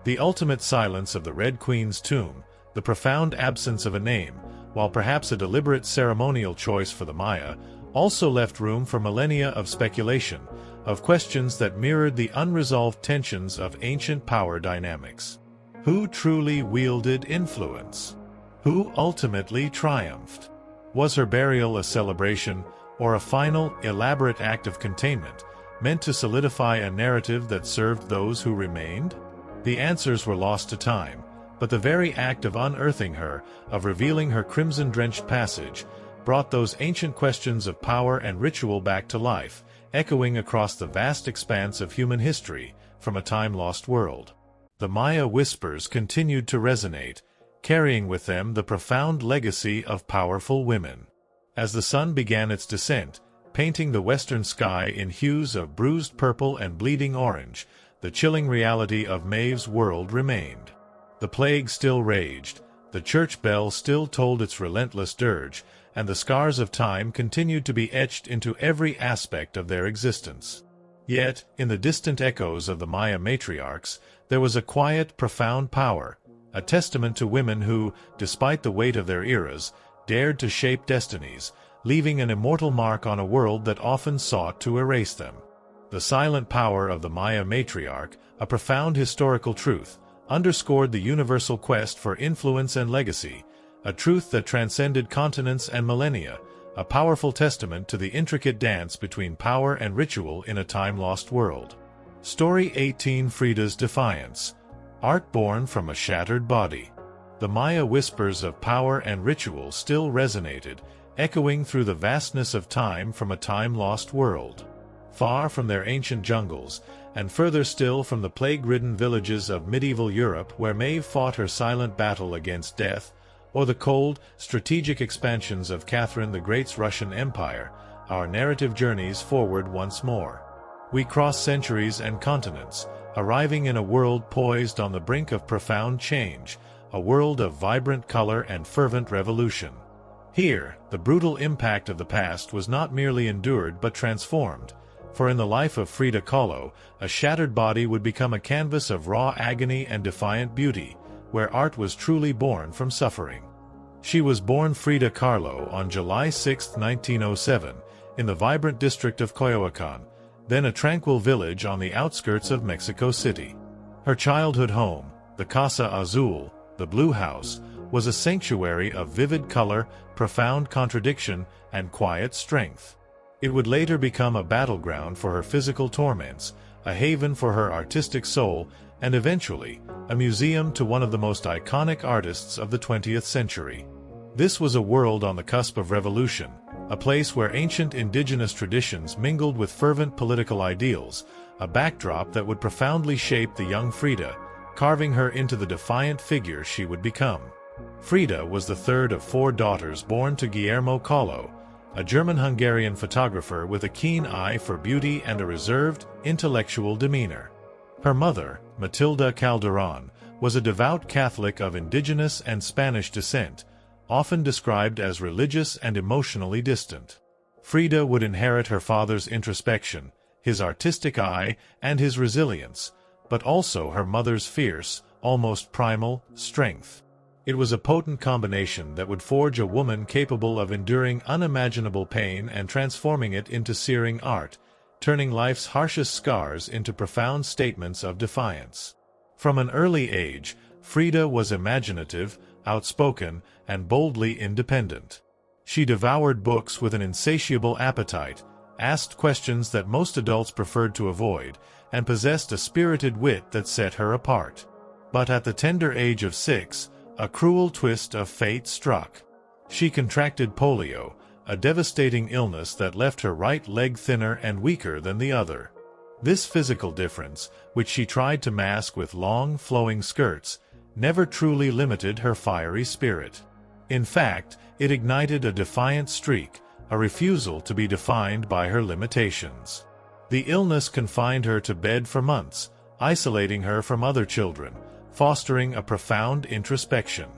The ultimate silence of the Red Queen's tomb, the profound absence of a name, while perhaps a deliberate ceremonial choice for the Maya, also left room for millennia of speculation, of questions that mirrored the unresolved tensions of ancient power dynamics. Who truly wielded influence? Who ultimately triumphed? Was her burial a celebration, or a final, elaborate act of containment, meant to solidify a narrative that served those who remained? The answers were lost to time, But the very act of unearthing her, of revealing her crimson-drenched passage, brought those ancient questions of power and ritual back to life, echoing across the vast expanse of human history, from a time-lost world. The Maya whispers continued to resonate, carrying with them the profound legacy of powerful women. As the sun began its descent, painting the western sky in hues of bruised purple and bleeding orange, the chilling reality of Maeve's world remained. The plague still raged, the church bell still tolled its relentless dirge, and the scars of time continued to be etched into every aspect of their existence. Yet, in the distant echoes of the Maya matriarchs, there was a quiet, profound power, a testament to women who, despite the weight of their eras, dared to shape destinies, leaving an immortal mark on a world that often sought to erase them. The silent power of the Maya matriarch, a profound historical truth, underscored the universal quest for influence and legacy, a truth that transcended continents and millennia, a powerful testament to the intricate dance between power and ritual in a time-lost world. Story 18: Frida's Defiance. Art born from a shattered body. The Maya whispers of power and ritual still resonated, echoing through the vastness of time from a time-lost world. Far from their ancient jungles, and further still from the plague-ridden villages of medieval Europe where Maeve fought her silent battle against death, or the cold, strategic expansions of Catherine the Great's Russian Empire, our narrative journeys forward once more. We cross centuries and continents, arriving in a world poised on the brink of profound change, a world of vibrant color and fervent revolution. Here, the brutal impact of the past was not merely endured but transformed, for in the life of Frida Kahlo, a shattered body would become a canvas of raw agony and defiant beauty, where art was truly born from suffering. She was born Frida Kahlo on July 6, 1907, in the vibrant district of Coyoacán, then a tranquil village on the outskirts of Mexico City. Her childhood home, the Casa Azul, the Blue House, was a sanctuary of vivid color, profound contradiction, and quiet strength. It would later become a battleground for her physical torments, a haven for her artistic soul, and eventually, a museum to one of the most iconic artists of the 20th century. This was a world on the cusp of revolution, a place where ancient indigenous traditions mingled with fervent political ideals, a backdrop that would profoundly shape the young Frida, carving her into the defiant figure she would become. Frida was the third of 4 daughters born to Guillermo Kahlo, a German-Hungarian photographer with a keen eye for beauty and a reserved, intellectual demeanor. Her mother, Matilda Calderon, was a devout Catholic of indigenous and Spanish descent, often described as religious and emotionally distant. Frida would inherit her father's introspection, his artistic eye, and his resilience, but also her mother's fierce, almost primal, strength. It was a potent combination that would forge a woman capable of enduring unimaginable pain and transforming it into searing art, turning life's harshest scars into profound statements of defiance. From an early age, Frida was imaginative, outspoken, and boldly independent. She devoured books with an insatiable appetite, asked questions that most adults preferred to avoid, and possessed a spirited wit that set her apart. But at the tender age of 6, a cruel twist of fate struck. She contracted polio, a devastating illness that left her right leg thinner and weaker than the other. This physical difference, which she tried to mask with long, flowing skirts, never truly limited her fiery spirit. In fact, it ignited a defiant streak, a refusal to be defined by her limitations. The illness confined her to bed for months, isolating her from other children, fostering a profound introspection.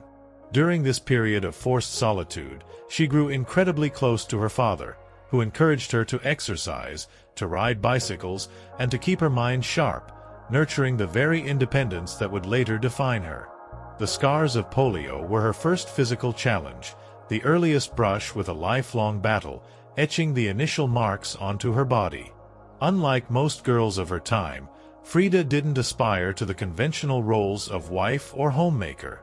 During this period of forced solitude, she grew incredibly close to her father, who encouraged her to exercise, to ride bicycles, and to keep her mind sharp, nurturing the very independence that would later define her. The scars of polio were her first physical challenge, the earliest brush with a lifelong battle, etching the initial marks onto her body. Unlike most girls of her time, Frida didn't aspire to the conventional roles of wife or homemaker.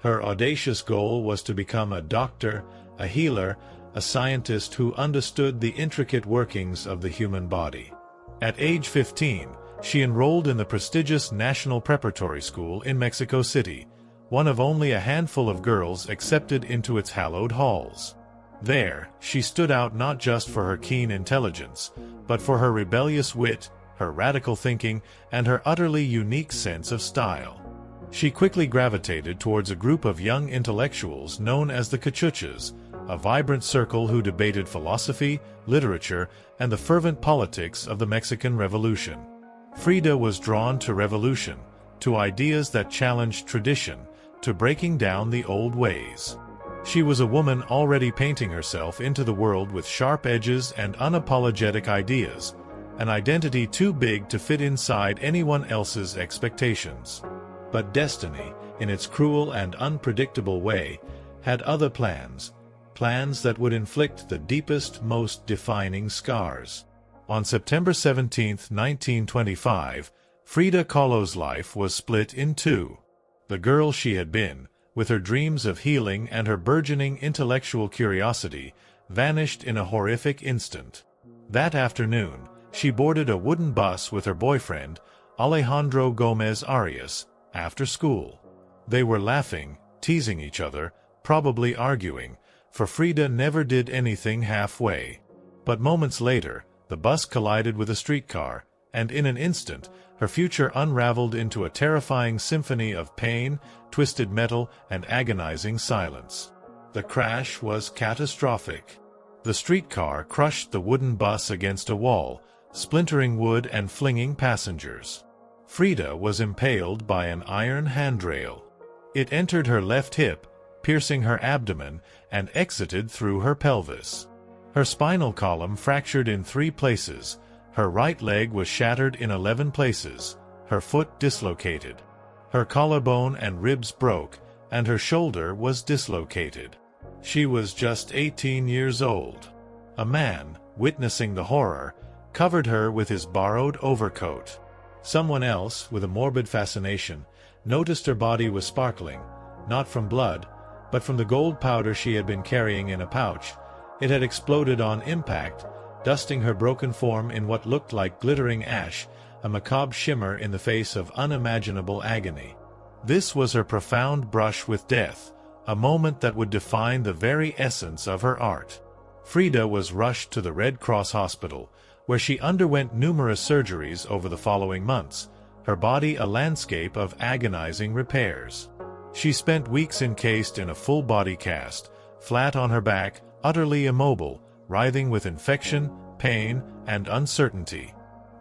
Her audacious goal was to become a doctor, a healer, a scientist who understood the intricate workings of the human body. At age 15, she enrolled in the prestigious National Preparatory School in Mexico City, one of only a handful of girls accepted into its hallowed halls. There, she stood out not just for her keen intelligence, but for her rebellious wit, her radical thinking, and her utterly unique sense of style. She quickly gravitated towards a group of young intellectuals known as the Cachuchas, a vibrant circle who debated philosophy, literature, and the fervent politics of the Mexican Revolution. Frida was drawn to revolution, to ideas that challenged tradition, to breaking down the old ways. She was a woman already painting herself into the world with sharp edges and unapologetic ideas, an identity too big to fit inside anyone else's expectations. But destiny, in its cruel and unpredictable way, had other plans, plans that would inflict the deepest, most defining scars. On September 17, 1925, Frida Kahlo's life was split in two. The girl she had been, with her dreams of healing and her burgeoning intellectual curiosity, vanished in a horrific instant. That afternoon, she boarded a wooden bus with her boyfriend, Alejandro Gomez Arias, after school. They were laughing, teasing each other, probably arguing, for Frida never did anything halfway. But moments later, the bus collided with a streetcar, and in an instant, her future unraveled into a terrifying symphony of pain, twisted metal, and agonizing silence. The crash was catastrophic. The streetcar crushed the wooden bus against a wall, splintering wood and flinging passengers. Frida was impaled by an iron handrail. It entered her left hip, piercing her abdomen, and exited through her pelvis. Her spinal column fractured in 3 places, her right leg was shattered in 11 places, her foot dislocated. Her collarbone and ribs broke, and her shoulder was dislocated. She was just 18 years old. A man, witnessing the horror, covered her with his borrowed overcoat. Someone else, with a morbid fascination, noticed her body was sparkling, not from blood, but from the gold powder she had been carrying in a pouch. It had exploded on impact, dusting her broken form in what looked like glittering ash, a macabre shimmer in the face of unimaginable agony. This was her profound brush with death, a moment that would define the very essence of her art. Frida was rushed to the Red Cross Hospital, where she underwent numerous surgeries over the following months, her body a landscape of agonizing repairs. She spent weeks encased in a full-body cast, flat on her back, utterly immobile, writhing with infection, pain, and uncertainty.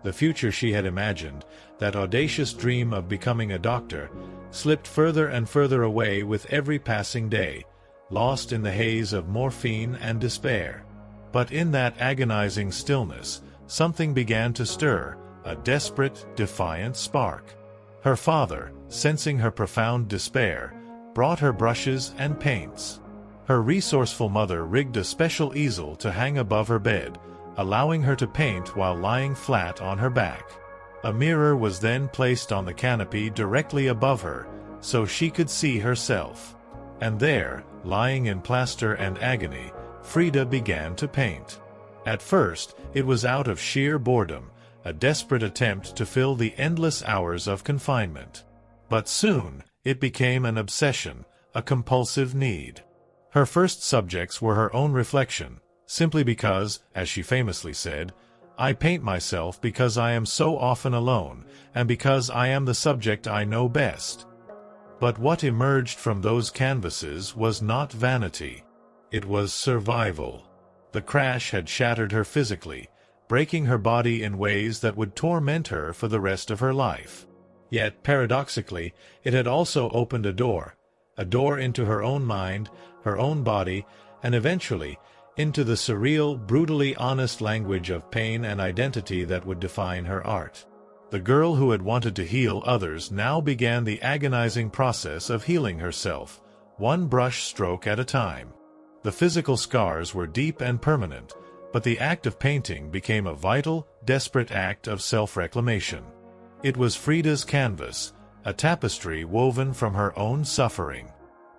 The future she had imagined, that audacious dream of becoming a doctor, slipped further and further away with every passing day, lost in the haze of morphine and despair. But in that agonizing stillness, something began to stir, a desperate, defiant spark. Her father, sensing her profound despair, brought her brushes and paints. Her resourceful mother rigged a special easel to hang above her bed, allowing her to paint while lying flat on her back. A mirror was then placed on the canopy directly above her, so she could see herself. And there, lying in plaster and agony, Frida began to paint. At first, it was out of sheer boredom, a desperate attempt to fill the endless hours of confinement. But soon, it became an obsession, a compulsive need. Her first subjects were her own reflection, simply because, as she famously said, "I paint myself because I am so often alone, and because I am the subject I know best." But what emerged from those canvases was not vanity. It was survival. The crash had shattered her physically, breaking her body in ways that would torment her for the rest of her life. Yet, paradoxically, it had also opened a door into her own mind, her own body, and eventually, into the surreal, brutally honest language of pain and identity that would define her art. The girl who had wanted to heal others now began the agonizing process of healing herself, one brush stroke at a time. The physical scars were deep and permanent, but the act of painting became a vital, desperate act of self-reclamation. It was Frida's canvas, a tapestry woven from her own suffering.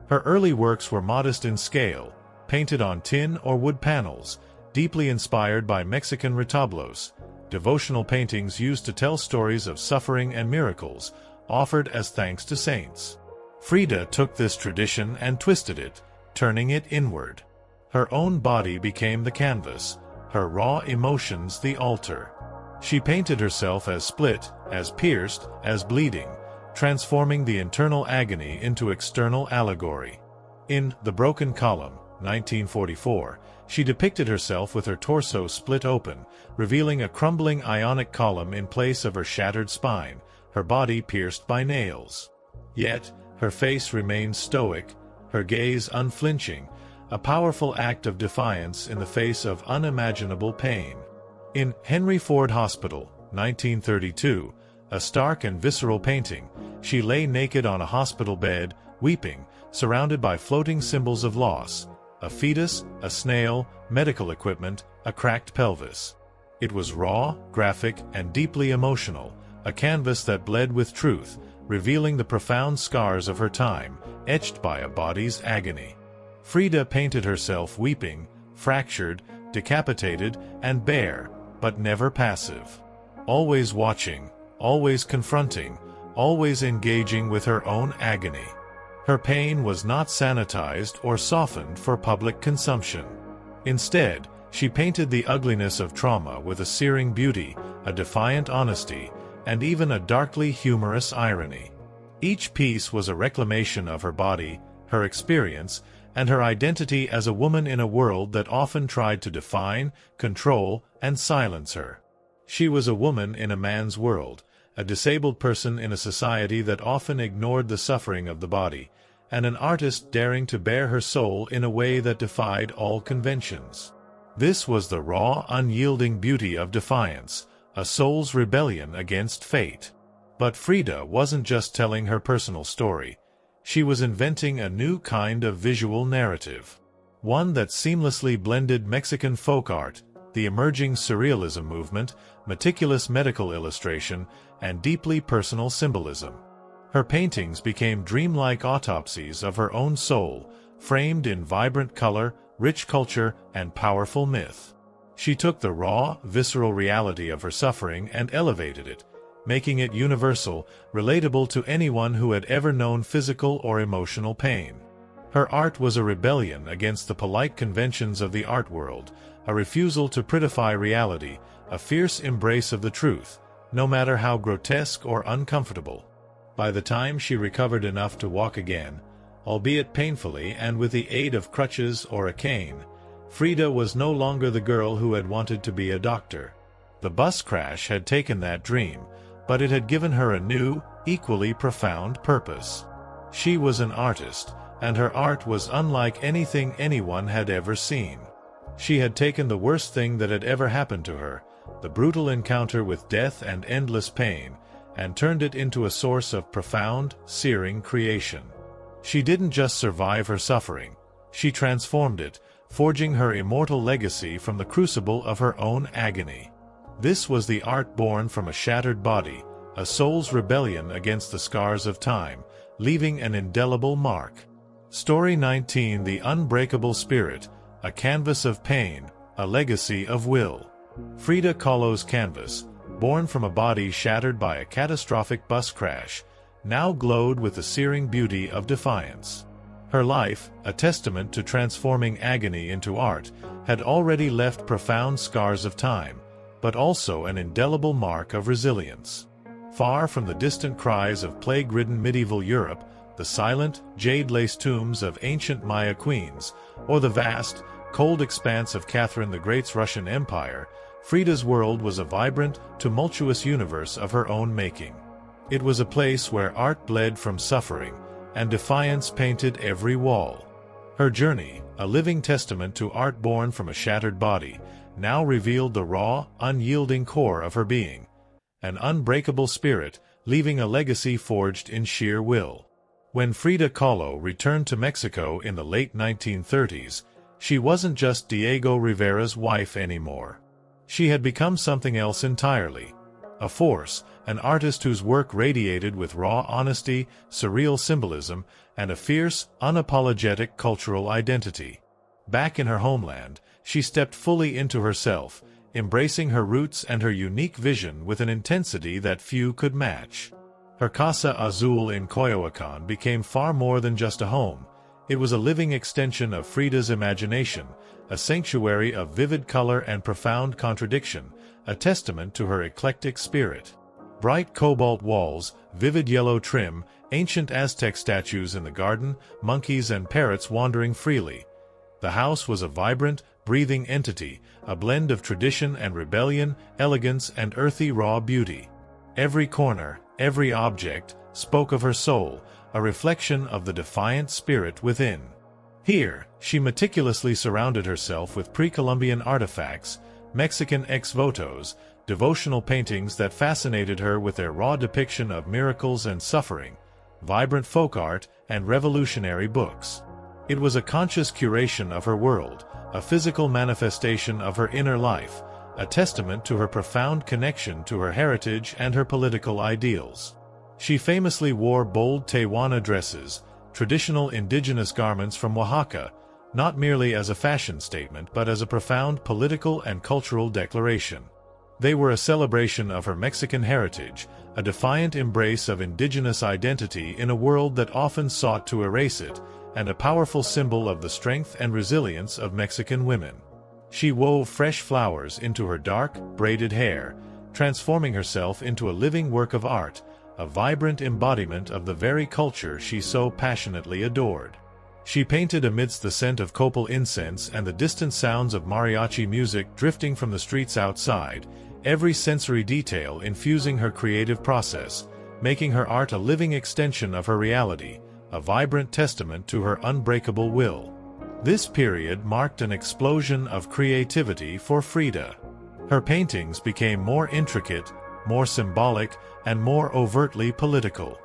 Her early works were modest in scale, painted on tin or wood panels, deeply inspired by Mexican retablos, devotional paintings used to tell stories of suffering and miracles, offered as thanks to saints. Frida took this tradition and twisted it, turning it inward. Her own body became the canvas, her raw emotions the altar. She painted herself as split, as pierced, as bleeding, transforming the internal agony into external allegory. In The Broken Column, 1944, she depicted herself with her torso split open, revealing a crumbling ionic column in place of her shattered spine, her body pierced by nails. Yet, her face remained stoic, her gaze unflinching, a powerful act of defiance in the face of unimaginable pain. In Henry Ford Hospital, 1932, a stark and visceral painting, she lay naked on a hospital bed, weeping, surrounded by floating symbols of loss: a fetus, a snail, medical equipment, a cracked pelvis. It was raw, graphic, and deeply emotional, a canvas that bled with truth, revealing the profound scars of her time, etched by a body's agony. Frida painted herself weeping, fractured, decapitated, and bare, but never passive. Always watching, always confronting, always engaging with her own agony. Her pain was not sanitized or softened for public consumption. Instead, she painted the ugliness of trauma with a searing beauty, a defiant honesty, and even a darkly humorous irony. Each piece was a reclamation of her body, her experience, and her identity as a woman in a world that often tried to define, control, and silence her. She was a woman in a man's world, a disabled person in a society that often ignored the suffering of the body, and an artist daring to bare her soul in a way that defied all conventions. This was the raw, unyielding beauty of defiance, a soul's rebellion against fate. But Frida wasn't just telling her personal story. She was inventing a new kind of visual narrative, one that seamlessly blended Mexican folk art, the emerging surrealism movement, meticulous medical illustration, and deeply personal symbolism. Her paintings became dreamlike autopsies of her own soul, framed in vibrant color, rich culture, and powerful myth. She took the raw, visceral reality of her suffering and elevated it, making it universal, relatable to anyone who had ever known physical or emotional pain. Her art was a rebellion against the polite conventions of the art world, a refusal to prettify reality, a fierce embrace of the truth, no matter how grotesque or uncomfortable. By the time she recovered enough to walk again, albeit painfully and with the aid of crutches or a cane, Frida was no longer the girl who had wanted to be a doctor. The bus crash had taken that dream, but it had given her a new, equally profound purpose. She was an artist, and her art was unlike anything anyone had ever seen. She had taken the worst thing that had ever happened to her, the brutal encounter with death and endless pain, and turned it into a source of profound, searing creation. She didn't just survive her suffering, she transformed it, forging her immortal legacy from the crucible of her own agony. This was the art born from a shattered body, a soul's rebellion against the scars of time, leaving an indelible mark. Story 19: The Unbreakable Spirit, a canvas of pain, a legacy of will. Frida Kahlo's canvas, born from a body shattered by a catastrophic bus crash, now glowed with the searing beauty of defiance. Her life, a testament to transforming agony into art, had already left profound scars of time, but also an indelible mark of resilience. Far from the distant cries of plague-ridden medieval Europe, the silent, jade-laced tombs of ancient Maya queens, or the vast, cold expanse of Catherine the Great's Russian Empire, Frida's world was a vibrant, tumultuous universe of her own making. It was a place where art bled from suffering, and defiance painted every wall. Her journey, a living testament to art born from a shattered body, now revealed the raw, unyielding core of her being, an unbreakable spirit, leaving a legacy forged in sheer will. When Frida Kahlo returned to Mexico in the late 1930s, she wasn't just Diego Rivera's wife anymore. She had become something else entirely. A force, an artist whose work radiated with raw honesty, surreal symbolism, and a fierce, unapologetic cultural identity. Back in her homeland, she stepped fully into herself, embracing her roots and her unique vision with an intensity that few could match. Her Casa Azul in Coyoacán became far more than just a home. It was a living extension of Frida's imagination, a sanctuary of vivid color and profound contradiction, a testament to her eclectic spirit. Bright cobalt walls, vivid yellow trim, ancient Aztec statues in the garden, monkeys and parrots wandering freely. The house was a vibrant, breathing entity, a blend of tradition and rebellion, elegance and earthy raw beauty. Every corner, every object, spoke of her soul, a reflection of the defiant spirit within. Here, she meticulously surrounded herself with pre-Columbian artifacts, Mexican ex-votos, devotional paintings that fascinated her with their raw depiction of miracles and suffering, vibrant folk art, and revolutionary books. It was a conscious curation of her world, a physical manifestation of her inner life, a testament to her profound connection to her heritage and her political ideals. She famously wore bold Tehuana dresses, traditional indigenous garments from Oaxaca, not merely as a fashion statement but as a profound political and cultural declaration. They were a celebration of her Mexican heritage, a defiant embrace of indigenous identity in a world that often sought to erase it, and a powerful symbol of the strength and resilience of Mexican women. She wove fresh flowers into her dark, braided hair, transforming herself into a living work of art, a vibrant embodiment of the very culture she so passionately adored. She painted amidst the scent of copal incense and the distant sounds of mariachi music drifting from the streets outside, every sensory detail infusing her creative process, making her art a living extension of her reality, a vibrant testament to her unbreakable will. This period marked an explosion of creativity for Frida. Her paintings became more intricate, more symbolic, and more overtly political.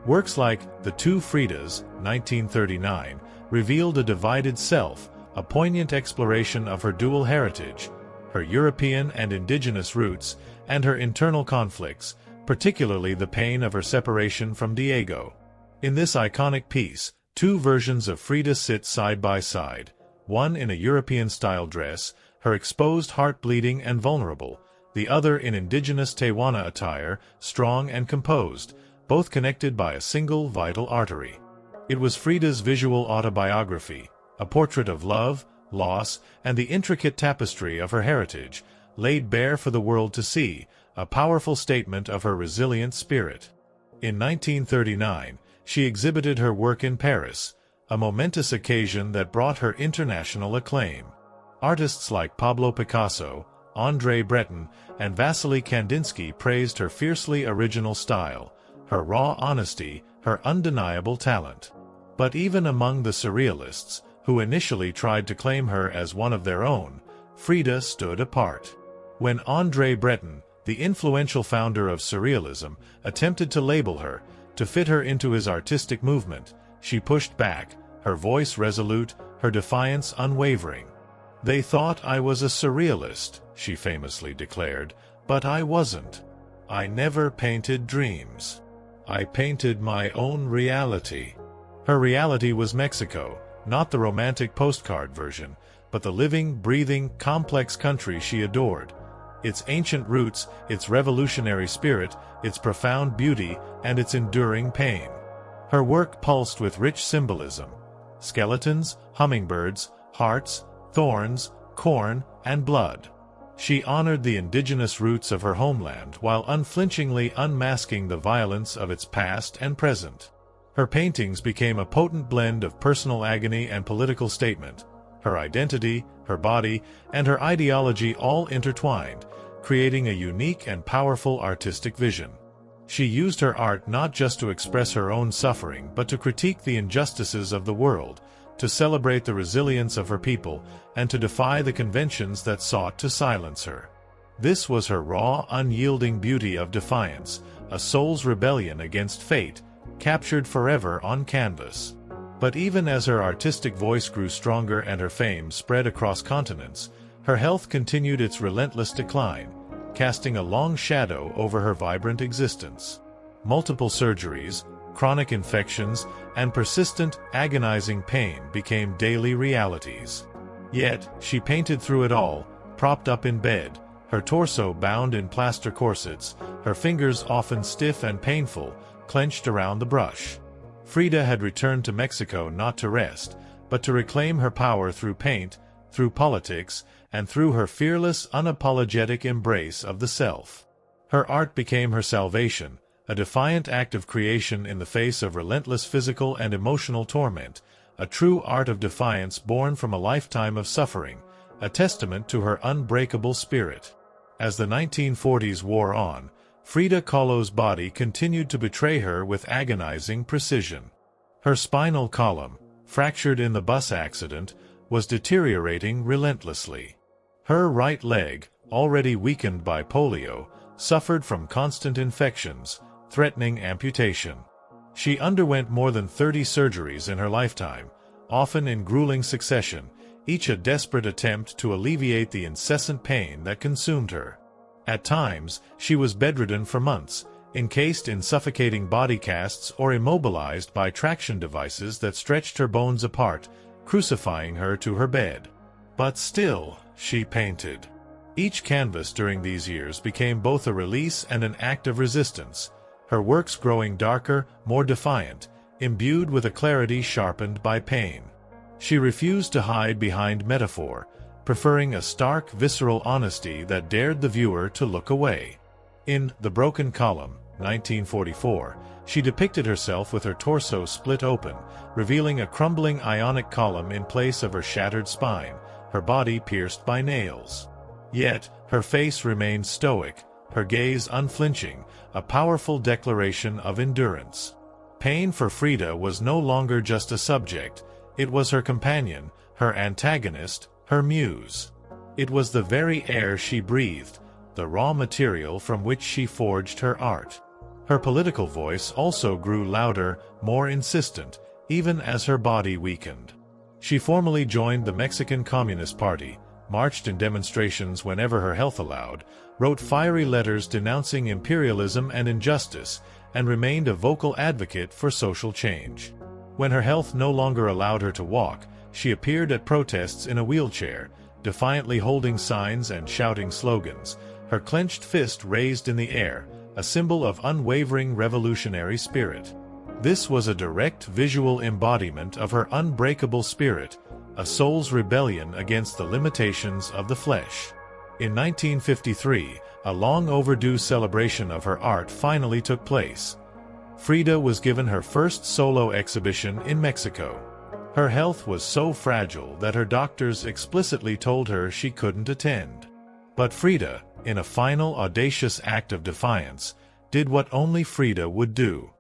Works like The Two Fridas, 1939, revealed a divided self, a poignant exploration of her dual heritage, her European and indigenous roots, and her internal conflicts, particularly the pain of her separation from Diego. In this iconic piece, two versions of Frida sit side by side, one in a European-style dress, her exposed heart bleeding and vulnerable, the other in indigenous Tehuana attire, strong and composed, both connected by a single vital artery. It was Frida's visual autobiography, a portrait of love, loss, and the intricate tapestry of her heritage, laid bare for the world to see, a powerful statement of her resilient spirit. In 1939, she exhibited her work in Paris, a momentous occasion that brought her international acclaim. Artists like Pablo Picasso, André Breton, and Vasily Kandinsky praised her fiercely original style, her raw honesty, her undeniable talent. But even among the surrealists, who initially tried to claim her as one of their own, Frida stood apart. When André Breton, the influential founder of surrealism, attempted to label her, to fit her into his artistic movement, she pushed back, her voice resolute, her defiance unwavering. "They thought I was a surrealist," she famously declared, "but I wasn't. I never painted dreams. I painted my own reality." Her reality was Mexico, not the romantic postcard version, but the living, breathing, complex country she adored. Its ancient roots, its revolutionary spirit, its profound beauty, and its enduring pain. Her work pulsed with rich symbolism: skeletons, hummingbirds, hearts, thorns, corn, and blood. She honored the indigenous roots of her homeland while unflinchingly unmasking the violence of its past and present. Her paintings became a potent blend of personal agony and political statement, her identity, her body, and her ideology all intertwined, creating a unique and powerful artistic vision. She used her art not just to express her own suffering but to critique the injustices of the world, to celebrate the resilience of her people, and to defy the conventions that sought to silence her. This was her raw, unyielding beauty of defiance, a soul's rebellion against fate, captured forever on canvas. But even as her artistic voice grew stronger and her fame spread across continents, her health continued its relentless decline, casting a long shadow over her vibrant existence. Multiple surgeries, chronic infections, and persistent, agonizing pain became daily realities. Yet, she painted through it all, propped up in bed, her torso bound in plaster corsets, her fingers often stiff and painful, clenched around the brush. Frida had returned to Mexico not to rest, but to reclaim her power through paint, through politics, and through her fearless, unapologetic embrace of the self. Her art became her salvation, a defiant act of creation in the face of relentless physical and emotional torment, a true art of defiance born from a lifetime of suffering, a testament to her unbreakable spirit. As the 1940s wore on, Frida Kahlo's body continued to betray her with agonizing precision. Her spinal column, fractured in the bus accident, was deteriorating relentlessly. Her right leg, already weakened by polio, suffered from constant infections, threatening amputation. She underwent more than 30 surgeries in her lifetime, often in grueling succession, each a desperate attempt to alleviate the incessant pain that consumed her. At times, she was bedridden for months, encased in suffocating body casts or immobilized by traction devices that stretched her bones apart, crucifying her to her bed. But still, she painted. Each canvas during these years became both a release and an act of resistance, her works growing darker, more defiant, imbued with a clarity sharpened by pain. She refused to hide behind metaphor, preferring a stark, visceral honesty that dared the viewer to look away. In The Broken Column, 1944, she depicted herself with her torso split open, revealing a crumbling ionic column in place of her shattered spine, her body pierced by nails. Yet, her face remained stoic, her gaze unflinching, a powerful declaration of endurance. Pain for Frida was no longer just a subject, it was her companion, her antagonist, her muse. It was the very air she breathed, the raw material from which she forged her art. Her political voice also grew louder, more insistent, even as her body weakened. She formally joined the Mexican Communist Party, marched in demonstrations whenever her health allowed, wrote fiery letters denouncing imperialism and injustice, and remained a vocal advocate for social change. When her health no longer allowed her to walk, she appeared at protests in a wheelchair, defiantly holding signs and shouting slogans, her clenched fist raised in the air, a symbol of unwavering revolutionary spirit. This was a direct visual embodiment of her unbreakable spirit, a soul's rebellion against the limitations of the flesh. In 1953, a long overdue celebration of her art finally took place. Frida was given her first solo exhibition in Mexico. Her health was so fragile that her doctors explicitly told her she couldn't attend. But Frida, in a final audacious act of defiance, did what only Frida would do.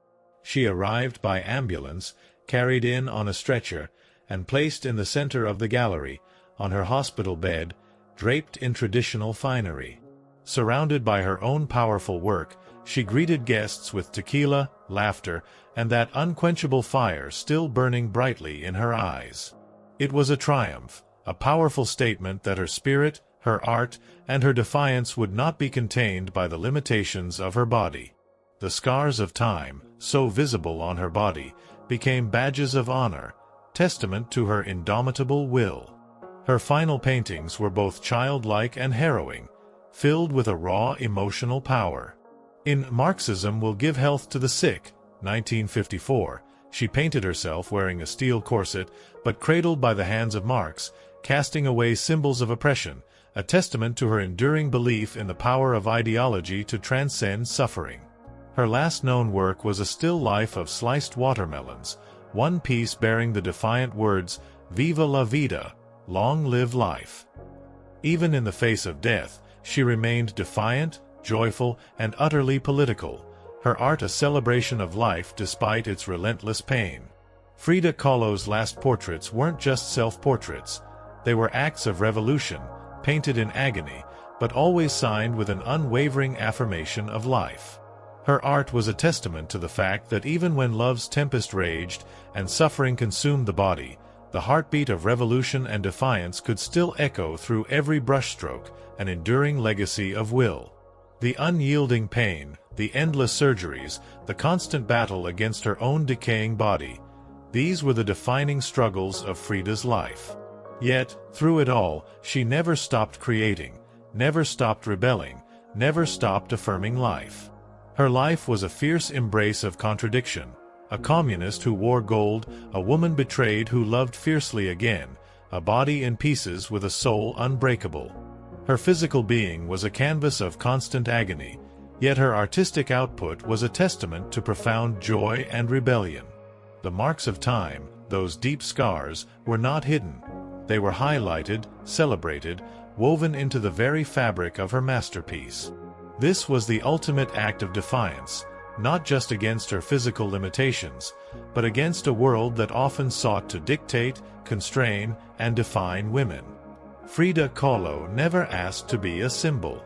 She arrived by ambulance, carried in on a stretcher, and placed in the center of the gallery, on her hospital bed, draped in traditional finery. Surrounded by her own powerful work, she greeted guests with tequila, laughter, and that unquenchable fire still burning brightly in her eyes. It was a triumph, a powerful statement that her spirit, her art, and her defiance would not be contained by the limitations of her body. The scars of time, so visible on her body, became badges of honor, testament to her indomitable will. Her final paintings were both childlike and harrowing, filled with a raw emotional power. In Marxism Will Give Health to the Sick, 1954, she painted herself wearing a steel corset, but cradled by the hands of Marx, casting away symbols of oppression, a testament to her enduring belief in the power of ideology to transcend suffering. Her last known work was a still life of sliced watermelons, one piece bearing the defiant words, "Viva la vida," long live life. Even in the face of death, she remained defiant, joyful, and utterly political, her art a celebration of life despite its relentless pain. Frida Kahlo's last portraits weren't just self-portraits, they were acts of revolution, painted in agony, but always signed with an unwavering affirmation of life. Her art was a testament to the fact that even when love's tempest raged and suffering consumed the body, the heartbeat of revolution and defiance could still echo through every brushstroke, an enduring legacy of will. The unyielding pain, the endless surgeries, the constant battle against her own decaying body, these were the defining struggles of Frida's life. Yet, through it all, she never stopped creating, never stopped rebelling, never stopped affirming life. Her life was a fierce embrace of contradiction. A communist who wore gold, a woman betrayed who loved fiercely again, a body in pieces with a soul unbreakable. Her physical being was a canvas of constant agony, yet her artistic output was a testament to profound joy and rebellion. The marks of time, those deep scars, were not hidden. They were highlighted, celebrated, woven into the very fabric of her masterpiece. This was the ultimate act of defiance, not just against her physical limitations, but against a world that often sought to dictate, constrain, and define women. Frida Kahlo never asked to be a symbol.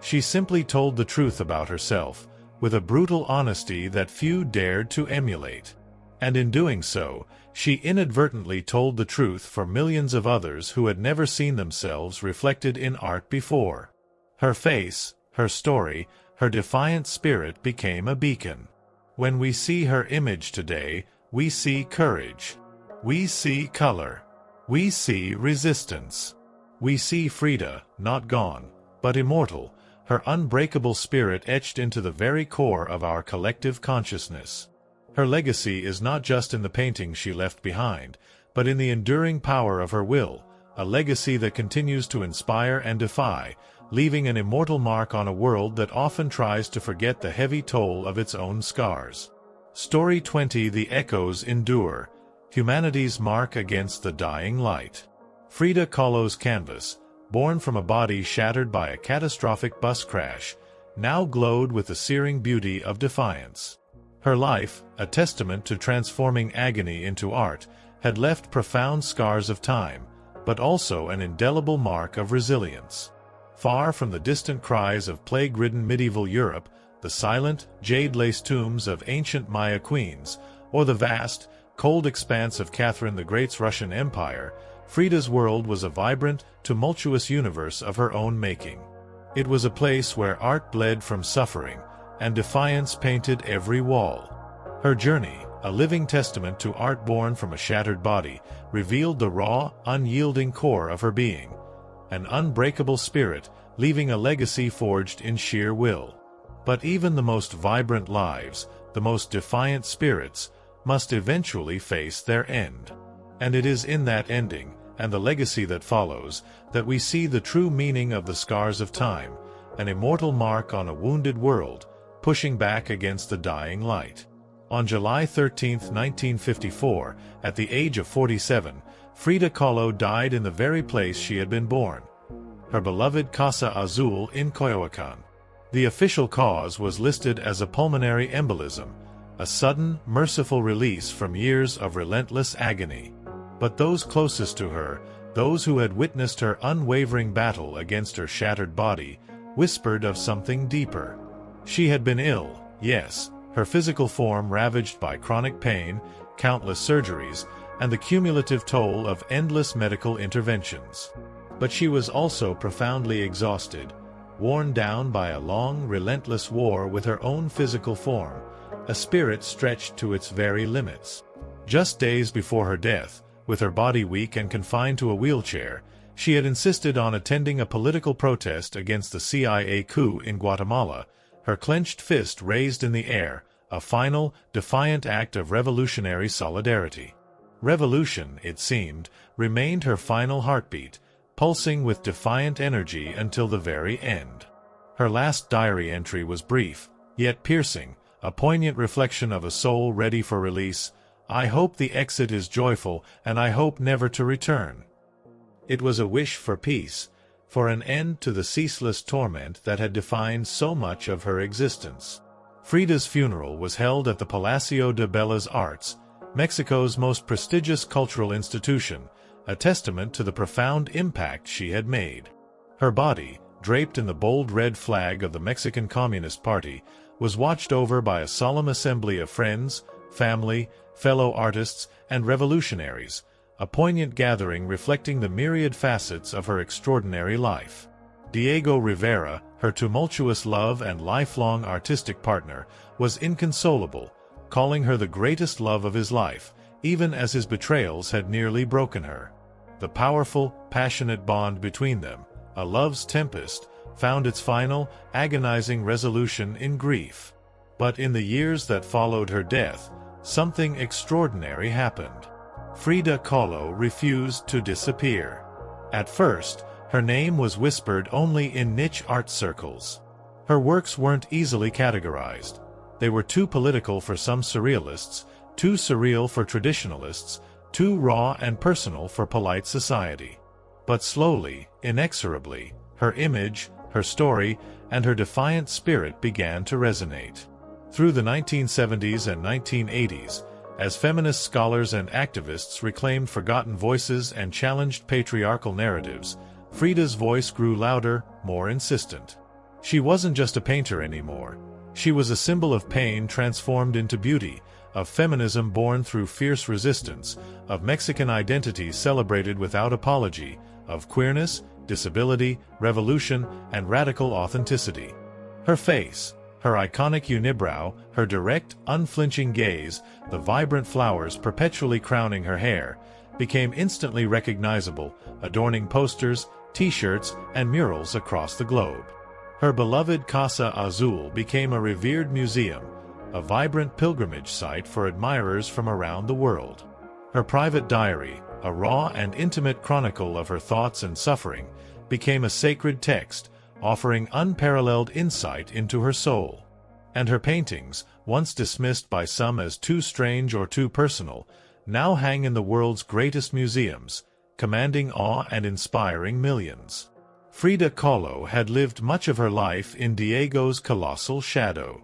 She simply told the truth about herself, with a brutal honesty that few dared to emulate. And in doing so, she inadvertently told the truth for millions of others who had never seen themselves reflected in art before. Her face, her story, her defiant spirit became a beacon. When we see her image today, we see courage. We see color. We see resistance. We see Frida, not gone, but immortal, her unbreakable spirit etched into the very core of our collective consciousness. Her legacy is not just in the paintings she left behind, but in the enduring power of her will, a legacy that continues to inspire and defy, leaving an immortal mark on a world that often tries to forget the heavy toll of its own scars. Story 20. The Echoes Endure. Humanity's Mark Against the Dying Light. Frida Kahlo's canvas, born from a body shattered by a catastrophic bus crash, now glowed with the searing beauty of defiance. Her life, a testament to transforming agony into art, had left profound scars of time, but also an indelible mark of resilience. Far from the distant cries of plague-ridden medieval Europe, the silent, jade-laced tombs of ancient Maya queens, or the vast, cold expanse of Catherine the Great's Russian Empire, Frida's world was a vibrant, tumultuous universe of her own making. It was a place where art bled from suffering, and defiance painted every wall. Her journey, a living testament to art born from a shattered body, revealed the raw, unyielding core of her being. An unbreakable spirit, leaving a legacy forged in sheer will. But even the most vibrant lives, the most defiant spirits, must eventually face their end. And it is in that ending, and the legacy that follows, that we see the true meaning of the scars of time, an immortal mark on a wounded world, pushing back against the dying light. On July 13, 1954, at the age of 47, Frida Kahlo died in the very place she had been born, her beloved Casa Azul in Coyoacán. The official cause was listed as a pulmonary embolism, a sudden, merciful release from years of relentless agony. But those closest to her, those who had witnessed her unwavering battle against her shattered body, whispered of something deeper. She had been ill, yes, her physical form ravaged by chronic pain, countless surgeries, and the cumulative toll of endless medical interventions. But she was also profoundly exhausted, worn down by a long, relentless war with her own physical form, a spirit stretched to its very limits. Just days before her death, with her body weak and confined to a wheelchair, she had insisted on attending a political protest against the CIA coup in Guatemala, her clenched fist raised in the air, a final, defiant act of revolutionary solidarity. Revolution, it seemed, remained her final heartbeat, pulsing with defiant energy until the very end. Her last diary entry was brief, yet piercing, a poignant reflection of a soul ready for release. "I hope the exit is joyful, and I hope never to return." It was a wish for peace, for an end to the ceaseless torment that had defined so much of her existence. Frida's funeral was held at the Palacio de Bellas Arts, Mexico's most prestigious cultural institution, a testament to the profound impact she had made. Her body, draped in the bold red flag of the Mexican Communist Party, was watched over by a solemn assembly of friends, family, fellow artists, and revolutionaries, a poignant gathering reflecting the myriad facets of her extraordinary life. Diego Rivera, her tumultuous love and lifelong artistic partner, was inconsolable, calling her the greatest love of his life, even as his betrayals had nearly broken her. The powerful, passionate bond between them, a love's tempest, found its final, agonizing resolution in grief. But in the years that followed her death, something extraordinary happened. Frida Kahlo refused to disappear. At first, her name was whispered only in niche art circles. Her works weren't easily categorized. They were too political for some surrealists, too surreal for traditionalists, too raw and personal for polite society. But slowly, inexorably, her image, her story, and her defiant spirit began to resonate. Through the 1970s and 1980s, as feminist scholars and activists reclaimed forgotten voices and challenged patriarchal narratives, Frida's voice grew louder, more insistent. She wasn't just a painter anymore. She was a symbol of pain transformed into beauty, of feminism born through fierce resistance, of Mexican identity celebrated without apology, of queerness, disability, revolution, and radical authenticity. Her face, her iconic unibrow, her direct, unflinching gaze, the vibrant flowers perpetually crowning her hair, became instantly recognizable, adorning posters, T-shirts, and murals across the globe. Her beloved Casa Azul became a revered museum, a vibrant pilgrimage site for admirers from around the world. Her private diary, a raw and intimate chronicle of her thoughts and suffering, became a sacred text, offering unparalleled insight into her soul. And her paintings, once dismissed by some as too strange or too personal, now hang in the world's greatest museums, commanding awe and inspiring millions. Frida Kahlo had lived much of her life in Diego's colossal shadow.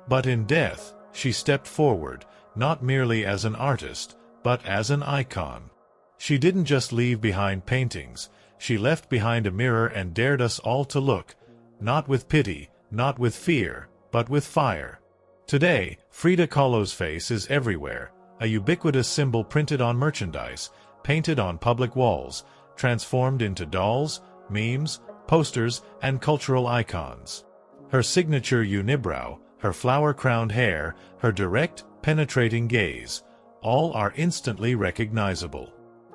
But in death, she stepped forward, not merely as an artist, but as an icon. She didn't just leave behind paintings, she left behind a mirror and dared us all to look, not with pity, not with fear, but with fire. Today, Frida Kahlo's face is everywhere, a ubiquitous symbol printed on merchandise, painted on public walls, transformed into dolls, memes, posters, and cultural icons. Her signature unibrow, her flower-crowned hair, her direct, penetrating gaze, all are instantly recognizable.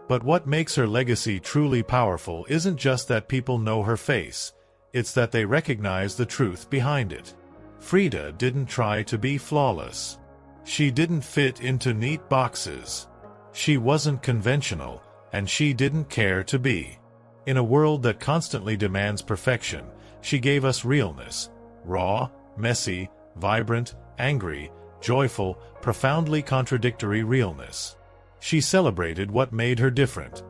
But what makes her legacy truly powerful isn't just that people know her face, it's that they recognize the truth behind it. Frida didn't try to be flawless. She didn't fit into neat boxes. She wasn't conventional, and she didn't care to be. In a world that constantly demands perfection, she gave us realness, raw, messy, vibrant, angry, joyful, profoundly contradictory realness. She celebrated what made her different.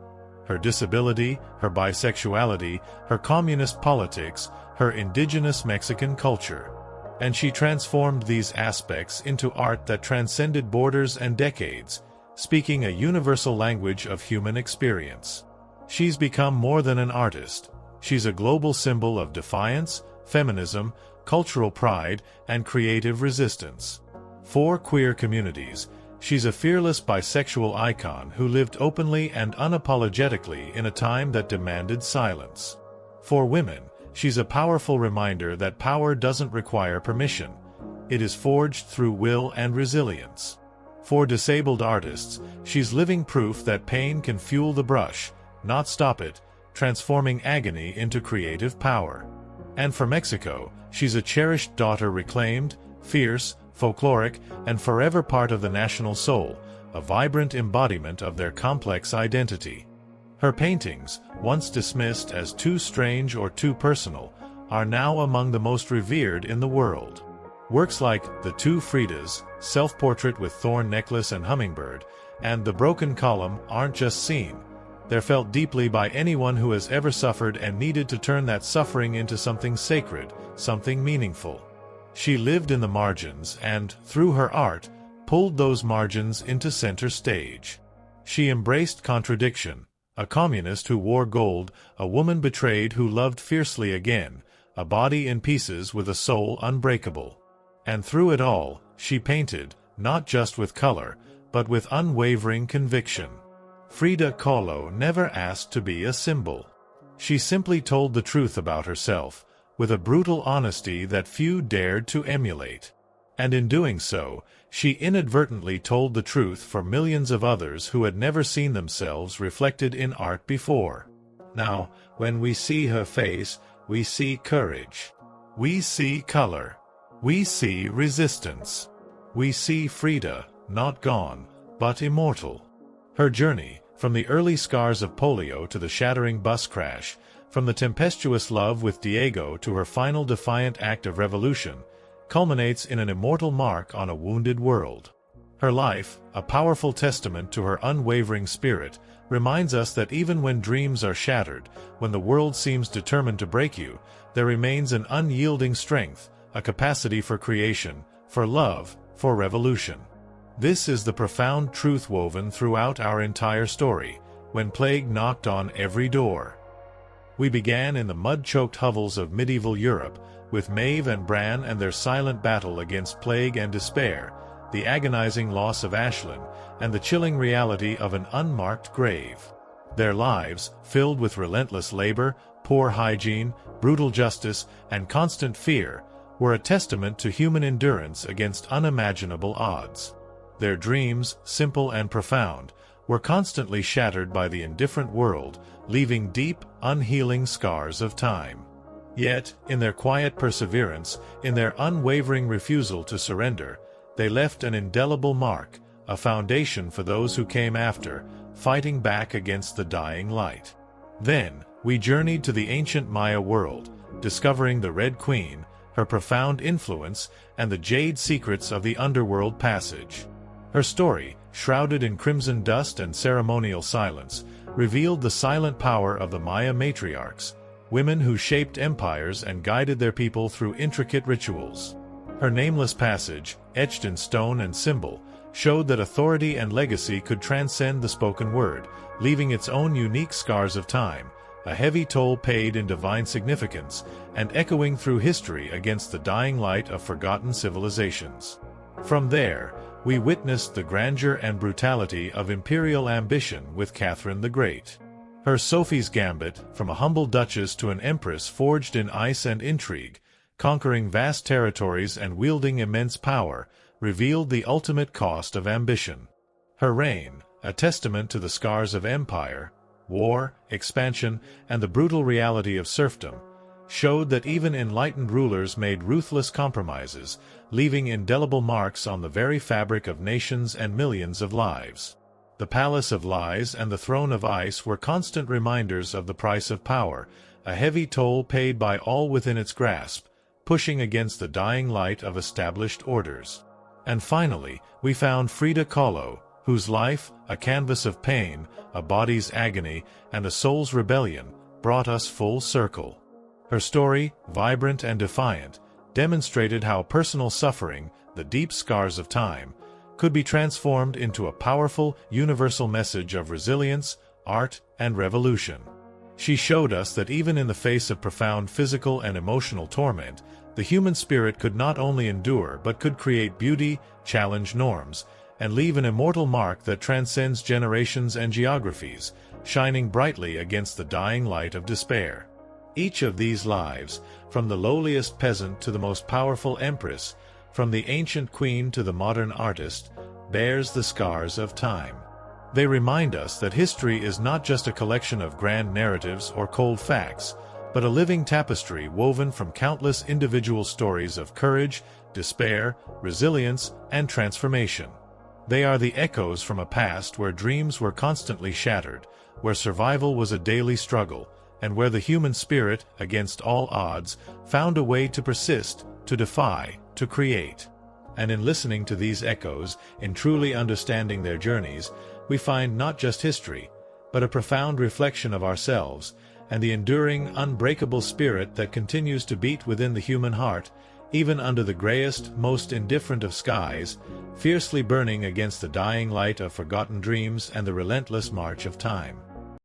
Her disability, her bisexuality, her communist politics, her indigenous Mexican culture. And she transformed these aspects into art that transcended borders and decades, speaking a universal language of human experience. She's become more than an artist. She's a global symbol of defiance, feminism, cultural pride, and creative resistance. For queer communities, she's a fearless bisexual icon who lived openly and unapologetically in a time that demanded silence. For women, she's a powerful reminder that power doesn't require permission. It is forged through will and resilience. For disabled artists, she's living proof that pain can fuel the brush, not stop it, transforming agony into creative power. And for Mexico, she's a cherished daughter reclaimed, fierce, folkloric, and forever part of the national soul, a vibrant embodiment of their complex identity. Her paintings, once dismissed as too strange or too personal, are now among the most revered in the world. Works like The Two Fridas, Self-Portrait with Thorn Necklace and Hummingbird, and The Broken Column aren't just seen. They're felt deeply by anyone who has ever suffered and needed to turn that suffering into something sacred, something meaningful. She lived in the margins and, through her art, pulled those margins into center stage. She embraced contradiction, a communist who wore gold, a woman betrayed who loved fiercely again, a body in pieces with a soul unbreakable. And through it all, she painted, not just with color, but with unwavering conviction. Frida Kahlo never asked to be a symbol. She simply told the truth about herself, with a brutal honesty that few dared to emulate. And in doing so, she inadvertently told the truth for millions of others who had never seen themselves reflected in art before. Now, when we see her face, we see courage. We see color. We see resistance. We see Frida, not gone, but immortal. Her journey, from the early scars of polio to the shattering bus crash, from the tempestuous love with Diego to her final defiant act of revolution, culminates in an immortal mark on a wounded world. Her life, a powerful testament to her unwavering spirit, reminds us that even when dreams are shattered, when the world seems determined to break you, there remains an unyielding strength, a capacity for creation, for love, for revolution. This is the profound truth woven throughout our entire story, when plague knocked on every door. We began in the mud-choked hovels of medieval Europe, with Maeve and Bran and their silent battle against plague and despair, the agonizing loss of Ashlyn, and the chilling reality of an unmarked grave. Their lives, filled with relentless labor, poor hygiene, brutal justice, and constant fear, were a testament to human endurance against unimaginable odds. Their dreams, simple and profound, were constantly shattered by the indifferent world, leaving deep, unhealing scars of time. Yet, in their quiet perseverance, in their unwavering refusal to surrender, they left an indelible mark, a foundation for those who came after, fighting back against the dying light. Then, we journeyed to the ancient Maya world, discovering the Red Queen, her profound influence, and the jade secrets of the underworld passage. Her story, shrouded in crimson dust and ceremonial silence, revealed the silent power of the Maya matriarchs, women who shaped empires and guided their people through intricate rituals. Her nameless passage, etched in stone and symbol, showed that authority and legacy could transcend the spoken word, leaving its own unique scars of time, a heavy toll paid in divine significance, and echoing through history against the dying light of forgotten civilizations. From there, we witnessed the grandeur and brutality of imperial ambition with Catherine the Great. Her Sophie's Gambit, from a humble duchess to an empress forged in ice and intrigue, conquering vast territories and wielding immense power, revealed the ultimate cost of ambition. Her reign, a testament to the scars of empire, war, expansion, and the brutal reality of serfdom, showed that even enlightened rulers made ruthless compromises, leaving indelible marks on the very fabric of nations and millions of lives. The Palace of Lies and the Throne of Ice were constant reminders of the price of power, a heavy toll paid by all within its grasp, pushing against the dying light of established orders. And finally, we found Frida Kahlo, whose life, a canvas of pain, a body's agony, and a soul's rebellion, brought us full circle. Her story, vibrant and defiant, demonstrated how personal suffering, the deep scars of time, could be transformed into a powerful, universal message of resilience, art, and revolution. She showed us that even in the face of profound physical and emotional torment, the human spirit could not only endure but could create beauty, challenge norms, and leave an immortal mark that transcends generations and geographies, shining brightly against the dying light of despair. Each of these lives, from the lowliest peasant to the most powerful empress, from the ancient queen to the modern artist, bears the scars of time. They remind us that history is not just a collection of grand narratives or cold facts, but a living tapestry woven from countless individual stories of courage, despair, resilience, and transformation. They are the echoes from a past where dreams were constantly shattered, where survival was a daily struggle, and where the human spirit, against all odds, found a way to persist, to defy, to create. And in listening to these echoes, in truly understanding their journeys, we find not just history, but a profound reflection of ourselves, and the enduring, unbreakable spirit that continues to beat within the human heart, even under the grayest, most indifferent of skies, fiercely burning against the dying light of forgotten dreams and the relentless march of time.